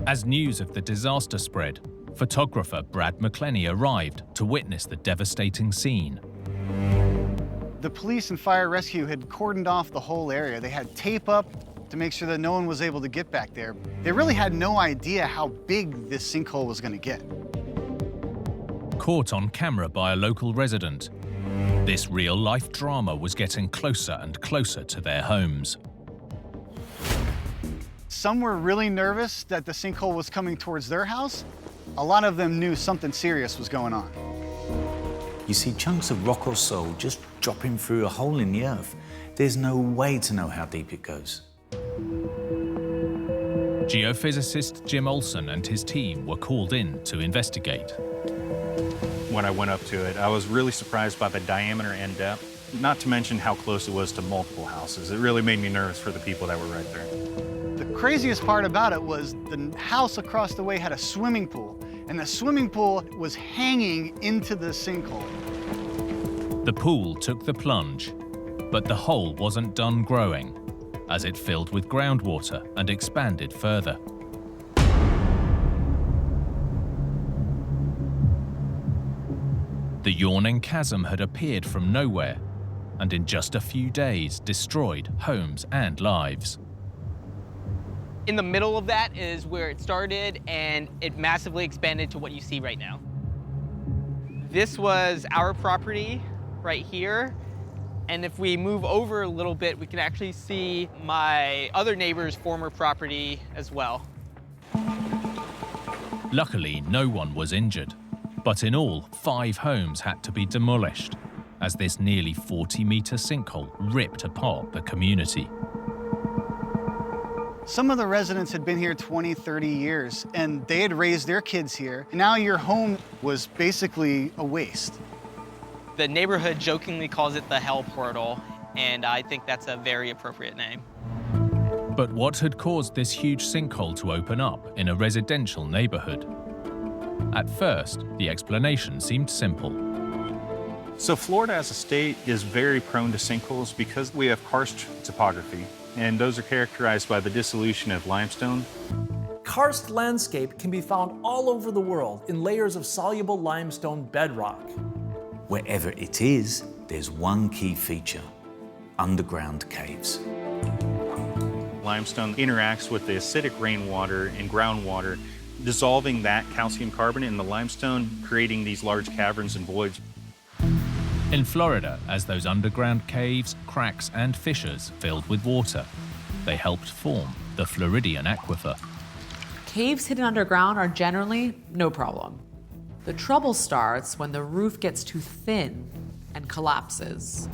Speaker 1: As news of the disaster spread, photographer Brad McClenney arrived to witness the devastating scene.
Speaker 2: The police and fire rescue had cordoned off the whole area. They had tape up to make sure that no one was able to get back there. They really had no idea how big this sinkhole was going to get.
Speaker 1: Caught on camera by a local resident, this real-life drama was getting closer and closer to their homes.
Speaker 2: Some were really nervous that the sinkhole was coming towards their house. A lot of them knew something serious was going on.
Speaker 19: You see chunks of rock or soil just dropping through a hole in the earth. There's no way to know how deep it goes.
Speaker 1: Geophysicist Jim Olson and his team were called in to investigate.
Speaker 4: When I went up to it, I was really surprised by the diameter and depth, not to mention how close it was to multiple houses. It really made me nervous for the people that were right there.
Speaker 2: The craziest part about it was the house across the way had a swimming pool, and the swimming pool was hanging into the sinkhole.
Speaker 1: The pool took the plunge, but the hole wasn't done growing, as it filled with groundwater and expanded further. The yawning chasm had appeared from nowhere, and in just a few days destroyed homes and lives.
Speaker 13: In the middle of that is where it started, and it massively expanded to what you see right now. This was our property right here. And if we move over a little bit, we can actually see my other neighbor's former property as well.
Speaker 1: Luckily, no one was injured, but in all, 5 homes had to be demolished, as this nearly 40-meter sinkhole ripped apart the community.
Speaker 2: Some of the residents had been here 20, 30 years, and they had raised their kids here. Now your home was basically a waste.
Speaker 13: The neighborhood jokingly calls it the hell portal, and I think that's a very appropriate name.
Speaker 1: But what had caused this huge sinkhole to open up in a residential neighborhood? At first, the explanation seemed simple.
Speaker 4: So Florida as a state is very prone to sinkholes because we have karst topography, and those are characterized by the dissolution of limestone.
Speaker 8: Karst landscape can be found all over the world in layers of soluble limestone bedrock.
Speaker 19: Wherever it is, there's one key feature: underground caves.
Speaker 4: Limestone interacts with the acidic rainwater and groundwater, dissolving that calcium carbonate in the limestone, creating these large caverns and voids.
Speaker 1: In Florida, as those underground caves, cracks and fissures filled with water, they helped form the Floridian Aquifer.
Speaker 10: Caves hidden underground are generally no problem. The trouble starts when the roof gets too thin and collapses.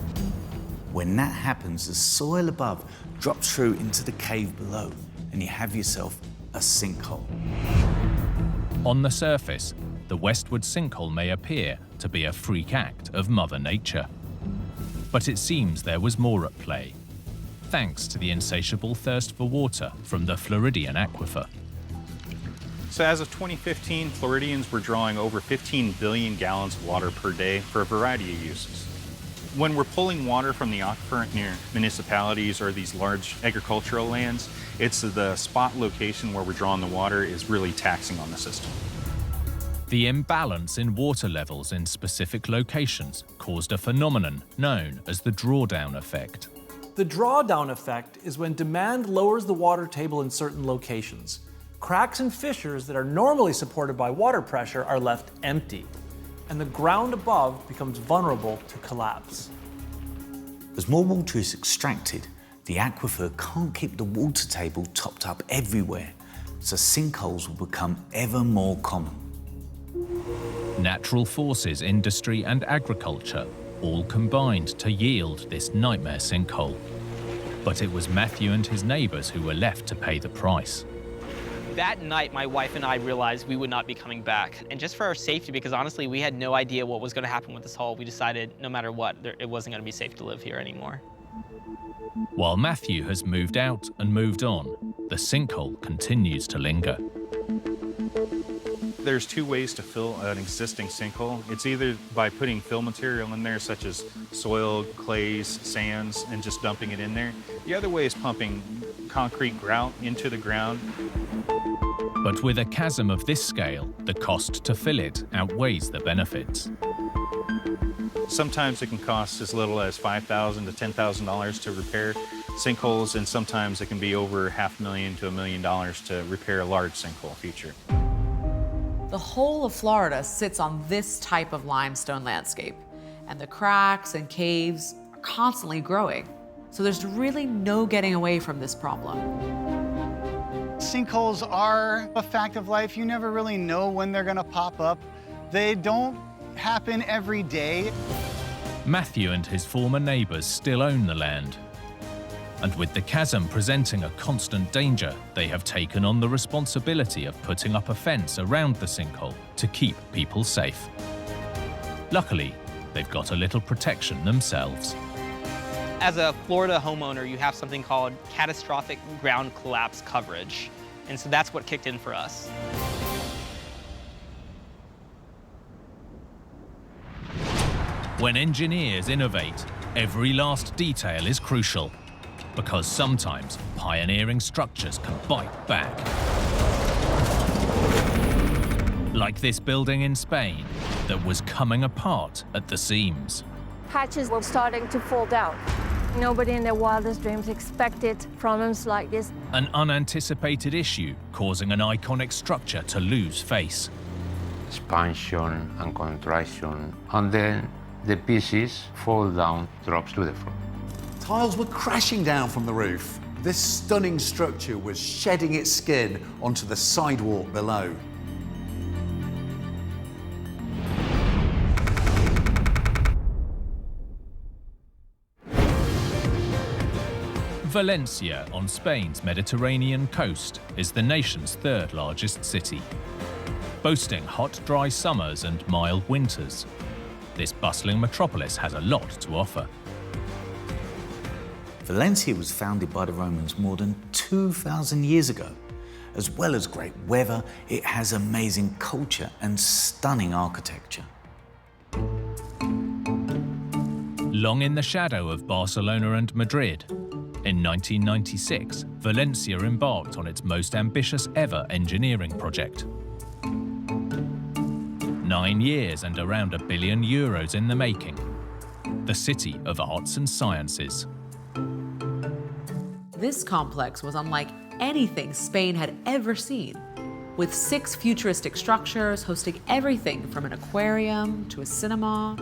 Speaker 19: When that happens, the soil above drops through into the cave below, and you have yourself a sinkhole.
Speaker 1: On the surface, the westward sinkhole may appear to be a freak act of Mother Nature. But it seems there was more at play, thanks to the insatiable thirst for water from the Floridian Aquifer.
Speaker 4: So as of 2015, Floridians were drawing over 15 billion gallons of water per day for a variety of uses. When we're pulling water from the aquifer near municipalities or these large agricultural lands, it's the spot location where we're drawing the water is really taxing on the system.
Speaker 1: The imbalance in water levels in specific locations caused a phenomenon known as the drawdown effect.
Speaker 8: The drawdown effect is when demand lowers the water table in certain locations. Cracks and fissures that are normally supported by water pressure are left empty, and the ground above becomes vulnerable to collapse.
Speaker 19: As more water is extracted, the aquifer can't keep the water table topped up everywhere, so sinkholes will become ever more common.
Speaker 1: Natural forces, industry and agriculture all combined to yield this nightmare sinkhole. But it was Matthew and his neighbors who were left to pay the price.
Speaker 13: That night, my wife and I realized we would not be coming back. And just for our safety, because honestly, we had no idea what was going to happen with this hole, we decided no matter what, it wasn't going to be safe to live here anymore.
Speaker 1: While Matthew has moved out and moved on, the sinkhole continues to linger.
Speaker 4: There's two ways to fill an existing sinkhole. It's either by putting fill material in there, such as soil, clays, sands, and just dumping it in there. The other way is pumping concrete grout into the ground.
Speaker 1: But with a chasm of this scale, the cost to fill it outweighs the benefits.
Speaker 4: Sometimes it can cost as little as $5,000 to $10,000 to repair sinkholes, and sometimes it can be over $500,000 to $1 million to repair a large sinkhole feature.
Speaker 10: The whole of Florida sits on this type of limestone landscape, and the cracks and caves are constantly growing. So there's really no getting away from this problem.
Speaker 2: Sinkholes are a fact of life. You never really know when they're gonna pop up. They don't happen every day.
Speaker 1: Matthew and his former neighbors still own the land. And with the chasm presenting a constant danger, they have taken on the responsibility of putting up a fence around the sinkhole to keep people safe. Luckily, they've got a little protection themselves.
Speaker 13: As a Florida homeowner, you have something called catastrophic ground collapse coverage. And so that's what kicked in for us.
Speaker 1: When engineers innovate, every last detail is crucial, because sometimes pioneering structures can bite back. Like this building in Spain that was coming apart at the seams.
Speaker 16: Patches were starting to fall down. Nobody in their wildest dreams expected problems like this.
Speaker 1: An unanticipated issue causing an iconic structure to lose face.
Speaker 5: Expansion and contraction, and then the pieces fall down, drops to the floor.
Speaker 21: Tiles were crashing down from the roof. This stunning structure was shedding its skin onto the sidewalk below.
Speaker 1: Valencia, on Spain's Mediterranean coast, is the nation's third largest city. Boasting hot, dry summers and mild winters, this bustling metropolis has a lot to offer.
Speaker 19: Valencia was founded by the Romans more than 2,000 years ago. As well as great weather, it has amazing culture and stunning architecture.
Speaker 1: Long in the shadow of Barcelona and Madrid, in 1996, Valencia embarked on its most ambitious ever engineering project. 9 years and around €1 billion in the making. The City of Arts and Sciences.
Speaker 10: This complex was unlike anything Spain had ever seen, with 6 futuristic structures hosting everything from an aquarium to a cinema.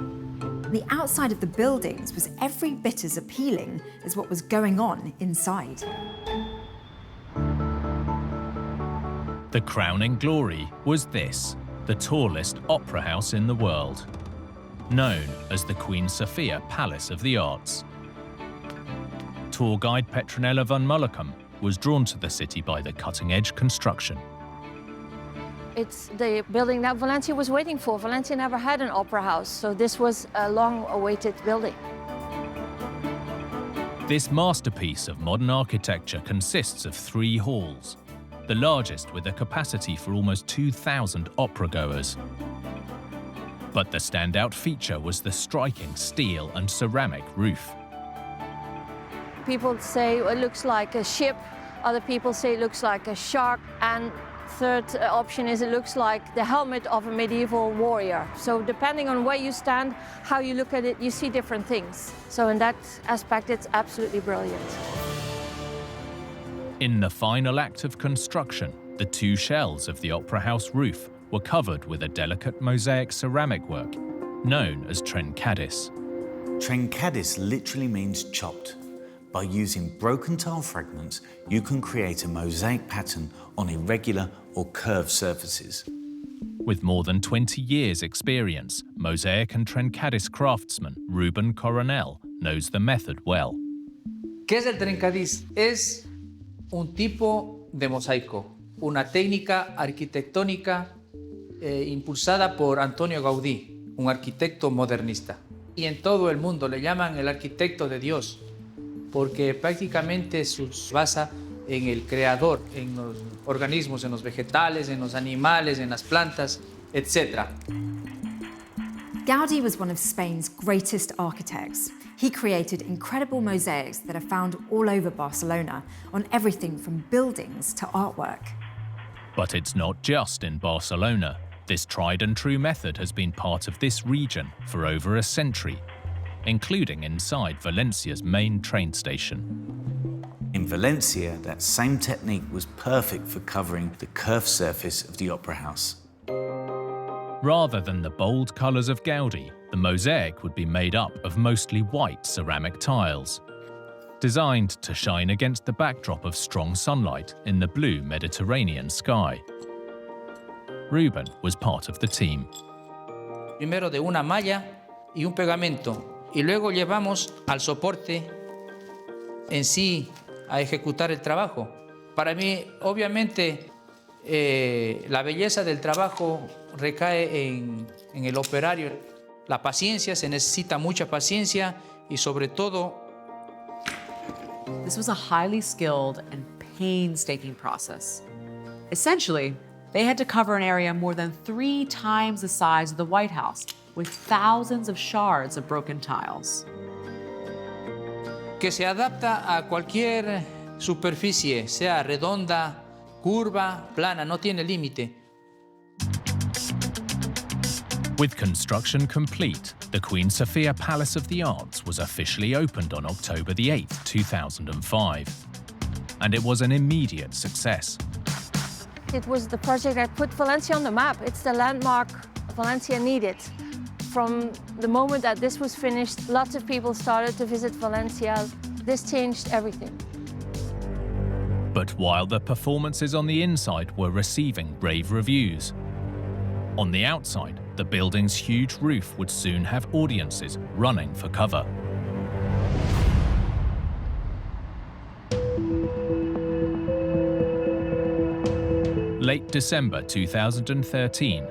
Speaker 12: The outside of the buildings was every bit as appealing as what was going on inside.
Speaker 1: The crowning glory was this, the tallest opera house in the world, known as the Queen Sofia Palace of the Arts. Tour guide Petronella van Mollekam was drawn to the city by the cutting-edge construction.
Speaker 16: It's the building that Valencia was waiting for. Valencia never had an opera house, so this was a long-awaited building.
Speaker 1: This masterpiece of modern architecture consists of 3 halls, the largest with a capacity for almost 2,000 opera-goers. But the standout feature was the striking steel and ceramic roof.
Speaker 16: People say it looks like a ship, other people say it looks like a shark, and third option is it looks like the helmet of a medieval warrior. So depending on where you stand, how you look at it, you see different things. So in that aspect, it's absolutely brilliant.
Speaker 1: In the final act of construction, the 2 shells of the opera house roof were covered with a delicate mosaic ceramic work known as trencadis.
Speaker 19: Trencadis literally means chopped. By using broken tile fragments, you can create a mosaic pattern on irregular or curved surfaces.
Speaker 1: With more than 20 years' experience, mosaic and trencadis craftsman Ruben Coronel knows the method well.
Speaker 6: ¿Qué es el trencadis? Es un tipo de mosaico, una técnica arquitectónica impulsada por Antonio Gaudí, un arquitecto modernista. Y en todo el mundo le llaman el arquitecto de Dios, porque prácticamente se basa en el creador, en los organismos, en los vegetales, en los animales, en las plantas, etc.
Speaker 12: Gaudí was one of Spain's greatest architects. He created incredible mosaics that are found all over Barcelona, on everything from buildings to artwork.
Speaker 1: But it's not just in Barcelona. This tried and true method has been part of this region for over a century, including inside Valencia's main train station.
Speaker 19: In Valencia, that same technique was perfect for covering the curved surface of the opera house.
Speaker 1: Rather than the bold colours of Gaudí, the mosaic would be made up of mostly white ceramic tiles, designed to shine against the backdrop of strong sunlight in the blue Mediterranean sky. Ruben was part of the team.
Speaker 6: Primero de una malla y un pegamento, y luego llevamos al soporte en sí a ejecutar el trabajo. Para mí, obviamente, la belleza del trabajo recae en el operario. La paciencia, se necesita mucha paciencia y sobre todo...
Speaker 10: This was a highly skilled and painstaking process. Essentially, they had to cover an area more than 3 times the size of the White House, with thousands of shards of broken tiles.
Speaker 6: Que se adapta a cualquier superficie, sea redonda, curva, plana, no tiene límite.
Speaker 1: With construction complete, the Queen Sofia Palace of the Arts was officially opened on October the 8th, 2005. And it was an immediate success.
Speaker 16: It was the project that put Valencia on the map. It's the landmark Valencia needed. From the moment that this was finished, lots of people started to visit Valencia. This changed everything.
Speaker 1: But while the performances on the inside were receiving rave reviews, on the outside, the building's huge roof would soon have audiences running for cover. Late December 2013,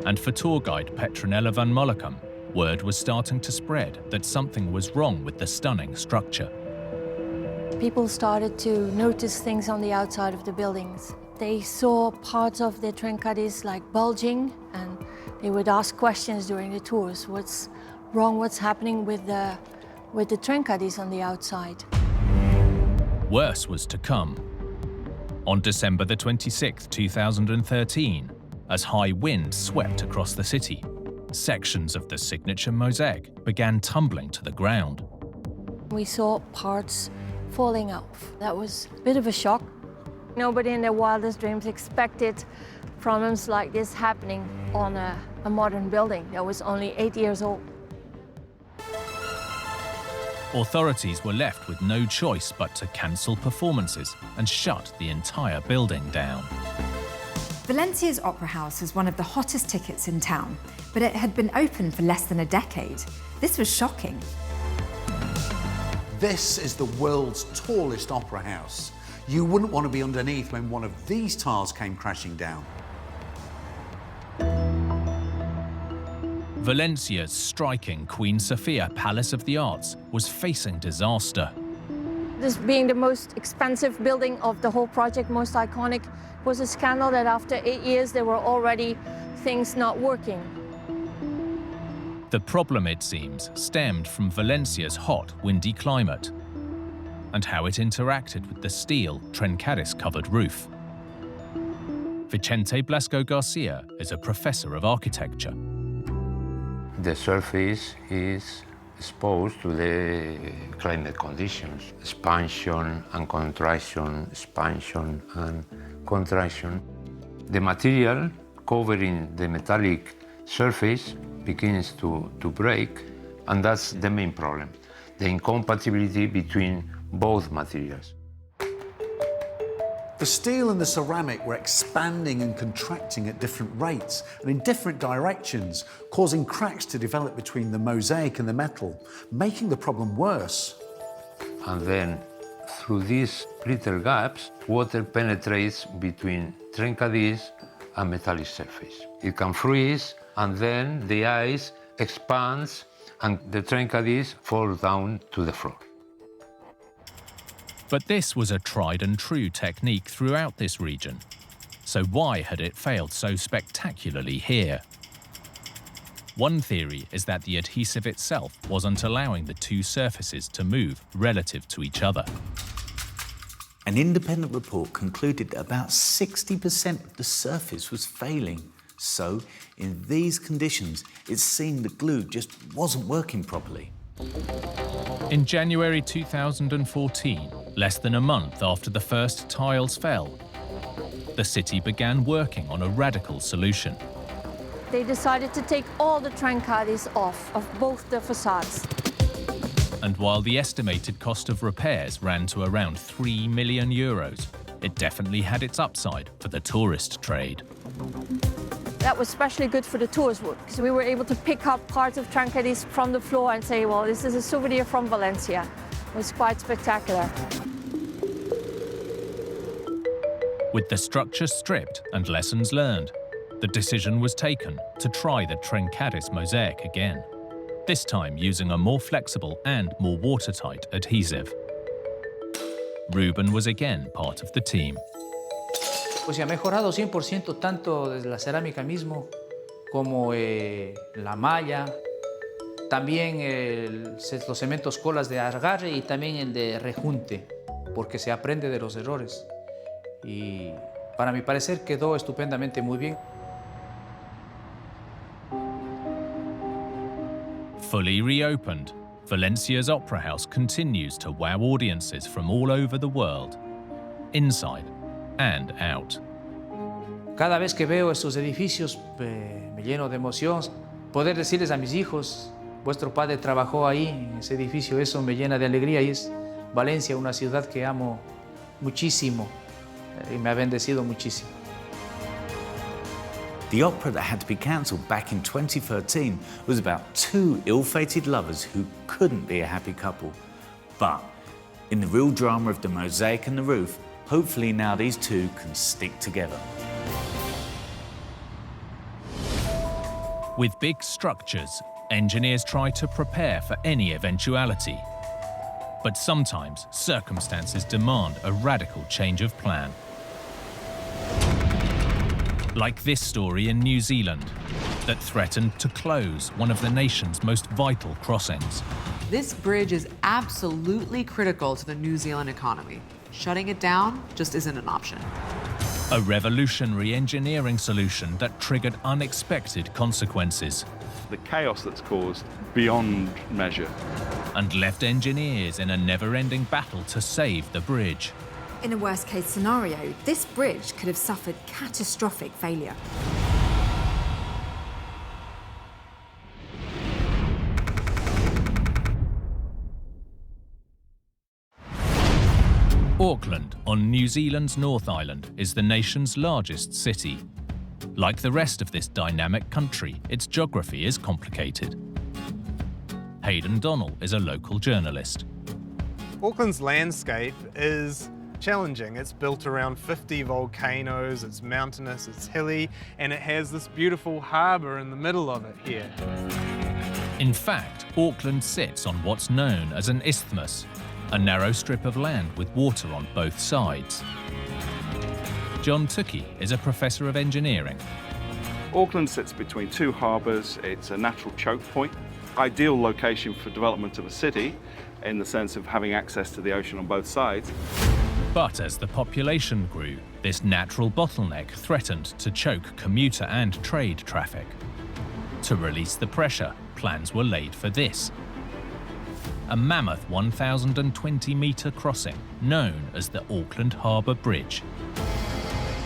Speaker 1: and for tour guide Petronella van Mollekam, word was starting to spread that something was wrong with the stunning structure.
Speaker 16: People started to notice things on the outside of the buildings. They saw parts of the trencadis like bulging, and they would ask questions during the tours. What's wrong what's happening with the trencadis on the outside.
Speaker 1: Worse was to come. On December the 26th, 2013, as high wind swept across the city, sections of the signature mosaic began tumbling to the ground.
Speaker 16: We saw parts falling off. That was a bit of a shock. Nobody in their wildest dreams expected problems like this happening on a modern building that was only 8 years old.
Speaker 1: Authorities were left with no choice but to cancel performances and shut the entire building down.
Speaker 12: Valencia's Opera House was one of the hottest tickets in town, but it had been open for less than a decade. This was shocking.
Speaker 21: This is the world's tallest opera house. You wouldn't want to be underneath when one of these tiles came crashing down.
Speaker 1: Valencia's striking Queen Sofia Palace of the Arts was facing disaster.
Speaker 16: This being the most expensive building of the whole project, most iconic, was a scandal that after 8 years there were already things not working.
Speaker 1: The problem, it seems, stemmed from Valencia's hot, windy climate and how it interacted with the steel Trencadis-covered roof. Vicente Blasco Garcia is a professor of architecture.
Speaker 5: The surface is exposed to the climate conditions, expansion and contraction, expansion and contraction. The material covering the metallic surface begins to break, and that's the main problem, the incompatibility between both materials.
Speaker 21: The steel and the ceramic were expanding and contracting at different rates and in different directions, causing cracks to develop between the mosaic and the metal, making the problem worse.
Speaker 5: And then, through these little gaps, water penetrates between trencadis and metallic surface. It can freeze, and then the ice expands and the trencadis fall down to the floor.
Speaker 1: But this was a tried and true technique throughout this region. So why had it failed so spectacularly here? One theory is that the adhesive itself wasn't allowing the two surfaces to move relative to each other.
Speaker 19: An independent report concluded that about 60% of the surface was failing. So, in these conditions, it seemed the glue just wasn't working properly.
Speaker 1: In January 2014, less than a month after the first tiles fell, the city began working on a radical solution.
Speaker 16: They decided to take all the trencadis off of both the facades.
Speaker 1: And while the estimated cost of repairs ran to around €3 million, it definitely had its upside for the tourist trade.
Speaker 16: That was especially good for the tours because we were able to pick up parts of trencadis from the floor and say, well, this is a souvenir from Valencia. It was quite spectacular.
Speaker 1: With the structure stripped and lessons learned, the decision was taken to try the Trencadis mosaic again, this time using a more flexible and more watertight adhesive. Ruben was again part of the team.
Speaker 6: Pues se ha mejorado 100% tanto desde la cerámica mismo como la malla, también los cementos colas de agarre y también el de rejunte, porque se aprende de los errores. Y para mi parecer quedó estupendamente muy bien.
Speaker 1: Fully reopened, Valencia's Opera House continues to wow audiences from all over the world, inside and out.
Speaker 6: Cada vez que veo estos edificios me lleno de emoción. Poder decirles a mis hijos, vuestro padre trabajó ahí en ese edificio, eso me llena de alegría y es Valencia, una ciudad que amo muchísimo y me ha bendecido muchísimo.
Speaker 19: The opera that had to be cancelled back in 2013 was about two ill-fated lovers who couldn't be a happy couple. But in the real drama of the mosaic and the roof, hopefully now these two can stick together.
Speaker 1: With big structures, engineers try to prepare for any eventuality. But sometimes circumstances demand a radical change of plan. Like this story in New Zealand that threatened to close one of the nation's most vital crossings.
Speaker 10: This bridge is absolutely critical to the New Zealand economy. Shutting it down just isn't an option.
Speaker 1: A revolutionary engineering solution that triggered unexpected consequences.
Speaker 14: The chaos that's caused beyond measure.
Speaker 1: And left engineers in a never-ending battle to save the bridge.
Speaker 12: In a worst-case scenario, this bridge could have suffered catastrophic failure.
Speaker 1: Auckland, on New Zealand's North Island, is the nation's largest city. Like the rest of this dynamic country, its geography is complicated. Hayden Donnell is a local journalist.
Speaker 7: Auckland's landscape is challenging. It's built around 50 volcanoes, it's mountainous, it's hilly, and it has this beautiful harbour in the middle of it here.
Speaker 1: In fact, Auckland sits on what's known as an isthmus, a narrow strip of land with water on both sides. John Tukey is a professor of engineering.
Speaker 14: Auckland sits between two harbours. It's a natural choke point, ideal location for development of a city in the sense of having access to the ocean on both sides.
Speaker 1: But as the population grew, this natural bottleneck threatened to choke commuter and trade traffic. To release the pressure, plans were laid for this: a mammoth 1,020-metre crossing known as the Auckland Harbour Bridge.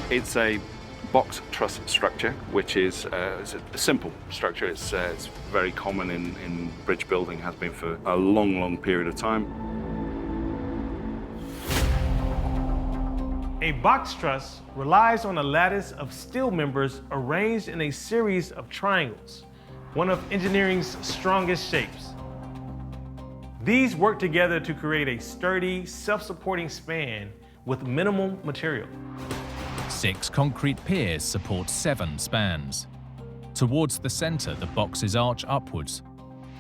Speaker 14: It's a box truss structure, which is a simple structure. It's very common in bridge building, has been for a long, long period of time.
Speaker 22: A box truss relies on a lattice of steel members arranged in a series of triangles, one of engineering's strongest shapes. These work together to create a sturdy, self-supporting span with minimal material.
Speaker 1: 6 concrete piers support 7 spans. Towards the centre, the boxes arch upwards,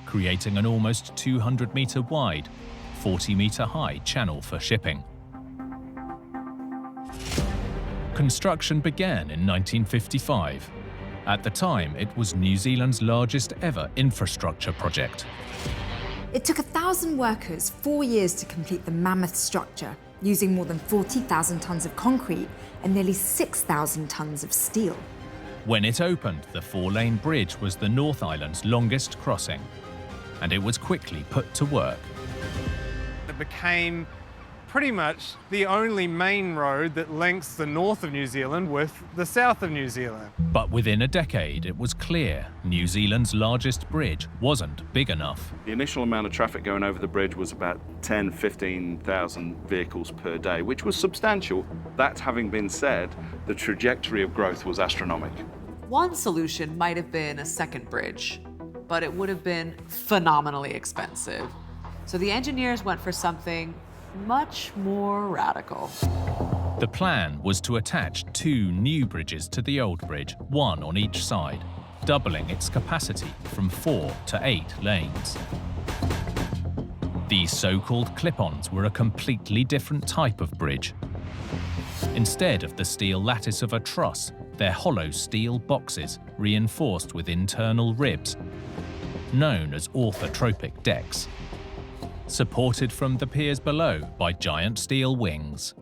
Speaker 1: creating an almost 200-metre wide, 40-metre high channel for shipping. Construction began in 1955. At the time, it was New Zealand's largest ever infrastructure project.
Speaker 12: It took 1,000 workers 4 years to complete the mammoth structure, using more than 40,000 tonnes of concrete and nearly 6,000 tonnes of steel.
Speaker 1: When it opened, the 4-lane bridge was the North Island's longest crossing, and it was quickly put to work.
Speaker 7: It became pretty much the only main road that links the north of New Zealand with the south of New Zealand.
Speaker 1: But within a decade, it was clear New Zealand's largest bridge wasn't big enough.
Speaker 14: The initial amount of traffic going over the bridge was about 15,000 vehicles per day, which was substantial. That having been said, the trajectory of growth was astronomical.
Speaker 10: One solution might have been a second bridge, but it would have been phenomenally expensive. So the engineers went for something much more radical.
Speaker 1: The plan was to attach 2 new bridges to the old bridge, one on each side, doubling its capacity from 4 to 8 lanes. These so-called clip-ons were a completely different type of bridge. Instead of the steel lattice of a truss, they're hollow steel boxes reinforced with internal ribs, known as orthotropic decks, supported from the piers below by giant steel wings.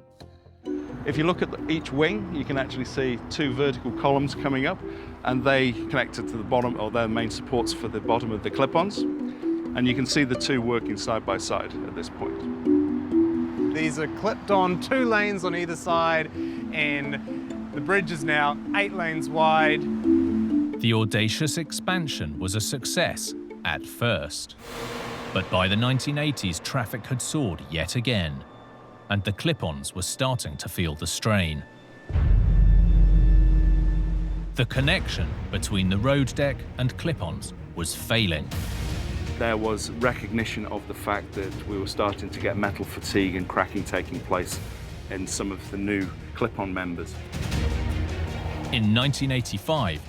Speaker 14: If you look at each wing, you can actually see 2 vertical columns coming up, and they connected to the bottom, or their main supports for the bottom of the clip-ons. And you can see the 2 working side by side at this point.
Speaker 7: These are clipped on 2 lanes on either side, and the bridge is now 8 lanes wide.
Speaker 1: The audacious expansion was a success at first. But by the 1980s, traffic had soared yet again, and the clip-ons were starting to feel the strain. The connection between the road deck and clip-ons was failing.
Speaker 14: There was recognition of the fact that we were starting to get metal fatigue and cracking taking place in some of the new clip-on members.
Speaker 1: In 1985,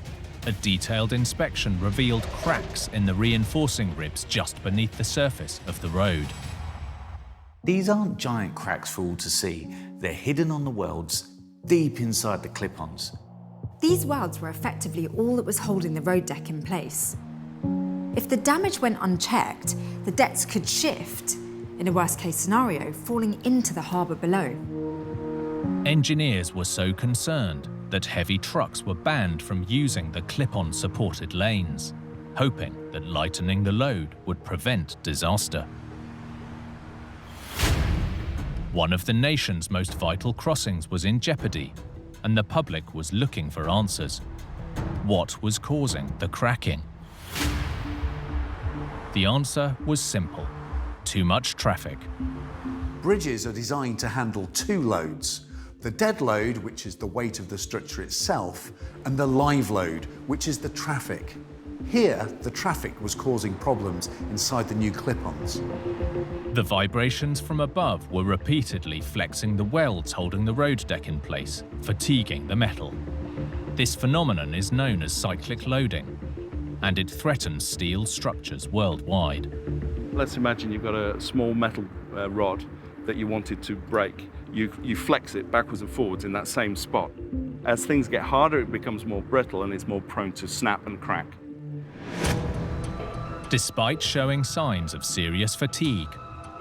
Speaker 1: a detailed inspection revealed cracks in the reinforcing ribs just beneath the surface of the road.
Speaker 19: These aren't giant cracks for all to see. They're hidden on the welds, deep inside the clip-ons.
Speaker 12: These welds were effectively all that was holding the road deck in place. If the damage went unchecked, the decks could shift, in a worst-case scenario, falling into the harbour below.
Speaker 1: Engineers were so concerned that heavy trucks were banned from using the clip-on supported lanes, hoping that lightening the load would prevent disaster. One of the nation's most vital crossings was in jeopardy, and the public was looking for answers. What was causing the cracking? The answer was simple: too much traffic.
Speaker 21: Bridges are designed to handle two loads: the dead load, which is the weight of the structure itself, and the live load, which is the traffic. Here, the traffic was causing problems inside the new clip-ons.
Speaker 1: The vibrations from above were repeatedly flexing the welds holding the road deck in place, fatiguing the metal. This phenomenon is known as cyclic loading, and it threatens steel structures worldwide.
Speaker 14: Let's imagine you've got a small metal rod that you wanted to break. You flex it backwards and forwards in that same spot. As things get harder, it becomes more brittle and it's more prone to snap and crack.
Speaker 1: Despite showing signs of serious fatigue,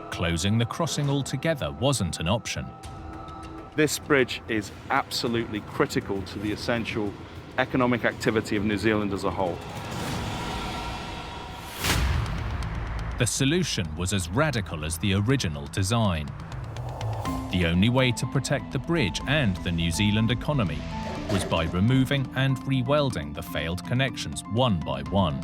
Speaker 1: closing the crossing altogether wasn't an option.
Speaker 14: This bridge is absolutely critical to the essential economic activity of New Zealand as a whole.
Speaker 1: The solution was as radical as the original design. The only way to protect the bridge and the New Zealand economy was by removing and re-welding the failed connections one by one.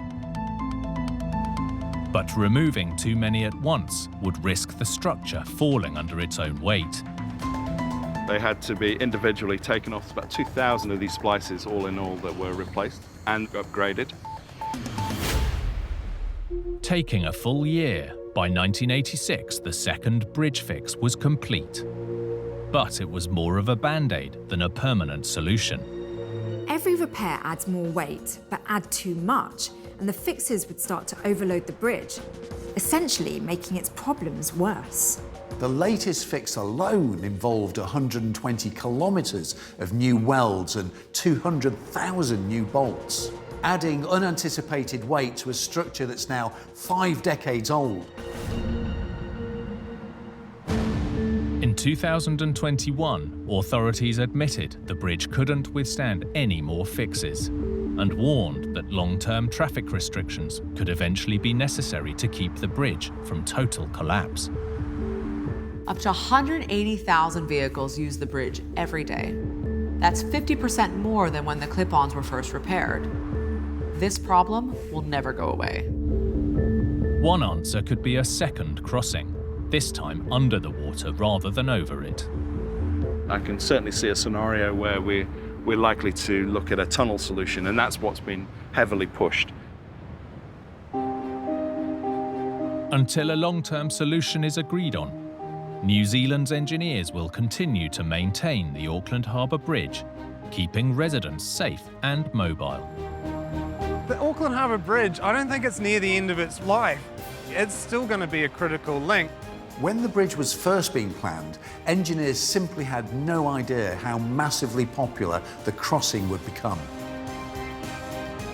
Speaker 1: But removing too many at once would risk the structure falling under its own weight.
Speaker 14: They had to be individually taken off. About 2,000 of these splices all in all that were replaced and upgraded.
Speaker 1: Taking a full year, by 1986 the second bridge fix was complete. But it was more of a band-aid than a permanent solution.
Speaker 12: Every repair adds more weight, but add too much, and the fixes would start to overload the bridge, essentially making its problems worse.
Speaker 21: The latest fix alone involved 120 kilometres of new welds and 200,000 new bolts, adding unanticipated weight to a structure that's now 5 decades old.
Speaker 1: In 2021, authorities admitted the bridge couldn't withstand any more fixes and warned that long-term traffic restrictions could eventually be necessary to keep the bridge from total collapse.
Speaker 10: Up to 180,000 vehicles use the bridge every day. That's 50% more than when the clip-ons were first repaired. This problem will never go away.
Speaker 1: One answer could be a second crossing, this time under the water rather than over it.
Speaker 14: I can certainly see a scenario where we're likely to look at a tunnel solution, and that's what's been heavily pushed.
Speaker 1: Until a long-term solution is agreed on, New Zealand's engineers will continue to maintain the Auckland Harbour Bridge, keeping residents safe and mobile.
Speaker 7: The Auckland Harbour Bridge, I don't think it's near the end of its life. It's still going to be a critical link.
Speaker 21: When the bridge was first being planned, engineers simply had no idea how massively popular the crossing would become.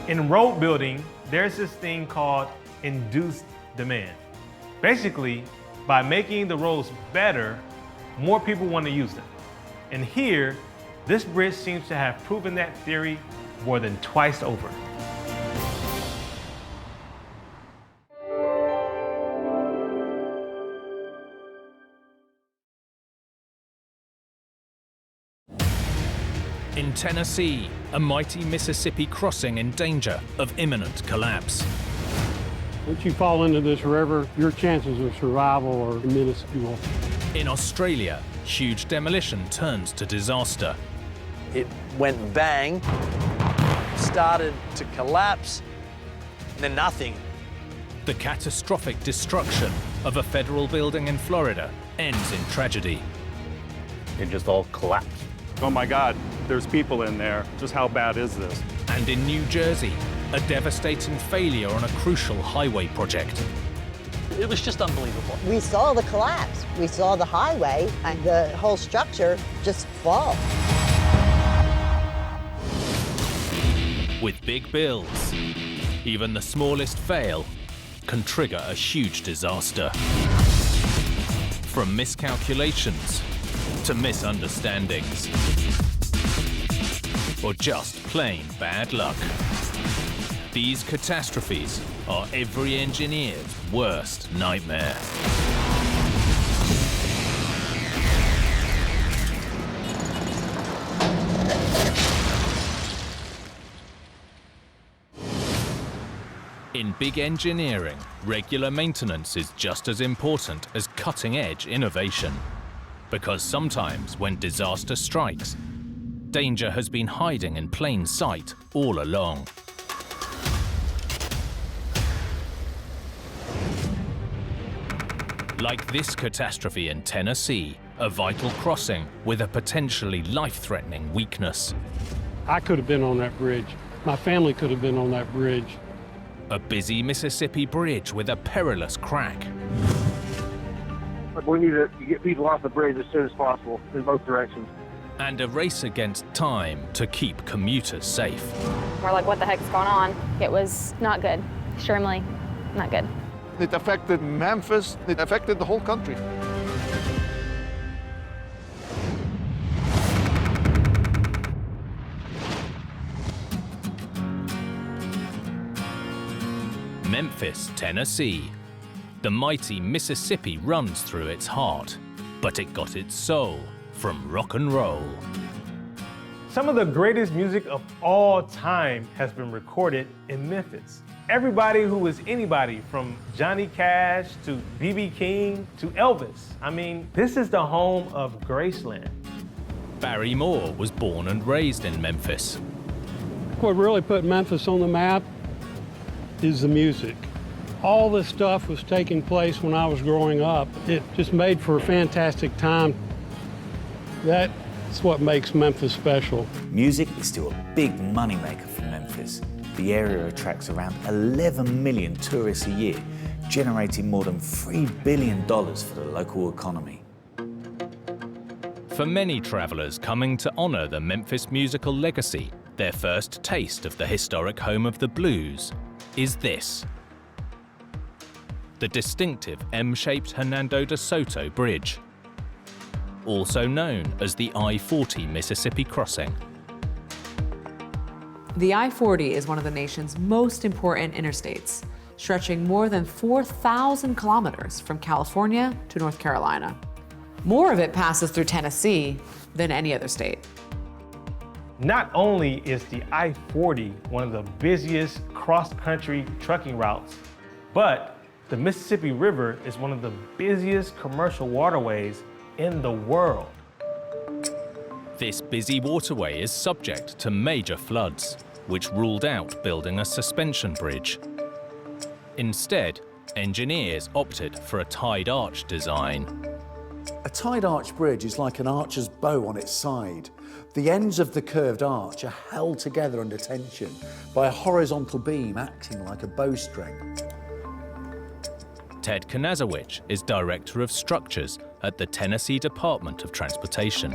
Speaker 22: In road building, there's this thing called induced demand. Basically, by making the roads better, more people want to use them. And here, this bridge seems to have proven that theory more than twice over.
Speaker 1: In Tennessee, a mighty Mississippi crossing in danger of imminent collapse.
Speaker 11: Once you fall into this river, your chances of survival are minuscule.
Speaker 1: In Australia, huge demolition turns to disaster.
Speaker 15: It went bang, started to collapse, and then nothing.
Speaker 1: The catastrophic destruction of a federal building in Florida ends in tragedy.
Speaker 18: It just all collapsed.
Speaker 14: Oh my God, there's people in there. Just how bad is this?
Speaker 1: And in New Jersey, a devastating failure on a crucial highway project.
Speaker 15: It was just unbelievable.
Speaker 23: We saw the collapse. We saw the highway and the whole structure just fall.
Speaker 1: With big bills, even the smallest fail can trigger a huge disaster. From miscalculations to misunderstandings, or just plain bad luck. These catastrophes are every engineer's worst nightmare. In big engineering, regular maintenance is just as important as cutting-edge innovation. Because sometimes when disaster strikes, danger has been hiding in plain sight all along. Like this catastrophe in Tennessee, a vital crossing with a potentially life-threatening weakness.
Speaker 11: I could have been on that bridge. My family could have been on that bridge.
Speaker 1: A busy Mississippi bridge with a perilous crack.
Speaker 3: We need to get people off the bridge as soon as possible in both directions.
Speaker 1: And a race against time to keep commuters safe.
Speaker 17: We're like, what the heck's going on? It was not good. Extremely not good.
Speaker 20: It affected Memphis. It affected the whole country.
Speaker 1: Memphis, Tennessee. The mighty Mississippi runs through its heart, but it got its soul from rock and roll.
Speaker 22: Some of the greatest music of all time has been recorded in Memphis. Everybody who is anybody, from Johnny Cash to B.B. King to Elvis. I mean, this is the home of Graceland.
Speaker 1: Barry Moore was born and raised in Memphis.
Speaker 11: What really put Memphis on the map is the music. All this stuff was taking place when I was growing up. It just made for a fantastic time. That's what makes Memphis special.
Speaker 19: Music is still a big moneymaker for Memphis. The area attracts around 11 million tourists a year, generating more than $3 billion for the local economy.
Speaker 1: For many travelers coming to honor the Memphis musical legacy, their first taste of the historic home of the blues is this. The distinctive M-shaped Hernando de Soto Bridge, also known as the I-40 Mississippi crossing.
Speaker 10: The I-40 is one of the nation's most important interstates, stretching more than 4,000 kilometers from California to North Carolina. More of it passes through Tennessee than any other state.
Speaker 22: Not only is the I-40 one of the busiest cross-country trucking routes, but the Mississippi River is one of the busiest commercial waterways in the world.
Speaker 1: This busy waterway is subject to major floods, which ruled out building a suspension bridge. Instead, engineers opted for a tied arch design.
Speaker 21: A tied arch bridge is like an archer's bow on its side. The ends of the curved arch are held together under tension by a horizontal beam acting like a bowstring.
Speaker 1: Ted Kanazowicz is Director of Structures at the Tennessee Department of Transportation.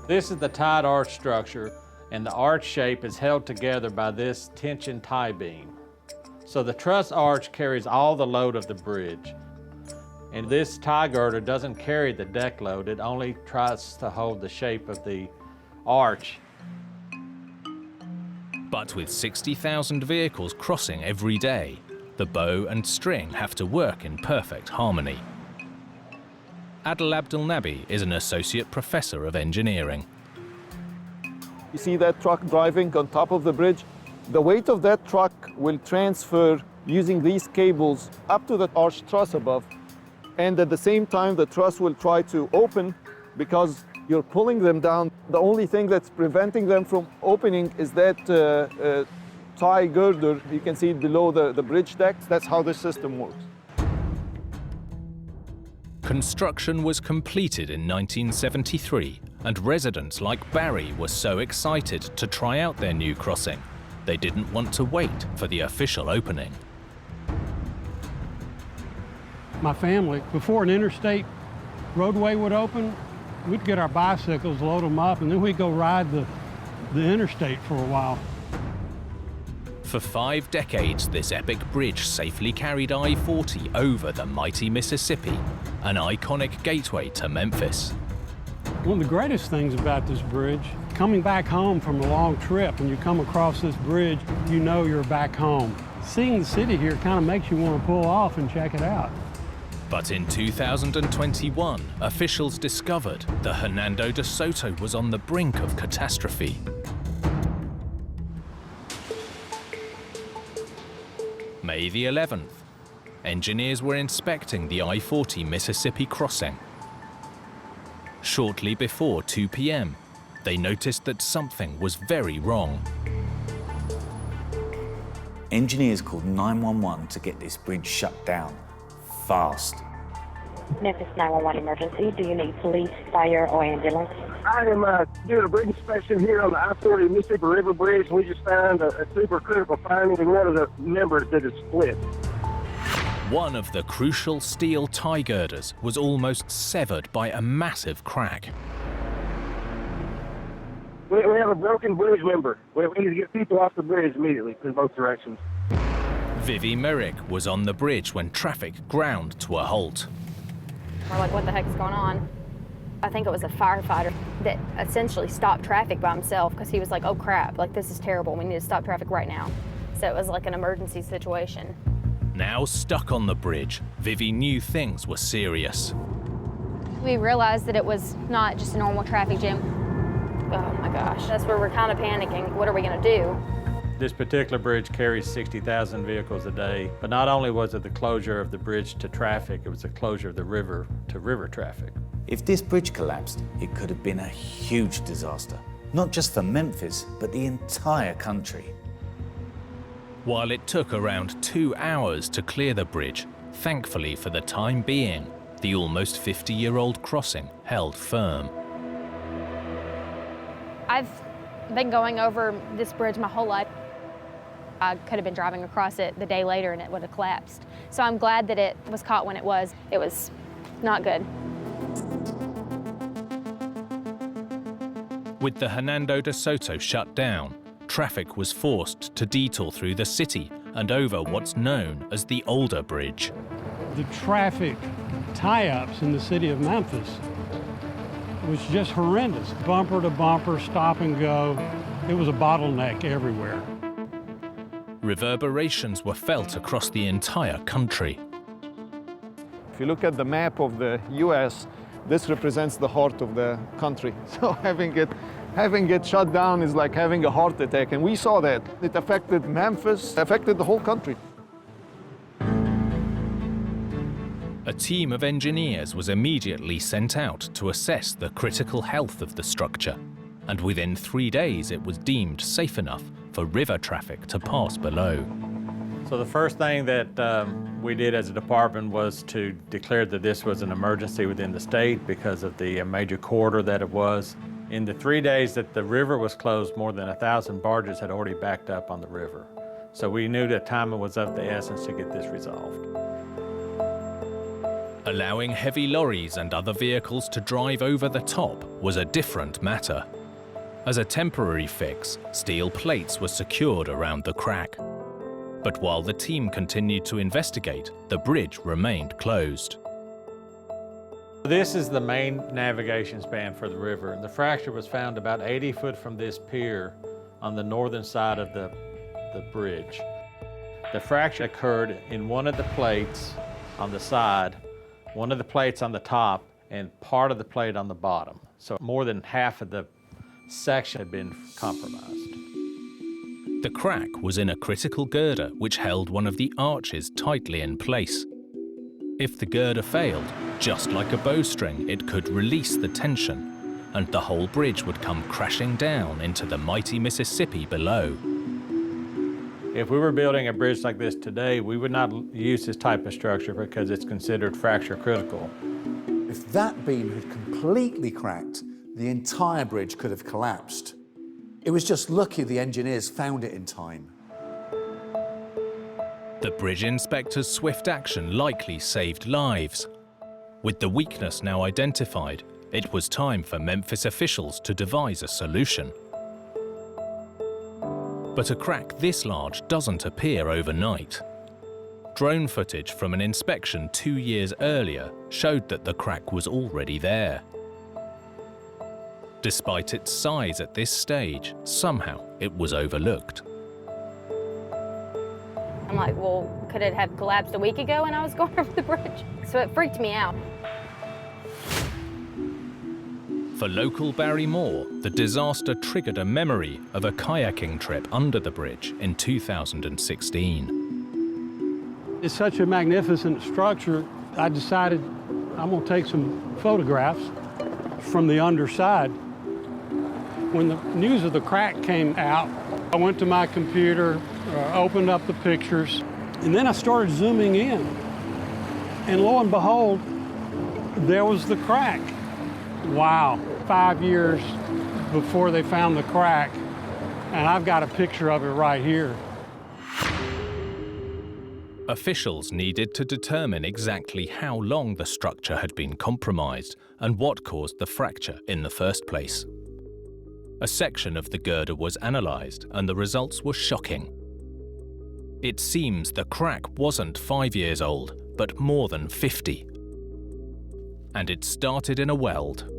Speaker 24: This is the tied arch structure, and the arch shape is held together by this tension tie beam. So the truss arch carries all the load of the bridge. And this tie girder doesn't carry the deck load, it only tries to hold the shape of the arch.
Speaker 1: But with 60,000 vehicles crossing every day, the bow and string have to work in perfect harmony. Adel Abdelnabi is an associate professor of engineering.
Speaker 20: You see that truck driving on top of the bridge? The weight of that truck will transfer using these cables up to the arch truss above. And at the same time, the truss will try to open because you're pulling them down. The only thing that's preventing them from opening is that tie girder. You can see it below the bridge deck. That's how this system works.
Speaker 1: Construction was completed in 1973, and residents like Barry were so excited to try out their new crossing, they didn't want to wait for the official opening.
Speaker 11: My family, before an interstate roadway would open, we'd get our bicycles, load them up, and then we'd go ride the interstate for a while.
Speaker 1: For 5 decades, this epic bridge safely carried I-40 over the mighty Mississippi, an iconic gateway to Memphis.
Speaker 11: One of the greatest things about this bridge, coming back home from a long trip, when you come across this bridge, you know you're back home. Seeing the city here kind of makes you want to pull off and check it out.
Speaker 1: But in 2021, officials discovered the Hernando de Soto was on the brink of catastrophe. May the 11th, engineers were inspecting the I-40 Mississippi crossing. Shortly before 2 p.m., they noticed that something was very wrong.
Speaker 19: Engineers called 911 to get this bridge shut down, fast.
Speaker 2: Memphis 911 emergency. Do you need police, fire, or ambulance?
Speaker 3: I am doing a bridge inspection here on the I-40 Mississippi River Bridge. We just found a super critical finding. One of the members that is split.
Speaker 1: One of the crucial steel tie girders was almost severed by a massive crack.
Speaker 3: We have a broken bridge member. We need to get people off the bridge immediately in both directions.
Speaker 1: Vivi Merrick was on the bridge when traffic ground to a halt.
Speaker 17: We're like, what the heck is going on? I think it was a firefighter that essentially stopped traffic by himself because he was like, oh crap, like this is terrible. We need to stop traffic right now. So it was like an emergency situation.
Speaker 1: Now stuck on the bridge, Vivi knew things were serious.
Speaker 17: We realized that it was not just a normal traffic jam. Oh my gosh, that's where we're kind of panicking. What are we gonna do?
Speaker 24: This particular bridge carries 60,000 vehicles a day, but not only was it the closure of the bridge to traffic, it was the closure of the river to river traffic.
Speaker 19: If this bridge collapsed, it could have been a huge disaster, not just for Memphis, but the entire country.
Speaker 1: While it took around 2 hours to clear the bridge, thankfully for the time being, the almost 50-year-old crossing held firm.
Speaker 17: I've been going over this bridge my whole life. I could have been driving across it the day later and it would have collapsed. So I'm glad that it was caught when it was. It was not good.
Speaker 1: With the Hernando de Soto shut down, traffic was forced to detour through the city and over what's known as the Older Bridge.
Speaker 11: The traffic tie-ups in the city of Memphis was just horrendous. Bumper to bumper, stop and go. It was a bottleneck everywhere.
Speaker 1: Reverberations were felt across the entire country.
Speaker 20: If you look at the map of the US, this represents the heart of the country. So having it shut down is like having a heart attack, and we saw that. It affected Memphis, affected the whole country.
Speaker 1: A team of engineers was immediately sent out to assess the critical health of the structure, and within 3 days it was deemed safe enough for river traffic to pass below.
Speaker 24: So the first thing that we did as a department was to declare that this was an emergency within the state because of the major corridor that it was. In the 3 days that the river was closed, more than 1,000 barges had already backed up on the river. So we knew that time was of the essence to get this resolved.
Speaker 1: Allowing heavy lorries and other vehicles to drive over the top was a different matter. As a temporary fix, steel plates were secured around the crack. But while the team continued to investigate, the bridge remained closed.
Speaker 24: This is the main navigation span for the river. The fracture was found about 80 foot from this pier on the northern side of the bridge. The fracture occurred in one of the plates on the side, one of the plates on the top, and part of the plate on the bottom. So more than half of the section had been compromised.
Speaker 1: The crack was in a critical girder which held one of the arches tightly in place. If the girder failed, just like a bowstring, it could release the tension, and the whole bridge would come crashing down into the mighty Mississippi below.
Speaker 24: If we were building a bridge like this today, we would not use this type of structure because it's considered fracture critical.
Speaker 21: If that beam had completely cracked, the entire bridge could have collapsed. It was just lucky the engineers found it in time.
Speaker 1: The bridge inspector's swift action likely saved lives. With the weakness now identified, it was time for Memphis officials to devise a solution. But a crack this large doesn't appear overnight. Drone footage from an inspection 2 years earlier showed that the crack was already there. Despite its size at this stage, somehow it was overlooked.
Speaker 17: I'm like, well, could it have collapsed a week ago when I was going over the bridge? So it freaked me out.
Speaker 1: For local Barry Moore, the disaster triggered a memory of a kayaking trip under the bridge in 2016.
Speaker 11: It's such a magnificent structure, I decided I'm going to take some photographs from the underside. When the news of the crack came out, I went to my computer, opened up the pictures, and then I started zooming in. And lo and behold, there was the crack. Wow, 5 years before they found the crack, and I've got a picture of it right here.
Speaker 1: Officials needed to determine exactly how long the structure had been compromised and what caused the fracture in the first place. A section of the girder was analysed and the results were shocking. It seems the crack wasn't 5 years old, but more than 50. And it started in a weld.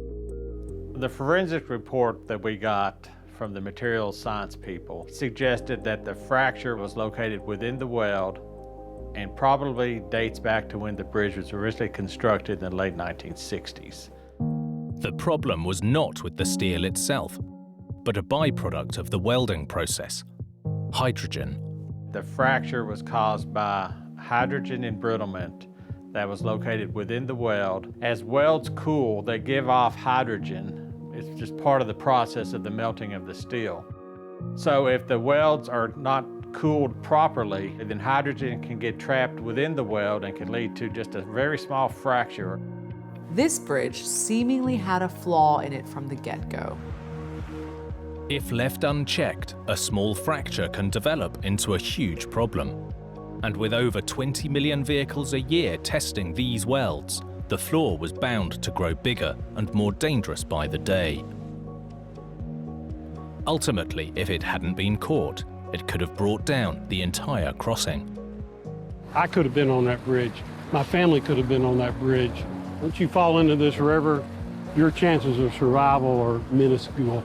Speaker 24: The forensic report that we got from the materials science people suggested that the fracture was located within the weld and probably dates back to when the bridge was originally constructed in the late 1960s.
Speaker 1: The problem was not with the steel itself, but a byproduct of the welding process: hydrogen.
Speaker 24: The fracture was caused by hydrogen embrittlement that was located within the weld. As welds cool, they give off hydrogen. It's just part of the process of the melting of the steel. So if the welds are not cooled properly, then hydrogen can get trapped within the weld and can lead to just a very small fracture.
Speaker 10: This bridge seemingly had a flaw in it from the get-go.
Speaker 1: If left unchecked, a small fracture can develop into a huge problem. And with over 20 million vehicles a year testing these welds, the flaw was bound to grow bigger and more dangerous by the day. Ultimately, if it hadn't been caught, it could have brought down the entire crossing.
Speaker 11: I could have been on that bridge. My family could have been on that bridge. Once you fall into this river, your chances of survival are minuscule.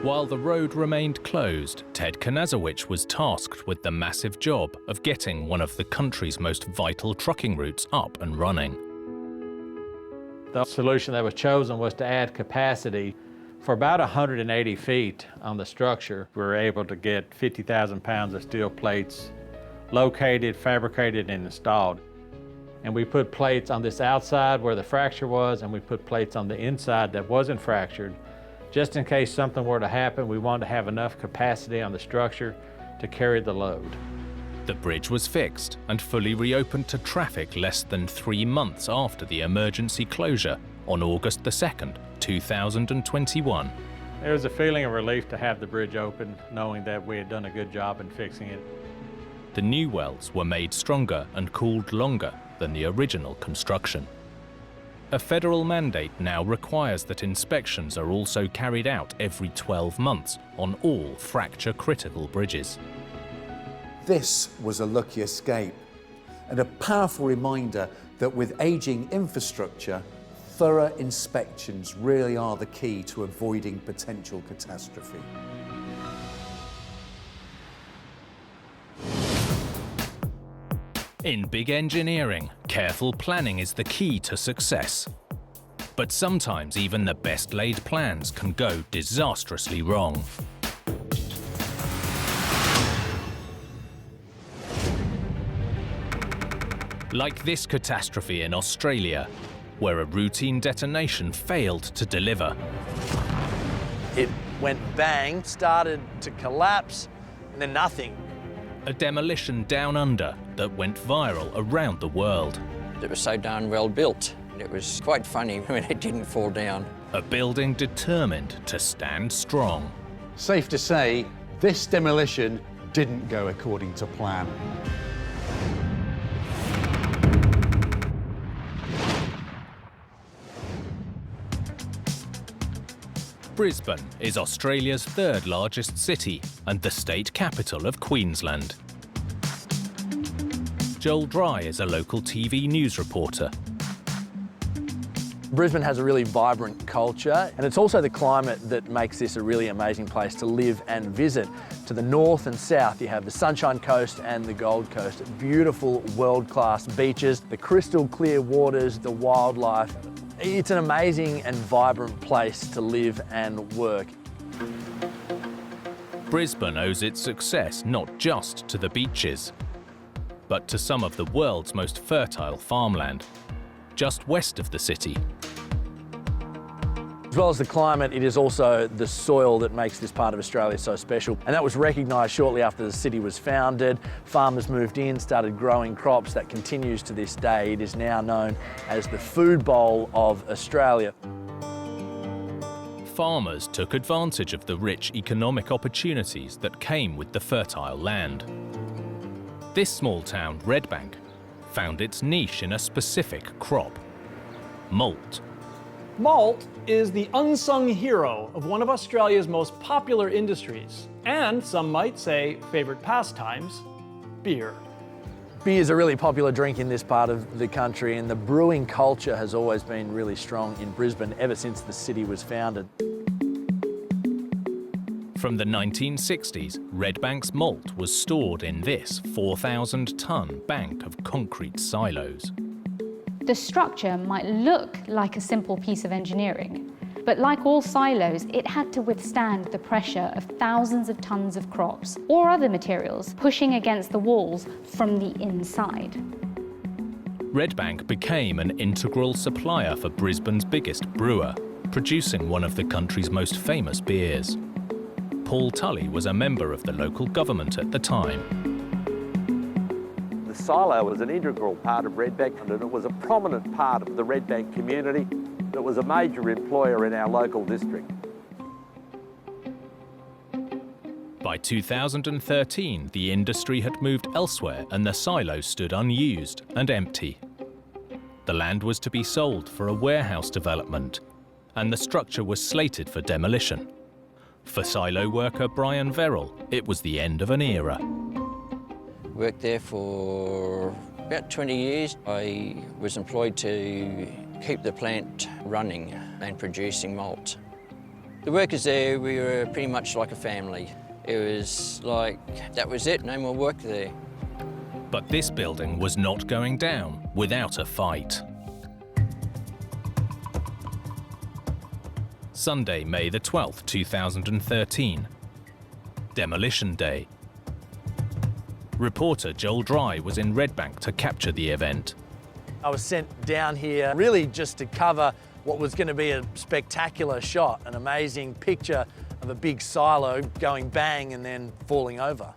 Speaker 1: While the road remained closed, Ted Kanazowicz was tasked with the massive job of getting one of the country's most vital trucking routes up and running.
Speaker 24: The solution that was chosen was to add capacity. For about 180 feet on the structure, we were able to get 50,000 pounds of steel plates located, fabricated, and installed. And we put plates on this outside where the fracture was, and we put plates on the inside that wasn't fractured. Just in case something were to happen, we wanted to have enough capacity on the structure to carry the load.
Speaker 1: The bridge was fixed and fully reopened to traffic less than 3 months after the emergency closure on August the 2nd, 2021.
Speaker 24: It was a feeling of relief to have the bridge open, knowing that we had done a good job in fixing it.
Speaker 1: The new welds were made stronger and cooled longer than the original construction. A federal mandate now requires that inspections are also carried out every 12 months on all fracture-critical bridges.
Speaker 21: This was a lucky escape, and a powerful reminder that with aging infrastructure, thorough inspections really are the key to avoiding potential catastrophe.
Speaker 1: In big engineering, careful planning is the key to success. But sometimes even the best laid plans can go disastrously wrong. Like this catastrophe in Australia, where a routine detonation failed to deliver.
Speaker 15: It went bang, started to collapse, and then nothing.
Speaker 1: A demolition down under that went viral around the world.
Speaker 4: It was so darn well built. It was quite funny when it didn't fall down.
Speaker 1: A building determined to stand strong.
Speaker 21: Safe to say, this demolition didn't go according to plan.
Speaker 1: Brisbane is Australia's third largest city and the state capital of Queensland. Joel Dry is a local TV news reporter.
Speaker 15: Brisbane has a really vibrant culture, and it's also the climate that makes this a really amazing place to live and visit. To the north and south, you have the Sunshine Coast and the Gold Coast. Beautiful world-class beaches, the crystal clear waters, the wildlife. It's an amazing and vibrant place to live and work.
Speaker 1: Brisbane owes its success not just to the beaches, but to some of the world's most fertile farmland, just west of the city.
Speaker 15: As well as the climate, it is also the soil that makes this part of Australia so special. And that was recognised shortly after the city was founded. Farmers moved in, started growing crops. That continues to this day. It is now known as the food bowl of Australia.
Speaker 1: Farmers took advantage of the rich economic opportunities that came with the fertile land. This small town, Redbank, found its niche in a specific crop: malt.
Speaker 5: Malt is the unsung hero of one of Australia's most popular industries, and some might say favourite pastimes, beer.
Speaker 15: Beer is a really popular drink in this part of the country, and the brewing culture has always been really strong in Brisbane ever since the city was founded.
Speaker 1: From the 1960s, Redbank's malt was stored in this 4,000-ton bank of concrete silos.
Speaker 8: The structure might look like a simple piece of engineering, but like all silos, it had to withstand the pressure of thousands of tons of crops or other materials pushing against the walls from the inside.
Speaker 1: Redbank became an integral supplier for Brisbane's biggest brewer, producing one of the country's most famous beers. Paul Tully was a member of the local government at the time.
Speaker 9: The silo was an integral part of Redbank, and it was a prominent part of the Redbank community. It was a major employer in our local district.
Speaker 1: By 2013, the industry had moved elsewhere and the silo stood unused and empty. The land was to be sold for a warehouse development, and the structure was slated for demolition. For silo worker Brian Verrill, it was the end of an era.
Speaker 4: Worked there for about 20 years. I was employed to keep the plant running and producing malt. The workers there, we were pretty much like a family. It was like, that was it, no more work there.
Speaker 1: But this building was not going down without a fight. Sunday, May the 12th, 2013. Demolition Day. Reporter Joel Dry was in Redbank to capture the event.
Speaker 15: I was sent down here really just to cover what was going to be a spectacular shot, an amazing picture of a big silo going bang and then falling over.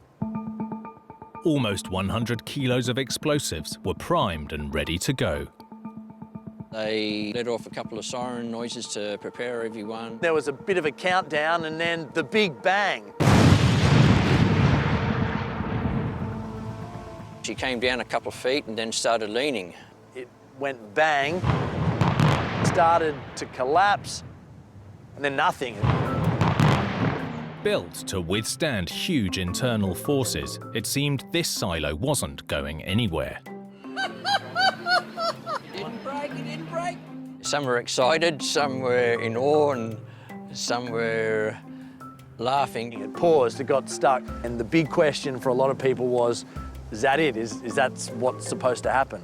Speaker 1: Almost 100 kilos of explosives were primed and ready to go.
Speaker 4: They let off a couple of siren noises to prepare everyone.
Speaker 15: There was a bit of a countdown and then the big bang.
Speaker 4: She came down a couple of feet and then started leaning.
Speaker 15: It went bang, started to collapse, and then nothing.
Speaker 1: Built to withstand huge internal forces, it seemed this silo wasn't going anywhere.
Speaker 4: It didn't break. Some were excited, some were in awe, and some were laughing.
Speaker 15: It paused, it got stuck, and the big question for a lot of people was, is that it? Is that what's supposed to happen?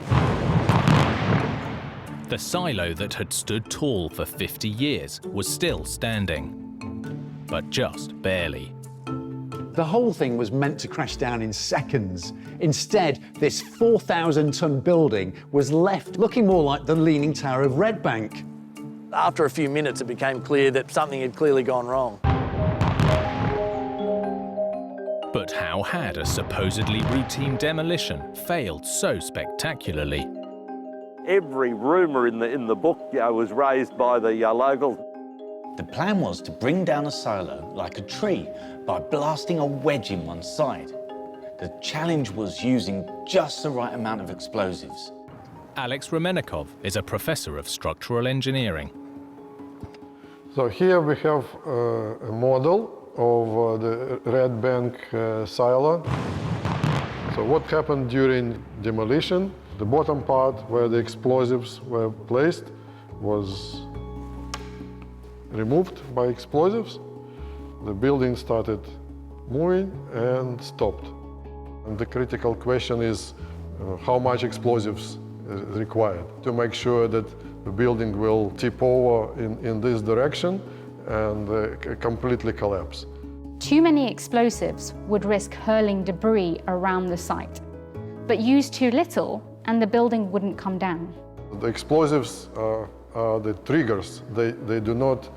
Speaker 1: The silo that had stood tall for 50 years was still standing, but just barely.
Speaker 21: The whole thing was meant to crash down in seconds. Instead, this 4,000-ton building was left looking more like the Leaning Tower of Redbank.
Speaker 15: After a few minutes, it became clear that something had clearly gone wrong.
Speaker 1: But how had a supposedly routine demolition failed so spectacularly?
Speaker 9: Every rumour in the book was raised by the locals.
Speaker 19: The plan was to bring down a silo like a tree by blasting a wedge in one side. The challenge was using just the right amount of explosives.
Speaker 1: Alex Remenikov is a professor of structural engineering.
Speaker 6: So here we have a model of the red bank silo. So what happened during demolition? The bottom part where the explosives were placed was removed by explosives. The building started moving and stopped. And the critical question is how much explosives is required to make sure that the building will tip over in this direction and completely collapse.
Speaker 8: Too many explosives would risk hurling debris around the site, but use too little and the building wouldn't come down.
Speaker 6: The explosives are the triggers. They do not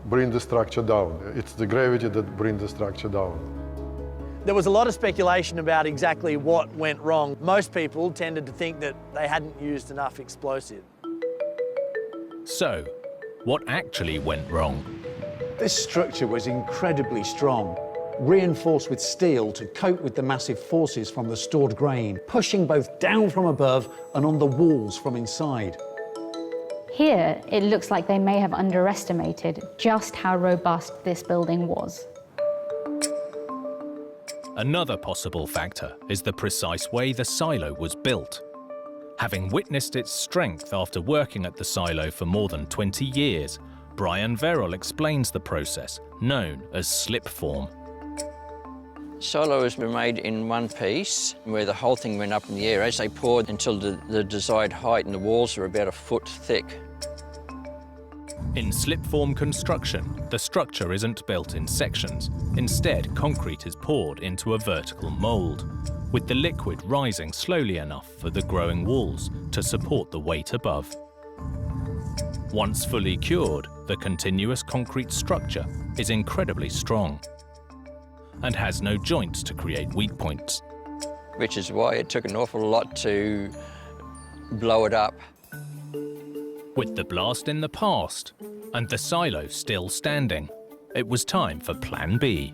Speaker 6: bring the structure down. It's the gravity that brings the structure down.
Speaker 15: There was a lot of speculation about exactly what went wrong. Most people tended to think that they hadn't used enough explosive.
Speaker 1: So, what actually went wrong?
Speaker 21: This structure was incredibly strong, reinforced with steel to cope with the massive forces from the stored grain, pushing both down from above and on the walls from inside.
Speaker 8: Here, it looks like they may have underestimated just how robust this building was.
Speaker 1: Another possible factor is the precise way the silo was built. Having witnessed its strength after working at the silo for more than 20 years, Brian Verrill explains the process, known as slip form.
Speaker 4: Silos were made in one piece, where the whole thing went up in the air as they poured until the desired height, and the walls were about a foot thick.
Speaker 1: In slip-form construction, the structure isn't built in sections. Instead, concrete is poured into a vertical mould, with the liquid rising slowly enough for the growing walls to support the weight above. Once fully cured, the continuous concrete structure is incredibly strong and has no joints to create weak points.
Speaker 4: Which is why it took an awful lot to blow it up.
Speaker 1: With the blast in the past and the silo still standing, it was time for Plan B.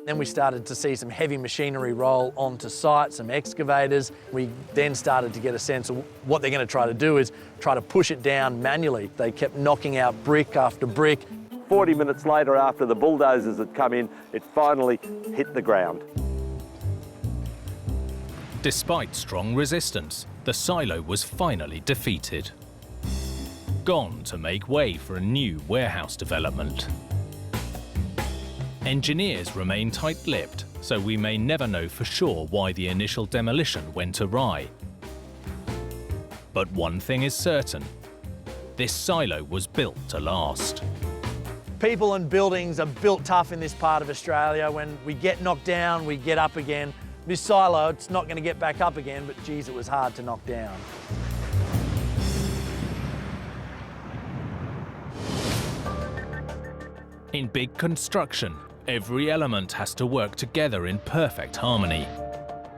Speaker 15: Then we started to see some heavy machinery roll onto site, some excavators. We then started to get a sense of what they're going to try to do is try to push it down manually. They kept knocking out brick after brick.
Speaker 9: 40 minutes later, after the bulldozers had come in, it finally hit the ground.
Speaker 1: Despite strong resistance, the silo was finally defeated. Gone to make way for a new warehouse development. Engineers remain tight-lipped, so we may never know for sure why the initial demolition went awry. But one thing is certain, this silo was built to last.
Speaker 15: People and buildings are built tough in this part of Australia. When we get knocked down, we get up again. This silo, it's not going to get back up again, but geez, it was hard to knock down.
Speaker 1: In big construction, every element has to work together in perfect harmony.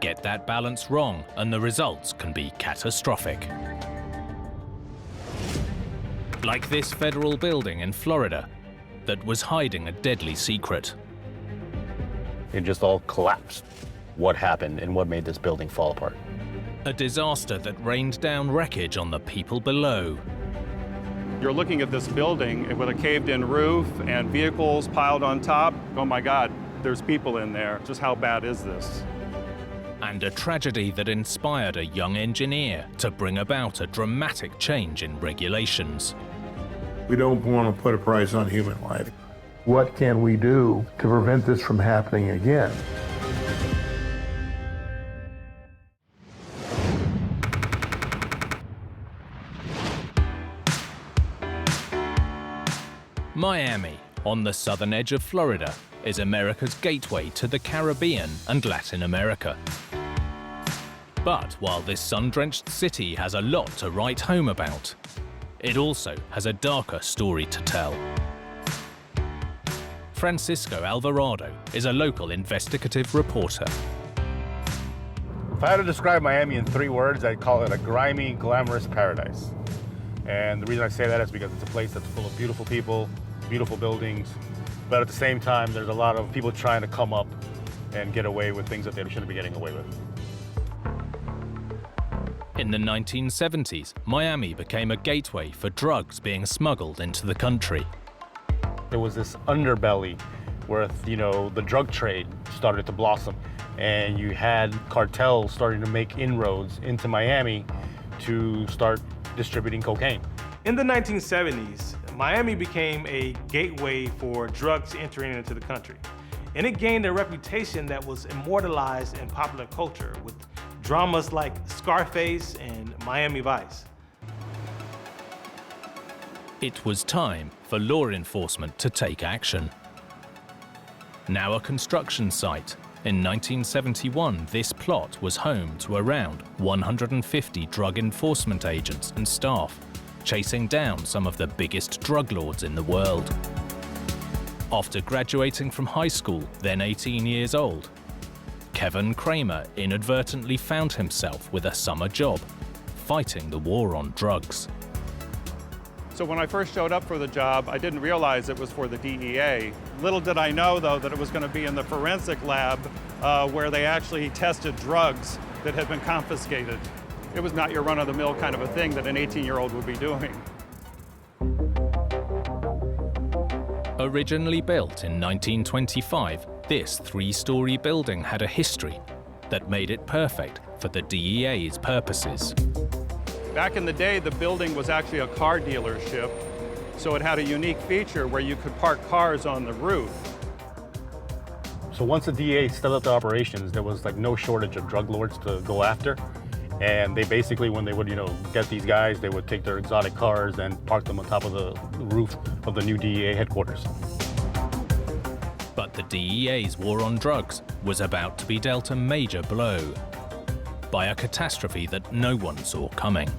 Speaker 1: Get that balance wrong and the results can be catastrophic. Like this federal building in Florida that was hiding a deadly secret.
Speaker 18: It just all collapsed. What happened and what made this building fall apart?
Speaker 1: A disaster that rained down wreckage on the people below.
Speaker 14: You're looking at this building with a caved-in roof and vehicles piled on top. Oh my God, there's people in there. Just how bad is this?
Speaker 1: And a tragedy that inspired a young engineer to bring about a dramatic change in regulations.
Speaker 12: We don't want to put a price on human life. What can we do to prevent this from happening again?
Speaker 1: Miami, on the southern edge of Florida, is America's gateway to the Caribbean and Latin America. But while this sun-drenched city has a lot to write home about, it also has a darker story to tell. Francisco Alvarado is a local investigative reporter.
Speaker 18: If I had to describe Miami in 3 words, I'd call it a grimy, glamorous paradise. And the reason I say that is because it's a place that's full of beautiful people, beautiful buildings, but at the same time, there's a lot of people trying to come up and get away with things that they shouldn't be getting away with.
Speaker 1: In the 1970s, Miami became a gateway for drugs being smuggled into the country.
Speaker 18: There was this underbelly where, you know, the drug trade started to blossom, and you had cartels starting to make inroads into Miami to start distributing cocaine.
Speaker 22: In the 1970s, Miami became a gateway for drugs entering into the country, and it gained a reputation that was immortalized in popular culture with dramas like Scarface and Miami Vice.
Speaker 1: It was time for law enforcement to take action. Now a construction site, in 1971 this plot was home to around 150 drug enforcement agents and staff, chasing down some of the biggest drug lords in the world. After graduating from high school, then 18 years old, Kevin Kramer inadvertently found himself with a summer job, fighting the war on drugs.
Speaker 14: So when I first showed up for the job, I didn't realize it was for the DEA. Little did I know, though, that it was going to be in the forensic lab where they actually tested drugs that had been confiscated. It was not your run-of-the-mill kind of a thing that an 18-year-old would be doing.
Speaker 1: Originally built in 1925, this three-story building had a history that made it perfect for the DEA's purposes.
Speaker 14: Back in the day, the building was actually a car dealership, so it had a unique feature where you could park cars on the roof.
Speaker 18: So once the DEA set up the operations, there was like no shortage of drug lords to go after. And they basically, when they would, you know, get these guys, they would take their exotic cars and park them on top of the roof of the new DEA headquarters.
Speaker 1: But the DEA's war on drugs was about to be dealt a major blow by a catastrophe that no one saw coming.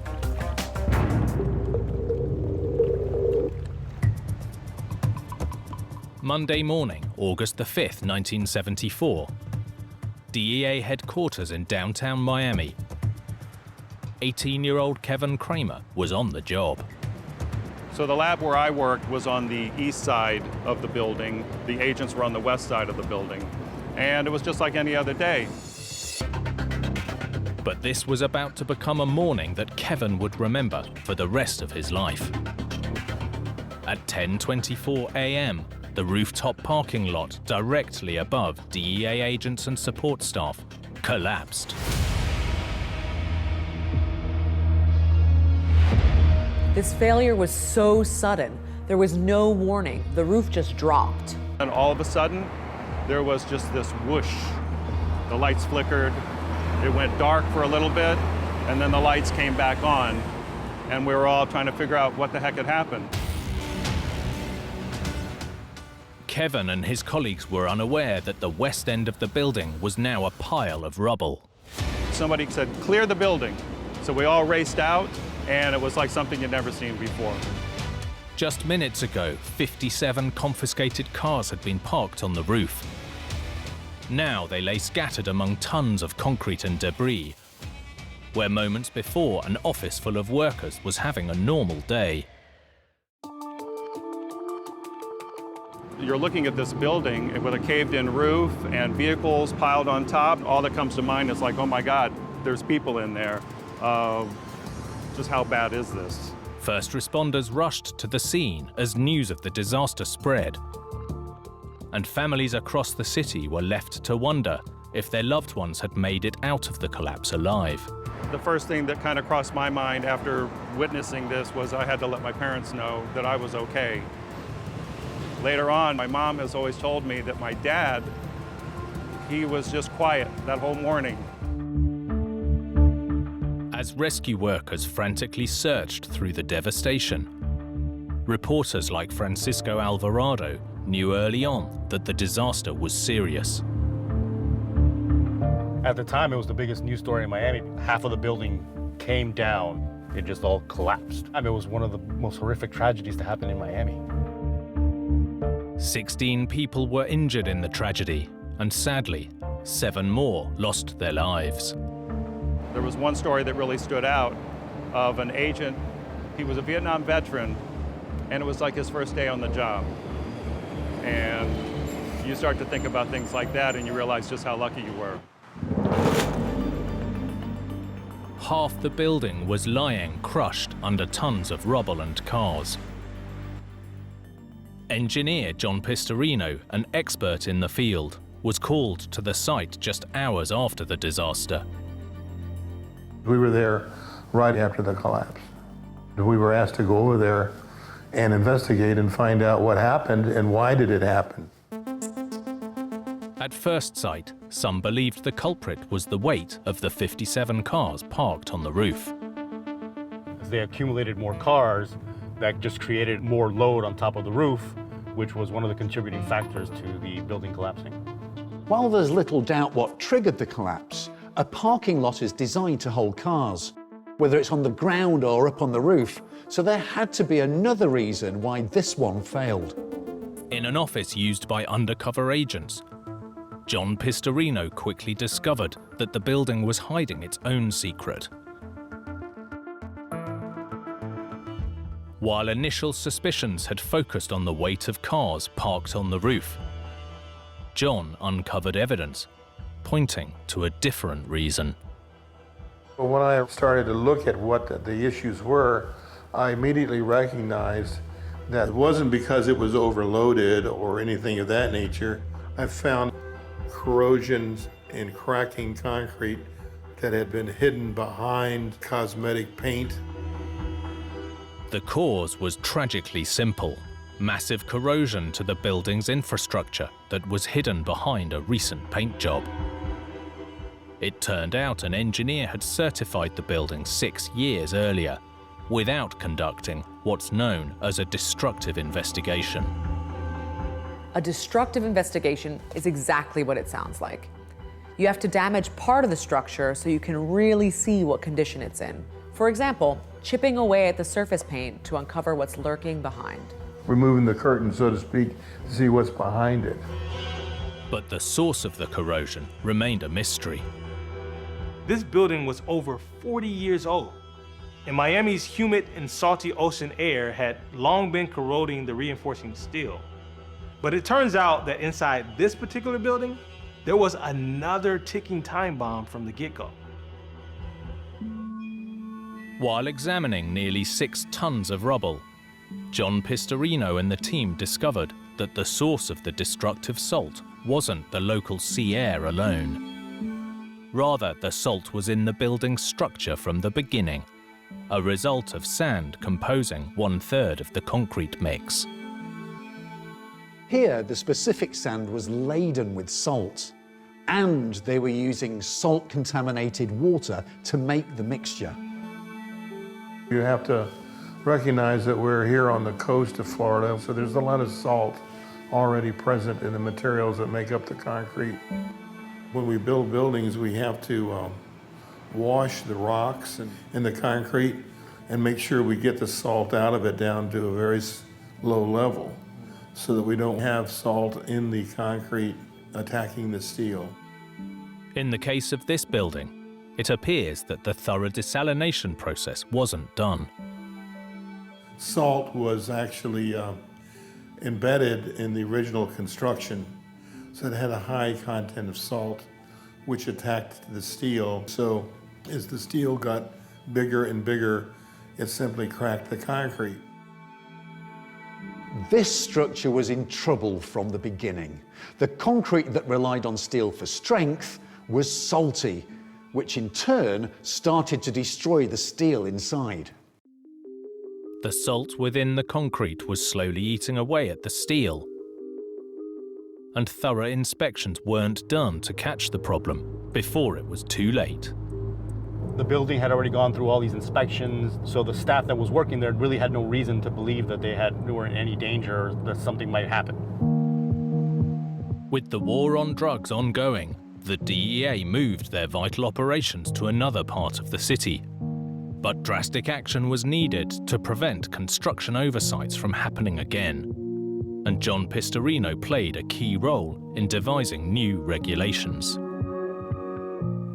Speaker 1: Monday morning, August the 5th, 1974. DEA headquarters in downtown Miami. 18-year-old Kevin Kramer was on the job.
Speaker 14: So the lab where I worked was on the east side of the building. The agents were on the west side of the building. And it was just like any other day.
Speaker 1: But this was about to become a morning that Kevin would remember for the rest of his life. At 10:24 a.m., the rooftop parking lot directly above DEA agents and support staff collapsed.
Speaker 10: This failure was so sudden. There was no warning. The roof just dropped.
Speaker 14: And all of a sudden, there was just this whoosh. The lights flickered. It went dark for a little bit, and then the lights came back on, and we were all trying to figure out what the heck had happened.
Speaker 1: Kevin and his colleagues were unaware that the west end of the building was now a pile of rubble.
Speaker 14: Somebody said, "Clear the building." So we all raced out, and it was like something you'd never seen before.
Speaker 1: Just minutes ago, 57 confiscated cars had been parked on the roof. Now they lay scattered among tons of concrete and debris, where moments before an office full of workers was having a normal day.
Speaker 14: You're looking at this building with a caved-in roof and vehicles piled on top. All that comes to mind is like, oh my God, there's people in there. Just how bad is this?
Speaker 1: First responders rushed to the scene as news of the disaster spread. And families across the city were left to wonder if their loved ones had made it out of the collapse alive.
Speaker 14: The first thing that kind of crossed my mind after witnessing this was I had to let my parents know that I was okay. Later on, my mom has always told me that my dad, he was just quiet that whole morning.
Speaker 1: As rescue workers frantically searched through the devastation, reporters like Francisco Alvarado knew early on that the disaster was serious.
Speaker 18: At the time, it was the biggest news story in Miami. Half of the building came down. It just all collapsed. I mean, it was one of the most horrific tragedies to happen in Miami.
Speaker 1: 16 people were injured in the tragedy, and sadly, 7 more lost their lives.
Speaker 14: There was one story that really stood out of an agent. He was a Vietnam veteran, and it was like his first day on the job. And you start to think about things like that, and you realize just how lucky you were.
Speaker 1: Half the building was lying crushed under tons of rubble and cars. Engineer John Pistorino, an expert in the field, was called to the site just hours after the disaster.
Speaker 12: We were there right after the collapse. We were asked to go over there and investigate and find out what happened and why did it happen.
Speaker 1: At first sight, some believed the culprit was the weight of the 57 cars parked on the roof.
Speaker 18: As they accumulated more cars, that just created more load on top of the roof, which was one of the contributing factors to the building collapsing.
Speaker 21: While there's little doubt what triggered the collapse, a parking lot is designed to hold cars, whether it's on the ground or up on the roof, so there had to be another reason why this one failed.
Speaker 1: In an office used by undercover agents, John Pistorino quickly discovered that the building was hiding its own secret. While initial suspicions had focused on the weight of cars parked on the roof, John uncovered evidence pointing to a different reason.
Speaker 12: When I started to look at what the issues were, I immediately recognized that it wasn't because it was overloaded or anything of that nature. I found corrosion and cracking concrete that had been hidden behind cosmetic paint.
Speaker 1: The cause was tragically simple: massive corrosion to the building's infrastructure that was hidden behind a recent paint job. It turned out an engineer had certified the building 6 years earlier, without conducting what's known as a destructive investigation.
Speaker 10: A destructive investigation is exactly what it sounds like. You have to damage part of the structure so you can really see what condition it's in. For example, chipping away at the surface paint to uncover what's lurking behind.
Speaker 12: Removing the curtain, so to speak, to see what's behind it.
Speaker 1: But the source of the corrosion remained a mystery.
Speaker 22: This building was over 40 years old, and Miami's humid and salty ocean air had long been corroding the reinforcing steel. But it turns out that inside this particular building, there was another ticking time bomb from the get-go.
Speaker 1: While examining nearly 6 tons of rubble, John Pistorino and the team discovered that the source of the destructive salt wasn't the local sea air alone. Rather, the salt was in the building's structure from the beginning, a result of sand composing 1/3 of the concrete mix.
Speaker 21: Here, the specific sand was laden with salt, and they were using salt-contaminated water to make the mixture.
Speaker 12: You have to recognize that we're here on the coast of Florida, so there's a lot of salt already present in the materials that make up the concrete. When we build buildings, we have to wash the rocks and the concrete and make sure we get the salt out of it down to a very low level so that we don't have salt in the concrete attacking the steel.
Speaker 1: In the case of this building, it appears that the thorough desalination process wasn't done.
Speaker 12: Salt was actually embedded in the original construction, so it had a high content of salt, which attacked the steel. So as the steel got bigger and bigger, it simply cracked the concrete.
Speaker 21: This structure was in trouble from the beginning. The concrete that relied on steel for strength was salty, which in turn started to destroy the steel inside.
Speaker 1: The salt within the concrete was slowly eating away at the steel, and thorough inspections weren't done to catch the problem before it was too late.
Speaker 18: The building had already gone through all these inspections, so the staff that was working there really had no reason to believe that they were in any danger or that something might happen.
Speaker 1: With the war on drugs ongoing, the DEA moved their vital operations to another part of the city. But drastic action was needed to prevent construction oversights from happening again. And John Pistorino played a key role in devising new regulations.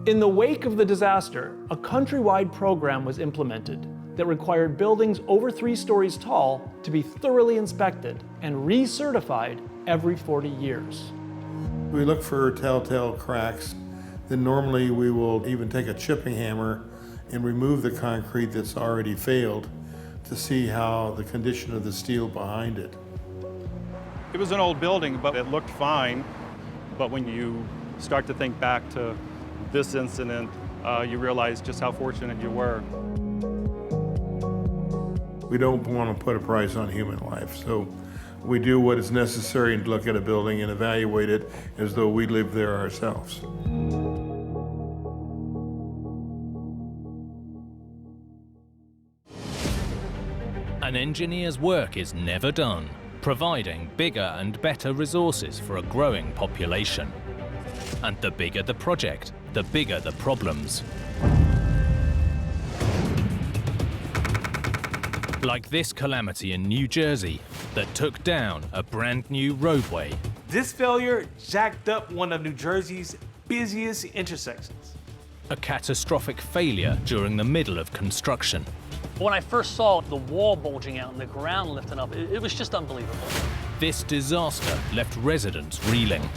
Speaker 5: In the wake of the disaster, a countrywide program was implemented that required buildings over 3 stories tall to be thoroughly inspected and recertified every 40 years.
Speaker 12: We look for telltale cracks. Then normally we will even take a chipping hammer and remove the concrete that's already failed to see how the condition of the steel behind it.
Speaker 14: It was an old building, but it looked fine. But when you start to think back to this incident, you realize just how fortunate you were.
Speaker 12: We don't want to put a price on human life, so we do what is necessary to look at a building and evaluate it as though we live there ourselves.
Speaker 1: An engineer's work is never done, providing bigger and better resources for a growing population. And the bigger the project, the bigger the problems. Like this calamity in New Jersey that took down a brand new roadway.
Speaker 22: This failure jacked up one of New Jersey's busiest intersections.
Speaker 1: A catastrophic failure during the middle of construction.
Speaker 7: When I first saw the wall bulging out and the ground lifting up, it was just unbelievable.
Speaker 1: This disaster left residents reeling.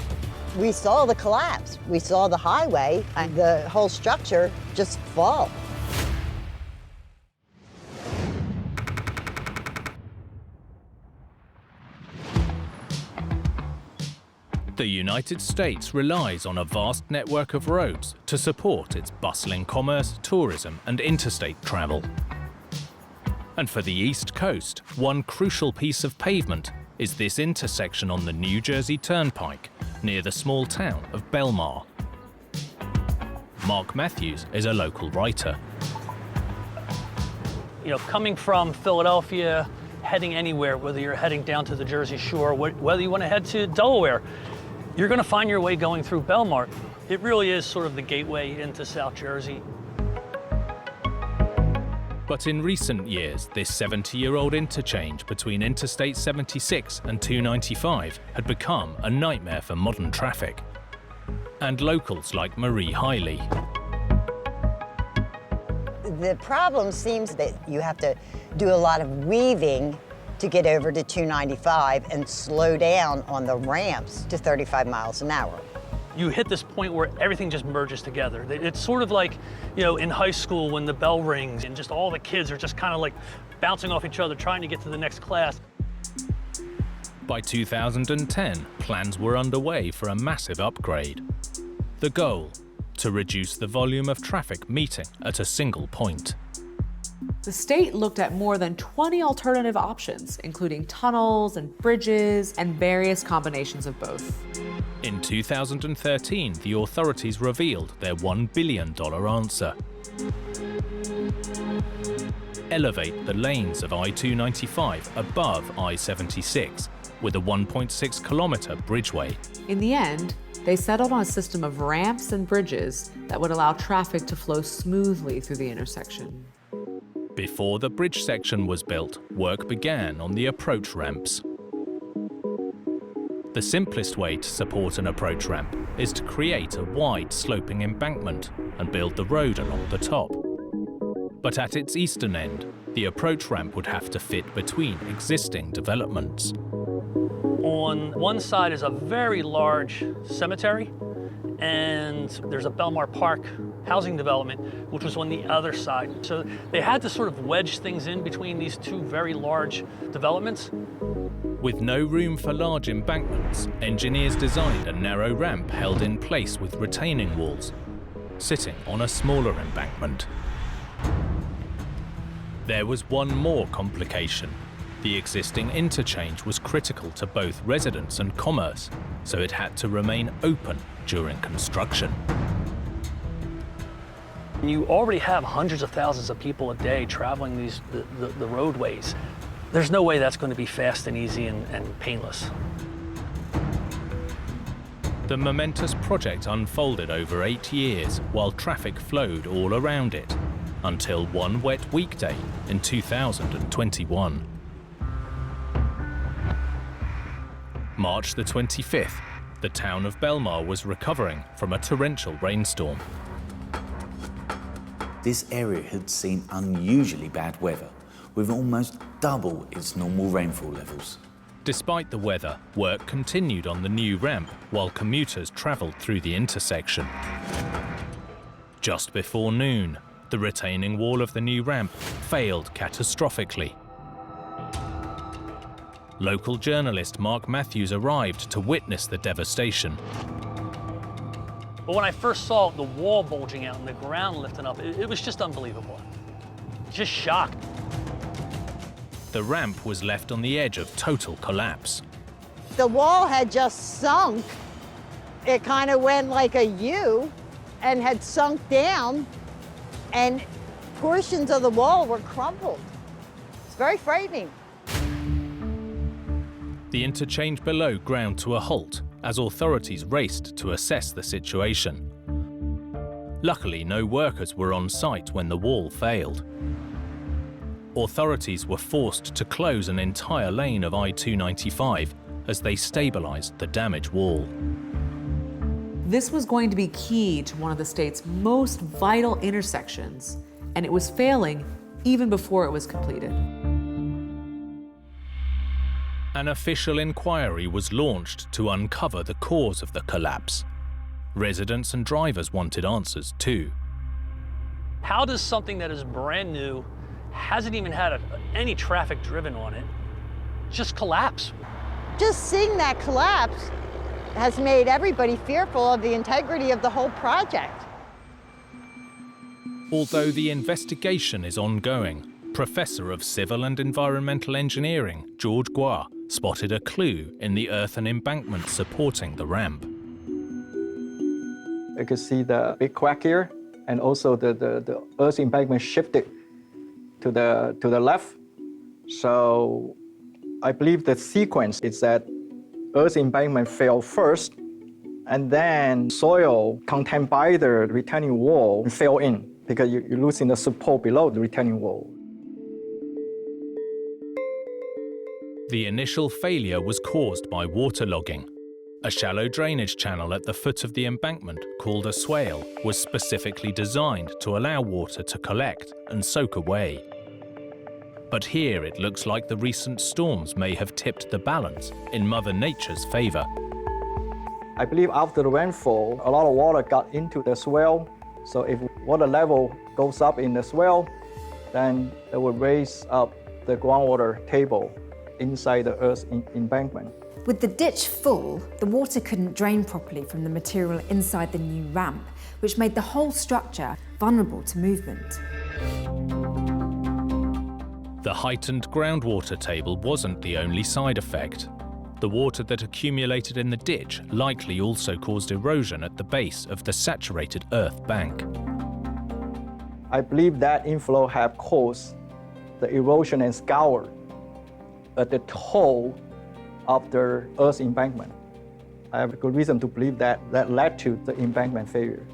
Speaker 13: We saw the collapse. We saw the highway and the whole structure just fall.
Speaker 1: The United States relies on a vast network of roads to support its bustling commerce, tourism, and interstate travel. And for the East Coast, one crucial piece of pavement is this intersection on the New Jersey Turnpike near the small town of Belmar. Mark Matthews is a local writer.
Speaker 7: You know, coming from Philadelphia, heading anywhere, whether you're heading down to the Jersey Shore, whether you want to head to Delaware, you're going to find your way going through Belmar. It really is sort of the gateway into South Jersey.
Speaker 1: But in recent years, this 70-year-old interchange between Interstate 76 and 295 had become a nightmare for modern traffic. And locals like Marie Hiley.
Speaker 13: The problem seems that you have to do a lot of weaving to get over to 295 and slow down on the ramps to 35 miles an hour.
Speaker 7: You hit this point where everything just merges together. It's sort of like, you know, in high school when the bell rings and just all the kids are just kind of like bouncing off each other trying to get to the next class.
Speaker 1: By 2010, plans were underway for a massive upgrade. The goal, to reduce the volume of traffic meeting at a single point.
Speaker 10: The state looked at more than 20 alternative options, including tunnels and bridges and various combinations of both.
Speaker 1: In 2013, the authorities revealed their $1 billion answer. Elevate the lanes of I-295 above I-76 with a 1.6-kilometer bridgeway.
Speaker 10: In the end, they settled on a system of ramps and bridges that would allow traffic to flow smoothly through the intersection.
Speaker 1: Before the bridge section was built, work began on the approach ramps. The simplest way to support an approach ramp is to create a wide sloping embankment and build the road along the top. But at its eastern end, the approach ramp would have to fit between existing developments.
Speaker 7: On one side is a very large cemetery, and there's a Belmar Park housing development, which was on the other side. So they had to sort of wedge things in between these two very large developments.
Speaker 1: With no room for large embankments, engineers designed a narrow ramp held in place with retaining walls, sitting on a smaller embankment. There was one more complication. The existing interchange was critical to both residents and commerce, so it had to remain open during construction.
Speaker 7: You already have hundreds of thousands of people a day traveling the roadways. There's no way that's going to be fast and easy and painless.
Speaker 1: The momentous project unfolded over 8 years while traffic flowed all around it, until one wet weekday in 2021. March the 25th, the town of Belmar was recovering from a torrential rainstorm.
Speaker 19: This area had seen unusually bad weather, with almost double its normal rainfall levels.
Speaker 1: Despite the weather, work continued on the new ramp while commuters travelled through the intersection. Just before noon, the retaining wall of the new ramp failed catastrophically. Local journalist Mark Matthews arrived to witness the devastation.
Speaker 7: But when I first saw the wall bulging out and the ground lifting up, it was just unbelievable. Just shocked.
Speaker 1: The ramp was left on the edge of total collapse.
Speaker 13: The wall had just sunk. It kind of went like a U and had sunk down, and portions of the wall were crumpled. It's very frightening.
Speaker 1: The interchange below ground to a halt as authorities raced to assess the situation. Luckily, no workers were on site when the wall failed. Authorities were forced to close an entire lane of I-295 as they stabilized the damaged wall.
Speaker 10: This was going to be key to one of the state's most vital intersections, and it was failing even before it was completed.
Speaker 1: An official inquiry was launched to uncover the cause of the collapse. Residents and drivers wanted answers too.
Speaker 7: How does something that is brand new, hasn't even had any traffic driven on it, just collapse?
Speaker 13: Just seeing that collapse has made everybody fearful of the integrity of the whole project.
Speaker 1: Although the investigation is ongoing, Professor of Civil and Environmental Engineering George Guar spotted a clue in the earthen embankment supporting the ramp.
Speaker 2: You can see the big crack here, and also the earth embankment shifted to the left. So I believe the sequence is that earth embankment fell first, and then soil contained by the retaining wall fell in because you're losing the support below the retaining wall.
Speaker 1: The initial failure was caused by waterlogging. A shallow drainage channel at the foot of the embankment, called a swale, was specifically designed to allow water to collect and soak away. But here it looks like the recent storms may have tipped the balance in Mother Nature's favor.
Speaker 2: I believe after the rainfall, a lot of water got into the swale. So if water level goes up in the swale, then it will raise up the groundwater table inside the earth embankment.
Speaker 3: With the ditch full, the water couldn't drain properly from the material inside the new ramp, which made the whole structure vulnerable to movement.
Speaker 1: The heightened groundwater table wasn't the only side effect. The water that accumulated in the ditch likely also caused erosion at the base of the saturated earth bank.
Speaker 2: I believe that inflow have caused the erosion and scour at the toe of the earth embankment. I have a good reason to believe that led to the embankment failure.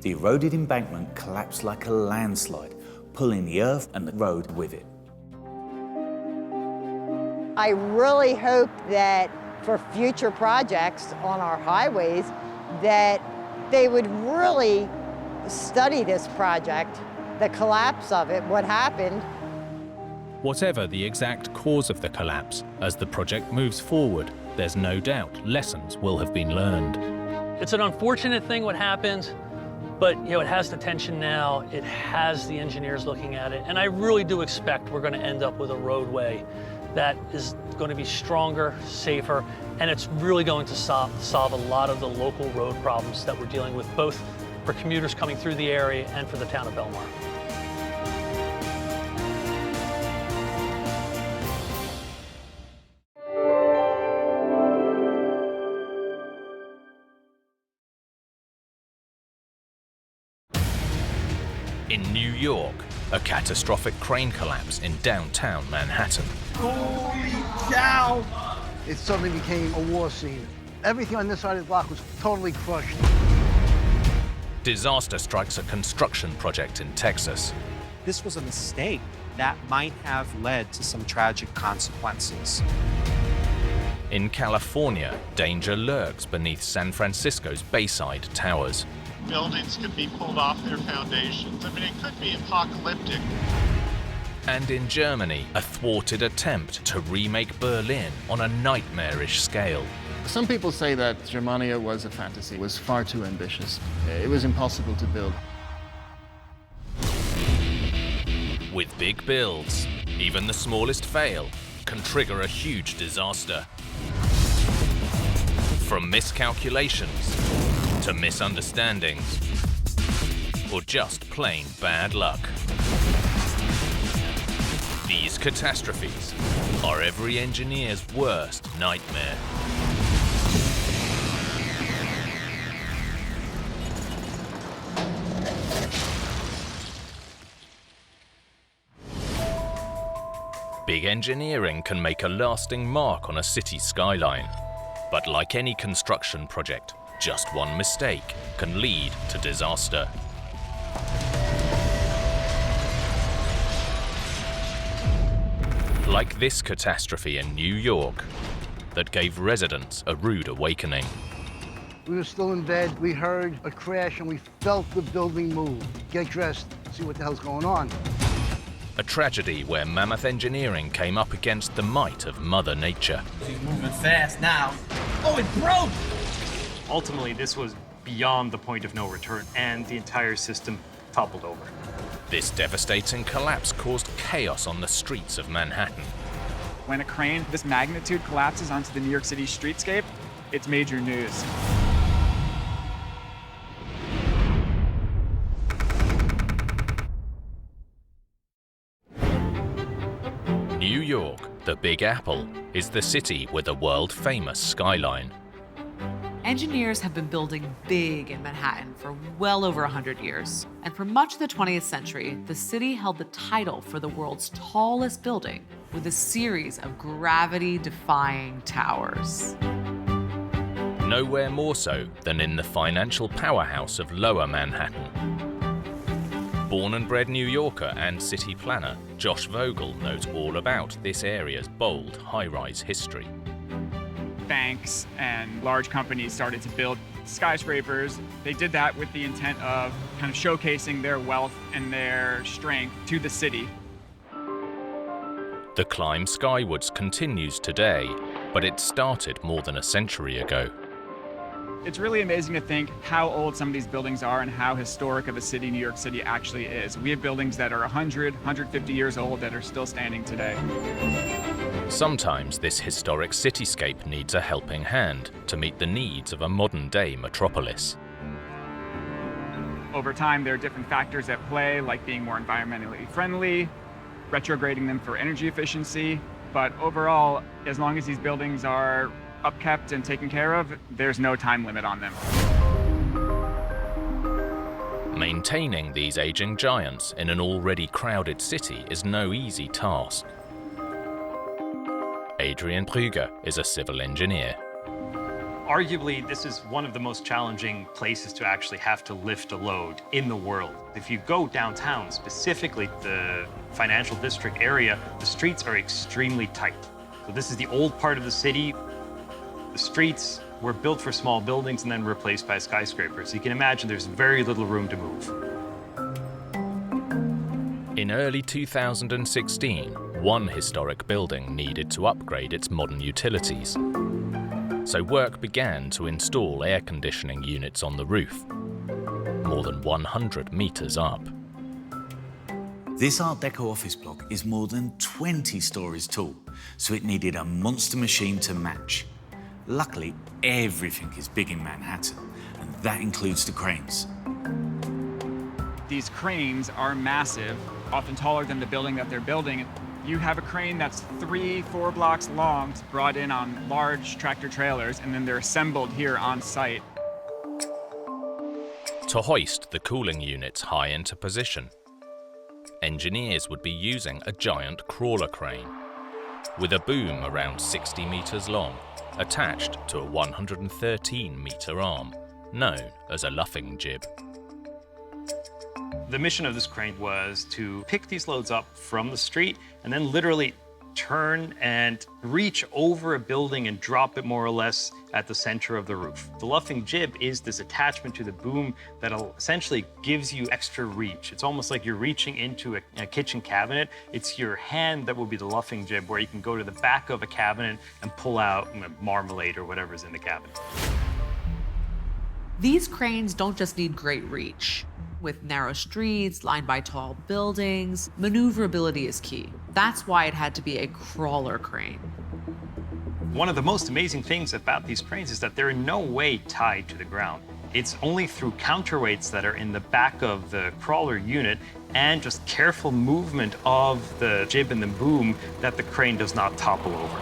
Speaker 19: The eroded embankment collapsed like a landslide, pulling the earth and the road with it.
Speaker 13: I really hope that for future projects on our highways, that they would really study this project, the collapse of it, what happened.
Speaker 1: Whatever the exact cause of the collapse, as the project moves forward, there's no doubt lessons will have been learned.
Speaker 7: It's an unfortunate thing what happened, but it has the tension now, it has the engineers looking at it, and I really do expect we're going to end up with a roadway that is going to be stronger, safer, and it's really going to solve a lot of the local road problems that we're dealing with, both for commuters coming through the area and for the town of Belmar.
Speaker 1: In New York, a catastrophic crane collapse in downtown Manhattan.
Speaker 16: Holy cow! It suddenly became a war scene. Everything on this side of the block was totally crushed.
Speaker 1: Disaster strikes a construction project in Texas.
Speaker 23: This was a mistake that might have led to some tragic consequences.
Speaker 1: In California, danger lurks beneath San Francisco's Bayside towers.
Speaker 25: Buildings could be pulled off their foundations. I mean, it could be apocalyptic.
Speaker 1: And in Germany, a thwarted attempt to remake Berlin on a nightmarish scale.
Speaker 26: Some people say that Germania was a fantasy, was far too ambitious. It was impossible to build.
Speaker 1: With big builds, even the smallest fail, can trigger a huge disaster. From miscalculations to misunderstandings, or just plain bad luck. These catastrophes are every engineer's worst nightmare. Big engineering can make a lasting mark on a city skyline. But like any construction project, just one mistake can lead to disaster. Like this catastrophe in New York that gave residents a rude awakening.
Speaker 16: We were still in bed, we heard a crash, and we felt the building move. Get dressed, see what the hell's going on.
Speaker 1: A tragedy where mammoth engineering came up against the might of Mother Nature.
Speaker 6: She's moving fast now. Oh, it broke! Ultimately, this was beyond the point of no return, and the entire system toppled over.
Speaker 1: This devastating collapse caused chaos on the streets of Manhattan.
Speaker 8: When a crane this magnitude collapses onto the New York City streetscape, it's major news.
Speaker 1: New York, the Big Apple, is the city with a world-famous skyline.
Speaker 10: Engineers have been building big in Manhattan for well over 100 years. And for much of the 20th century, the city held the title for the world's tallest building with a series of gravity-defying towers.
Speaker 1: Nowhere more so than in the financial powerhouse of Lower Manhattan. Born and bred New Yorker and city planner, Josh Vogel knows all about this area's bold high-rise history.
Speaker 8: Banks and large companies started to build skyscrapers. They did that with the intent of kind of showcasing their wealth and their strength to the city.
Speaker 1: The climb skywards continues today, but it started more than a century ago.
Speaker 8: It's really amazing to think how old some of these buildings are and how historic of a city New York City actually is. We have buildings that are 100, 150 years old that are still standing today.
Speaker 1: Sometimes this historic cityscape needs a helping hand to meet the needs of a modern-day metropolis.
Speaker 8: Over time, there are different factors at play, like being more environmentally friendly, retrograding them for energy efficiency. But overall, as long as these buildings are upkept and taken care of, there's no time limit on them.
Speaker 1: Maintaining these aging giants in an already crowded city is no easy task. Adrian Brügger is a civil engineer.
Speaker 6: Arguably, this is one of the most challenging places to actually have to lift a load in the world. If you go downtown, specifically the financial district area, the streets are extremely tight. So this is the old part of the city. The streets were built for small buildings and then replaced by skyscrapers. So you can imagine there's very little room to move.
Speaker 1: In early 2016, one historic building needed to upgrade its modern utilities. So work began to install air conditioning units on the roof, more than 100 meters up.
Speaker 19: This Art Deco office block is more than 20 stories tall, so it needed a monster machine to match. Luckily, everything is big in Manhattan, and that includes the cranes.
Speaker 8: These cranes are massive, often taller than the building that they're building. You have a crane that's 3-4 blocks long, brought in on large tractor trailers, and then they're assembled here on site.
Speaker 1: To hoist the cooling units high into position, engineers would be using a giant crawler crane with a boom around 60 meters long, attached to a 113-meter arm, known as a luffing jib.
Speaker 6: The mission of this crane was to pick these loads up from the street and then literally turn and reach over a building and drop it more or less at the center of the roof. The luffing jib is this attachment to the boom that essentially gives you extra reach. It's almost like you're reaching into a kitchen cabinet. It's your hand that will be the luffing jib, where you can go to the back of a cabinet and pull out marmalade or whatever's in the cabinet.
Speaker 10: These cranes don't just need great reach. With narrow streets lined by tall buildings, maneuverability is key. That's why it had to be a crawler crane.
Speaker 6: One of the most amazing things about these cranes is that they're in no way tied to the ground. It's only through counterweights that are in the back of the crawler unit and just careful movement of the jib and the boom that the crane does not topple over.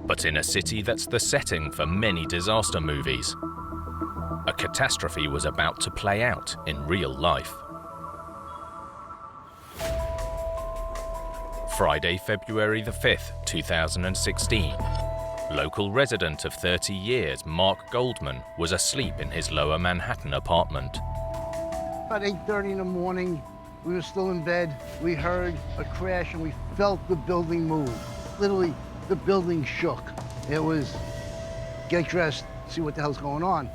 Speaker 1: But in a city that's the setting for many disaster movies, a catastrophe was about to play out in real life. Friday, February the 5th, 2016. Local resident of 30 years, Mark Goldman, was asleep in his lower Manhattan apartment.
Speaker 16: About 8:30 in the morning, we were still in bed. We heard a crash and we felt the building move. Literally, the building shook. It was, get dressed, see what the hell's going on.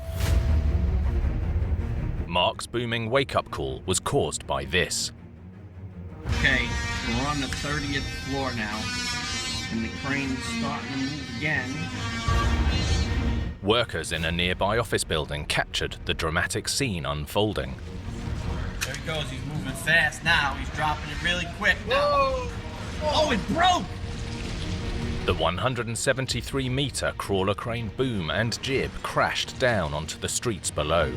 Speaker 1: Mark's booming wake-up call was caused by this.
Speaker 4: Okay, we're on the 30th floor now, and the crane's starting to move again.
Speaker 1: Workers in a nearby office building captured the dramatic scene unfolding.
Speaker 4: There he goes, he's moving fast now. He's dropping it really quick now. Whoa! Oh, it broke!
Speaker 1: The 173-meter crawler crane boom and jib crashed down onto the streets below.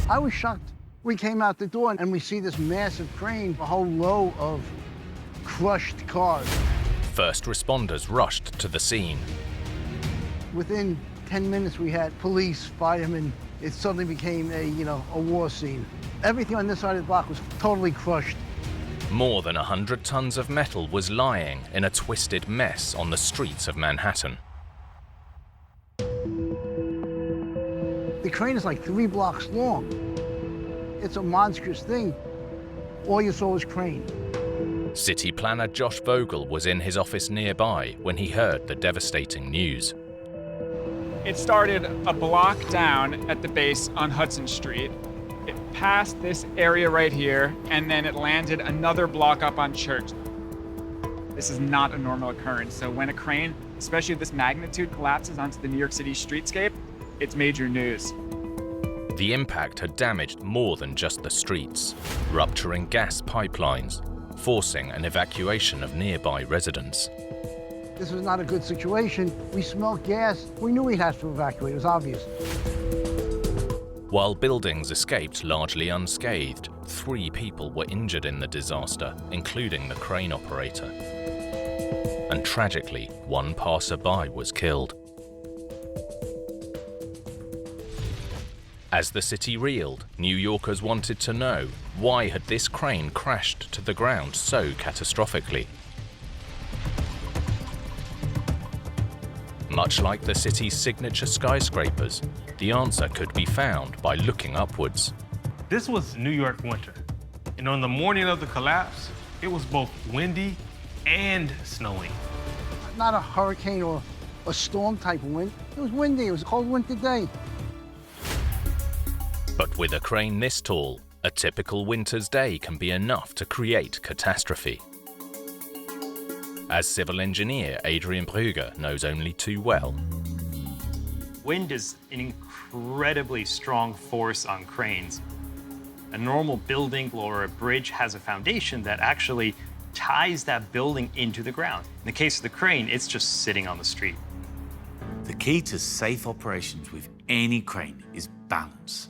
Speaker 16: I was shocked. We came out the door and we see this massive crane, a whole row of crushed cars.
Speaker 1: First responders rushed to the scene.
Speaker 16: Within 10 minutes, we had police, firemen. It suddenly became a war scene. Everything on this side of the block was totally crushed.
Speaker 1: More than 100 tons of metal was lying in a twisted mess on the streets of Manhattan.
Speaker 16: The crane is like 3 blocks long. It's a monstrous thing. All you saw was crane.
Speaker 1: City planner Josh Vogel was in his office nearby when he heard the devastating news.
Speaker 8: It started a block down at the base on Hudson Street. It passed this area right here, and then it landed another block up on Church. This is not a normal occurrence. So when a crane, especially of this magnitude, collapses onto the New York City streetscape, it's major news.
Speaker 1: The impact had damaged more than just the streets, rupturing gas pipelines, forcing an evacuation of nearby residents.
Speaker 16: This was not a good situation. We smelled gas. We knew we'd have to evacuate. It was obvious.
Speaker 1: While buildings escaped largely unscathed, 3 people were injured in the disaster, including the crane operator. And tragically, 1 passerby was killed. As the city reeled, New Yorkers wanted to know, why had this crane crashed to the ground so catastrophically? Much like the city's signature skyscrapers, the answer could be found by looking upwards.
Speaker 22: This was New York winter, and on the morning of the collapse, it was both windy and snowing.
Speaker 16: Not a hurricane or a storm type of wind. It was windy. It was a cold winter day.
Speaker 1: But with a crane this tall, a typical winter's day can be enough to create catastrophe. As civil engineer Adrian Brugger knows only too well.
Speaker 6: Wind is an incredibly strong force on cranes. A normal building or a bridge has a foundation that actually ties that building into the ground. In the case of the crane, it's just sitting on the street.
Speaker 19: The key to safe operations with any crane is balance.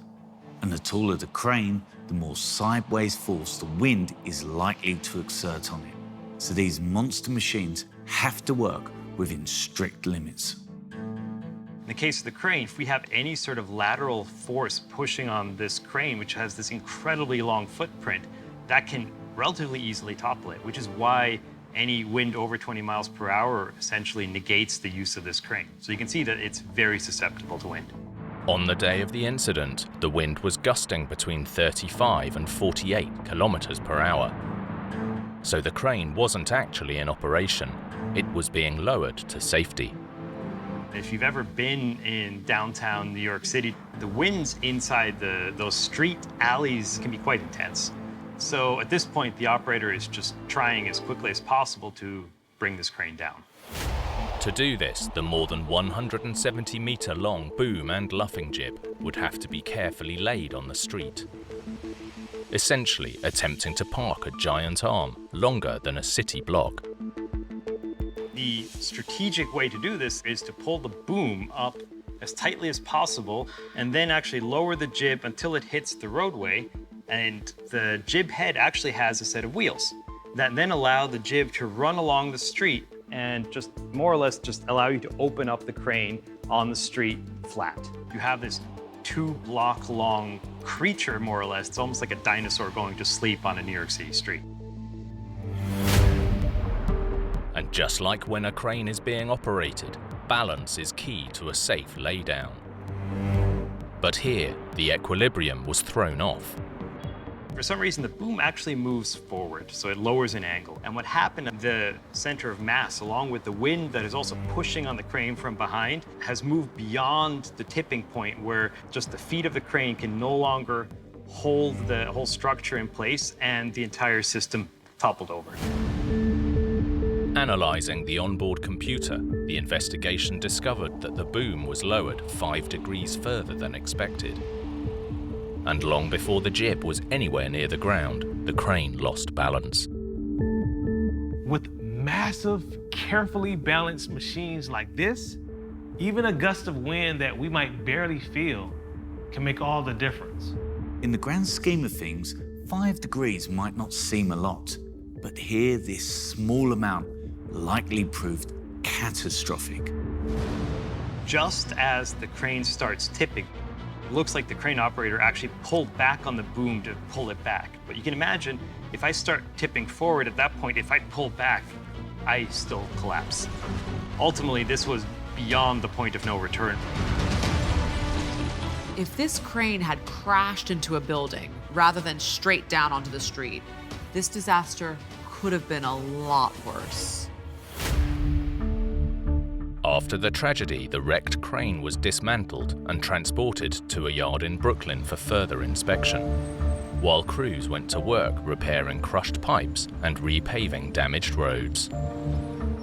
Speaker 19: And the taller the crane, the more sideways force the wind is likely to exert on it. So these monster machines have to work within strict limits.
Speaker 6: In the case of the crane, if we have any sort of lateral force pushing on this crane, which has this incredibly long footprint, that can relatively easily topple it, which is why any wind over 20 miles per hour essentially negates the use of this crane. So you can see that it's very susceptible to wind.
Speaker 1: On the day of the incident, the wind was gusting between 35 and 48 kilometers per hour. So the crane wasn't actually in operation. It was being lowered to safety.
Speaker 6: If you've ever been in downtown New York City, the winds inside those street alleys can be quite intense. So at this point, the operator is just trying as quickly as possible to bring this crane down.
Speaker 1: To do this, the more than 170-meter long boom and luffing jib would have to be carefully laid on the street. essentially attempting to park a giant arm longer than a city block.
Speaker 6: The strategic way to do this is to pull the boom up as tightly as possible and then actually lower the jib until it hits the roadway, and the jib head actually has a set of wheels that then allow the jib to run along the street and just more or less just allow you to open up the crane on the street flat. You have this 2-block long creature, more or less. It's almost like a dinosaur going to sleep on a New York City street.
Speaker 1: And just like when a crane is being operated, balance is key to a safe laydown. But here, the equilibrium was thrown off.
Speaker 6: For some reason, the boom actually moves forward, so it lowers an angle. And what happened, the center of mass, along with the wind that is also pushing on the crane from behind, has moved beyond the tipping point where just the feet of the crane can no longer hold the whole structure in place, and the entire system toppled over.
Speaker 1: Analyzing the onboard computer, the investigation discovered that the boom was lowered 5 degrees further than expected. And long before the jib was anywhere near the ground, the crane lost balance.
Speaker 22: With massive, carefully balanced machines like this, even a gust of wind that we might barely feel can make all the difference.
Speaker 19: In the grand scheme of things, 5 degrees might not seem a lot, but here this small amount likely proved catastrophic.
Speaker 6: Just as the crane starts tipping, it looks like the crane operator actually pulled back on the boom to pull it back. But you can imagine, if I start tipping forward at that point, if I pull back, I still collapse. Ultimately, this was beyond the point of no return.
Speaker 10: If this crane had crashed into a building rather than straight down onto the street, this disaster could have been a lot worse.
Speaker 1: After the tragedy, the wrecked crane was dismantled and transported to a yard in Brooklyn for further inspection, while crews went to work repairing crushed pipes and repaving damaged roads.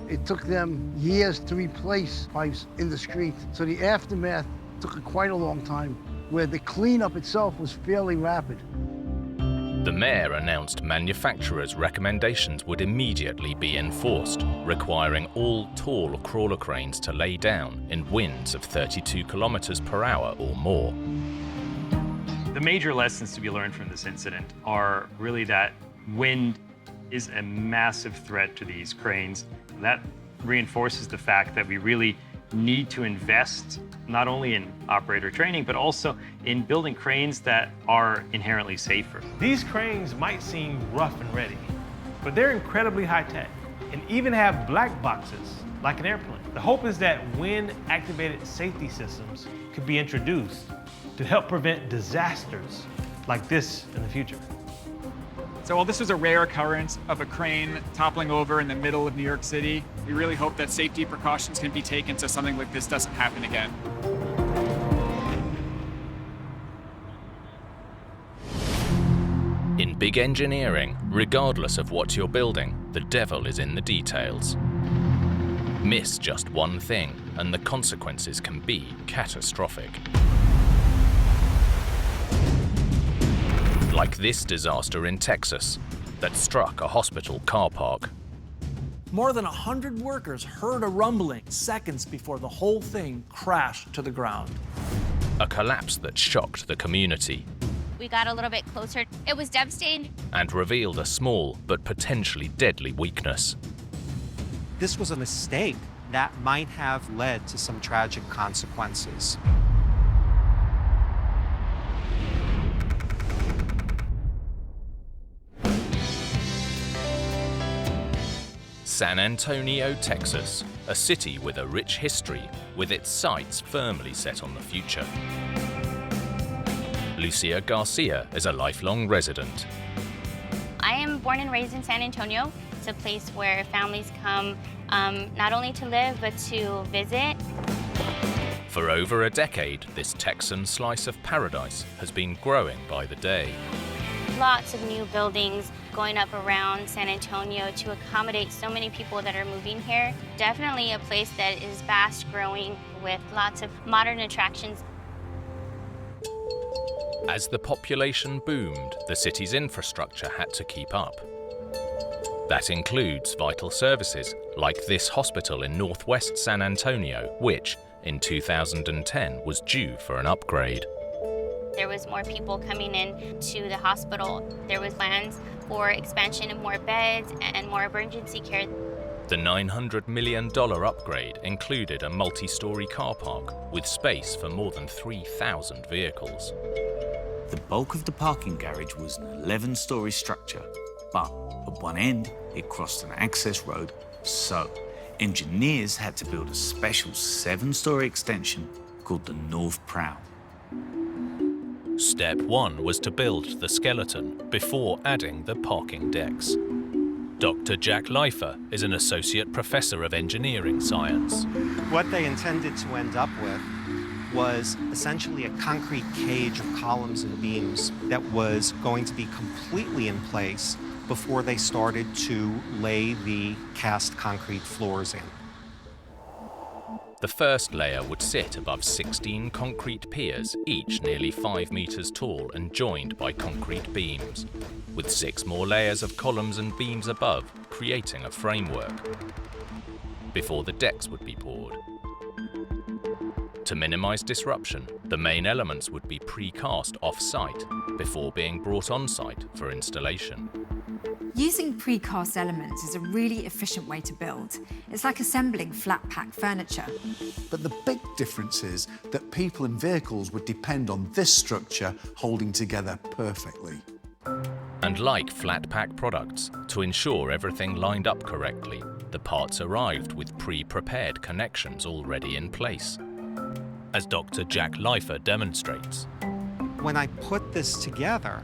Speaker 16: It took them years to replace pipes in the street, so the aftermath took quite a long time, where the cleanup itself was fairly rapid.
Speaker 1: The mayor announced manufacturers' recommendations would immediately be enforced, requiring all tall crawler cranes to lay down in winds of 32 kilometers per hour or more.
Speaker 6: The major lessons to be learned from this incident are really that wind is a massive threat to these cranes. That reinforces the fact that we really need to invest not only in operator training, but also in building cranes that are inherently safer.
Speaker 22: These cranes might seem rough and ready, but they're incredibly high tech and even have black boxes like an airplane. The hope is that wind-activated safety systems could be introduced to help prevent disasters like this in the future.
Speaker 8: So while this was a rare occurrence of a crane toppling over in the middle of New York City, we really hope that safety precautions can be taken so something like this doesn't happen again.
Speaker 1: In big engineering, regardless of what you're building, the devil is in the details. Miss just one thing, and the consequences can be catastrophic. Like this disaster in Texas that struck a hospital car park.
Speaker 5: More than 100 workers heard a rumbling seconds before the whole thing crashed to the ground.
Speaker 1: A collapse that shocked the community.
Speaker 9: We got a little bit closer. It was devastating.
Speaker 1: And revealed a small but potentially deadly weakness.
Speaker 23: This was a mistake that might have led to some tragic consequences.
Speaker 1: San Antonio, Texas, a city with a rich history, with its sights firmly set on the future. Lucia Garcia is a lifelong resident.
Speaker 9: I am born and raised in San Antonio. It's a place where families come not only to live, but to visit.
Speaker 1: For over a decade, this Texan slice of paradise has been growing by the day.
Speaker 9: Lots of new buildings going up around San Antonio to accommodate so many people that are moving here. Definitely a place that is fast growing with lots of modern attractions.
Speaker 1: As the population boomed, the city's infrastructure had to keep up. That includes vital services like this hospital in northwest San Antonio, which, in 2010, was due for an upgrade.
Speaker 9: There was more people coming in to the hospital. There was plans for expansion of more beds and more emergency care.
Speaker 1: The $900 million upgrade included a multi-story car park with space for more than 3,000 vehicles.
Speaker 19: The bulk of the parking garage was an 11-story structure, but at one end, it crossed an access road, so engineers had to build a special 7-story extension called the North Prow.
Speaker 1: Step 1 was to build the skeleton before adding the parking decks. Dr. Jack Leifer is an associate professor of engineering science.
Speaker 23: What they intended to end up with was essentially a concrete cage of columns and beams that was going to be completely in place before they started to lay the cast concrete floors in.
Speaker 1: The first layer would sit above 16 concrete piers, each nearly 5 meters tall and joined by concrete beams, with 6 more layers of columns and beams above, creating a framework, before the decks would be poured. To minimize disruption, the main elements would be precast off-site before being brought on-site for installation.
Speaker 3: Using precast elements is a really efficient way to build. It's like assembling flat-pack furniture.
Speaker 11: But the big difference is that people and vehicles would depend on this structure holding together perfectly.
Speaker 1: And like flat-pack products, to ensure everything lined up correctly, the parts arrived with pre-prepared connections already in place, as Dr. Jack Leifer demonstrates.
Speaker 23: When I put this together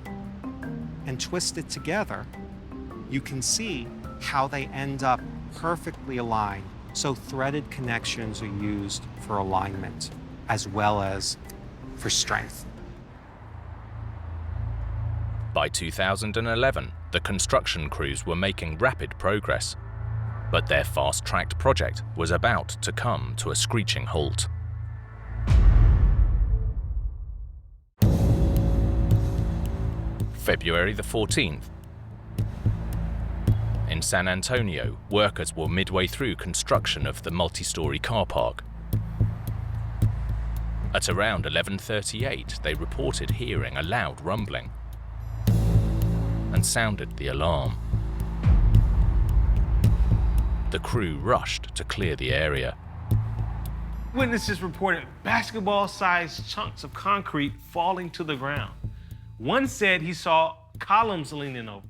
Speaker 23: and twist it together, you can see how they end up perfectly aligned. So threaded connections are used for alignment as well as for strength.
Speaker 1: By 2011, the construction crews were making rapid progress, but their fast-tracked project was about to come to a screeching halt. February the 14th. In San Antonio, workers were midway through construction of the multi-story car park. At around 11:38, they reported hearing a loud rumbling and sounded the alarm. The crew rushed to clear the area.
Speaker 22: Witnesses reported basketball-sized chunks of concrete falling to the ground. One said he saw columns leaning over.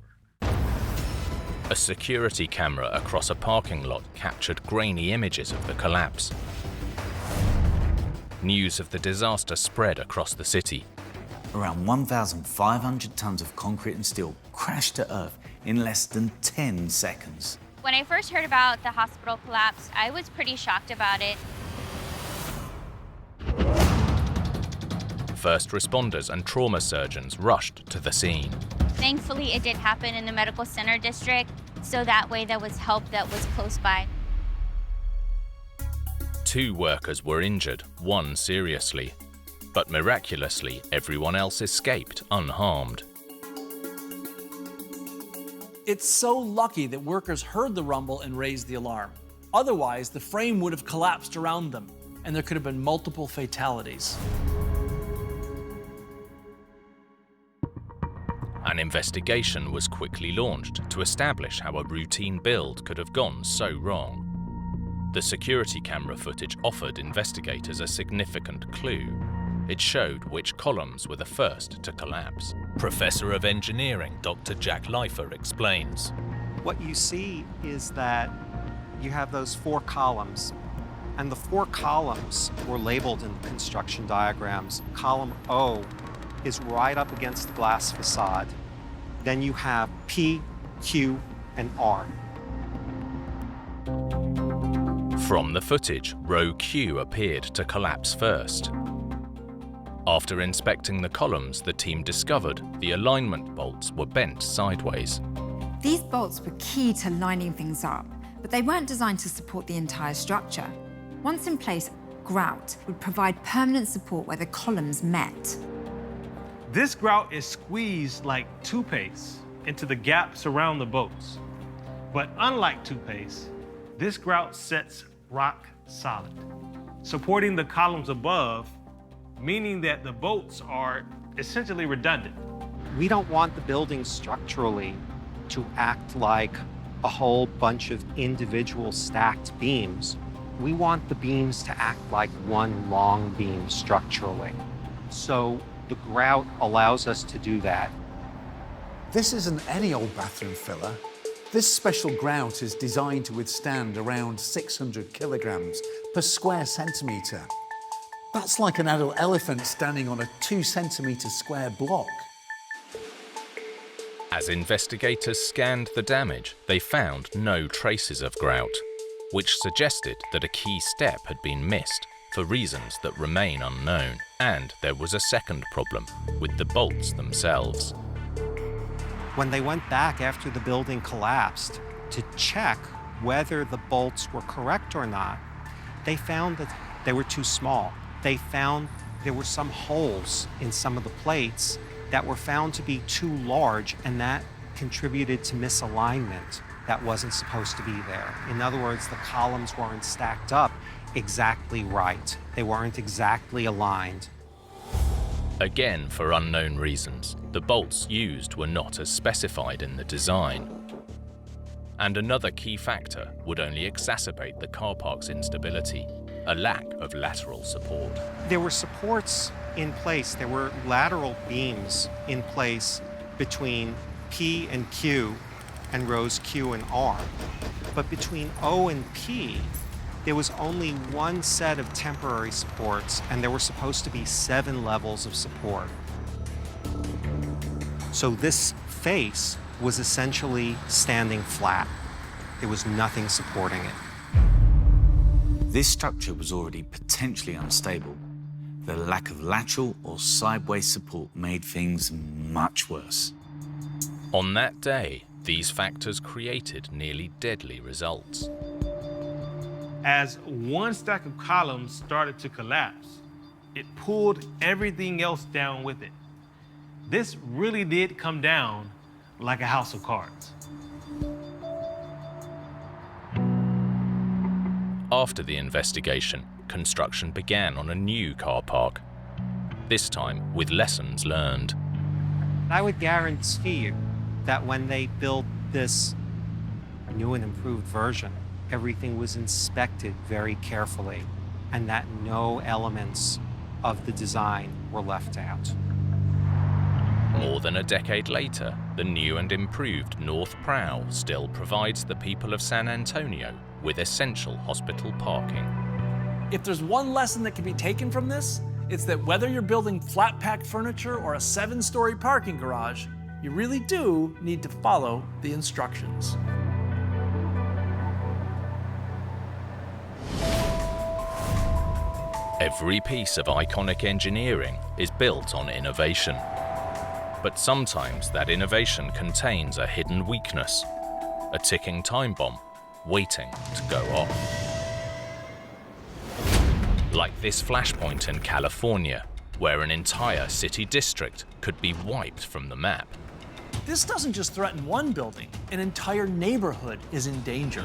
Speaker 1: A security camera across a parking lot captured grainy images of the collapse. News of the disaster spread across the city.
Speaker 19: Around 1,500 tons of concrete and steel crashed to earth in less than 10 seconds.
Speaker 9: When I first heard about the hospital collapse, I was pretty shocked about it.
Speaker 1: First responders and trauma surgeons rushed to the scene.
Speaker 9: Thankfully, it did happen in the medical center district, so that way there was help that was close by.
Speaker 1: 2 workers were injured, 1 seriously, but miraculously, everyone else escaped unharmed.
Speaker 5: It's so lucky that workers heard the rumble and raised the alarm. Otherwise, the frame would have collapsed around them, and there could have been multiple fatalities.
Speaker 1: An investigation was quickly launched to establish how a routine build could have gone so wrong. The security camera footage offered investigators a significant clue. It showed which columns were the first to collapse. Professor of Engineering Dr. Jack Leifer explains.
Speaker 23: What you see is that you have those 4 columns, and the 4 columns were labeled in the construction diagrams. Column O is right up against the glass facade. Then you have P, Q, and R.
Speaker 1: From the footage, row Q appeared to collapse first. After inspecting the columns, the team discovered the alignment bolts were bent sideways.
Speaker 3: These bolts were key to lining things up, but they weren't designed to support the entire structure. Once in place, grout would provide permanent support where the columns met.
Speaker 22: This grout is squeezed like toothpaste into the gaps around the boats. But unlike toothpaste, this grout sets rock solid, supporting the columns above, meaning that the bolts are essentially redundant.
Speaker 23: We don't want the building structurally to act like a whole bunch of individual stacked beams. We want the beams to act like one long beam structurally. So the grout allows us to do that.
Speaker 11: This isn't any old bathroom filler. This special grout is designed to withstand around 600 kilograms per square centimetre. That's like an adult elephant standing on a 2-centimetre square block.
Speaker 1: As investigators scanned the damage, they found no traces of grout, which suggested that a key step had been missed for reasons that remain unknown. And there was a second problem with the bolts themselves.
Speaker 23: When they went back after the building collapsed to check whether the bolts were correct or not, they found that they were too small. They found there were some holes in some of the plates that were found to be too large, and that contributed to misalignment that wasn't supposed to be there. In other words, the columns weren't stacked up exactly right. They weren't exactly aligned.
Speaker 1: Again, for unknown reasons, the bolts used were not as specified in the design. And another key factor would only exacerbate the car park's instability: a lack of lateral support.
Speaker 23: There were supports in place. There were lateral beams in place between P and Q and rows Q and R. But between O and P, there was only one set of temporary supports, and there were supposed to be 7 levels of support. So this face was essentially standing flat. There was nothing supporting it.
Speaker 19: This structure was already potentially unstable. The lack of lateral or sideways support made things much worse.
Speaker 1: On that day, these factors created nearly deadly results.
Speaker 22: As one stack of columns started to collapse, it pulled everything else down with it. This really did come down like a house of cards.
Speaker 1: After the investigation, construction began on a new car park, this time with lessons learned.
Speaker 23: I would guarantee you that when they built this new and improved version, everything was inspected very carefully, and that no elements of the design were left out.
Speaker 1: More than a decade later, the new and improved North Prow still provides the people of San Antonio with essential hospital parking.
Speaker 5: If there's one lesson that can be taken from this, it's that whether you're building flat-pack furniture or a 7-story parking garage, you really do need to follow the instructions.
Speaker 1: Every piece of iconic engineering is built on innovation. But sometimes that innovation contains a hidden weakness, a ticking time bomb waiting to go off. Like this flashpoint in California, where an entire city district could be wiped from the map.
Speaker 5: This doesn't just threaten one building, an entire neighborhood is in danger.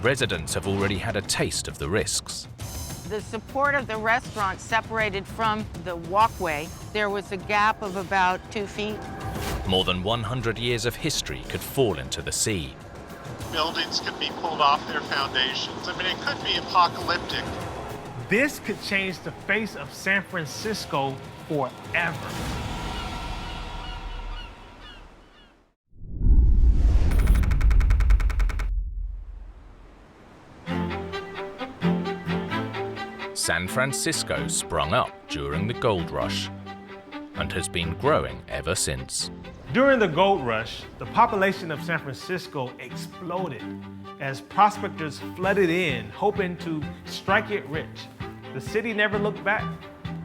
Speaker 1: Residents have already had a taste of the risks.
Speaker 13: The support of the restaurant separated from the walkway. There was a gap of about 2 feet.
Speaker 1: More than 100 years of history could fall into the sea.
Speaker 25: Buildings could be pulled off their foundations. I mean, it could be apocalyptic.
Speaker 22: This could change the face of San Francisco forever.
Speaker 1: San Francisco sprung up during the gold rush and has been growing ever since.
Speaker 22: During the gold rush, the population of San Francisco exploded as prospectors flooded in, hoping to strike it rich. The city never looked back,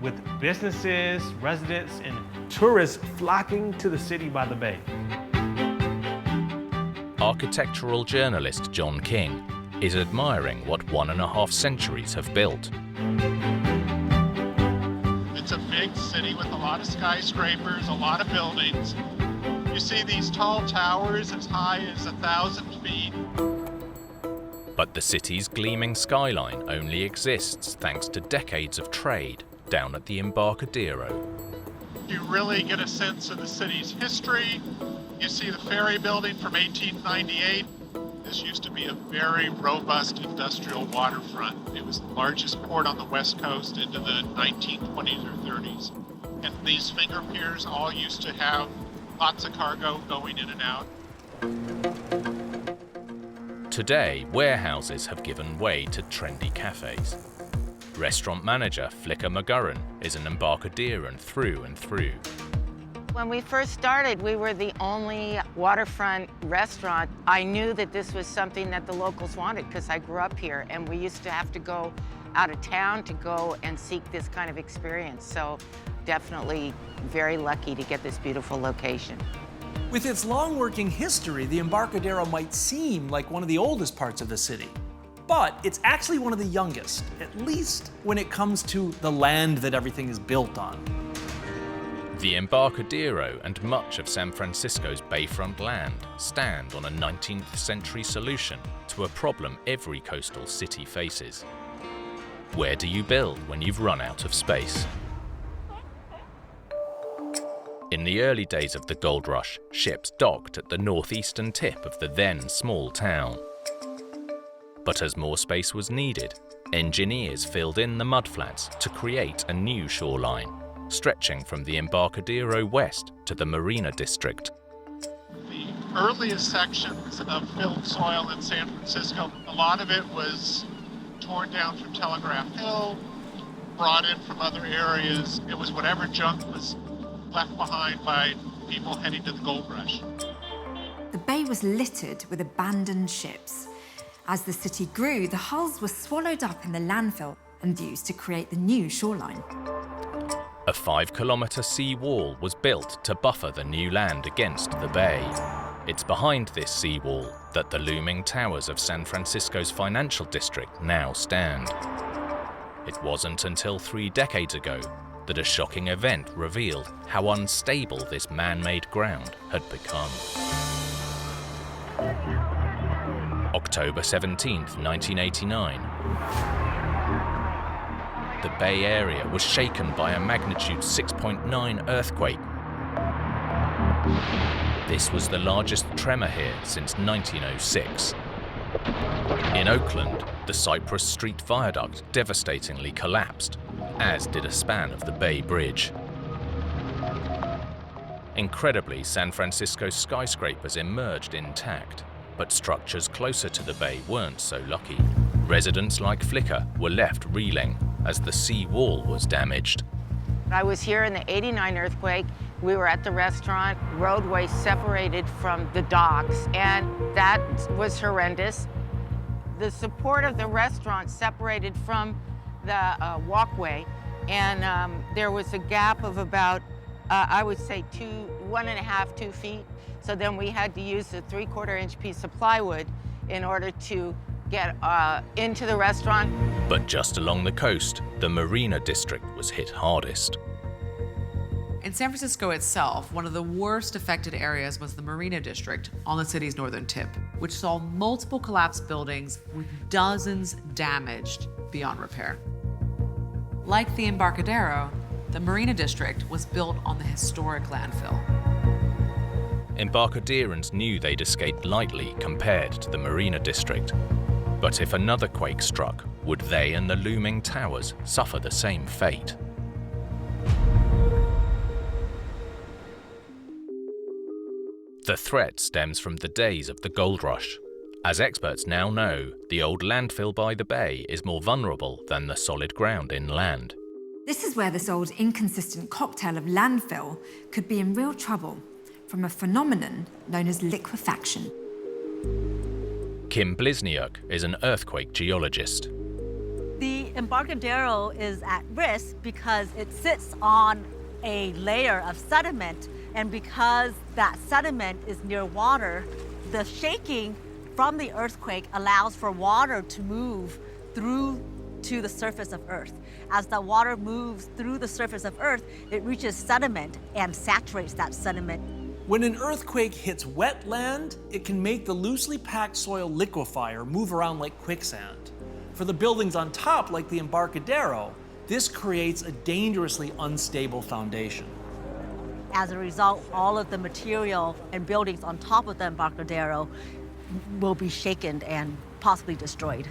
Speaker 22: with businesses, residents, and tourists flocking to the city by the bay.
Speaker 1: Architectural journalist John King is admiring what 1.5 centuries have built.
Speaker 25: It's a big city with a lot of skyscrapers, a lot of buildings. You see these tall towers as high as 1,000 feet.
Speaker 1: But the city's gleaming skyline only exists thanks to decades of trade down at the Embarcadero.
Speaker 25: You really get a sense of the city's history. You see the ferry building from 1898. This used to be a very robust industrial waterfront. It was the largest port on the West Coast into the 1920s or 30s. And these finger piers all used to have lots of cargo going in and out.
Speaker 1: Today, warehouses have given way to trendy cafes. Restaurant manager Flicker McGurran is an Embarcaderan through and through.
Speaker 13: When we first started, we were the only waterfront restaurant. I knew that this was something that the locals wanted because I grew up here, and we used to have to go out of town to go and seek this kind of experience. So definitely very lucky to get this beautiful location.
Speaker 5: With its long working history, the Embarcadero might seem like one of the oldest parts of the city. But it's actually one of the youngest, at least when it comes to the land that everything is built on.
Speaker 1: The Embarcadero and much of San Francisco's bayfront land stand on a 19th century solution to a problem every coastal city faces. Where do you build when you've run out of space? In the early days of the gold rush, ships docked at the northeastern tip of the then small town. But as more space was needed, engineers filled in the mudflats to create a new shoreline, stretching from the Embarcadero west to the Marina District.
Speaker 25: The earliest sections of filled soil in San Francisco, a lot of it was torn down from Telegraph Hill, brought in from other areas. It was whatever junk was left behind by people heading to the gold rush.
Speaker 3: The bay was littered with abandoned ships. As the city grew, the hulls were swallowed up in the landfill and used to create the new shoreline.
Speaker 1: A 5-kilometre sea wall was built to buffer the new land against the bay. It's behind this sea wall that the looming towers of San Francisco's financial district now stand. It wasn't until 3 decades ago that a shocking event revealed how unstable this man-made ground had become. October 17th, 1989. The Bay Area was shaken by a magnitude 6.9 earthquake. This was the largest tremor here since 1906. In Oakland, the Cypress Street Viaduct devastatingly collapsed, as did a span of the Bay Bridge. Incredibly, San Francisco's skyscrapers emerged intact, but structures closer to the bay weren't so lucky. Residents like Flicker were left reeling as the sea wall was damaged.
Speaker 13: I was here in the '89 earthquake. We were at the restaurant, roadway separated from the docks, and that was horrendous. The support of the restaurant separated from the walkway, and there was a gap of about, I would say 1.5, 2 feet. So then we had to use a 3/4 inch piece of plywood in order to get into the restaurant.
Speaker 1: But just along the coast, the Marina District was hit hardest.
Speaker 10: In San Francisco itself, one of the worst affected areas was the Marina District on the city's northern tip, which saw multiple collapsed buildings with dozens damaged beyond repair. Like the Embarcadero, the Marina District was built on the historic landfill.
Speaker 1: Embarcaderans knew they'd escaped lightly compared to the Marina District. But if another quake struck, would they and the looming towers suffer the same fate? The threat stems from the days of the gold rush. As experts now know, the old landfill by the bay is more vulnerable than the solid ground inland.
Speaker 3: This is where this old inconsistent cocktail of landfill could be in real trouble from a phenomenon known as liquefaction.
Speaker 1: Kim Blizniuk is an earthquake geologist.
Speaker 15: The Embarcadero is at risk because it sits on a layer of sediment, and because that sediment is near water, the shaking from the earthquake allows for water to move through to the surface of Earth. As the water moves through the surface of Earth, it reaches sediment and saturates that sediment.
Speaker 5: When an earthquake hits wet land, it can make the loosely packed soil liquefy or move around like quicksand. For the buildings on top, like the Embarcadero, this creates a dangerously unstable foundation.
Speaker 15: As a result, all of the material and buildings on top of the Embarcadero will be shaken and possibly destroyed.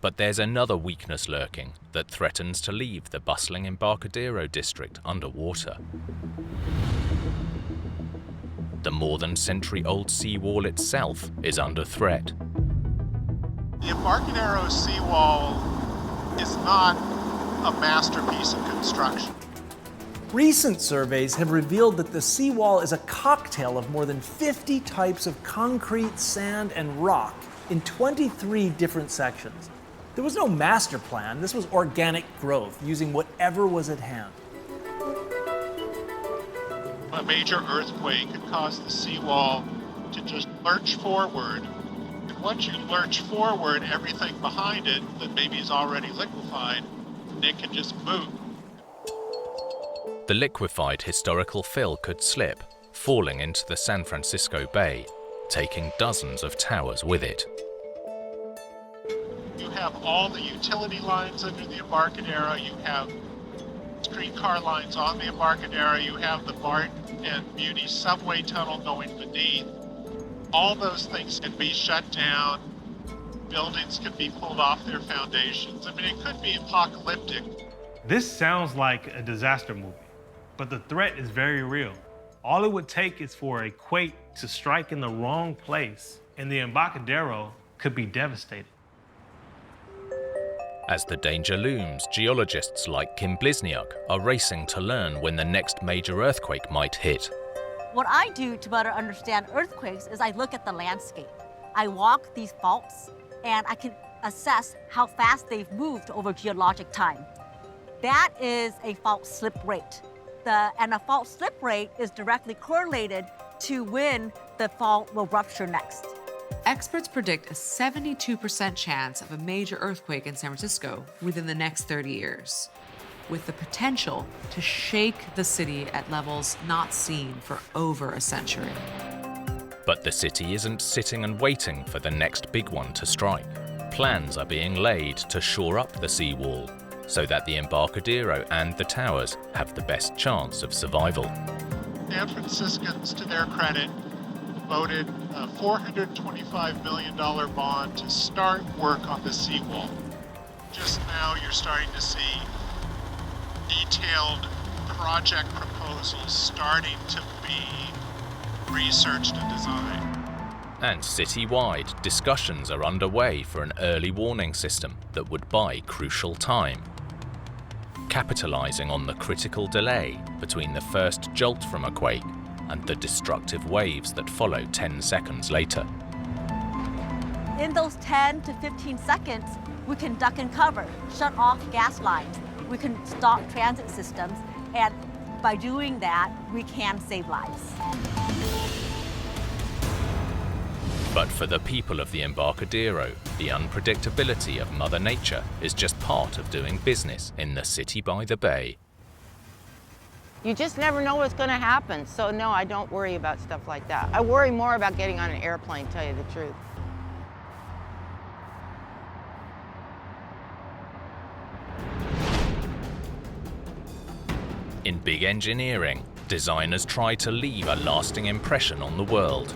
Speaker 1: But there's another weakness lurking that threatens to leave the bustling Embarcadero district underwater. The more than century-old seawall itself is under threat.
Speaker 25: The Embarcadero seawall is not a masterpiece of construction.
Speaker 5: Recent surveys have revealed that the seawall is a cocktail of more than 50 types of concrete, sand, and rock in 23 different sections. There was no master plan. This was organic growth, using whatever was at hand.
Speaker 25: A major earthquake could cause the seawall to just lurch forward. And once you lurch forward, everything behind it that maybe is already liquefied, it can just move.
Speaker 1: The liquefied historical fill could slip, falling into the San Francisco Bay, taking dozens of towers with it.
Speaker 25: You have all the utility lines under the Embarcadero, you have streetcar lines on the Embarcadero, you have the BART and Muni subway tunnel going beneath. All those things can be shut down, buildings can be pulled off their foundations. I mean, it could be apocalyptic.
Speaker 22: This sounds like a disaster movie, but the threat is very real. All it would take is for a quake to strike in the wrong place, and the Embarcadero could be devastated.
Speaker 1: As the danger looms, geologists like Kim Blizniuk are racing to learn when the next major earthquake might hit.
Speaker 15: What I do to better understand earthquakes is I look at the landscape. I walk these faults, and I can assess how fast they've moved over geologic time. That is a fault slip rate. And a fault slip rate is directly correlated to when the fault will rupture next.
Speaker 10: Experts predict a 72% chance of a major earthquake in San Francisco within the next 30 years, with the potential to shake the city at levels not seen for over a century.
Speaker 1: But the city isn't sitting and waiting for the next big one to strike. Plans are being laid to shore up the seawall so that the Embarcadero and the towers have the best chance of survival.
Speaker 25: San Franciscans, to their credit, voted a $425 million bond to start work on the seawall. Just now you're starting to see detailed project proposals starting to be researched and designed.
Speaker 1: And citywide, discussions are underway for an early warning system that would buy crucial time, capitalizing on the critical delay between the first jolt from a quake and the destructive waves that follow 10 seconds later.
Speaker 15: In those 10 to 15 seconds, we can duck and cover, shut off gas lines, we can stop transit systems, and by doing that, we can save lives.
Speaker 1: But for the people of the Embarcadero, the unpredictability of Mother Nature is just part of doing business in the city by the bay.
Speaker 14: You just never know what's going to happen. So no, I don't worry about stuff like that. I worry more about getting on an airplane, to tell you the truth.
Speaker 1: In big engineering, designers try to leave a lasting impression on the world.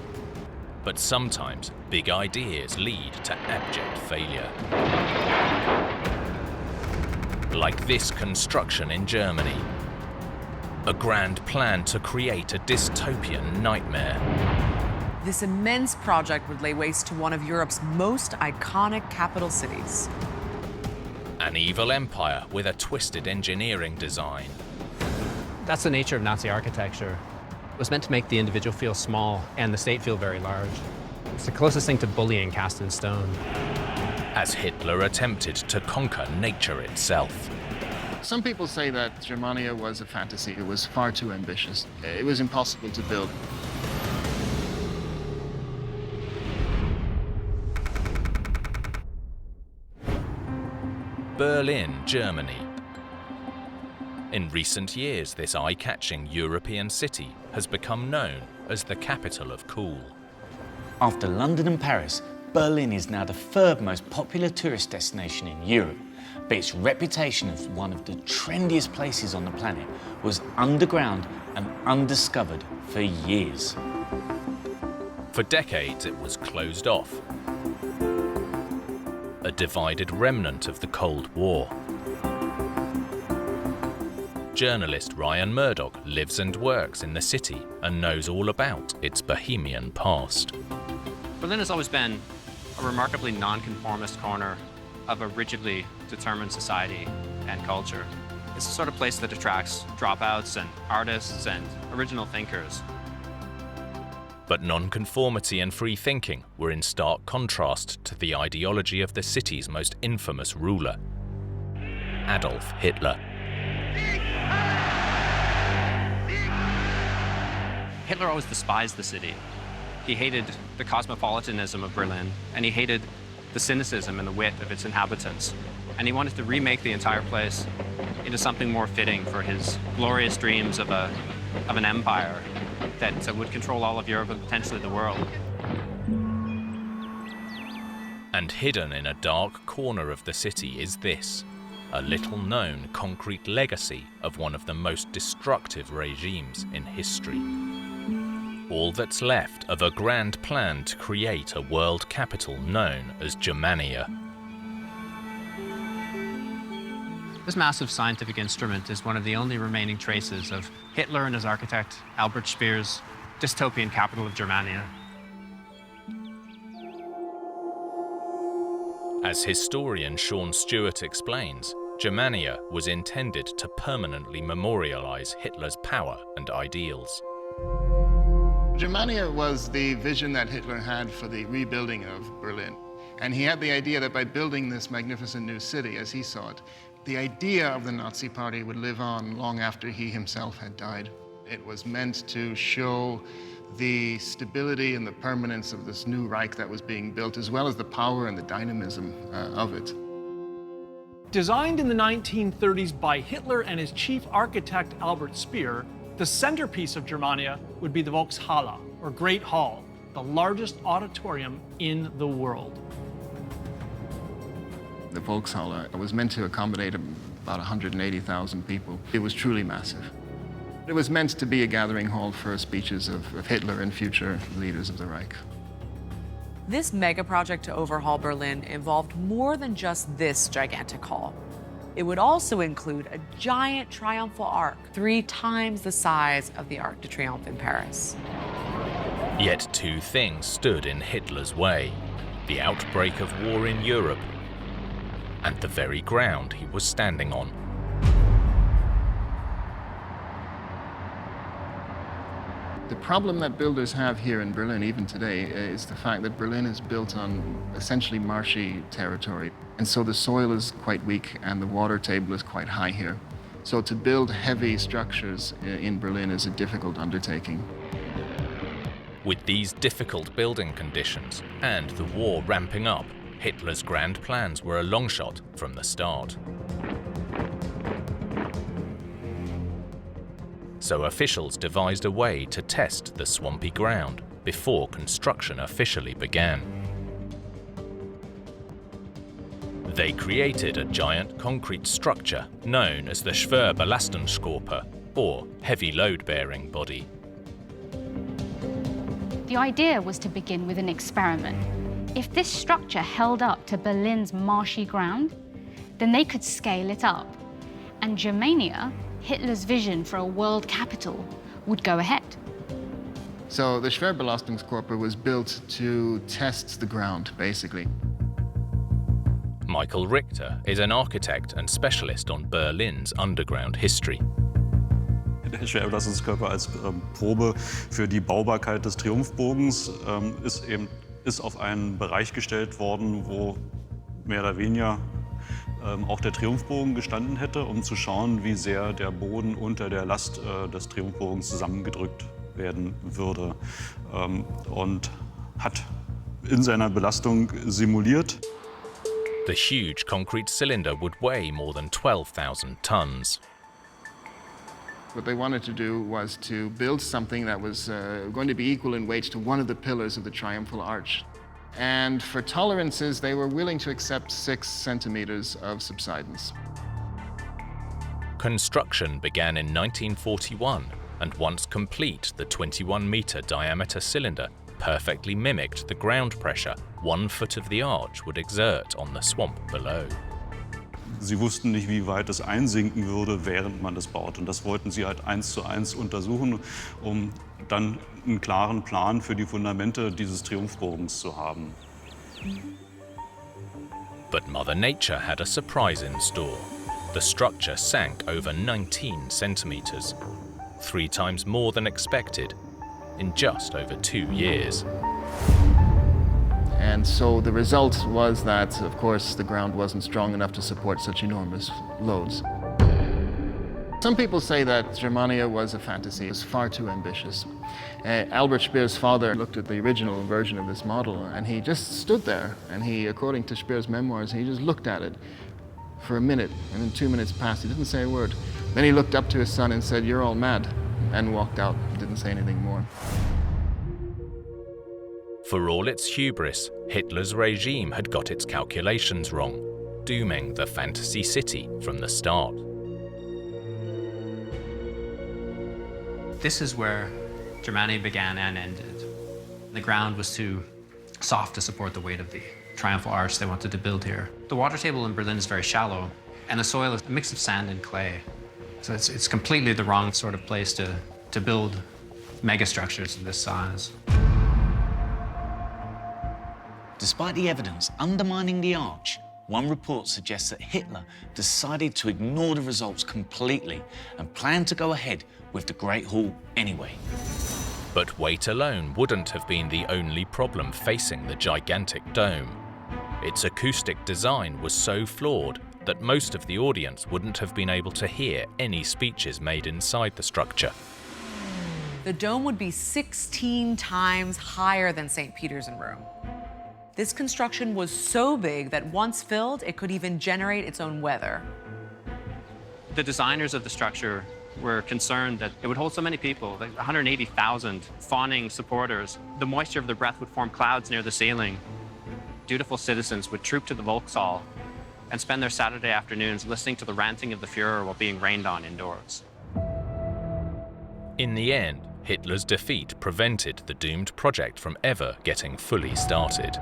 Speaker 1: But sometimes big ideas lead to abject failure. Like this construction in Germany. A grand plan to create a dystopian nightmare.
Speaker 10: This immense project would lay waste to one of Europe's most iconic capital cities.
Speaker 1: An evil empire with a twisted engineering design.
Speaker 17: That's the nature of Nazi architecture. It was meant to make the individual feel small and the state feel very large. It's the closest thing to bullying cast in stone.
Speaker 1: As Hitler attempted to conquer nature itself.
Speaker 26: Some people say that Germania was a fantasy. It was far too ambitious. It was impossible to build.
Speaker 1: Berlin, Germany. In recent years, this eye-catching European city has become known as the capital of cool.
Speaker 19: After London and Paris, Berlin is now the third most popular tourist destination in Europe, but its reputation as one of the trendiest places on the planet was underground and undiscovered for years.
Speaker 1: For decades, it was closed off, a divided remnant of the Cold War. Journalist Ryan Murdoch lives and works in the city and knows all about its bohemian past.
Speaker 17: Berlin has always been a remarkably non-conformist corner of a rigidly determined society and culture. It's the sort of place that attracts dropouts and artists and original thinkers.
Speaker 1: But nonconformity and free thinking were in stark contrast to the ideology of the city's most infamous ruler, Adolf Hitler.
Speaker 17: Hitler always despised the city. He hated the cosmopolitanism of Berlin, and he hated the cynicism and the wit of its inhabitants. And he wanted to remake the entire place into something more fitting for his glorious dreams of an empire that would control all of Europe and potentially the world.
Speaker 1: And hidden in a dark corner of the city is this, a little-known concrete legacy of one of the most destructive regimes in history. All that's left of a grand plan to create a world capital known as Germania.
Speaker 17: This massive scientific instrument is one of the only remaining traces of Hitler and his architect, Albert Speer's dystopian capital of Germania.
Speaker 1: As historian Sean Stewart explains, Germania was intended to permanently memorialize Hitler's power and ideals.
Speaker 26: Germania was the vision that Hitler had for the rebuilding of Berlin. And he had the idea that by building this magnificent new city, as he saw it, the idea of the Nazi Party would live on long after he himself had died. It was meant to show the stability and the permanence of this new Reich that was being built, as well as the power and the dynamism of it.
Speaker 5: Designed in the 1930s by Hitler and his chief architect Albert Speer, the centerpiece of Germania would be the Volkshalle, or Great Hall, the largest auditorium in the world.
Speaker 26: The Volkshalle was meant to accommodate about 180,000 people. It was truly massive. It was meant to be a gathering hall for speeches of Hitler and future leaders of the Reich.
Speaker 10: This mega project to overhaul Berlin involved more than just this gigantic hall. It would also include a giant triumphal arch, 3 times the size of the Arc de Triomphe in Paris.
Speaker 1: Yet two things stood in Hitler's way: the outbreak of war in Europe and the very ground he was standing on.
Speaker 26: The problem that builders have here in Berlin, even today, is the fact that Berlin is built on essentially marshy territory. And so the soil is quite weak and the water table is quite high here. So to build heavy structures in Berlin is a difficult undertaking.
Speaker 1: With these difficult building conditions and the war ramping up, Hitler's grand plans were a long shot from the start. So officials devised a way to test the swampy ground before construction officially began. They created a giant concrete structure known as the Schwerbelastungskörper, or heavy load-bearing body.
Speaker 2: The idea was to begin with an experiment. If this structure held up to Berlin's marshy ground, then they could scale it up. And Germania, Hitler's vision for a world capital, would go ahead.
Speaker 26: So the Schwerbelastungskörper was built to test the ground, basically.
Speaker 1: Michael Richter is an architect and specialist on Berlin's underground history.
Speaker 12: Der Schwerbelastungskörper als Probe für die Baubarkeit des Triumphbogens ist auf einen Bereich gestellt worden, wo mehr oder weniger auch der Triumphbogen gestanden hätte, um zu schauen, wie sehr der Boden unter der Last des Triumphbogens zusammengedrückt werden würde. Und hat in seiner Belastung simuliert.
Speaker 1: The huge concrete cylinder would weigh more than 12,000 tons.
Speaker 26: What they wanted to do was to build something that was going to be equal in weight to one of the pillars of the triumphal arch. And for tolerances, they were willing to accept 6 centimeters of subsidence.
Speaker 1: Construction began in 1941, and once complete, the 21-meter diameter cylinder perfectly mimicked the ground pressure 1 foot of the arch would exert on the swamp below.
Speaker 12: Sie wussten nicht, wie weit es einsinken würde, während man das baut. Und das wollten sie halt 1:1 untersuchen, um dann einen klaren Plan für die Fundamente dieses Triumphbogens zu haben.
Speaker 1: But Mother Nature had a surprise in store. The structure sank over 19 centimeters, 3 times more than expected, in just over 2 years.
Speaker 26: And so the result was that, of course, the ground wasn't strong enough to support such enormous loads. Some people say that Germania was a fantasy. It was far too ambitious. Albert Speer's father looked at the original version of this model, and he just stood there, and he, according to Speer's memoirs, he just looked at it for a minute, and then 2 minutes passed. He didn't say a word. Then he looked up to his son and said, "You're all mad," and walked out. Didn't say anything more.
Speaker 1: For all its hubris, Hitler's regime had got its calculations wrong, dooming the fantasy city from the start.
Speaker 17: This is where Germania began and ended. The ground was too soft to support the weight of the triumphal arch they wanted to build here. The water table in Berlin is very shallow, and the soil is a mix of sand and clay. So it's completely the wrong sort of place to build megastructures of this size.
Speaker 19: Despite the evidence undermining the arch, one report suggests that Hitler decided to ignore the results completely and planned to go ahead with the Great Hall anyway.
Speaker 1: But weight alone wouldn't have been the only problem facing the gigantic dome. Its acoustic design was so flawed that most of the audience wouldn't have been able to hear any speeches made inside the structure.
Speaker 10: The dome would be 16 times higher than St. Peter's in Rome. This construction was so big that once filled, it could even generate its own weather.
Speaker 17: The designers of the structure were concerned that it would hold so many people, like 180,000 fawning supporters. The moisture of their breath would form clouds near the ceiling. Dutiful citizens would troop to the Volkshall and spend their Saturday afternoons listening to the ranting of the Führer while being rained on indoors.
Speaker 1: In the end, Hitler's defeat prevented the doomed project from ever getting fully started.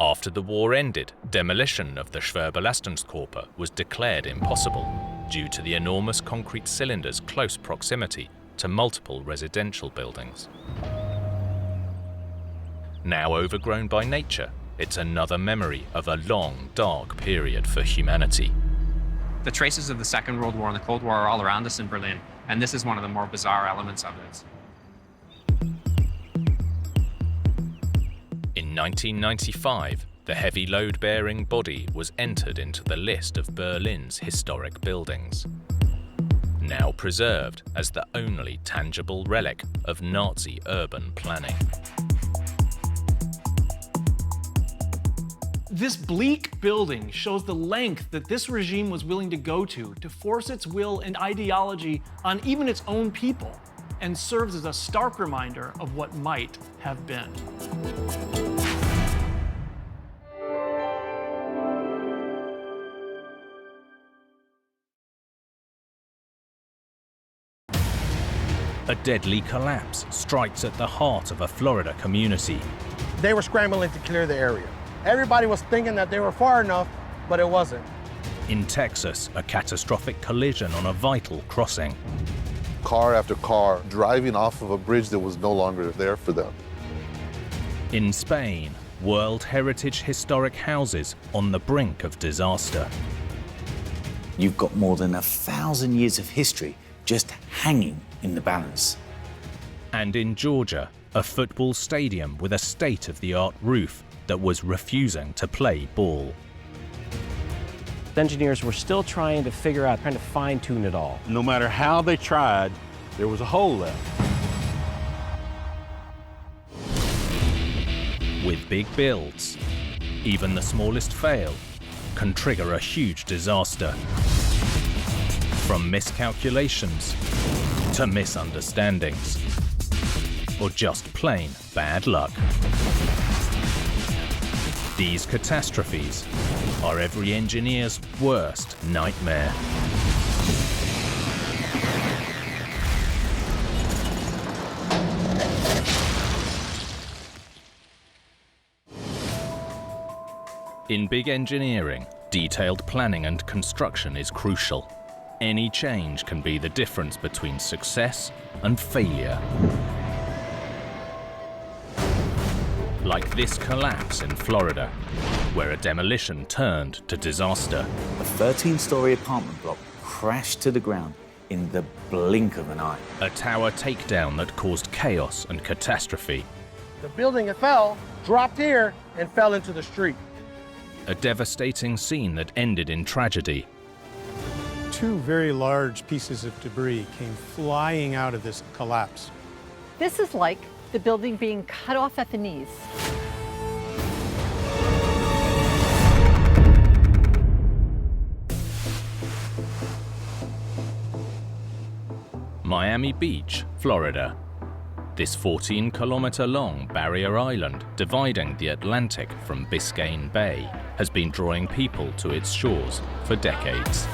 Speaker 1: After the war ended, demolition of the Schwerbelastungskörper was declared impossible due to the enormous concrete cylinder's close proximity to multiple residential buildings. Now overgrown by nature, it's another memory of a long, dark period for humanity.
Speaker 17: The traces of the Second World War and the Cold War are all around us in Berlin, and this is one of the more bizarre elements of it.
Speaker 1: In 1995, the heavy load-bearing body was entered into the list of Berlin's historic buildings, now preserved as the only tangible relic of Nazi urban planning.
Speaker 5: This bleak building shows the length that this regime was willing to go to force its will and ideology on even its own people, and serves as a stark reminder of what might have been.
Speaker 1: A deadly collapse strikes at the heart of a Florida community.
Speaker 4: They were scrambling to clear the area. Everybody was thinking that they were far enough, but it wasn't.
Speaker 1: In Texas, a catastrophic collision on a vital crossing.
Speaker 7: Car after car driving off of a bridge that was no longer there for them.
Speaker 1: In Spain, World Heritage historic houses on the brink of disaster.
Speaker 19: You've got more than 1,000 years of history just hanging in the balance.
Speaker 1: And in Georgia, a football stadium with a state-of-the-art roof that was refusing to play ball.
Speaker 18: Engineers were still trying to figure out, trying to fine-tune it all.
Speaker 20: No matter how they tried, there was a hole left.
Speaker 1: With big builds Even the smallest fail can trigger a huge disaster. From miscalculations to misunderstandings, or just plain bad luck. These catastrophes are every engineer's worst nightmare. In big engineering, detailed planning and construction is crucial. Any change can be the difference between success and failure. Like this collapse in Florida, where a demolition turned to disaster.
Speaker 19: A 13-story apartment block crashed to the ground in the blink of an eye.
Speaker 1: A tower takedown that caused chaos and catastrophe.
Speaker 4: The building that fell dropped here and fell into the street.
Speaker 1: A devastating scene that ended in tragedy.
Speaker 6: Two very large pieces of debris came flying out of this collapse.
Speaker 8: This is like the building being cut off at the knees.
Speaker 1: Miami Beach, Florida. This 14-kilometer-long barrier island dividing the Atlantic from Biscayne Bay has been drawing people to its shores for decades.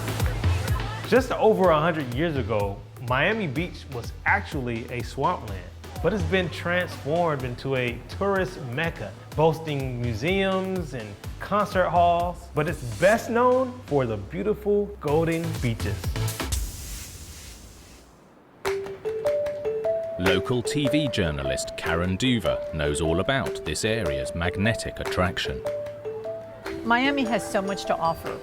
Speaker 22: Just over 100 years ago, Miami Beach was actually a swampland, but it's been transformed into a tourist mecca, boasting museums and concert halls, but it's best known for the beautiful golden beaches.
Speaker 1: Local TV journalist Karen Duva knows all about this area's magnetic attraction.
Speaker 8: Miami has so much to offer.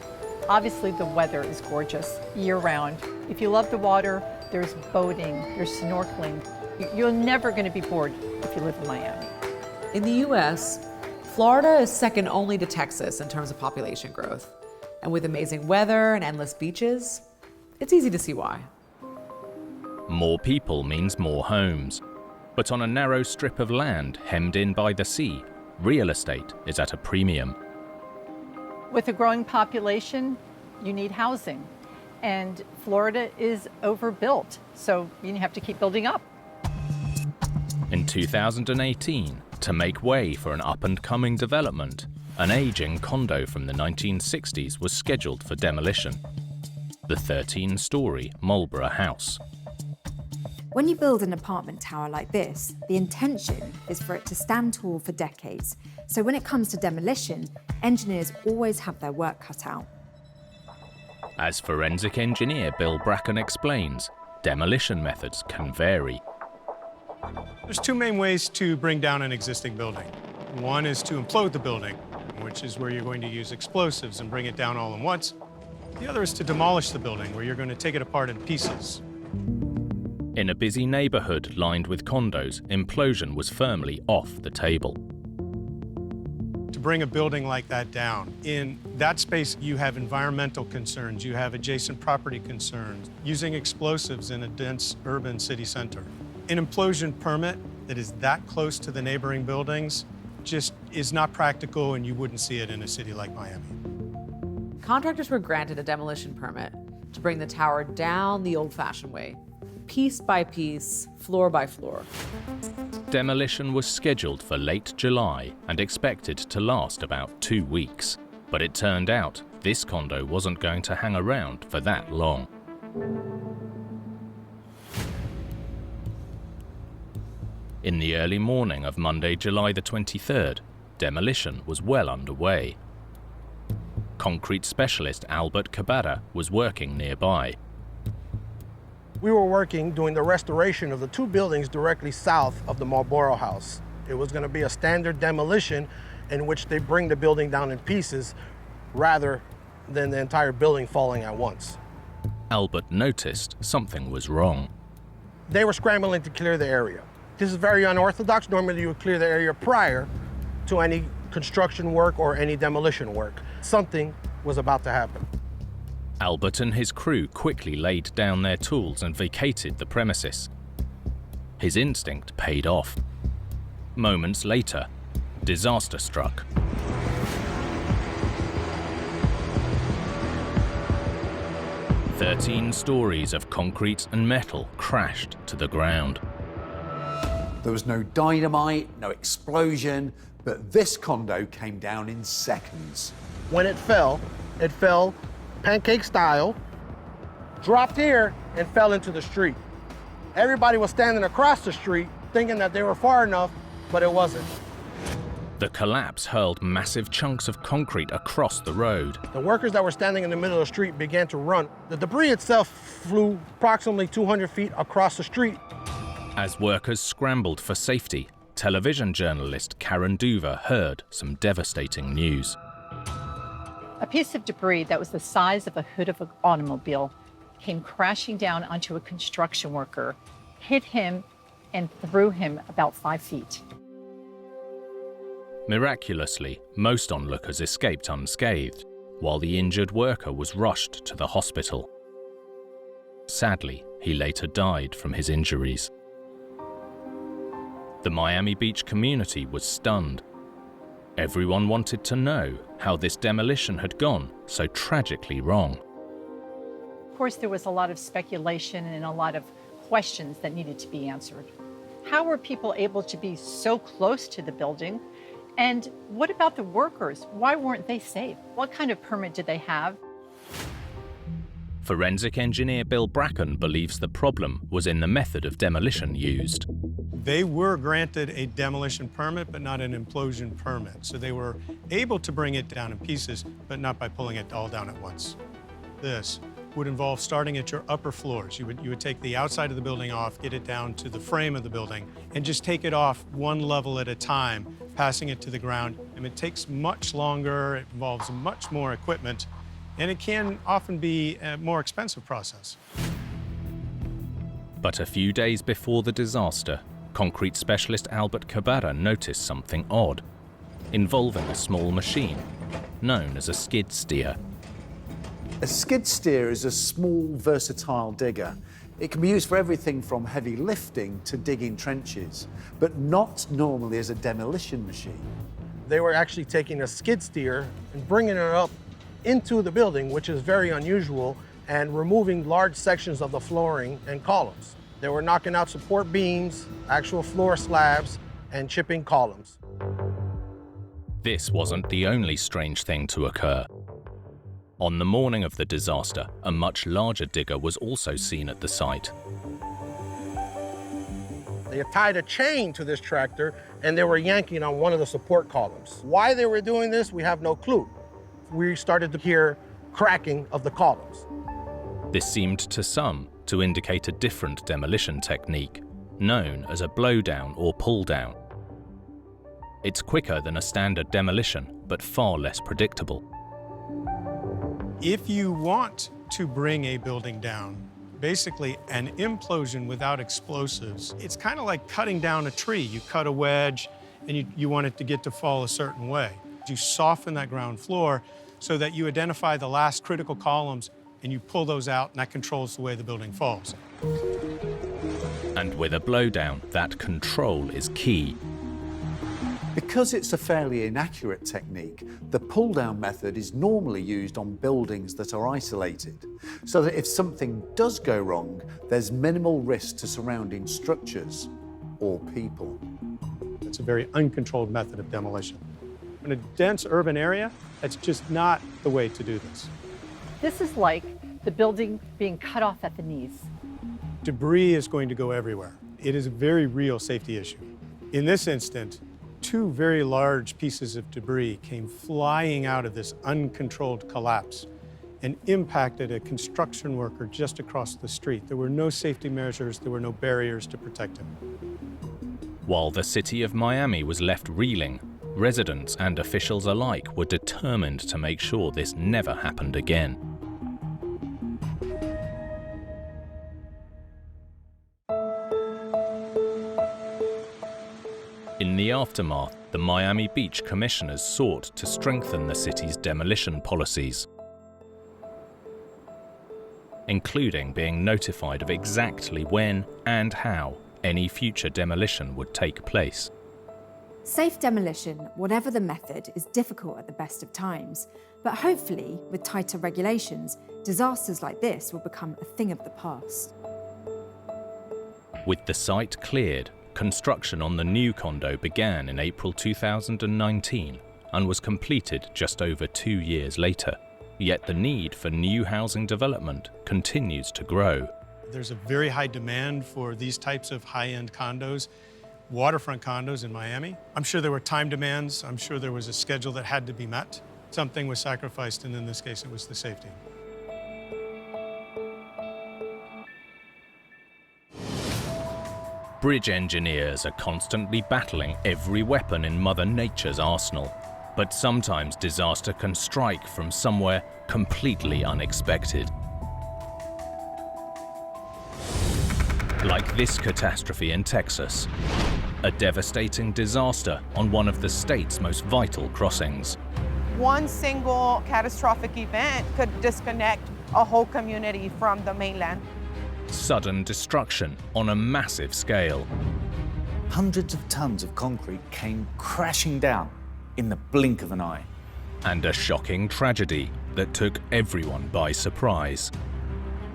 Speaker 8: Obviously, the weather is gorgeous year-round. If you love the water, there's boating, there's snorkeling. You're never going to be bored if you live in Miami.
Speaker 10: In the US, Florida is second only to Texas in terms of population growth. And with amazing weather and endless beaches, it's easy to see why.
Speaker 1: More people means more homes. But on a narrow strip of land hemmed in by the sea, real estate is at a premium.
Speaker 8: With a growing population, you need housing. And Florida is overbuilt, so you have to keep building up.
Speaker 1: In 2018, to make way for an up-and-coming development, an aging condo from the 1960s was scheduled for demolition. The 13-story Marlborough house.
Speaker 3: When you build an apartment tower like this, the intention is for it to stand tall for decades. So when it comes to demolition, engineers always have their work cut out.
Speaker 1: As forensic engineer Bill Bracken explains, demolition methods can vary.
Speaker 6: There's two main ways to bring down an existing building. One is to implode the building, which is where you're going to use explosives and bring it down all at once. The other is to demolish the building, where you're going to take it apart in pieces.
Speaker 1: In a busy neighborhood lined with condos, implosion was firmly off the table.
Speaker 6: To bring a building like that down, in that space you have environmental concerns, you have adjacent property concerns, using explosives in a dense urban city center. An implosion permit that is that close to the neighboring buildings just is not practical, and you wouldn't see it in a city like Miami.
Speaker 10: Contractors were granted a demolition permit to bring the tower down the old-fashioned way, piece by piece, floor by floor.
Speaker 1: Demolition was scheduled for late July and expected to last about 2 weeks. But it turned out this condo wasn't going to hang around for that long. In the early morning of Monday, July the 23rd, demolition was well underway. Concrete specialist Albert Cabada was working nearby.
Speaker 4: We were working doing the restoration of the two buildings directly south of the Marlborough house. It was going to be a standard demolition in which they bring the building down in pieces rather than the entire building falling at once.
Speaker 1: Albert noticed something was wrong.
Speaker 4: They were scrambling to clear the area. This is very unorthodox. Normally you would clear the area prior to any construction work or any demolition work. Something was about to happen.
Speaker 1: Albert and his crew quickly laid down their tools and vacated the premises. His instinct paid off. Moments later, disaster struck. 13 stories of concrete and metal crashed to the ground.
Speaker 9: There was no dynamite, no explosion, but this condo came down in seconds.
Speaker 4: When it fell pancake style, dropped here, and fell into the street. Everybody was standing across the street thinking that they were far enough, but it wasn't.
Speaker 1: The collapse hurled massive chunks of concrete across the road.
Speaker 4: The workers that were standing in the middle of the street began to run. The debris itself flew approximately 200 feet across the street.
Speaker 1: As workers scrambled for safety, television journalist Karen Duver heard some devastating news.
Speaker 8: A piece of debris that was the size of a hood of an automobile came crashing down onto a construction worker, hit him, and threw him about 5 feet.
Speaker 1: Miraculously, most onlookers escaped unscathed, while the injured worker was rushed to the hospital. Sadly, he later died from his injuries. The Miami Beach community was stunned. Everyone wanted to know how this demolition had gone so tragically wrong.
Speaker 8: Of course, there was a lot of speculation and a lot of questions that needed to be answered. How were people able to be so close to the building? And what about the workers? Why weren't they safe? What kind of permit did they have?
Speaker 1: Forensic engineer Bill Bracken believes the problem was in the method of demolition used.
Speaker 6: They were granted a demolition permit, but not an implosion permit. So they were able to bring it down in pieces, but not by pulling it all down at once. This would involve starting at your upper floors. You would take the outside of the building off, get it down to the frame of the building, and just take it off one level at a time, passing it to the ground. And it takes much longer, it involves much more equipment, and it can often be a more expensive process.
Speaker 1: But a few days before the disaster, concrete specialist Albert Cabarra noticed something odd, involving a small machine known as a skid steer.
Speaker 9: A skid steer is a small, versatile digger. It can be used for everything from heavy lifting to digging trenches, but not normally as a demolition machine.
Speaker 4: They were actually taking a skid steer and bringing it up into the building, which is very unusual, and removing large sections of the flooring and columns. They were knocking out support beams, actual floor slabs, and chipping columns.
Speaker 1: This wasn't the only strange thing to occur. On the morning of the disaster, a much larger digger was also seen at the site.
Speaker 4: They had tied a chain to this tractor and they were yanking on one of the support columns. Why they were doing this, we have no clue. We started to hear cracking of the columns.
Speaker 1: This seemed to some to indicate a different demolition technique, known as a blowdown or pull-down. It's quicker than a standard demolition, but far less predictable.
Speaker 6: If you want to bring a building down, basically an implosion without explosives, it's kind of like cutting down a tree. You cut a wedge and you want it to get to fall a certain way. You soften that ground floor so that you identify the last critical columns and you pull those out, and that controls the way the building falls.
Speaker 1: And with a blowdown, that control is key.
Speaker 9: Because it's a fairly inaccurate technique, the pull-down method is normally used on buildings that are isolated, so that if something does go wrong, there's minimal risk to surrounding structures or people.
Speaker 6: It's a very uncontrolled method of demolition. In a dense urban area, that's just not the way to do this.
Speaker 8: This is like the building being cut off at the knees.
Speaker 6: Debris is going to go everywhere. It is a very real safety issue. In this instant, two very large pieces of debris came flying out of this uncontrolled collapse and impacted a construction worker just across the street. There were no safety measures, there were no barriers to protect him.
Speaker 1: While the city of Miami was left reeling, residents and officials alike were determined to make sure this never happened again. In the aftermath, the Miami Beach commissioners sought to strengthen the city's demolition policies, including being notified of exactly when and how any future demolition would take place.
Speaker 3: Safe demolition, whatever the method, is difficult at the best of times, but hopefully, with tighter regulations, disasters like this will become a thing of the past.
Speaker 1: With the site cleared, construction on the new condo began in April 2019 and was completed just over 2 years later. Yet the need for new housing development continues to grow.
Speaker 6: There's a very high demand for these types of high-end condos, waterfront condos in Miami. I'm sure there were time demands. I'm sure there was a schedule that had to be met. Something was sacrificed, and in this case, it was the safety.
Speaker 1: Bridge engineers are constantly battling every weapon in Mother Nature's arsenal, but sometimes disaster can strike from somewhere completely unexpected. Like this catastrophe in Texas, a devastating disaster on one of the state's most vital crossings.
Speaker 11: One single catastrophic event could disconnect a whole community from the mainland.
Speaker 1: Sudden destruction on a massive scale.
Speaker 19: Hundreds of tons of concrete came crashing down in the blink of an eye.
Speaker 1: And a shocking tragedy that took everyone by surprise.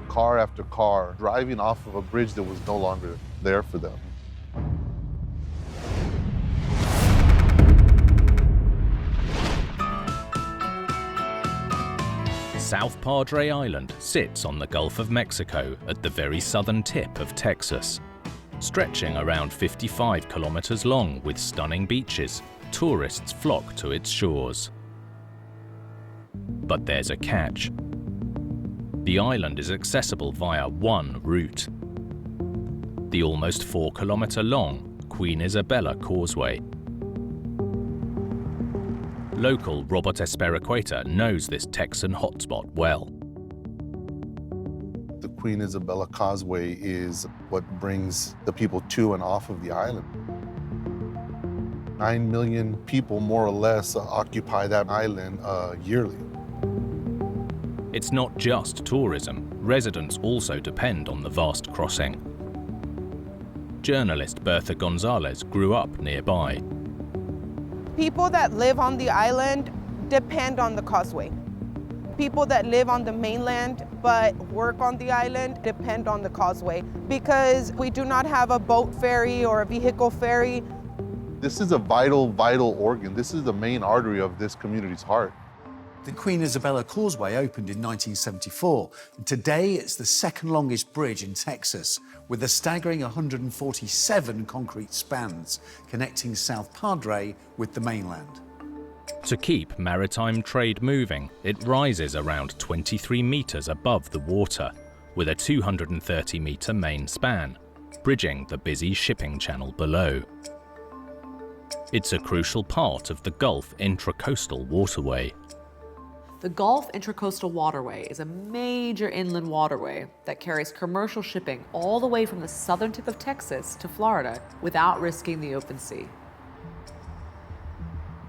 Speaker 7: Car after car driving off of a bridge that was no longer there for them.
Speaker 1: South Padre Island sits on the Gulf of Mexico at the very southern tip of Texas. Stretching around 55 kilometers long with stunning beaches, tourists flock to its shores. But there's a catch. The island is accessible via one route. The almost 4-kilometer-long Queen Isabella Causeway. Local Robert Espericueta knows this Texan hotspot well.
Speaker 7: The Queen Isabella Causeway is what brings the people to and off of the island. 9 million people, more or less, occupy that island yearly.
Speaker 1: It's not just tourism. Residents also depend on the vast crossing. Journalist Bertha Gonzalez grew up nearby.
Speaker 11: People that live on the island depend on the causeway. People that live on the mainland but work on the island depend on the causeway because we do not have a boat ferry or a vehicle ferry.
Speaker 7: This is a vital, vital organ. This is the main artery of this community's heart.
Speaker 9: The Queen Isabella Causeway opened in 1974, and today it's the second longest bridge in Texas, with a staggering 147 concrete spans connecting South Padre with the mainland.
Speaker 1: To keep maritime trade moving, it rises around 23 meters above the water, with a 230-meter main span, bridging the busy shipping channel below. It's a crucial part of the Gulf Intracoastal Waterway.
Speaker 10: The Gulf Intracoastal Waterway is a major inland waterway that carries commercial shipping all the way from the southern tip of Texas to Florida without risking the open sea.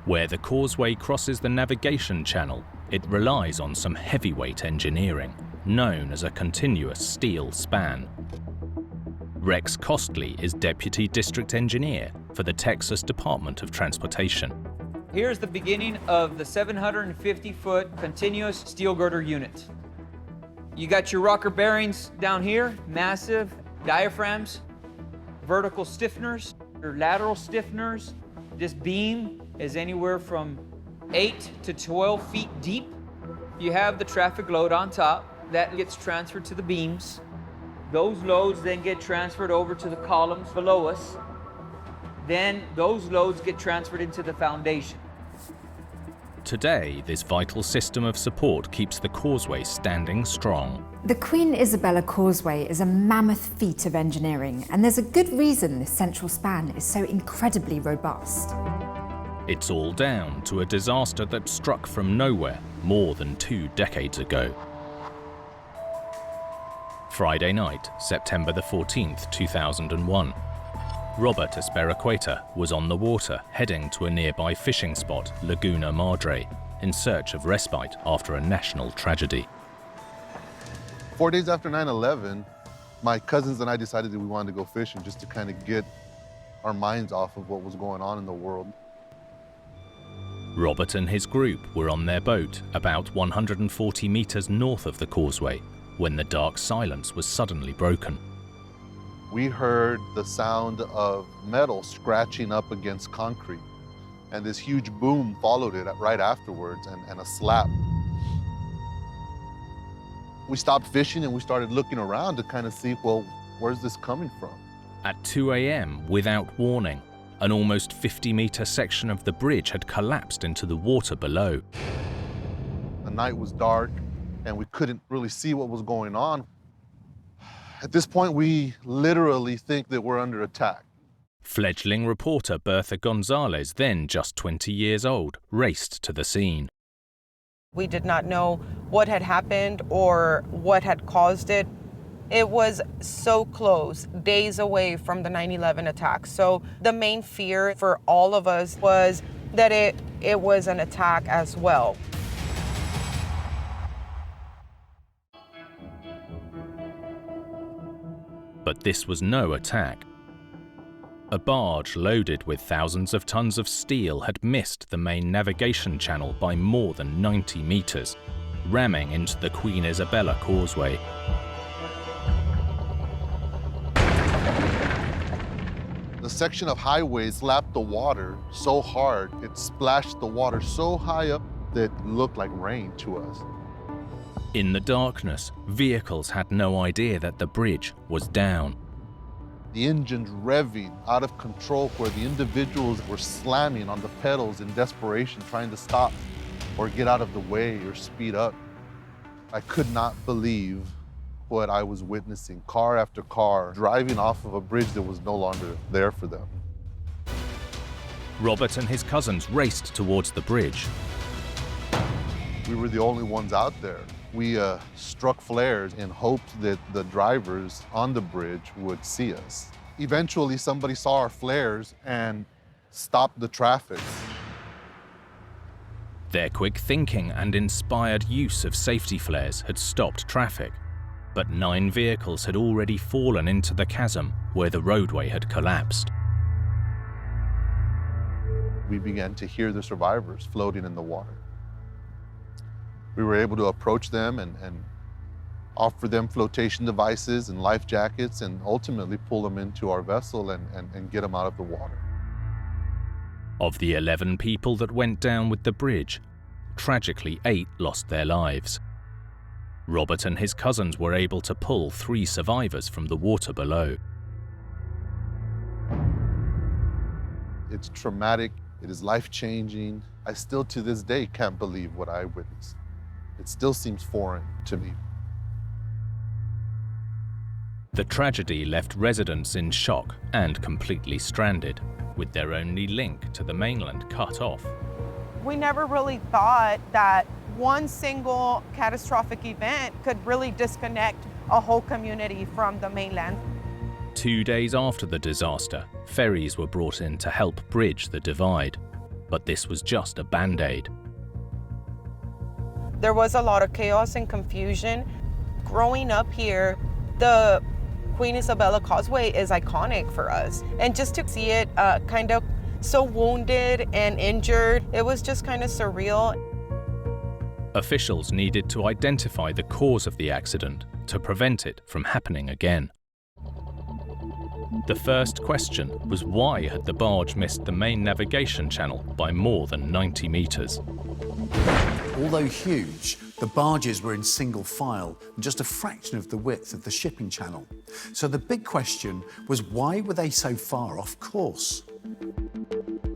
Speaker 1: Where the causeway crosses the navigation channel, it relies on some heavyweight engineering, known as a continuous steel span. Rex Costley is Deputy District Engineer for the Texas Department of Transportation.
Speaker 13: Here's the beginning of the 750-foot continuous steel girder unit. You got your rocker bearings down here, massive diaphragms, vertical stiffeners, or lateral stiffeners. This beam is anywhere from 8 to 12 feet deep. You have the traffic load on top. That gets transferred to the beams. Those loads then get transferred over to the columns below us. Then those loads get transferred into the foundation.
Speaker 1: Today, this vital system of support keeps the causeway standing strong.
Speaker 3: The Queen Isabella Causeway is a mammoth feat of engineering, and there's a good reason this central span is so incredibly robust.
Speaker 1: It's all down to a disaster that struck from nowhere more than 2 decades ago. Friday night, September the 14th, 2001. Robert Espericueta was on the water heading to a nearby fishing spot, Laguna Madre, in search of respite after a national tragedy.
Speaker 7: 4 days after 9/11, my cousins and I decided that we wanted to go fishing just to kind of get our minds off of what was going on in the world.
Speaker 1: Robert and his group were on their boat about 140 meters north of the causeway when the dark silence was suddenly broken.
Speaker 7: We heard the sound of metal scratching up against concrete, and this huge boom followed it right afterwards, and a slap. We stopped fishing and we started looking around to kind of see, well, where's this coming from?
Speaker 1: At 2 a.m., without warning, an almost 50-meter section of the bridge had collapsed into the water below.
Speaker 7: The night was dark and we couldn't really see what was going on. At this point, we literally think that we're under attack.
Speaker 1: Fledgling reporter Bertha Gonzalez, then just 20 years old, raced to the scene.
Speaker 11: We did not know what had happened or what had caused it. It was so close, days away from the 9/11 attack. So the main fear for all of us was that it was an attack as well.
Speaker 1: But this was no attack. A barge loaded with thousands of tons of steel had missed the main navigation channel by more than 90 meters, ramming into the Queen Isabella causeway.
Speaker 7: The section of highway slapped the water so hard, it splashed the water so high up that it looked like rain to us.
Speaker 1: In the darkness, vehicles had no idea that the bridge was down.
Speaker 7: The engines revving out of control where the individuals were slamming on the pedals in desperation, trying to stop or get out of the way or speed up. I could not believe what I was witnessing. Car after car driving off of a bridge that was no longer there for them.
Speaker 1: Robert and his cousins raced towards the bridge.
Speaker 7: We were the only ones out there. We struck flares in hopes that the drivers on the bridge would see us. Eventually, somebody saw our flares and stopped the traffic.
Speaker 1: Their quick thinking and inspired use of safety flares had stopped traffic, but 9 vehicles had already fallen into the chasm where the roadway had collapsed.
Speaker 7: We began to hear the survivors floating in the water. We were able to approach them and offer them flotation devices and life jackets and ultimately pull them into our vessel and get them out of the water.
Speaker 1: Of the 11 people that went down with the bridge, tragically 8 lost their lives. Robert and his cousins were able to pull 3 survivors from the water below.
Speaker 7: It's traumatic, it is life-changing. I still to this day can't believe what I witnessed. It still seems foreign to me.
Speaker 1: The tragedy left residents in shock and completely stranded, with their only link to the mainland cut off.
Speaker 11: We never really thought that one single catastrophic event could really disconnect a whole community from the mainland.
Speaker 1: 2 days after the disaster, ferries were brought in to help bridge the divide, but this was just a band-aid.
Speaker 11: There was a lot of chaos and confusion. Growing up here, the Queen Isabella Causeway is iconic for us. And just to see it kind of so wounded and injured, it was just kind of surreal.
Speaker 1: Officials needed to identify the cause of the accident to prevent it from happening again. The first question was why had the barge missed the main navigation channel by more than 90 meters?
Speaker 9: Although huge, the barges were in single file and just a fraction of the width of the shipping channel. So the big question was why were they so far off course?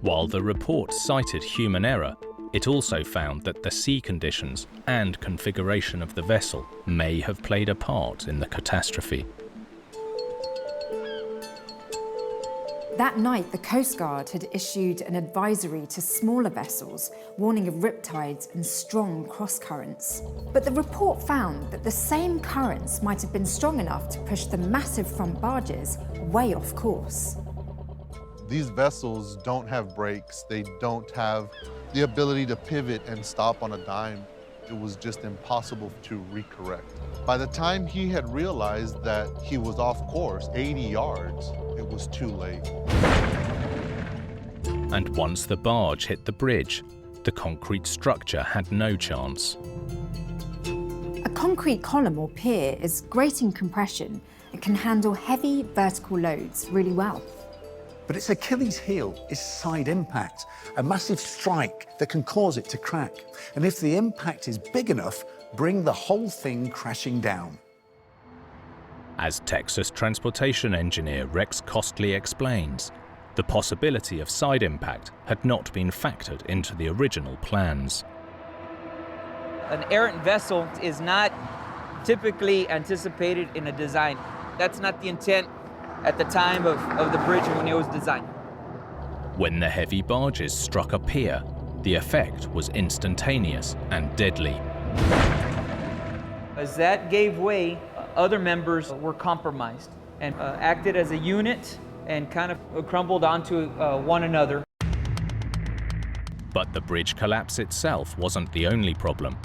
Speaker 1: While the report cited human error, it also found that the sea conditions and configuration of the vessel may have played a part in the catastrophe.
Speaker 3: That night, the Coast Guard had issued an advisory to smaller vessels, warning of riptides and strong cross-currents. But the report found that the same currents might have been strong enough to push the massive front barges way off course.
Speaker 7: These vessels don't have brakes. They don't have the ability to pivot and stop on a dime. It was just impossible to recorrect. By the time he had realized that he was off course, 80 yards, it was too late.
Speaker 1: and once the barge hit the bridge, the concrete structure had no chance.
Speaker 3: A concrete column or pier is great in compression and can handle heavy vertical loads really well.
Speaker 9: But its Achilles heel is side impact, a massive strike that can cause it to crack. And if the impact is big enough, bring the whole thing crashing down.
Speaker 1: As Texas transportation engineer Rex Costley explains, the possibility of side impact had not been factored into the original plans.
Speaker 13: An errant vessel is not typically anticipated in a design. That's not the intent at the time of the bridge when it was designed.
Speaker 1: When the heavy barges struck a pier, the effect was instantaneous and deadly.
Speaker 13: As that gave way, other members were compromised and acted as a unit and kind of crumbled onto one another.
Speaker 1: But the bridge collapse itself wasn't the only problem.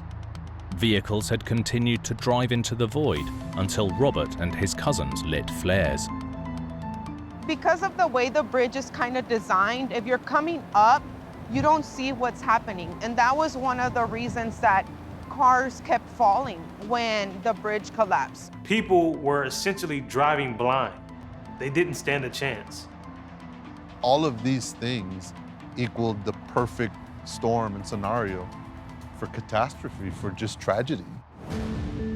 Speaker 1: Vehicles had continued to drive into the void until Robert and his cousins lit flares.
Speaker 11: Because of the way the bridge is kind of designed, if you're coming up, you don't see what's happening. And that was one of the reasons that cars kept falling when the bridge collapsed.
Speaker 22: People were essentially driving blind. They didn't stand a chance.
Speaker 7: All of these things equaled the perfect storm and scenario for catastrophe, for just tragedy.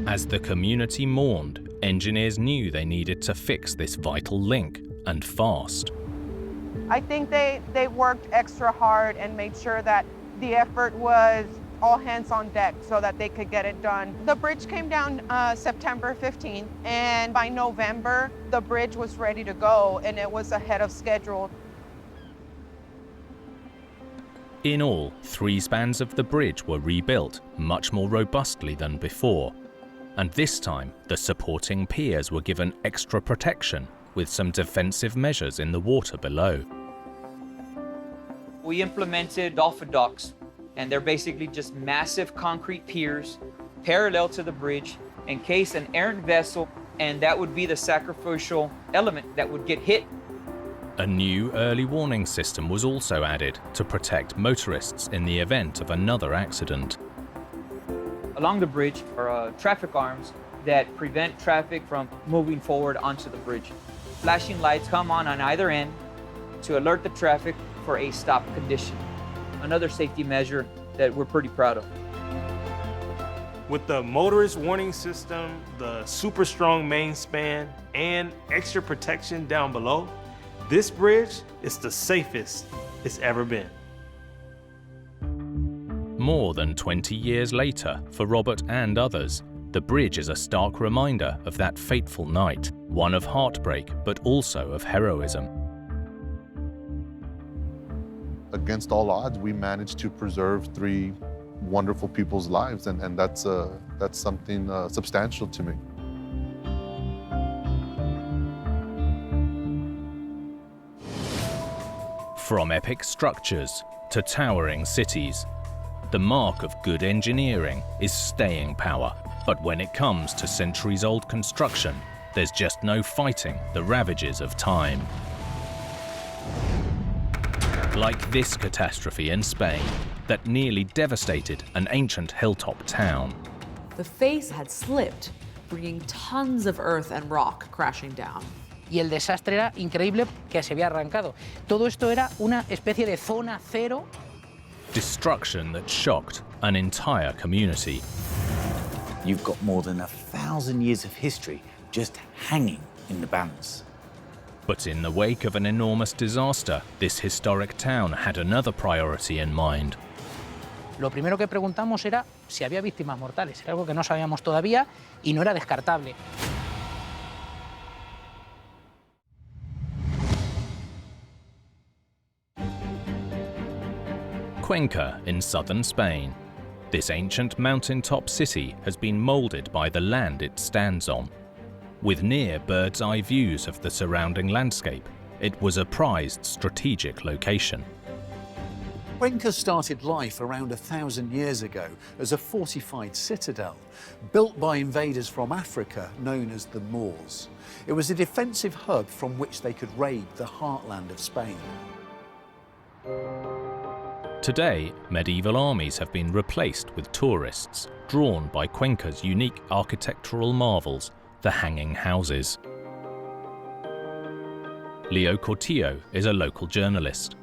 Speaker 1: As the community mourned, engineers knew they needed to fix this vital link, and fast.
Speaker 11: I think they worked extra hard and made sure that the effort was all hands on deck so that they could get it done. The bridge came down September 15th, and by November, the bridge was ready to go, and it was ahead of schedule.
Speaker 1: In all, 3 spans of the bridge were rebuilt, much more robustly than before. And this time, the supporting piers were given extra protection with some defensive measures in the water below.
Speaker 13: We implemented dolphin docks, and they're basically just massive concrete piers parallel to the bridge in case an errant vessel, and that would be the sacrificial element that would get hit.
Speaker 1: A new early warning system was also added to protect motorists in the event of another accident.
Speaker 13: Along the bridge are traffic arms that prevent traffic from moving forward onto the bridge. Flashing lights come on either end to alert the traffic for a stop condition. Another safety measure that we're pretty proud of.
Speaker 22: With the motorist warning system, the super strong main span, and extra protection down below, this bridge is the safest it's ever been.
Speaker 1: More than 20 years later, for Robert and others, the bridge is a stark reminder of that fateful night, one of heartbreak, but also of heroism.
Speaker 7: Against all odds, we managed to preserve 3 wonderful people's lives, and that's something substantial to me.
Speaker 1: From epic structures to towering cities, the mark of good engineering is staying power. But when it comes to centuries-old construction, there's just no fighting the ravages of time. Like this catastrophe in Spain that nearly devastated an ancient hilltop town.
Speaker 10: The face had slipped, bringing tons of earth and rock crashing down.
Speaker 15: Y el desastre era increíble que se había arrancado. Todo esto era una especie de zona cero.
Speaker 1: Destruction that shocked an entire community.
Speaker 19: You've got more than 1,000 years of history just hanging in the balance.
Speaker 1: But in the wake of an enormous disaster, this historic town had another priority in mind.
Speaker 15: Lo primero que preguntamos era si había víctimas mortales. Era algo que no sabíamos todavía y no era descartable.
Speaker 1: Cuenca in southern Spain. This ancient mountaintop city has been molded by the land it stands on. With near bird's-eye views of the surrounding landscape, it was a prized strategic location.
Speaker 9: Cuenca started life around 1,000 years ago as a fortified citadel, built by invaders from Africa known as the Moors. It was a defensive hub from which they could raid the heartland of Spain.
Speaker 1: Today, medieval armies have been replaced with tourists, drawn by Cuenca's unique architectural marvels, the hanging houses. Leo Cortillo is a local journalist.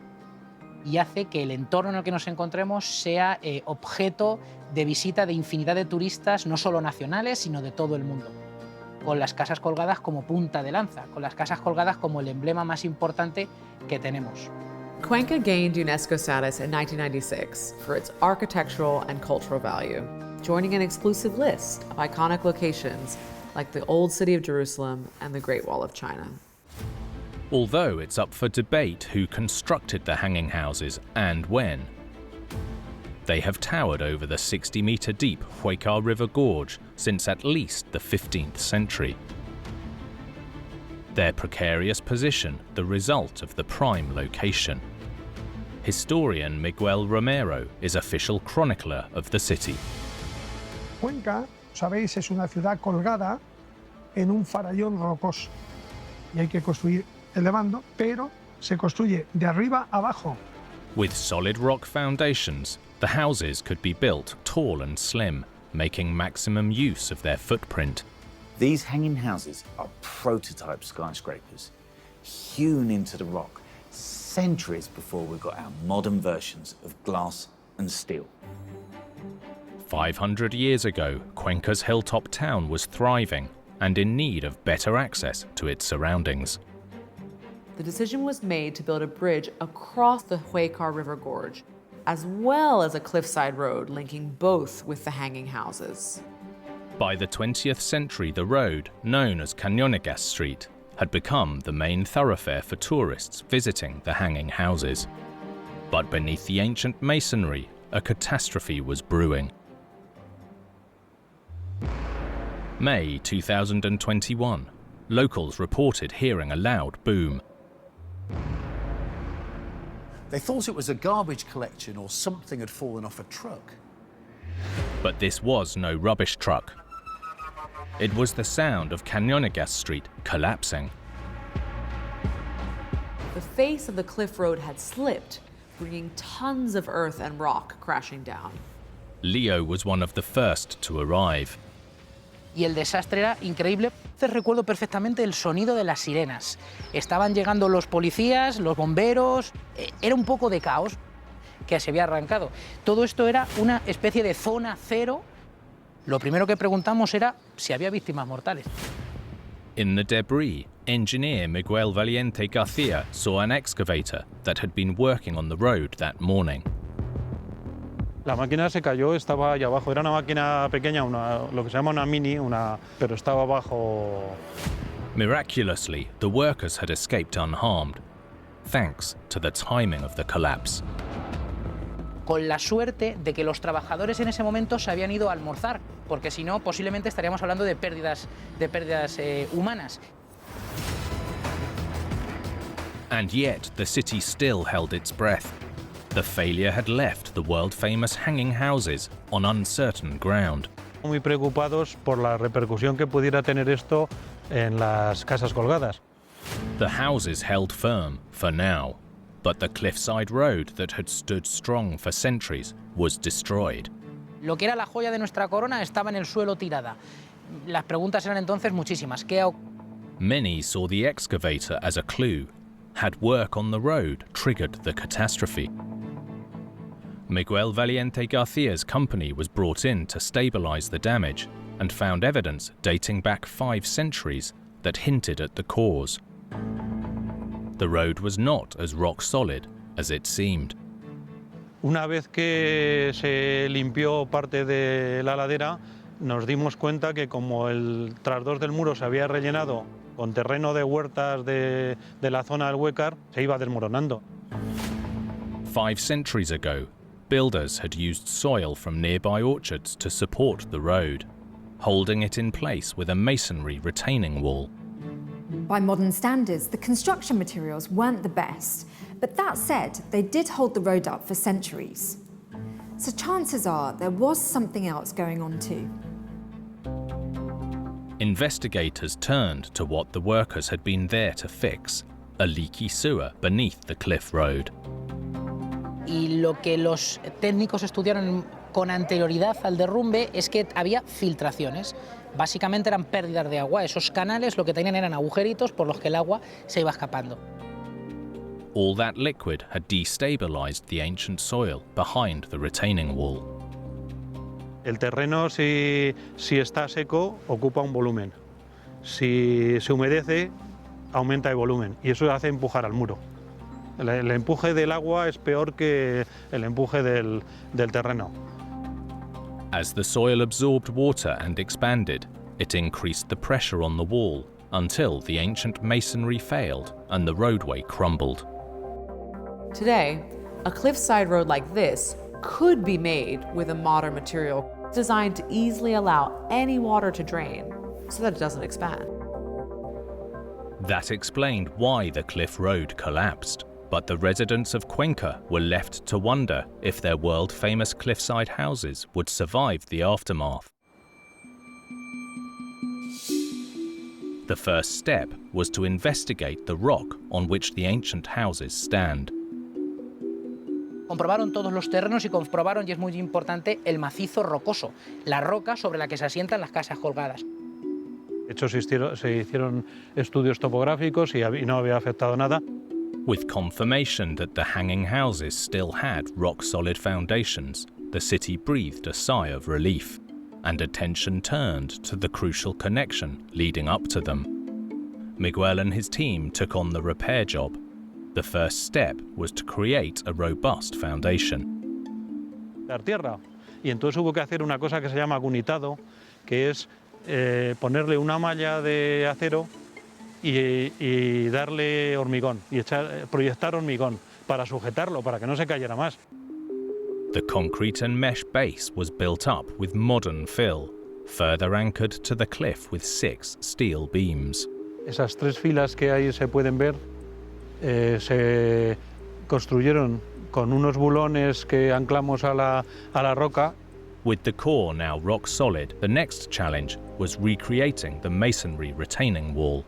Speaker 15: Y hace que el entorno en el que nos encontremos sea objeto de visita de infinidad de turistas, no solo nacionales, sino de todo el mundo. Con las casas colgadas como punta de lanza, con las casas colgadas como el emblema más importante que tenemos.
Speaker 10: Cuenca gained UNESCO status in 1996 for its architectural and cultural value, joining an exclusive list of iconic locations like the Old City of Jerusalem and the Great Wall of China.
Speaker 1: Although it's up for debate who constructed the hanging houses and when. They have towered over the 60-metre deep Huecar River Gorge since at least the 15th century. Their precarious position the result of the prime location. Historian Miguel Romero is official chronicler of the city.
Speaker 14: Cuenca, sabéis, es una ciudad colgada en un farallón rocoso y hay que construir elevando, pero se construye de arriba abajo.
Speaker 1: With solid rock foundations, the houses could be built tall and slim, making maximum use of their footprint.
Speaker 19: These hanging houses are prototype skyscrapers, hewn into the rock centuries before we got our modern versions of glass and steel.
Speaker 1: 500 years ago, Cuenca's hilltop town was thriving and in need of better access to its surroundings.
Speaker 10: The decision was made to build a bridge across the Huecar River Gorge, as well as a cliffside road linking both with the hanging houses.
Speaker 1: By the 20th century, the road, known as Cañonegas Street, had become the main thoroughfare for tourists visiting the hanging houses. But beneath the ancient masonry, a catastrophe was brewing. May 2021, locals reported hearing a loud boom.
Speaker 9: They thought it was a garbage collection or something had fallen off a truck.
Speaker 1: But this was no rubbish truck. It was the sound of Cañonegas Street collapsing.
Speaker 10: The face of the cliff road had slipped, bringing tons of earth and rock crashing down.
Speaker 1: Leo was one of the first to arrive.
Speaker 15: Y el desastre era increíble. Recuerdo perfectamente el sonido de las sirenas. Estaban llegando los policías, los bomberos. Era un poco de caos que se había arrancado. Todo esto era una especie de zona cero. Lo primero que preguntamos era si había víctimas mortales.
Speaker 1: In the debris, engineer Miguel Valiente García saw an excavator that had been working on the road that morning.
Speaker 20: La máquina se cayó, estaba allá abajo. Era una máquina pequeña, lo que se llama una mini, pero estaba abajo.
Speaker 1: Miraculously, the workers had escaped unharmed, thanks to the timing of the collapse.
Speaker 15: Con la suerte de que los trabajadores en ese momento se habían ido a almorzar, porque si no, posiblemente estaríamos hablando de pérdidas humanas.
Speaker 1: And yet, the city still held its breath. The failure had left the world-famous hanging houses on uncertain ground.
Speaker 20: Muy preocupados por la repercusión que pudiera tener esto en las casas colgadas.
Speaker 1: The houses held firm for now, but the cliffside road that had stood strong for centuries was destroyed.
Speaker 15: Lo que era la joya de nuestra corona estaba en el suelo tirada. Las preguntas eran entonces muchísimas.
Speaker 1: Many saw the excavator as a clue. Had work on the road triggered the catastrophe? Miguel Valiente García's company was brought in to stabilize the damage and found evidence dating back 5 centuries that hinted at the cause. The road was not as rock solid as it seemed.
Speaker 20: Una vez que se limpió parte de la ladera, nos dimos cuenta que como el trasdós del muro se había rellenado con terreno de huertas de la zona del Huecar, se iba desmoronando.
Speaker 1: 5 centuries ago, builders had used soil from nearby orchards to support the road, holding it in place with a masonry retaining wall.
Speaker 3: By modern standards, the construction materials weren't the best, but that said, they did hold the road up for centuries. So chances are there was something else going on too.
Speaker 1: Investigators turned to what the workers had been there to fix, a leaky sewer beneath the cliff road.
Speaker 15: Y lo que los técnicos estudiaron con anterioridad al derrumbe es que había filtraciones. Básicamente eran pérdidas de agua. Esos canales lo que tenían eran agujeritos por los que el agua se iba escapando.
Speaker 1: All that liquid had destabilized the ancient soil behind the retaining wall.
Speaker 20: El terreno, si está seco, ocupa un volumen. Si se humedece, aumenta el volumen y eso hace empujar al muro. El empuje del agua es peor que el empuje del terreno.
Speaker 1: As the soil absorbed water and expanded, it increased the pressure on the wall until the ancient masonry failed and the roadway crumbled.
Speaker 10: Today, a cliffside road like this could be made with a modern material designed to easily allow any water to drain so that it doesn't expand.
Speaker 1: That explained why the cliff road collapsed, but the residents of Cuenca were left to wonder if their world-famous cliffside houses would survive the aftermath. The first step was to investigate the rock on which the ancient houses stand.
Speaker 15: Comprobaron todos los terrenos y comprobaron, y es muy importante, el macizo rocoso, la roca sobre la que se asientan las casas colgadas.
Speaker 20: De hecho, se hicieron estudios topográficos y no había afectado nada.
Speaker 1: With confirmation that the hanging houses still had rock-solid foundations, the city breathed a sigh of relief, and attention turned to the crucial connection leading up to them. Miguel and his team took on the repair job. The first step was to create a robust foundation.
Speaker 20: Dar tierra. Y entonces hubo que hacer una cosa que se llama cunitado, que es ponerle una malla de acero y darle hormigón, y proyectar hormigón para sujetarlo, para que no se cayera más.
Speaker 1: The concrete and mesh base was built up with modern fill, further anchored to the cliff with 6 steel beams.
Speaker 20: Esas 3 filas que ahí se pueden ver se construyeron con unos bulones que anclamos a la roca.
Speaker 1: With the core now rock solid, the next challenge was recreating the masonry retaining wall.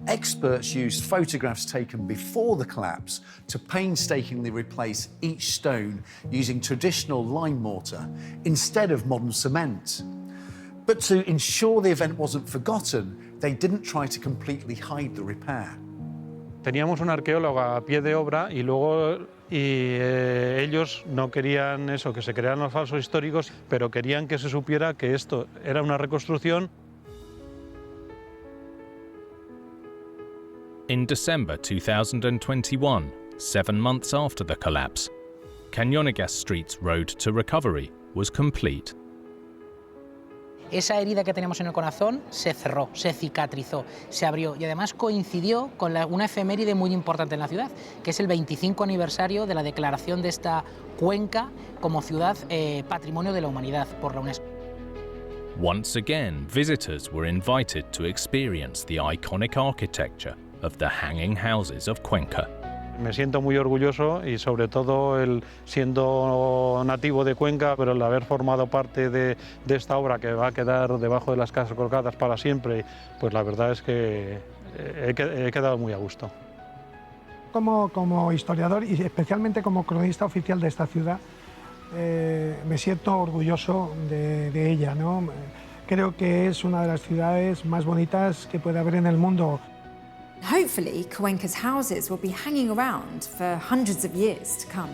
Speaker 9: Experts used photographs taken before the collapse to painstakingly replace each stone using traditional lime mortar instead of modern cement. But to ensure the event wasn't forgotten, they didn't try to completely hide the repair.
Speaker 20: Teníamos un arqueólogo a pie de obra y luego ellos no querían eso, que se crearan los falsos históricos, pero querían que se supiera que esto era una reconstrucción.
Speaker 1: In December 2021, 7 months after the collapse, Cañonegas Street's road to recovery was complete.
Speaker 15: Esa herida que tenemos en el corazón se cerró, se cicatrizó, se abrió y además coincidió con una efeméride muy importante en la ciudad, que es el 25 aniversario de la declaración de esta cuenca como ciudad Patrimonio de la Humanidad por la UNESCO.
Speaker 1: Once again, visitors were invited to experience the iconic architecture of the hanging houses of Cuenca.
Speaker 20: Me siento muy orgulloso y sobre todo siendo nativo de Cuenca, pero el haber formado parte de esta obra que va a quedar debajo de las casas colgadas para siempre, pues la verdad es que he quedado muy a gusto.
Speaker 14: Como historiador y especialmente como cronista oficial de esta ciudad, me siento orgulloso de ella, ¿no? Creo que es una de las ciudades más bonitas que puede haber en el mundo.
Speaker 3: Hopefully, Cuenca's houses will be hanging around for hundreds of years to come.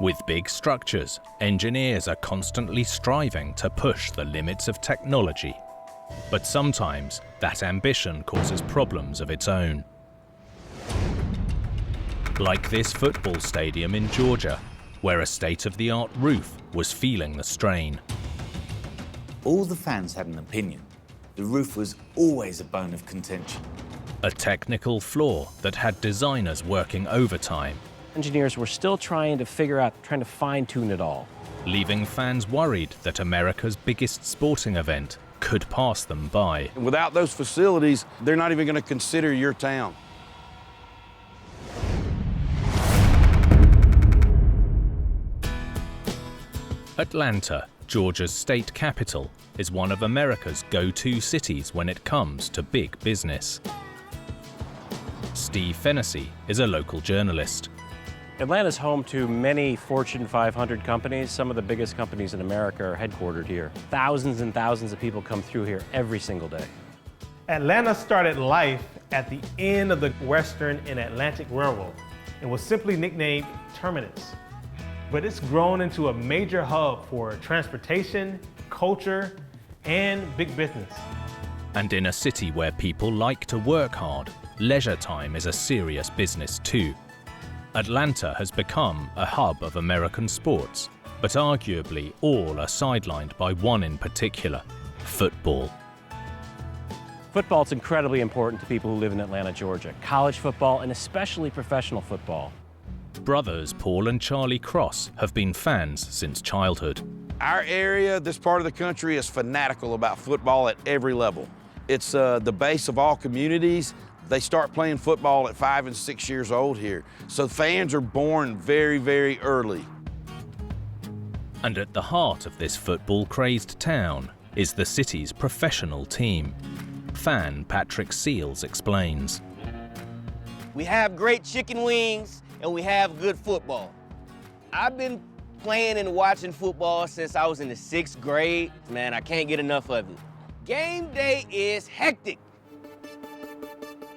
Speaker 1: With big structures, engineers are constantly striving to push the limits of technology. But sometimes, that ambition causes problems of its own. Like this football stadium in Georgia, where a state-of-the-art roof was feeling the strain.
Speaker 19: All the fans had an opinion. The roof was always a bone of contention.
Speaker 1: A technical flaw that had designers working overtime.
Speaker 18: Engineers were still trying to fine-tune it all.
Speaker 1: Leaving fans worried that America's biggest sporting event could pass them by.
Speaker 2: Without those facilities, they're not even going to consider your town.
Speaker 1: Atlanta, Georgia's state capital, is one of America's go-to cities when it comes to big business. Steve Fennessy is a local journalist.
Speaker 18: Atlanta's home to many Fortune 500 companies. Some of the biggest companies in America are headquartered here. Thousands and thousands of people come through here every single day.
Speaker 22: Atlanta started life at the end of the Western and Atlantic Railroad and was simply nicknamed Terminus. But it's grown into a major hub for transportation, culture, and big business.
Speaker 1: And in a city where people like to work hard, leisure time is a serious business too. Atlanta has become a hub of American sports, but arguably all are sidelined by one in particular: football.
Speaker 18: Football is incredibly important to people who live in Atlanta, Georgia. College football and especially professional football.
Speaker 1: Brothers Paul and Charlie Cross have been fans since childhood.
Speaker 2: Our area, this part of the country, is fanatical about football at every level. It's the base of all communities. They start playing football at 5 and 6 years old here. So fans are born very, very early.
Speaker 1: And at the heart of this football-crazed town is the city's professional team. Fan Patrick Seals explains.
Speaker 12: We have great chicken wings and we have good football. I've been playing and watching football since I was in the 6th grade. Man, I can't get enough of it. Game day is hectic.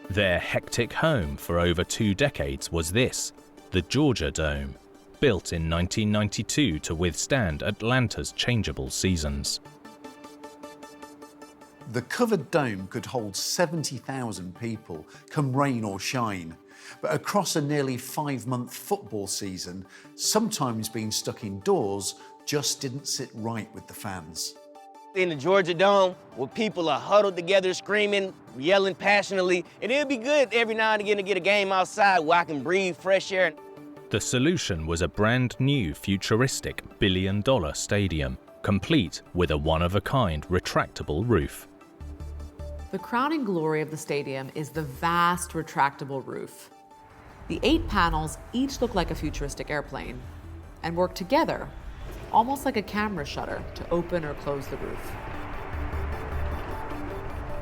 Speaker 1: Their hectic home for over 2 decades was this, the Georgia Dome, built in 1992 to withstand Atlanta's changeable seasons.
Speaker 9: The covered dome could hold 70,000 people, come rain or shine. But across a nearly 5-month football season, sometimes being stuck indoors just didn't sit right with the fans.
Speaker 12: In the Georgia Dome, where people are huddled together, screaming, yelling passionately, and it'd be good every now and again to get a game outside where I can breathe fresh air.
Speaker 1: The solution was a brand new futuristic billion-dollar stadium, complete with a one-of-a-kind retractable roof.
Speaker 10: The crowning glory of the stadium is the vast retractable roof. The 8 panels each look like a futuristic airplane and work together, almost like a camera shutter, to open or close the roof.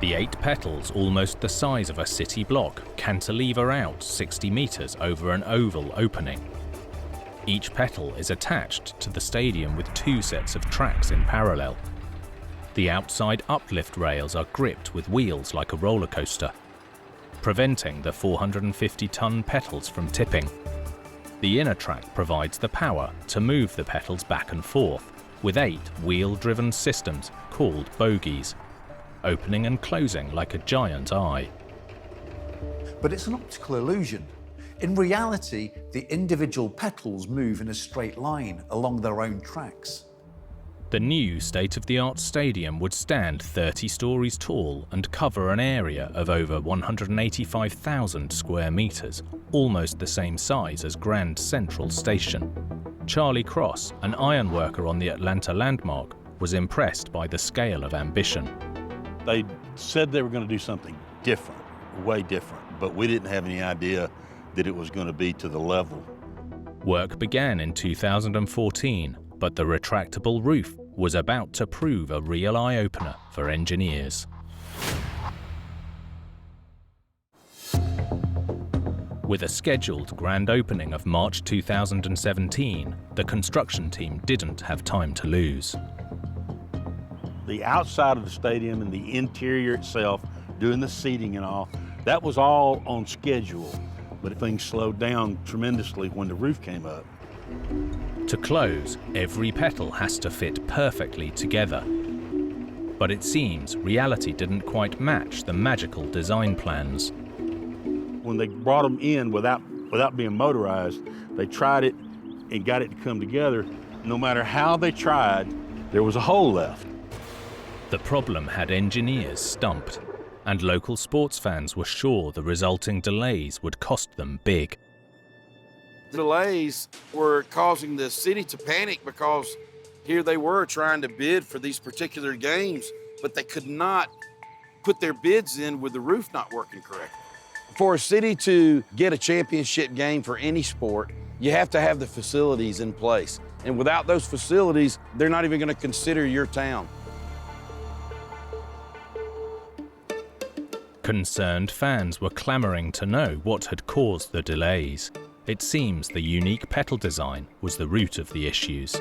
Speaker 1: The 8 petals, almost the size of a city block, cantilever out 60 meters over an oval opening. Each petal is attached to the stadium with 2 sets of tracks in parallel. The outside uplift rails are gripped with wheels like a roller coaster, preventing the 450-ton petals from tipping. The inner track provides the power to move the petals back and forth with 8 wheel-driven systems called bogies, opening and closing like a giant eye.
Speaker 9: But it's an optical illusion. In reality, the individual petals move in a straight line along their own tracks.
Speaker 1: The new state-of-the-art stadium would stand 30 stories tall and cover an area of over 185,000 square meters, almost the same size as Grand Central Station. Charlie Cross, an ironworker on the Atlanta landmark, was impressed by the scale of ambition.
Speaker 16: They said they were going to do something different, way different, but we didn't have any idea that it was going to be to the level.
Speaker 1: Work began in 2014, but the retractable roof was about to prove a real eye-opener for engineers. With a scheduled grand opening of March 2017, the construction team didn't have time to lose.
Speaker 16: The outside of the stadium and the interior itself, doing the seating and all, that was all on schedule, but things slowed down tremendously when the roof came up.
Speaker 1: To close, every petal has to fit perfectly together. But it seems reality didn't quite match the magical design plans.
Speaker 16: When they brought them in without being motorized, they tried it and got it to come together. No matter how they tried, there was a hole left.
Speaker 1: The problem had engineers stumped, and local sports fans were sure the resulting delays would cost them big.
Speaker 2: Delays were causing the city to panic because here they were trying to bid for these particular games, but they could not put their bids in with the roof not working correctly. For a city to get a championship game for any sport, you have to have the facilities in place. And without those facilities, they're not even going to consider your town.
Speaker 1: Concerned fans were clamoring to know what had caused the delays. It seems the unique pedal design was the root of the issues.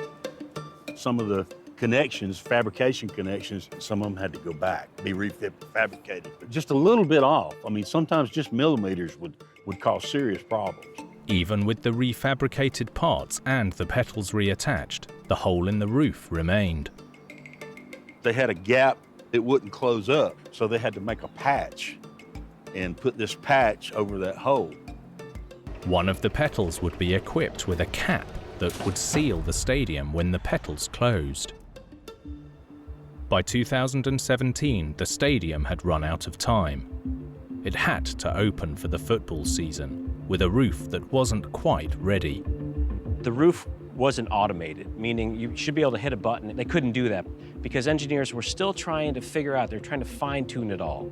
Speaker 16: Some of the connections, fabrication connections, some of them had to go back, be refabricated. Just a little bit off. I mean, sometimes just millimeters would cause serious problems.
Speaker 1: Even with the refabricated parts and the pedals reattached, the hole in the roof remained.
Speaker 16: They had a gap, it wouldn't close up, so they had to make a patch and put this patch over that hole.
Speaker 1: One of the pedals would be equipped with a cap that would seal the stadium when the pedals closed. By 2017, the stadium had run out of time. It had to open for the football season with a roof that wasn't quite ready.
Speaker 18: The roof wasn't automated, meaning you should be able to hit a button. They couldn't do that because engineers were still trying to figure out, they're trying to fine-tune it all.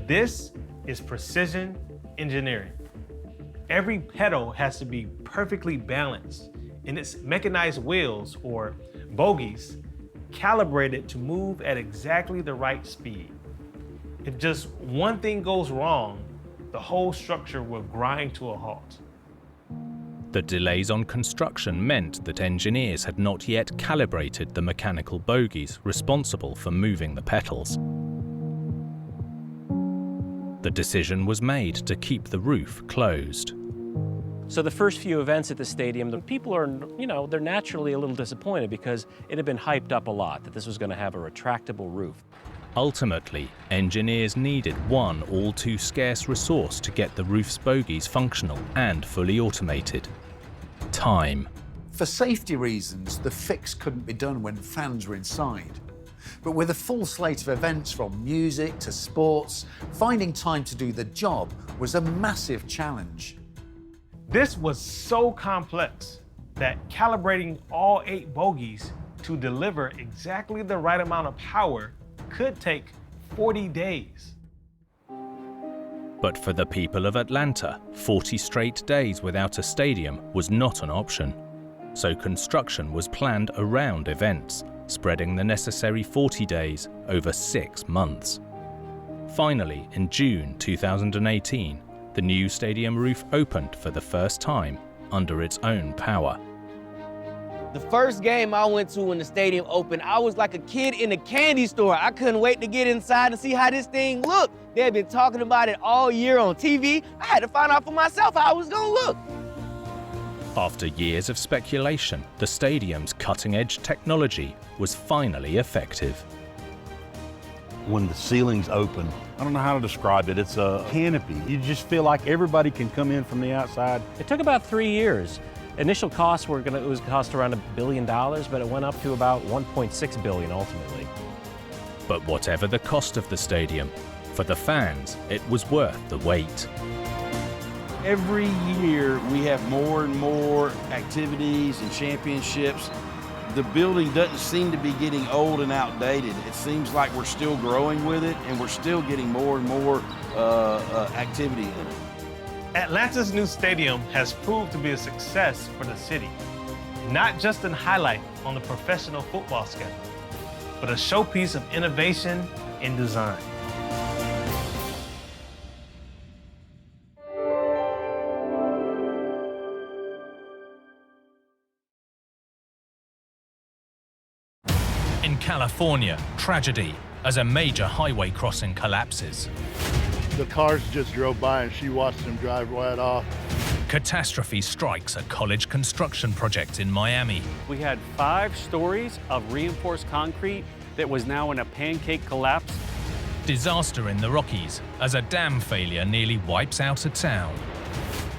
Speaker 22: This is precision engineering. Every pedal has to be perfectly balanced, and its mechanized wheels, or bogies, calibrated to move at exactly the right speed. If just one thing goes wrong, the whole structure will grind to a halt.
Speaker 1: The delays on construction meant that engineers had not yet calibrated the mechanical bogies responsible for moving the pedals. The decision was made to keep the roof closed.
Speaker 18: So the first few events at the stadium, the people are, they're naturally a little disappointed because it had been hyped up a lot that this was going to have a retractable roof.
Speaker 1: Ultimately, engineers needed one all too scarce resource to get the roof's bogies functional and fully automated: time.
Speaker 9: For safety reasons, the fix couldn't be done when fans were inside. But with a full slate of events from music to sports, finding time to do the job was a massive challenge.
Speaker 22: This was so complex that calibrating all 8 bogies to deliver exactly the right amount of power could take 40 days.
Speaker 1: But for the people of Atlanta, 40 straight days without a stadium was not an option. So construction was planned around events, spreading the necessary 40 days over 6 months. Finally, in June 2018, the new stadium roof opened for the first time under its own power.
Speaker 12: The first game I went to when the stadium opened, I was like a kid in a candy store. I couldn't wait to get inside and see how this thing looked. They had been talking about it all year on TV. I had to find out for myself how it was gonna look.
Speaker 1: After years of speculation, the stadium's cutting-edge technology was finally effective.
Speaker 16: When the ceiling's open, I don't know how to describe it. It's a canopy. You just feel like everybody can come in from the outside.
Speaker 18: It took about 3 years. Initial costs it was cost around $1 billion, but it went up to about $1.6 billion ultimately.
Speaker 1: But whatever the cost of the stadium, for the fans, it was worth the wait.
Speaker 2: Every year we have more and more activities and championships. The building doesn't seem to be getting old and outdated. It seems like we're still growing with it and we're still getting more and more activity in it.
Speaker 22: Atlanta's new stadium has proved to be a success for the city. Not just a highlight on the professional football schedule, but a showpiece of innovation and design.
Speaker 1: In California, tragedy as a major highway crossing collapses.
Speaker 17: The cars just drove by and she watched them drive right off.
Speaker 1: Catastrophe strikes a college construction project in Miami.
Speaker 21: We had 5 stories of reinforced concrete that was now in a pancake collapse.
Speaker 1: Disaster in the Rockies as a dam failure nearly wipes out a town.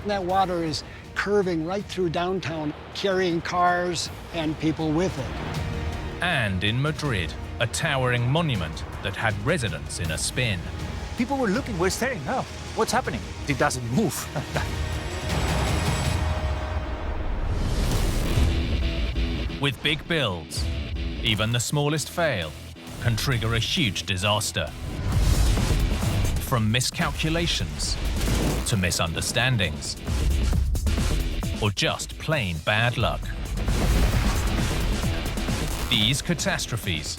Speaker 23: That water is curving right through downtown, carrying cars and people with it.
Speaker 1: And in Madrid, a towering monument that had residents in a spin.
Speaker 24: People were looking, we're staring, oh, what's happening? It doesn't move.
Speaker 1: With big builds, even the smallest fail can trigger a huge disaster. From miscalculations to misunderstandings, or just plain bad luck. These catastrophes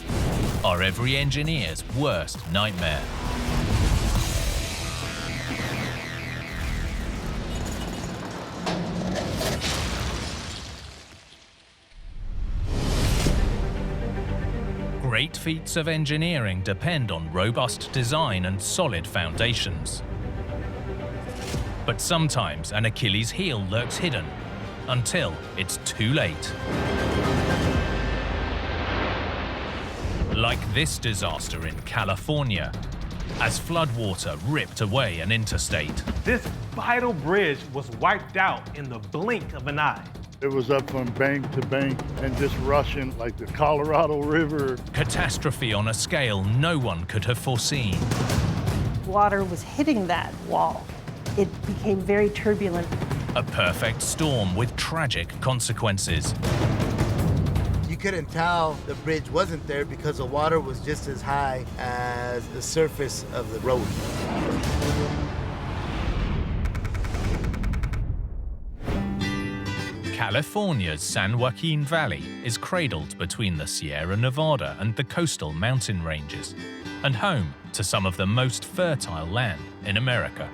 Speaker 1: are every engineer's worst nightmare. Great feats of engineering depend on robust design and solid foundations. But sometimes an Achilles heel lurks hidden until it's too late. Like this disaster in California, as floodwater ripped away an interstate.
Speaker 22: This vital bridge was wiped out in the blink of an eye.
Speaker 17: It was up from bank to bank and just rushing like the Colorado River.
Speaker 1: Catastrophe on a scale no one could have foreseen.
Speaker 4: Water was hitting that wall. It became very turbulent.
Speaker 1: A perfect storm with tragic consequences.
Speaker 5: You couldn't tell the bridge wasn't there because the water was just as high as the surface of the road.
Speaker 1: California's San Joaquin Valley is cradled between the Sierra Nevada and the coastal mountain ranges, and home to some of the most fertile land in America.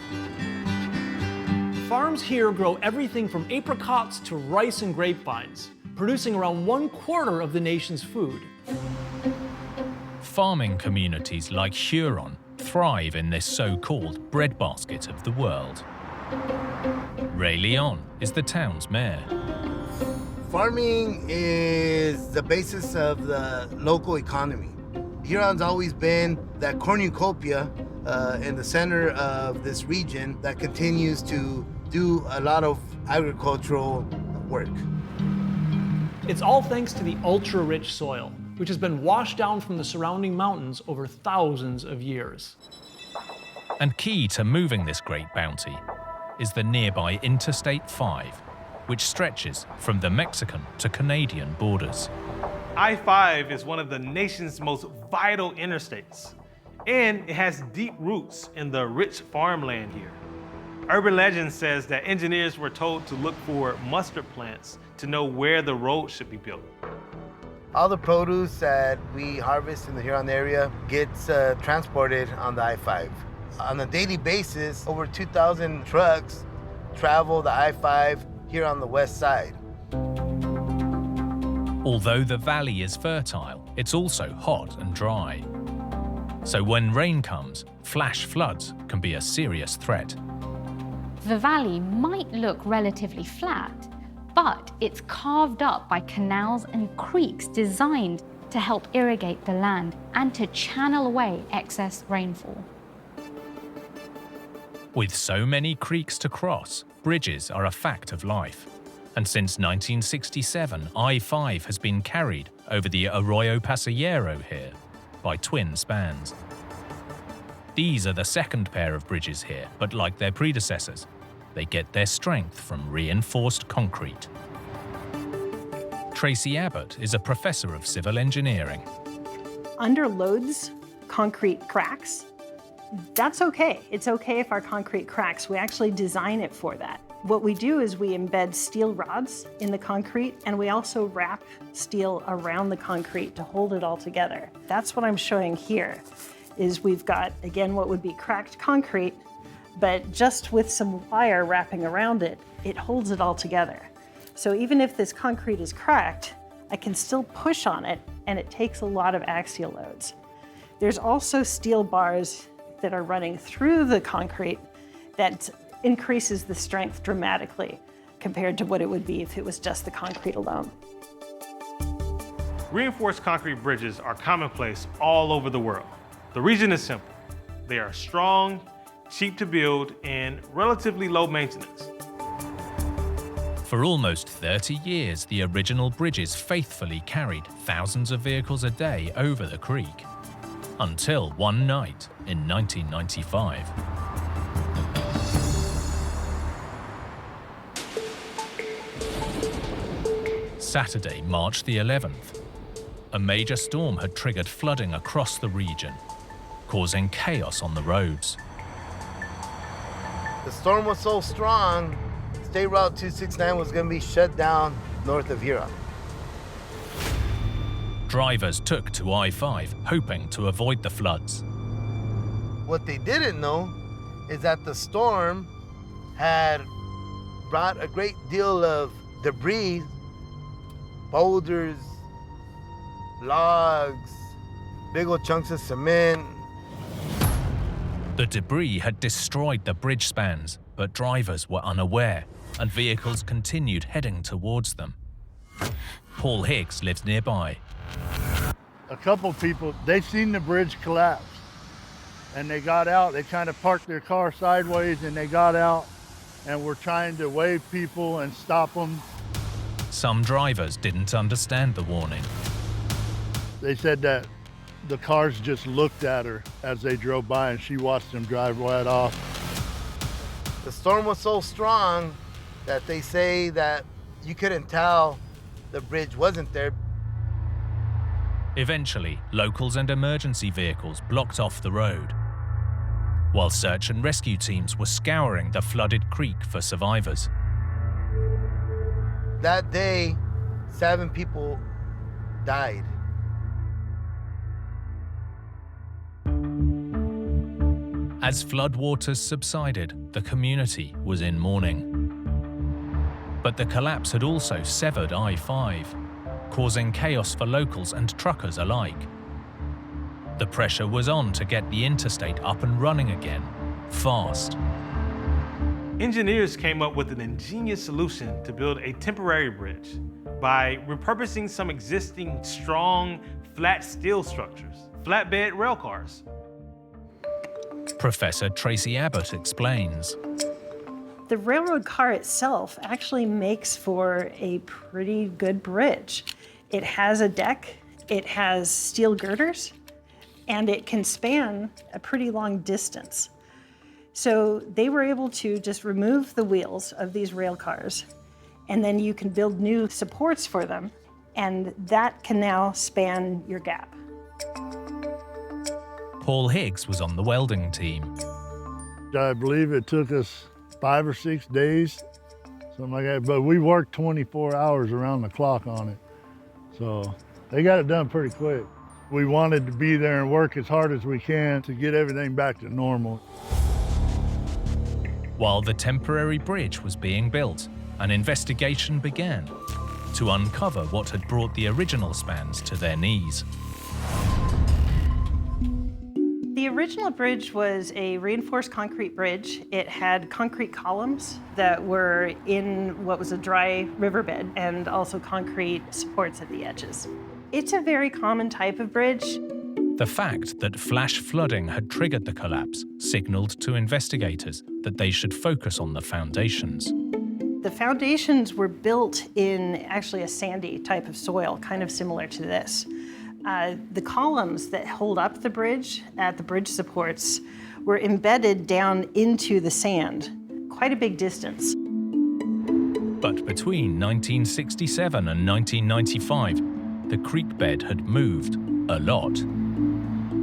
Speaker 6: Farms here grow everything from apricots to rice and grapevines, producing around 1/4 of the nation's food.
Speaker 1: Farming communities like Huron thrive in this so-called breadbasket of the world. Ray Leon is the town's mayor.
Speaker 5: Farming is the basis of the local economy. Huron's always been that cornucopia in the center of this region that continues to do a lot of agricultural work.
Speaker 6: It's all thanks to the ultra-rich soil, which has been washed down from the surrounding mountains over thousands of years.
Speaker 1: And key to moving this great bounty is the nearby Interstate 5, which stretches from the Mexican to Canadian borders.
Speaker 22: I-5 is one of the nation's most vital interstates, and it has deep roots in the rich farmland here. Urban legend says that engineers were told to look for mustard plants to know where the road should be built.
Speaker 5: All the produce that we harvest in the Huron area gets transported on the I-5. On a daily basis, over 2,000 trucks travel the I-5 here on the west side.
Speaker 1: Although the valley is fertile, it's also hot and dry. So when rain comes, flash floods can be a serious threat.
Speaker 8: The valley might look relatively flat, but it's carved up by canals and creeks designed to help irrigate the land and to channel away excess rainfall.
Speaker 1: With so many creeks to cross, bridges are a fact of life. And since 1967, I-5 has been carried over the Arroyo Pasillero here by twin spans. These are the second pair of bridges here, but like their predecessors, they get their strength from reinforced concrete. Tracy Abbott is a professor of civil engineering.
Speaker 4: Under loads, concrete cracks. That's okay. It's okay if our concrete cracks. We actually design it for that. What we do is we embed steel rods in the concrete, and we also wrap steel around the concrete to hold it all together. That's what I'm showing here, is we've got, again, what would be cracked concrete, but just with some wire wrapping around it, it holds it all together. So even if this concrete is cracked, I can still push on it, and it takes a lot of axial loads. There's also steel bars that are running through the concrete that increases the strength dramatically compared to what it would be if it was just the concrete alone.
Speaker 22: Reinforced concrete bridges are commonplace all over the world. The reason is simple. They are strong, cheap to build, and relatively low maintenance.
Speaker 1: For almost 30 years, the original bridges faithfully carried thousands of vehicles a day over the creek. Until one night in 1995. Saturday, March the 11th. A major storm had triggered flooding across the region, causing chaos on the roads.
Speaker 5: The storm was so strong, State Route 269 was going to be shut down north of Huron.
Speaker 1: Drivers took to I-5, hoping to avoid the floods.
Speaker 5: What they didn't know is that the storm had brought a great deal of debris, boulders, logs, big old chunks of cement.
Speaker 1: The debris had destroyed the bridge spans, but drivers were unaware, and vehicles continued heading towards them. Paul Higgs lives nearby.
Speaker 17: A couple people, they seen the bridge collapse, and they got out. They kind of parked their car sideways, and they got out, and were trying to wave people and stop them.
Speaker 1: Some drivers didn't understand the warning.
Speaker 17: They said that the cars just looked at her as they drove by, and she watched them drive right off.
Speaker 5: The storm was so strong that they say that you couldn't tell the bridge wasn't there.
Speaker 1: Eventually, locals and emergency vehicles blocked off the road, while search and rescue teams were scouring the flooded creek for survivors.
Speaker 5: That day, 7 people died.
Speaker 1: As floodwaters subsided, the community was in mourning. But the collapse had also severed I-5, causing chaos for locals and truckers alike. The pressure was on to get the interstate up and running again, fast.
Speaker 22: Engineers came up with an ingenious solution to build a temporary bridge by repurposing some existing strong, flat steel structures, flatbed rail cars.
Speaker 1: Professor Tracy Abbott explains.
Speaker 4: The railroad car itself actually makes for a pretty good bridge. It has a deck, it has steel girders, and it can span a pretty long distance. So they were able to just remove the wheels of these rail cars, and then you can build new supports for them, and that can now span your gap.
Speaker 1: Paul Higgs was on the welding team.
Speaker 17: I believe it took us 5 or 6 days, something like that, but we worked 24 hours around the clock on it. So they got it done pretty quick. We wanted to be there and work as hard as we can to get everything back to normal.
Speaker 1: While the temporary bridge was being built, an investigation began to uncover what had brought the original spans to their knees.
Speaker 4: The original bridge was a reinforced concrete bridge. It had concrete columns that were in what was a dry riverbed and also concrete supports at the edges. It's a very common type of bridge.
Speaker 1: The fact that flash flooding had triggered the collapse signaled to investigators that they should focus on the foundations.
Speaker 4: The foundations were built in actually a sandy type of soil, kind of similar to this. The columns that hold up the bridge at the bridge supports were embedded down into the sand, quite a big distance.
Speaker 1: But between 1967 and 1995, the creek bed had moved a lot.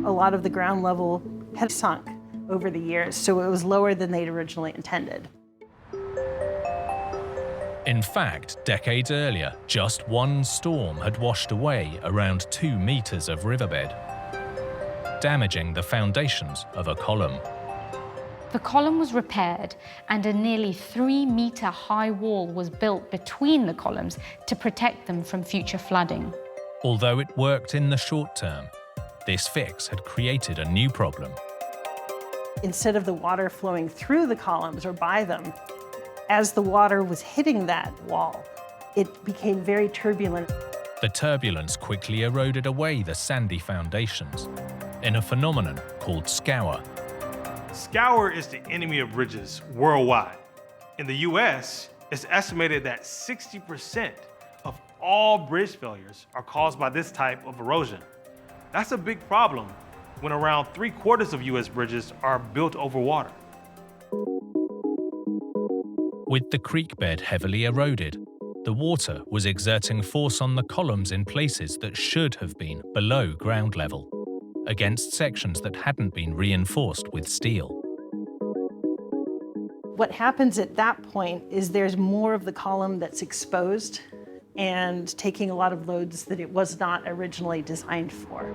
Speaker 4: A lot of the ground level had sunk over the years, so it was lower than they'd originally intended.
Speaker 1: In fact, decades earlier, just one storm had washed away around 2 meters of riverbed, damaging the foundations of a column.
Speaker 8: The column was repaired and a nearly 3-meter high wall was built between the columns to protect them from future flooding.
Speaker 1: Although it worked in the short term, this fix had created a new problem.
Speaker 4: Instead of the water flowing through the columns or by them, as the water was hitting that wall, it became very turbulent.
Speaker 1: The turbulence quickly eroded away the sandy foundations in a phenomenon called scour.
Speaker 22: Scour is the enemy of bridges worldwide. In the US, it's estimated that 60% of all bridge failures are caused by this type of erosion. That's a big problem when around 3/4 of US bridges are built over water.
Speaker 1: With the creek bed heavily eroded, the water was exerting force on the columns in places that should have been below ground level, against sections that hadn't been reinforced with steel.
Speaker 4: What happens at that point is there's more of the column that's exposed and taking a lot of loads that it was not originally designed for.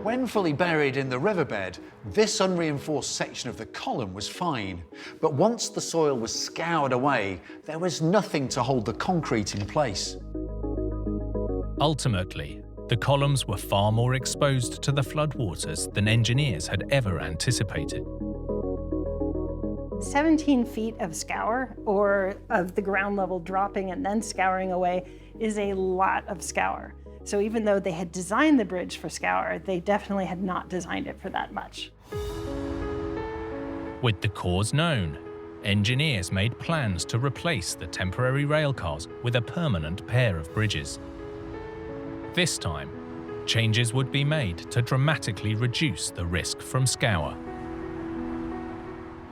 Speaker 9: When fully buried in the riverbed, this unreinforced section of the column was fine. But once the soil was scoured away, there was nothing to hold the concrete in place.
Speaker 1: Ultimately, The columns were far more exposed to the floodwaters than engineers had ever anticipated.
Speaker 4: 17 feet of scour, or of the ground level dropping and then scouring away, is a lot of scour. So even though they had designed the bridge for scour, they definitely had not designed it for that much.
Speaker 1: With the cause known, engineers made plans to replace the temporary railcars with a permanent pair of bridges. This time, changes would be made to dramatically reduce the risk from scour.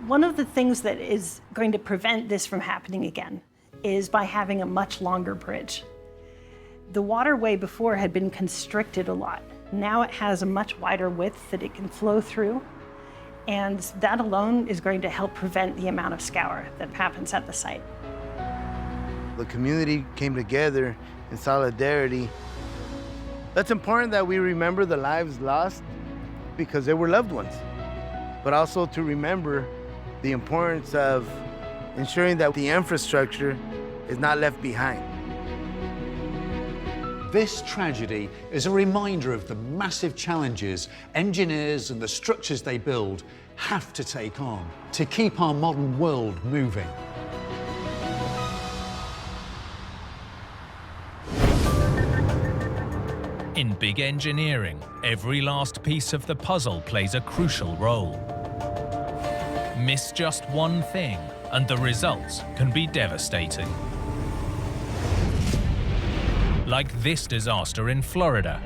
Speaker 4: One of the things that is going to prevent this from happening again is by having a much longer bridge. The waterway before had been constricted a lot. Now it has a much wider width that it can flow through, and that alone is going to help prevent the amount of scour that happens at the site.
Speaker 5: The community came together in solidarity. That's important that we remember the lives lost because they were loved ones, but also to remember the importance of ensuring that the infrastructure is not left behind.
Speaker 9: This tragedy is a reminder of the massive challenges engineers and the structures they build have to take on to keep our modern world moving.
Speaker 1: In big engineering, every last piece of the puzzle plays a crucial role. Miss just one thing, and the results can be devastating. Like this disaster in Florida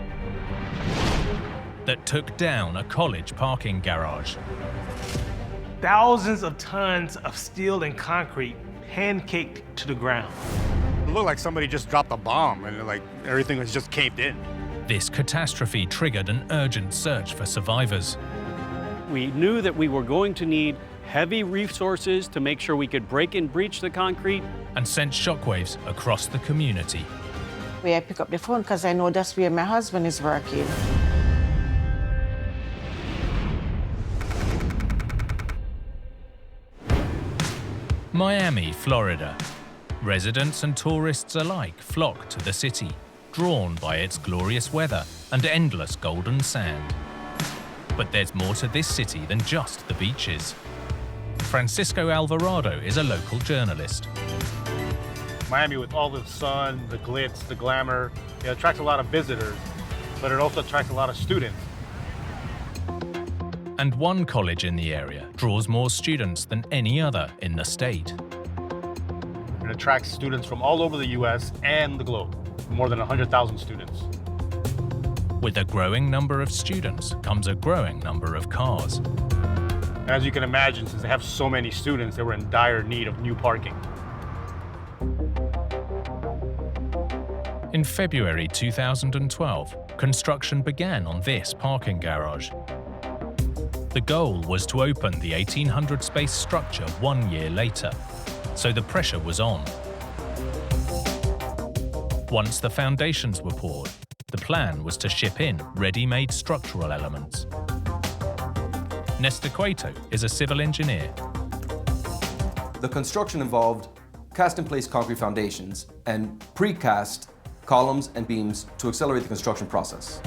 Speaker 1: that took down a college parking garage.
Speaker 22: Thousands of tons of steel and concrete pancaked to the ground.
Speaker 7: It looked like somebody just dropped a bomb and like everything was just caved in.
Speaker 1: This catastrophe triggered an urgent search for survivors.
Speaker 21: We knew that we were going to need heavy resources to make sure we could break and breach the concrete.
Speaker 1: And sent shockwaves across the community.
Speaker 11: Where I pick up the phone because I know that's where my husband is working.
Speaker 1: Miami, Florida. Residents and tourists alike flock to the city, drawn by its glorious weather and endless golden sand. But there's more to this city than just the beaches. Francisco Alvarado is a local journalist.
Speaker 7: Miami, with all the sun, the glitz, the glamour, it attracts a lot of visitors, but it also attracts a lot of students.
Speaker 1: And one college in the area draws more students than any other in the state.
Speaker 7: It attracts students from all over the US and the globe, more than 100,000 students.
Speaker 1: With a growing number of students comes a growing number of cars.
Speaker 7: And as you can imagine, since they have so many students, they were in dire need of new parking.
Speaker 1: In February 2012, construction began on this parking garage. The goal was to open the 1,800-space structure 1 year later, so the pressure was on. Once the foundations were poured, the plan was to ship in ready-made structural elements. Nestor Cueto is a civil engineer.
Speaker 13: The construction involved cast-in-place concrete foundations and precast columns and beams to accelerate the construction process.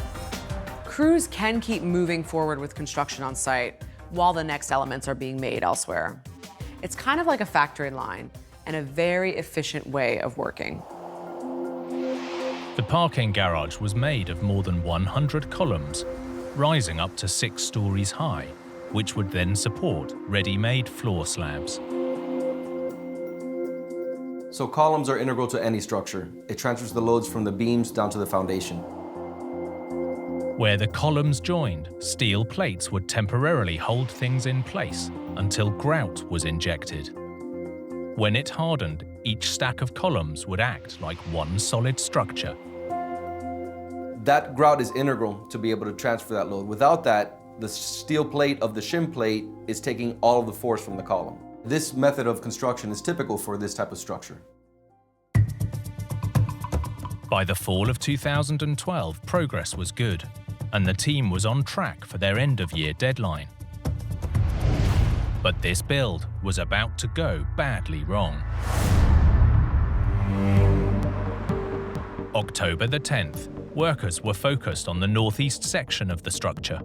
Speaker 10: Crews can keep moving forward with construction on site while the next elements are being made elsewhere. It's kind of like a factory line and a very efficient way of working.
Speaker 1: The parking garage was made of more than 100 columns, rising up to 6 stories high, which would then support ready-made floor slabs.
Speaker 13: So columns are integral to any structure. It transfers the loads from the beams down to the foundation.
Speaker 1: Where the columns joined, steel plates would temporarily hold things in place until grout was injected. When it hardened, each stack of columns would act like one solid structure.
Speaker 13: That grout is integral to be able to transfer that load. Without that, the steel plate of the shim plate is taking all of the force from the column. This method of construction is typical for this type of structure.
Speaker 1: By the fall of 2012, progress was good, and the team was on track for their end-of-year deadline. But this build was about to go badly wrong. October the 10th, Workers were focused on the northeast section of the structure.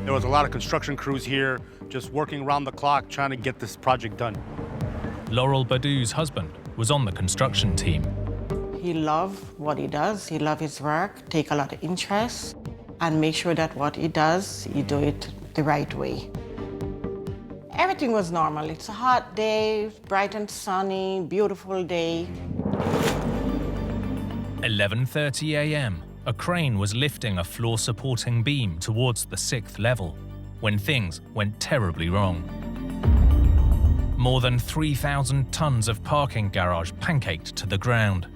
Speaker 7: There was a lot of construction crews here just working around the clock trying to get this project done.
Speaker 1: Laurel Badou's husband was on the construction team.
Speaker 11: He loves what he does. He loves his work, take a lot of interest, and make sure that what he does, he do it the right way. Everything was normal. It's a hot day, bright and sunny, beautiful day.
Speaker 1: 11:30 a.m. A crane was lifting a floor-supporting beam towards the 6th level when things went terribly wrong. More than 3,000 tons of parking garage pancaked to the ground.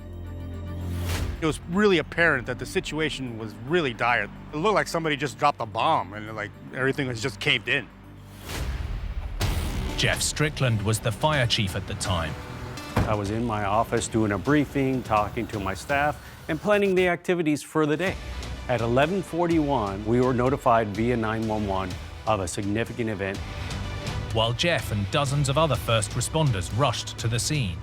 Speaker 7: It was really apparent that the situation was really dire. It looked like somebody just dropped a bomb and like everything was just caved in.
Speaker 1: Jeff Strickland was the fire chief at the time.
Speaker 21: I was in my office doing a briefing, talking to my staff, and planning the activities for the day. At 11:41, we were notified via 911 of a significant event.
Speaker 1: While Jeff and dozens of other first responders rushed to the scene,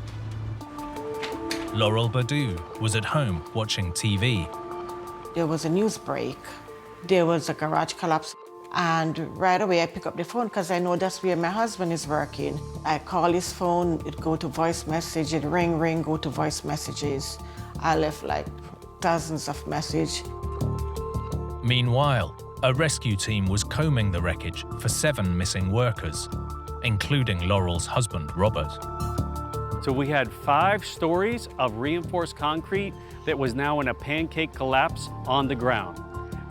Speaker 1: Laurel Badou was at home watching TV.
Speaker 11: There was a news break. There was a garage collapse. And right away I pick up the phone because I know that's where my husband is working. I call his phone, it go to voice message, it ring, go to voice messages. I left like dozens of messages.
Speaker 1: Meanwhile, a rescue team was combing the wreckage for 7 missing workers, including Laurel's husband, Robert.
Speaker 21: So we had 5 stories of reinforced concrete that was now in a pancake collapse on the ground.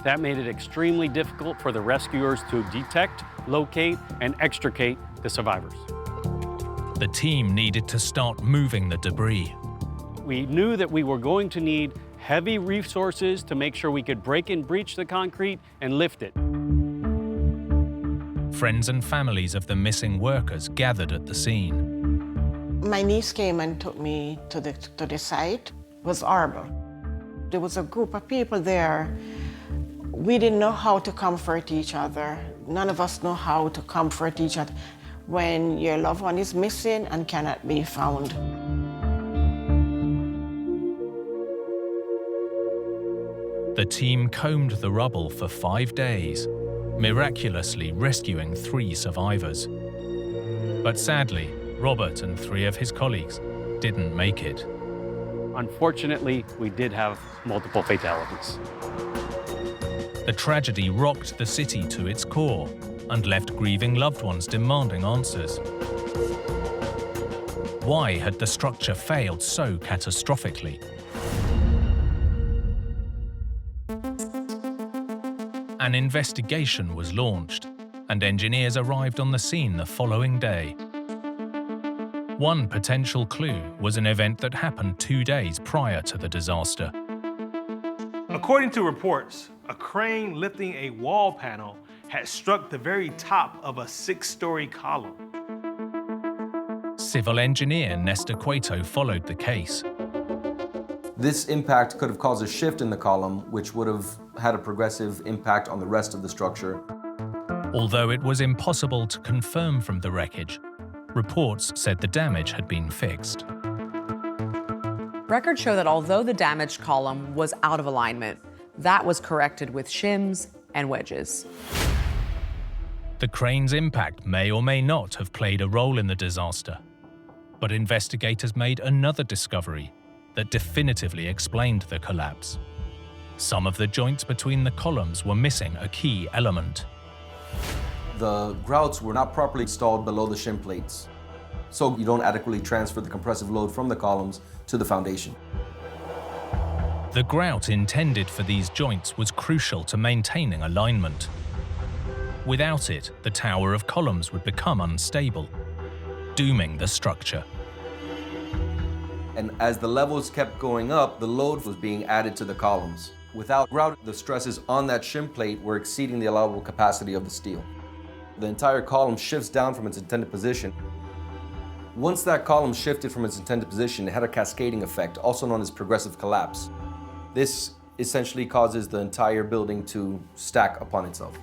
Speaker 21: That made it extremely difficult for the rescuers to detect, locate, and extricate the survivors.
Speaker 1: The team needed to start moving the debris.
Speaker 21: We knew that we were going to need heavy resources to make sure we could break and breach the concrete and lift it.
Speaker 1: Friends and families of the missing workers gathered at the scene.
Speaker 11: My niece came and took me to the site. It was horrible. There was a group of people there. We didn't know how to comfort each other. None of us know how to comfort each other when your loved one is missing and cannot be found.
Speaker 1: The team combed the rubble for 5 days, miraculously rescuing 3 survivors. But sadly, Robert and 3 of his colleagues didn't make it.
Speaker 21: Unfortunately, we did have multiple fatalities.
Speaker 1: The tragedy rocked the city to its core and left grieving loved ones demanding answers. Why had the structure failed so catastrophically? An investigation was launched, and engineers arrived on the scene the following day. One potential clue was an event that happened 2 days prior to the disaster.
Speaker 22: According to reports, a crane lifting a wall panel had struck the very top of a 6-story column.
Speaker 1: Civil engineer Nestor Cueto followed the case.
Speaker 13: This impact could have caused a shift in the column, which would have had a progressive impact on the rest of the structure.
Speaker 1: Although it was impossible to confirm from the wreckage, reports said the damage had been fixed.
Speaker 10: Records show that although the damaged column was out of alignment, that was corrected with shims and wedges.
Speaker 1: The crane's impact may or may not have played a role in the disaster, but investigators made another discovery that definitively explained the collapse. Some of the joints between the columns were missing a key element.
Speaker 13: The grouts were not properly installed below the shim plates, so you don't adequately transfer the compressive load from the columns to the foundation.
Speaker 1: The grout intended for these joints was crucial to maintaining alignment. Without it, the tower of columns would become unstable, dooming the structure.
Speaker 13: And as the levels kept going up, the load was being added to the columns. Without grout, the stresses on that shim plate were exceeding the allowable capacity of the steel. The entire column shifts down from its intended position. Once that column shifted from its intended position, it had a cascading effect, also known as progressive collapse. This essentially causes the entire building to stack upon itself.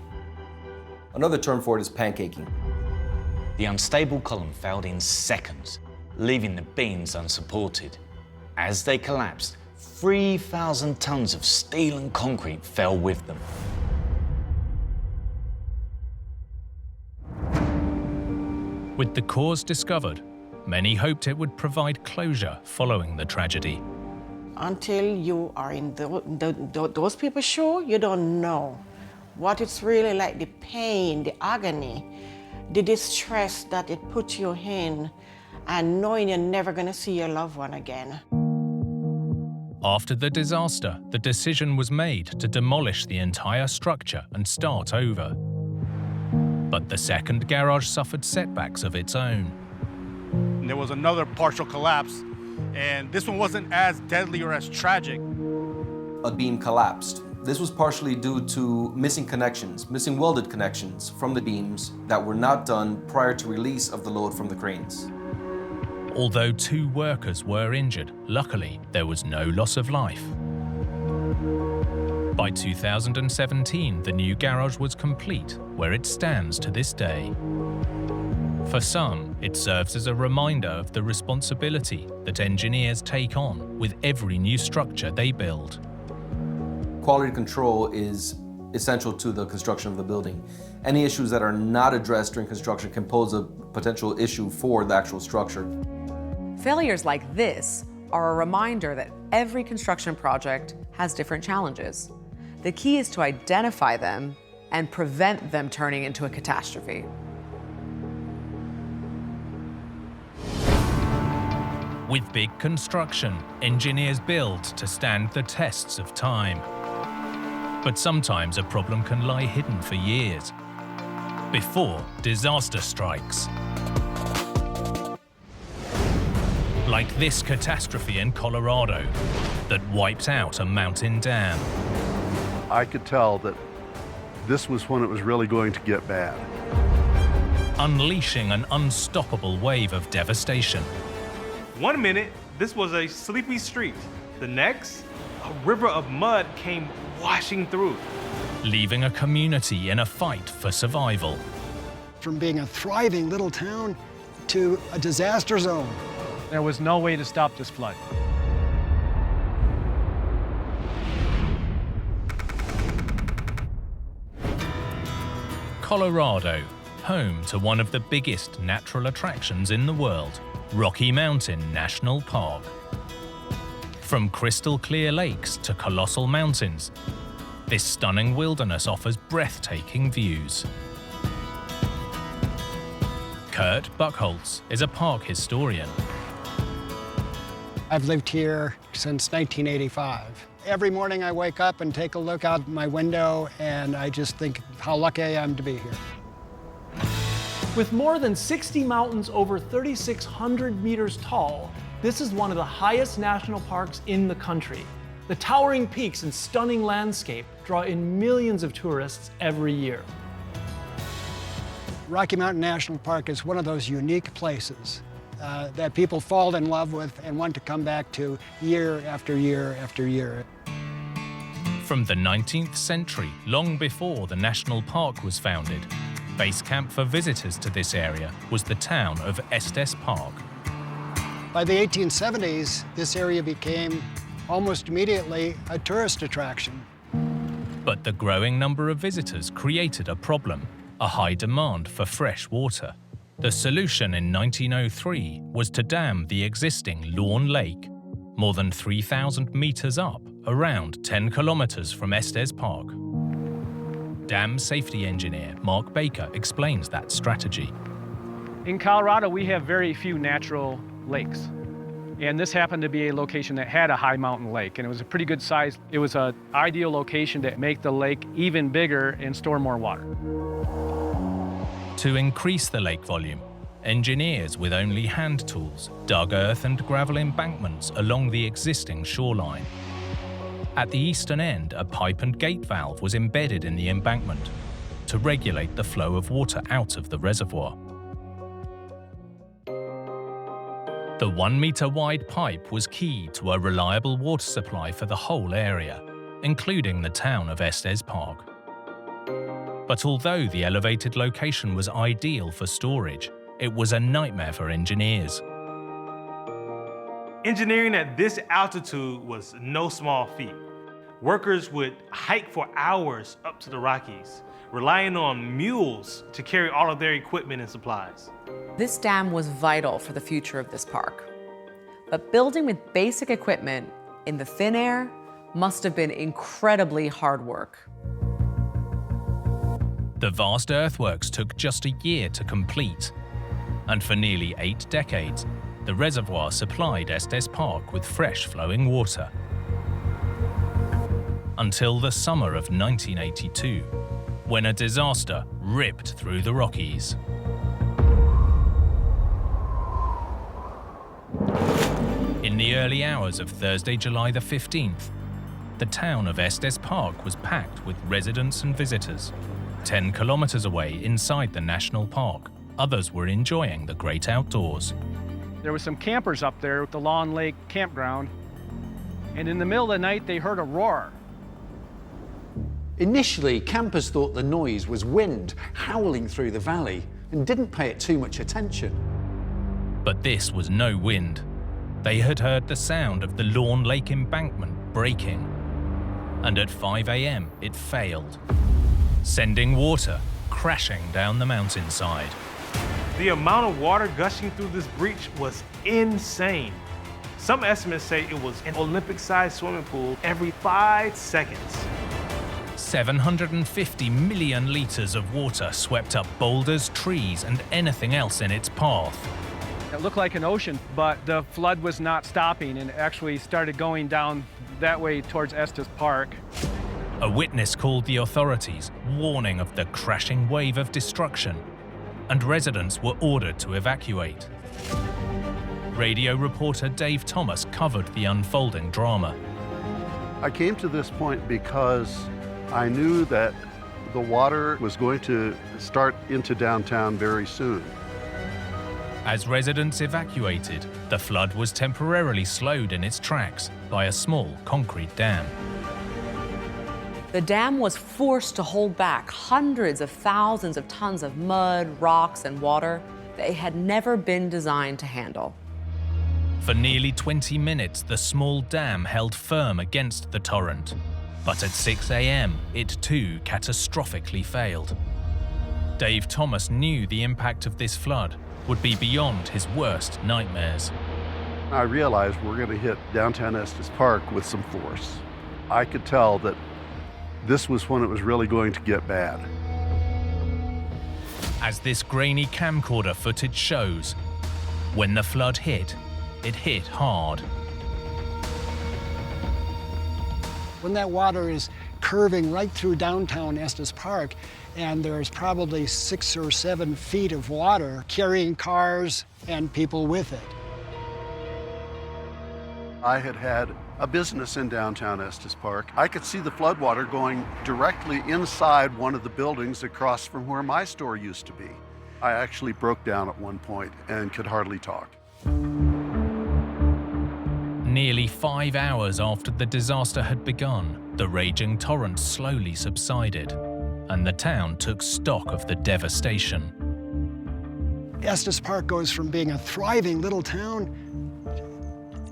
Speaker 13: Another term for it is pancaking.
Speaker 19: The unstable column failed in seconds, leaving the beams unsupported. As they collapsed,
Speaker 24: 3,000 tons of steel and concrete fell with them.
Speaker 1: With the cause discovered, many hoped it would provide closure following the tragedy.
Speaker 11: Until you are in those people's shoes, you don't know what it's really like, the pain, the agony, the distress that it puts you in, and knowing you're never going to see your loved one again.
Speaker 1: After the disaster, the decision was made to demolish the entire structure and start over. But the second garage suffered setbacks of its own.
Speaker 7: There was another partial collapse, and this one wasn't as deadly or as tragic.
Speaker 13: A beam collapsed. This was partially due to missing welded connections from the beams that were not done prior to release of the load from the cranes.
Speaker 1: Although 2 workers were injured, luckily there was no loss of life. By 2017, the new garage was complete, where it stands to this day. For some, it serves as a reminder of the responsibility that engineers take on with every new structure they build.
Speaker 13: Quality control is essential to the construction of the building. Any issues that are not addressed during construction can pose a potential issue for the actual structure.
Speaker 10: Failures like this are a reminder that every construction project has different challenges. The key is to identify them and prevent them turning into a catastrophe.
Speaker 1: With big construction, engineers build to stand the tests of time. But sometimes a problem can lie hidden for years, before disaster strikes. Like this catastrophe in Colorado that wiped out a mountain dam.
Speaker 3: I could tell that this was when it was really going to get bad.
Speaker 1: Unleashing an unstoppable wave of devastation.
Speaker 22: 1 minute, this was a sleepy street. The next, a river of mud came washing through.
Speaker 1: Leaving a community in a fight for survival.
Speaker 23: From being a thriving little town to a disaster zone.
Speaker 6: There was no way to stop this flood.
Speaker 1: Colorado, home to one of the biggest natural attractions in the world, Rocky Mountain National Park. From crystal clear lakes to colossal mountains, this stunning wilderness offers breathtaking views. Kurt Buchholz is a park historian.
Speaker 23: I've lived here since 1985. Every morning I wake up and take a look out my window, and I just think how lucky I am to be here.
Speaker 6: With more than 60 mountains over 3,600 meters tall, this is one of the highest national parks in the country. The towering peaks and stunning landscape draw in millions of tourists every year.
Speaker 23: Rocky Mountain National Park is one of those unique places that people fall in love with and want to come back to year after year after year.
Speaker 1: From the 19th century, long before the national park was founded, base camp for visitors to this area was the town of Estes Park.
Speaker 23: By the 1870s, this area became almost immediately a tourist attraction.
Speaker 1: But the growing number of visitors created a problem, a high demand for fresh water. The solution in 1903 was to dam the existing Lawn Lake, more than 3,000 meters up, around 10 kilometers from Estes Park. Dam safety engineer Mark Baker explains that strategy.
Speaker 6: In Colorado, we have very few natural lakes. And this happened to be a location that had a high mountain lake, and it was a pretty good size. It was an ideal location to make the lake even bigger and store more water.
Speaker 1: To increase the lake volume, engineers with only hand tools dug earth and gravel embankments along the existing shoreline. At the eastern end, a pipe and gate valve was embedded in the embankment to regulate the flow of water out of the reservoir. The 1 meter wide pipe was key to a reliable water supply for the whole area, including the town of Estes Park. But although the elevated location was ideal for storage, it was a nightmare for engineers.
Speaker 22: Engineering at this altitude was no small feat. Workers would hike for hours up to the Rockies, relying on mules to carry all of their equipment and supplies.
Speaker 10: This dam was vital for the future of this park. But building with basic equipment in the thin air must have been incredibly hard work.
Speaker 1: The vast earthworks took just a year to complete, and for nearly 8 decades, the reservoir supplied Estes Park with fresh flowing water. Until the summer of 1982, when a disaster ripped through the Rockies. In the early hours of Thursday, July the 15th, the town of Estes Park was packed with residents and visitors. 10 kilometers away inside the national park, others were enjoying the great outdoors.
Speaker 12: There was some campers up there at the Lawn Lake campground, and in the middle of the night they heard a roar.
Speaker 9: Initially, campers thought the noise was wind howling through the valley and didn't pay it too much attention.
Speaker 1: But this was no wind. They had heard the sound of the Lawn Lake embankment breaking. And at 5 a.m. it failed, sending water crashing down the mountainside.
Speaker 22: The amount of water gushing through this breach was insane. Some estimates say it was an Olympic-sized swimming pool every 5 seconds.
Speaker 1: 750 million liters of water swept up boulders, trees, and anything else in its path.
Speaker 12: It looked like an ocean, but the flood was not stopping and actually started going down that way towards Estes Park.
Speaker 1: A witness called the authorities, warning of the crashing wave of destruction, and residents were ordered to evacuate. Radio reporter Dave Thomas covered the unfolding drama.
Speaker 3: I came to this point because I knew that the water was going to start into downtown very soon.
Speaker 1: As residents evacuated, the flood was temporarily slowed in its tracks by a small concrete dam.
Speaker 10: The dam was forced to hold back hundreds of thousands of tons of mud, rocks, and water that it had never been designed to handle.
Speaker 1: For nearly 20 minutes, the small dam held firm against the torrent. But at 6 a.m., it too catastrophically failed. Dave Thomas knew the impact of this flood would be beyond his worst nightmares.
Speaker 3: I realized we're going to hit downtown Estes Park with some force. I could tell that this was when it was really going to get bad.
Speaker 1: As this grainy camcorder footage shows, when the flood hit, it hit hard.
Speaker 23: When that water is curving right through downtown Estes Park, and there's probably 6 or 7 feet of water carrying cars and people with it.
Speaker 3: I had had a business in downtown Estes Park. I could see the floodwater going directly inside one of the buildings across from where my store used to be. I actually broke down at one point and could hardly talk.
Speaker 1: Nearly 5 hours after the disaster had begun, the raging torrent slowly subsided, and the town took stock of the devastation.
Speaker 23: Estes Park goes from being a thriving little town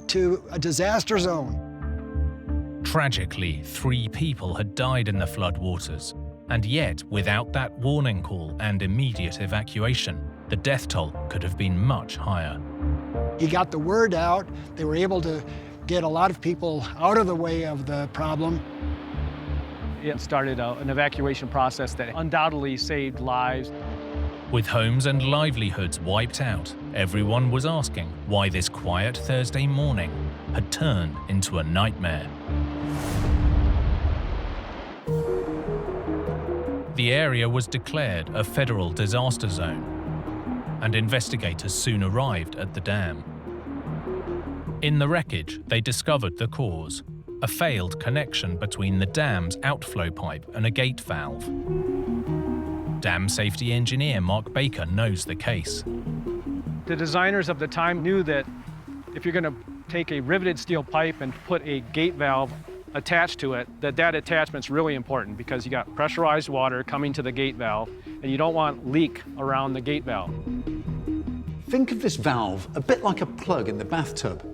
Speaker 23: to a disaster zone.
Speaker 1: Tragically, 3 people had died in the floodwaters, and yet, without that warning call and immediate evacuation, the death toll could have been much higher.
Speaker 23: He got the word out. They were able to get a lot of people out of the way of the problem.
Speaker 12: It started an evacuation process that undoubtedly saved lives.
Speaker 1: With homes and livelihoods wiped out, everyone was asking why this quiet Thursday morning had turned into a nightmare. The area was declared a federal disaster zone, and investigators soon arrived at the dam. In the wreckage, they discovered the cause: a failed connection between the dam's outflow pipe and a gate valve. Dam safety engineer Mark Baker knows the case.
Speaker 12: The designers of the time knew that if you're going to take a riveted steel pipe and put a gate valve attached to it, that attachment's really important because you got pressurized water coming to the gate valve and you don't want leak around the gate valve.
Speaker 9: Think of this valve a bit like a plug in the bathtub.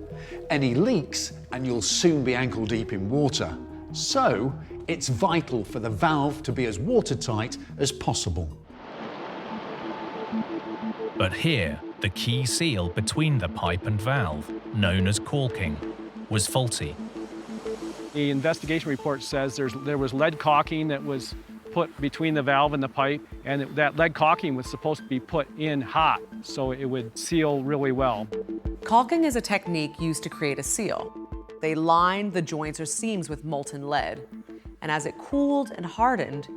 Speaker 9: Any leaks and you'll soon be ankle deep in water. So it's vital for the valve to be as watertight as possible.
Speaker 1: But here, the key seal between the pipe and valve, known as caulking, was faulty.
Speaker 12: The investigation report says there was lead caulking that was put between the valve and the pipe, and that lead caulking was supposed to be put in hot so it would seal really well.
Speaker 10: Caulking is a technique used to create a seal. They lined the joints or seams with molten lead, and as it cooled and hardened,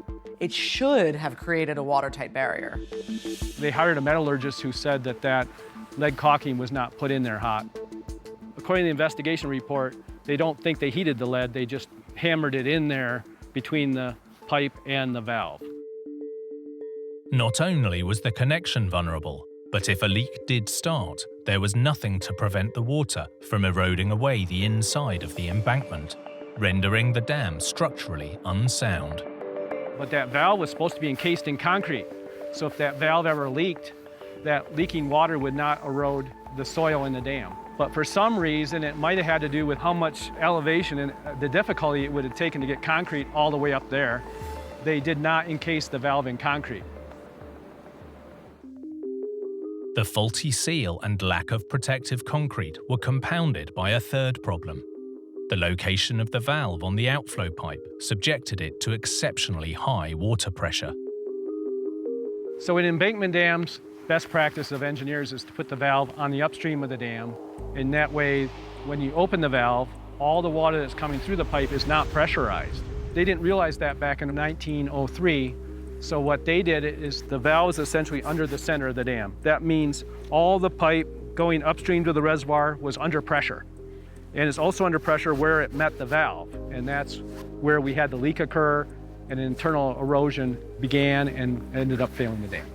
Speaker 10: it should have created a watertight barrier.
Speaker 12: They hired a metallurgist who said that lead caulking was not put in there hot. According to the investigation report, they don't think they heated the lead, they just hammered it in there between the pipe and the valve.
Speaker 1: Not only was the connection vulnerable, but if a leak did start, there was nothing to prevent the water from eroding away the inside of the embankment, rendering the dam structurally unsound.
Speaker 12: But that valve was supposed to be encased in concrete, so if that valve ever leaked, that leaking water would not erode the soil in the dam. But for some reason, it might have had to do with how much elevation and the difficulty it would have taken to get concrete all the way up there. They did not encase the valve in concrete.
Speaker 1: The faulty seal and lack of protective concrete were compounded by a third problem. The location of the valve on the outflow pipe subjected it to exceptionally high water pressure.
Speaker 12: So in embankment dams, best practice of engineers is to put the valve on the upstream of the dam. And that way, when you open the valve, all the water that's coming through the pipe is not pressurized. They didn't realize that back in 1903. So what they did is the valve is essentially under the center of the dam. That means all the pipe going upstream to the reservoir was under pressure. And it's also under pressure where it met the valve. And that's where we had the leak occur and internal erosion began and ended up failing the dam.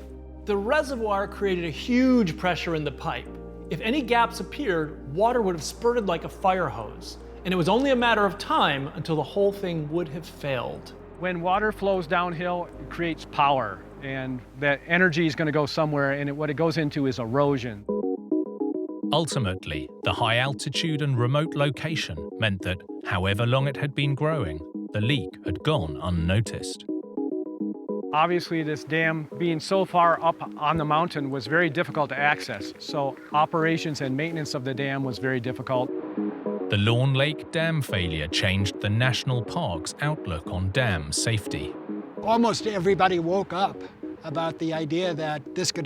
Speaker 6: The reservoir created a huge pressure in the pipe. If any gaps appeared, water would have spurted like a fire hose. And it was only a matter of time until the whole thing would have failed.
Speaker 12: When water flows downhill, it creates power. And that energy is going to go somewhere, and what it goes into is erosion.
Speaker 1: Ultimately, the high altitude and remote location meant that, however long it had been growing, the leak had gone unnoticed.
Speaker 12: Obviously, this dam being so far up on the mountain was very difficult to access, so operations and maintenance of the dam was very difficult.
Speaker 1: The Lawn Lake Dam failure changed the national park's outlook on dam safety.
Speaker 23: Almost everybody woke up about the idea that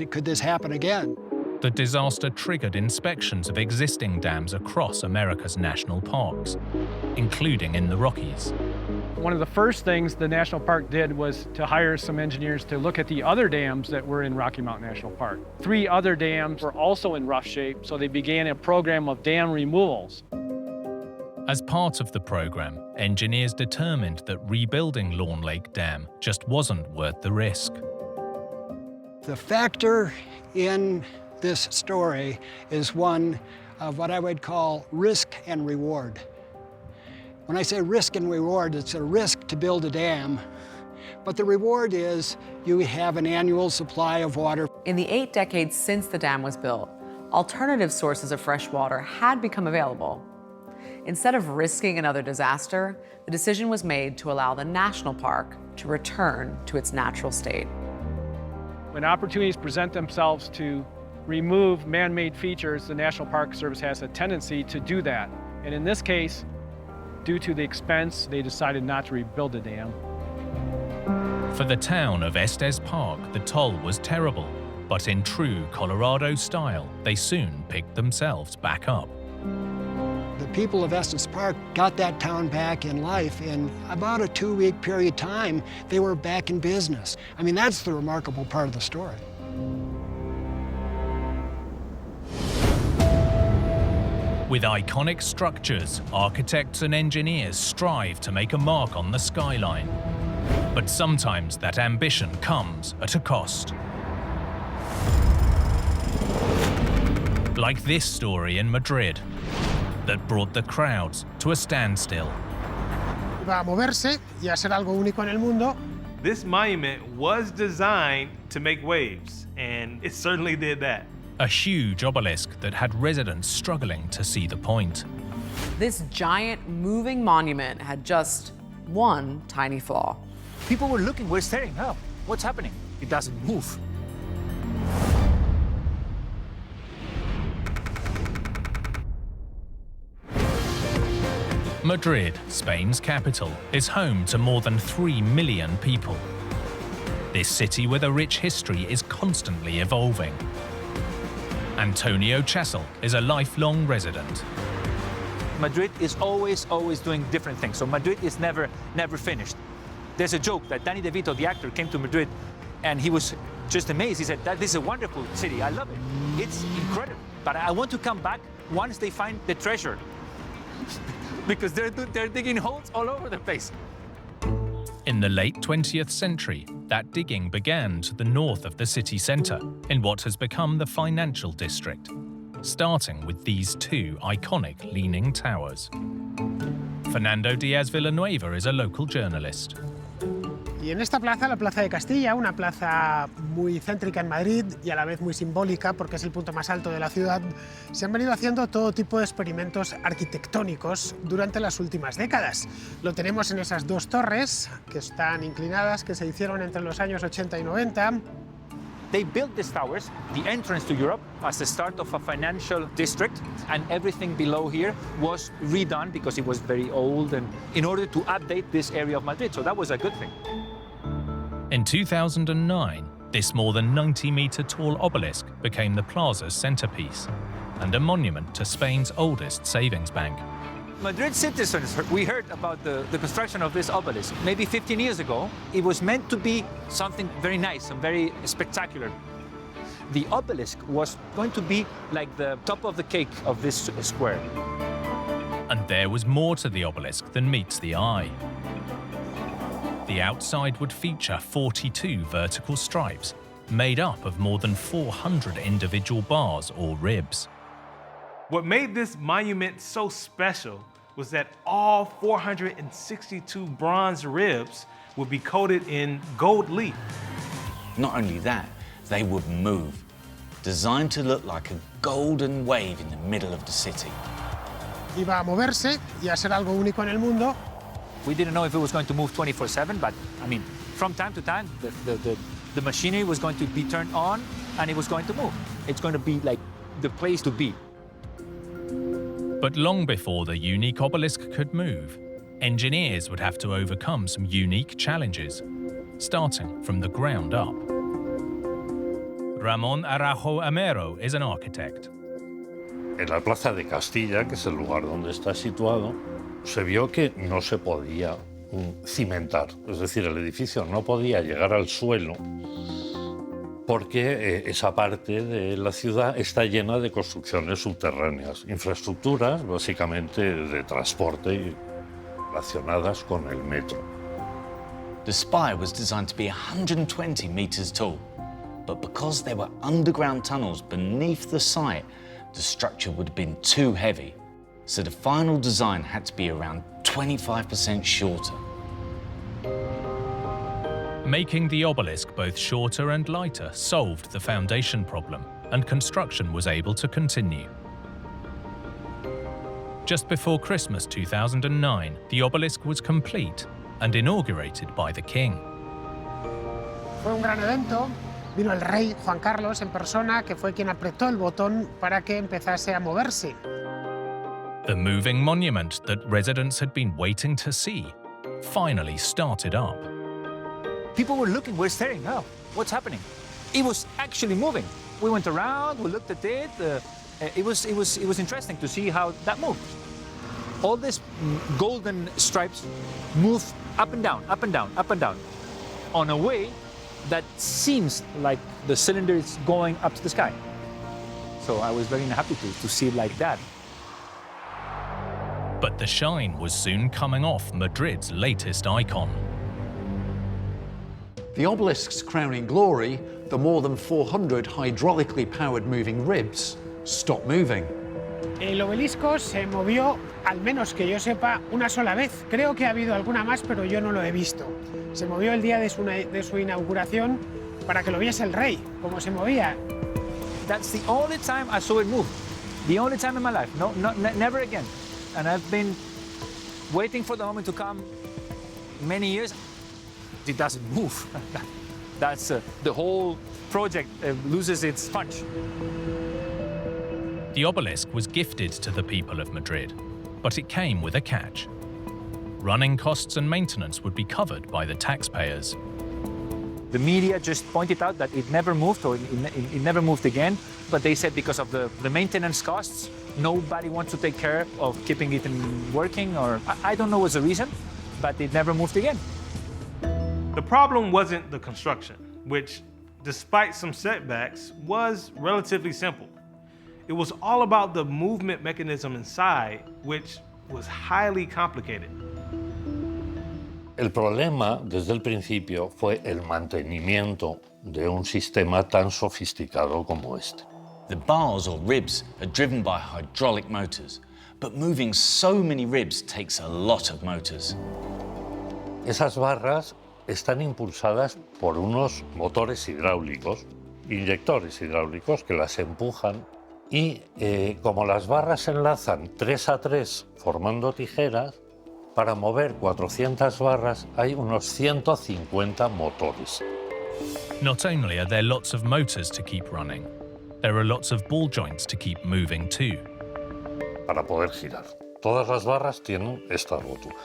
Speaker 23: could this happen again?
Speaker 1: The disaster triggered inspections of existing dams across America's national parks, including in the Rockies.
Speaker 12: One of the first things the national park did was to hire some engineers to look at the other dams that were in Rocky Mountain National Park. 3 other dams were also in rough shape, so they began a program of dam removals.
Speaker 1: As part of the program, engineers determined that rebuilding Lawn Lake Dam just wasn't worth the risk.
Speaker 23: The factor in this story is one of what I would call risk and reward. When I say risk and reward, it's a risk to build a dam, but the reward is you have an annual supply of water.
Speaker 10: In the 8 decades since the dam was built, alternative sources of fresh water had become available. Instead of risking another disaster, the decision was made to allow the national park to return to its natural state.
Speaker 12: When opportunities present themselves to remove man-made features, the National Park Service has a tendency to do that. And in this case, due to the expense, they decided not to rebuild the dam.
Speaker 1: For the town of Estes Park, the toll was terrible, but in true Colorado style, they soon picked themselves back up.
Speaker 23: The people of Estes Park got that town back in life. In about a 2-week period of time, they were back in business. I mean, that's the remarkable part of the story.
Speaker 1: With iconic structures, architects and engineers strive to make a mark on the skyline. But sometimes that ambition comes at a cost. Like this story in Madrid, that brought the crowds to a standstill.
Speaker 14: Va a moverse y a hacer algo único en el mundo.
Speaker 22: This monument was designed to make waves, and it certainly did that.
Speaker 1: a huge obelisk that had residents struggling to see the point.
Speaker 10: This giant moving monument had just one tiny flaw.
Speaker 24: People were looking, we're staring. Oh, what's happening? It doesn't move.
Speaker 1: Madrid, Spain's capital, is home to more than 3 million people. This city with a rich history is constantly evolving. Antonio Chessel is a lifelong resident.
Speaker 24: Madrid is always doing different things. So Madrid is never finished. There's a joke that Danny DeVito, the actor, came to Madrid and he was just amazed. He said, this is a wonderful city. I love it. It's incredible. But I want to come back once they find the treasure. Because they're digging holes all over the place.
Speaker 1: In the late 20th century, that digging began to the north of the city centre, in what has become the financial district, starting with these two iconic leaning towers. Fernando Diaz Villanueva is a local journalist.
Speaker 23: Y en esta plaza, la Plaza de Castilla, una plaza muy céntrica en Madrid y a la vez muy simbólica porque es el punto más alto de la ciudad, se han venido haciendo todo tipo de experimentos arquitectónicos durante las últimas décadas. Lo tenemos en esas dos torres que están inclinadas, que se hicieron entre los años 80 y 90.
Speaker 24: They built these towers, the entrance to Europe, as the start of a financial district, and everything below here was redone because it was very old and in order to update this area of Madrid, so that was a good thing.
Speaker 1: In 2009, this more than 90-metre tall obelisk became the plaza's centrepiece and a monument to Spain's oldest savings bank.
Speaker 24: Madrid citizens, we heard about the construction of this obelisk. Maybe 15 years ago, it was meant to be something very nice and very spectacular. The obelisk was going to be like the top of the cake of this square.
Speaker 1: And there was more to the obelisk than meets the eye. The outside would feature 42 vertical stripes, made up of more than 400 individual bars or ribs.
Speaker 22: What made this monument so special was that all 462 bronze ribs would be coated in gold leaf.
Speaker 19: Not only that, they would move, designed to look like a golden wave in the middle of the city.
Speaker 23: Iba a moverse y a ser algo único en el mundo.
Speaker 24: We didn't know if it was going to move 24/7, but I mean, from time to time, the machinery was going to be turned on and it was going to move. It's going to be like the place to be.
Speaker 1: But long before the unique obelisk could move, engineers would have to overcome some unique challenges, starting from the ground up. Ramón Araujo Amero is an architect.
Speaker 15: En la Plaza de Castilla, que es el lugar donde está situado, se vio que no se podía cimentar. Es decir, el edificio no podía llegar al suelo porque esa parte de la ciudad está llena de construcciones subterráneas, infraestructuras básicamente de transporte relacionadas con el metro.
Speaker 19: The spire was designed to be 120 meters tall, but because there were underground tunnels beneath the site, the structure would have been too heavy, so the final design had to be around 25% shorter.
Speaker 1: Making the obelisk both shorter and lighter solved the foundation problem, and construction was able to continue. Just before Christmas 2009, the obelisk was complete and inaugurated by the king.
Speaker 23: Fue un gran evento. Vino el rey Juan Carlos en persona, que fue quien apretó el botón para que empezase a moverse.
Speaker 1: The moving monument that residents had been waiting to see finally started up.
Speaker 24: People were looking, we're staring. Oh, what's happening? It was actually moving. We went around, we looked at it. It was interesting to see how that moved. All these golden stripes move up and down, up and down, up and down, on a way that seems like the cylinder is going up to the sky. So I was very happy to see it like that.
Speaker 1: But the shine was soon coming off Madrid's latest icon.
Speaker 9: The obelisk's crowning glory, the more than 400 hydraulically powered moving ribs, stopped moving.
Speaker 23: El obelisco se movió, al menos que yo sepa, una sola vez. Creo que ha habido alguna más, pero yo no lo he visto. Se movió el día de su inauguración para que lo viese el rey, cómo se movía.
Speaker 24: That's the only time I saw it move. The only time in my life. No, never again. And I've been waiting for the moment to come many years. It doesn't move. That's the whole project loses its punch.
Speaker 1: The obelisk was gifted to the people of Madrid, but it came with a catch. Running costs and maintenance would be covered by the taxpayers.
Speaker 24: The media just pointed out that it never moved, or it never moved again, but they said because of the maintenance costs, nobody wants to take care of keeping it working, or I don't know what's the reason, but it never moved again.
Speaker 22: The problem wasn't the construction, which, despite some setbacks, was relatively simple. It was all about the movement mechanism inside, which was highly complicated.
Speaker 15: El problema desde el principio fue el mantenimiento de un sistema tan sofisticado como este.
Speaker 2: The bars or ribs are driven by hydraulic motors, but moving so many ribs takes a lot of motors.
Speaker 15: Esas barras están impulsadas por unos motores hidráulicos, inyectores hidráulicos que las empujan y como las barras se enlazan 3 a 3 formando tijeras, para mover 400 barras hay unos 150 motores.
Speaker 1: Not only are there lots of motors to keep running, there are lots of ball joints to keep moving too.
Speaker 15: Para poder girar. Todas las barras tienen esta rótula.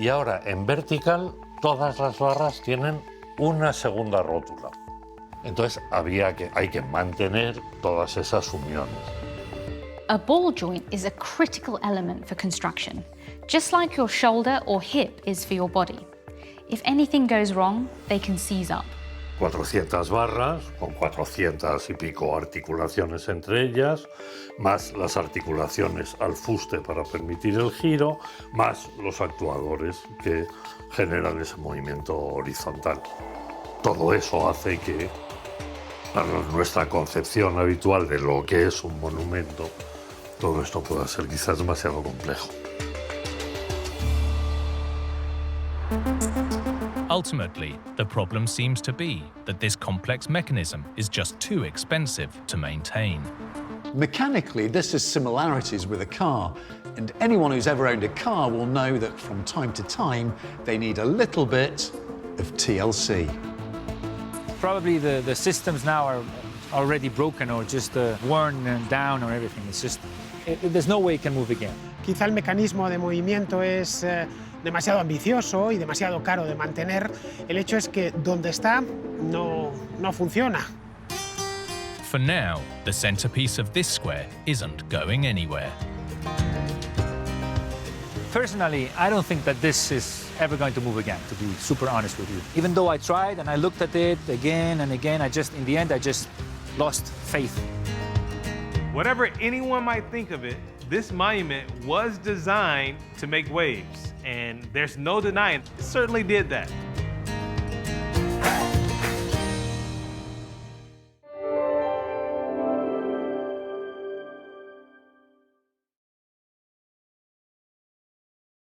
Speaker 15: Y ahora, en vertical, todas las barras tienen una segunda rótula. Entonces hay que mantener todas esas uniones.
Speaker 8: A ball joint is a critical element for construction, just like your shoulder or hip is for your body. If anything goes wrong, they can seize up.
Speaker 15: 400 barras, con 400 y pico articulaciones entre ellas, más las articulaciones al fuste para permitir el giro, más los actuadores que generan ese movimiento horizontal. Todo eso hace que, para nuestra concepción habitual de lo que es un monumento, todo esto pueda ser quizás demasiado complejo.
Speaker 1: Ultimately, the problem seems to be that this complex mechanism is just too expensive to maintain.
Speaker 9: Mechanically, this has similarities with a car, and anyone who's ever owned a car will know that from time to time, they need a little bit of TLC.
Speaker 24: Probably the systems now are already broken or just worn down or everything. It's just, there's no way it can move again.
Speaker 23: Quizá el mecanismo de movimiento es demasiado ambicioso y demasiado caro de mantener. El hecho es que donde está no funciona.
Speaker 1: For now, the centerpiece of this square isn't going anywhere.
Speaker 24: Personally, I don't think that this is ever going to move again, to be super honest with you. Even though I tried and I looked at it again and again, in the end, I just lost faith.
Speaker 22: Whatever anyone might think of it, this monument was designed to make waves, and there's no denying it certainly did that.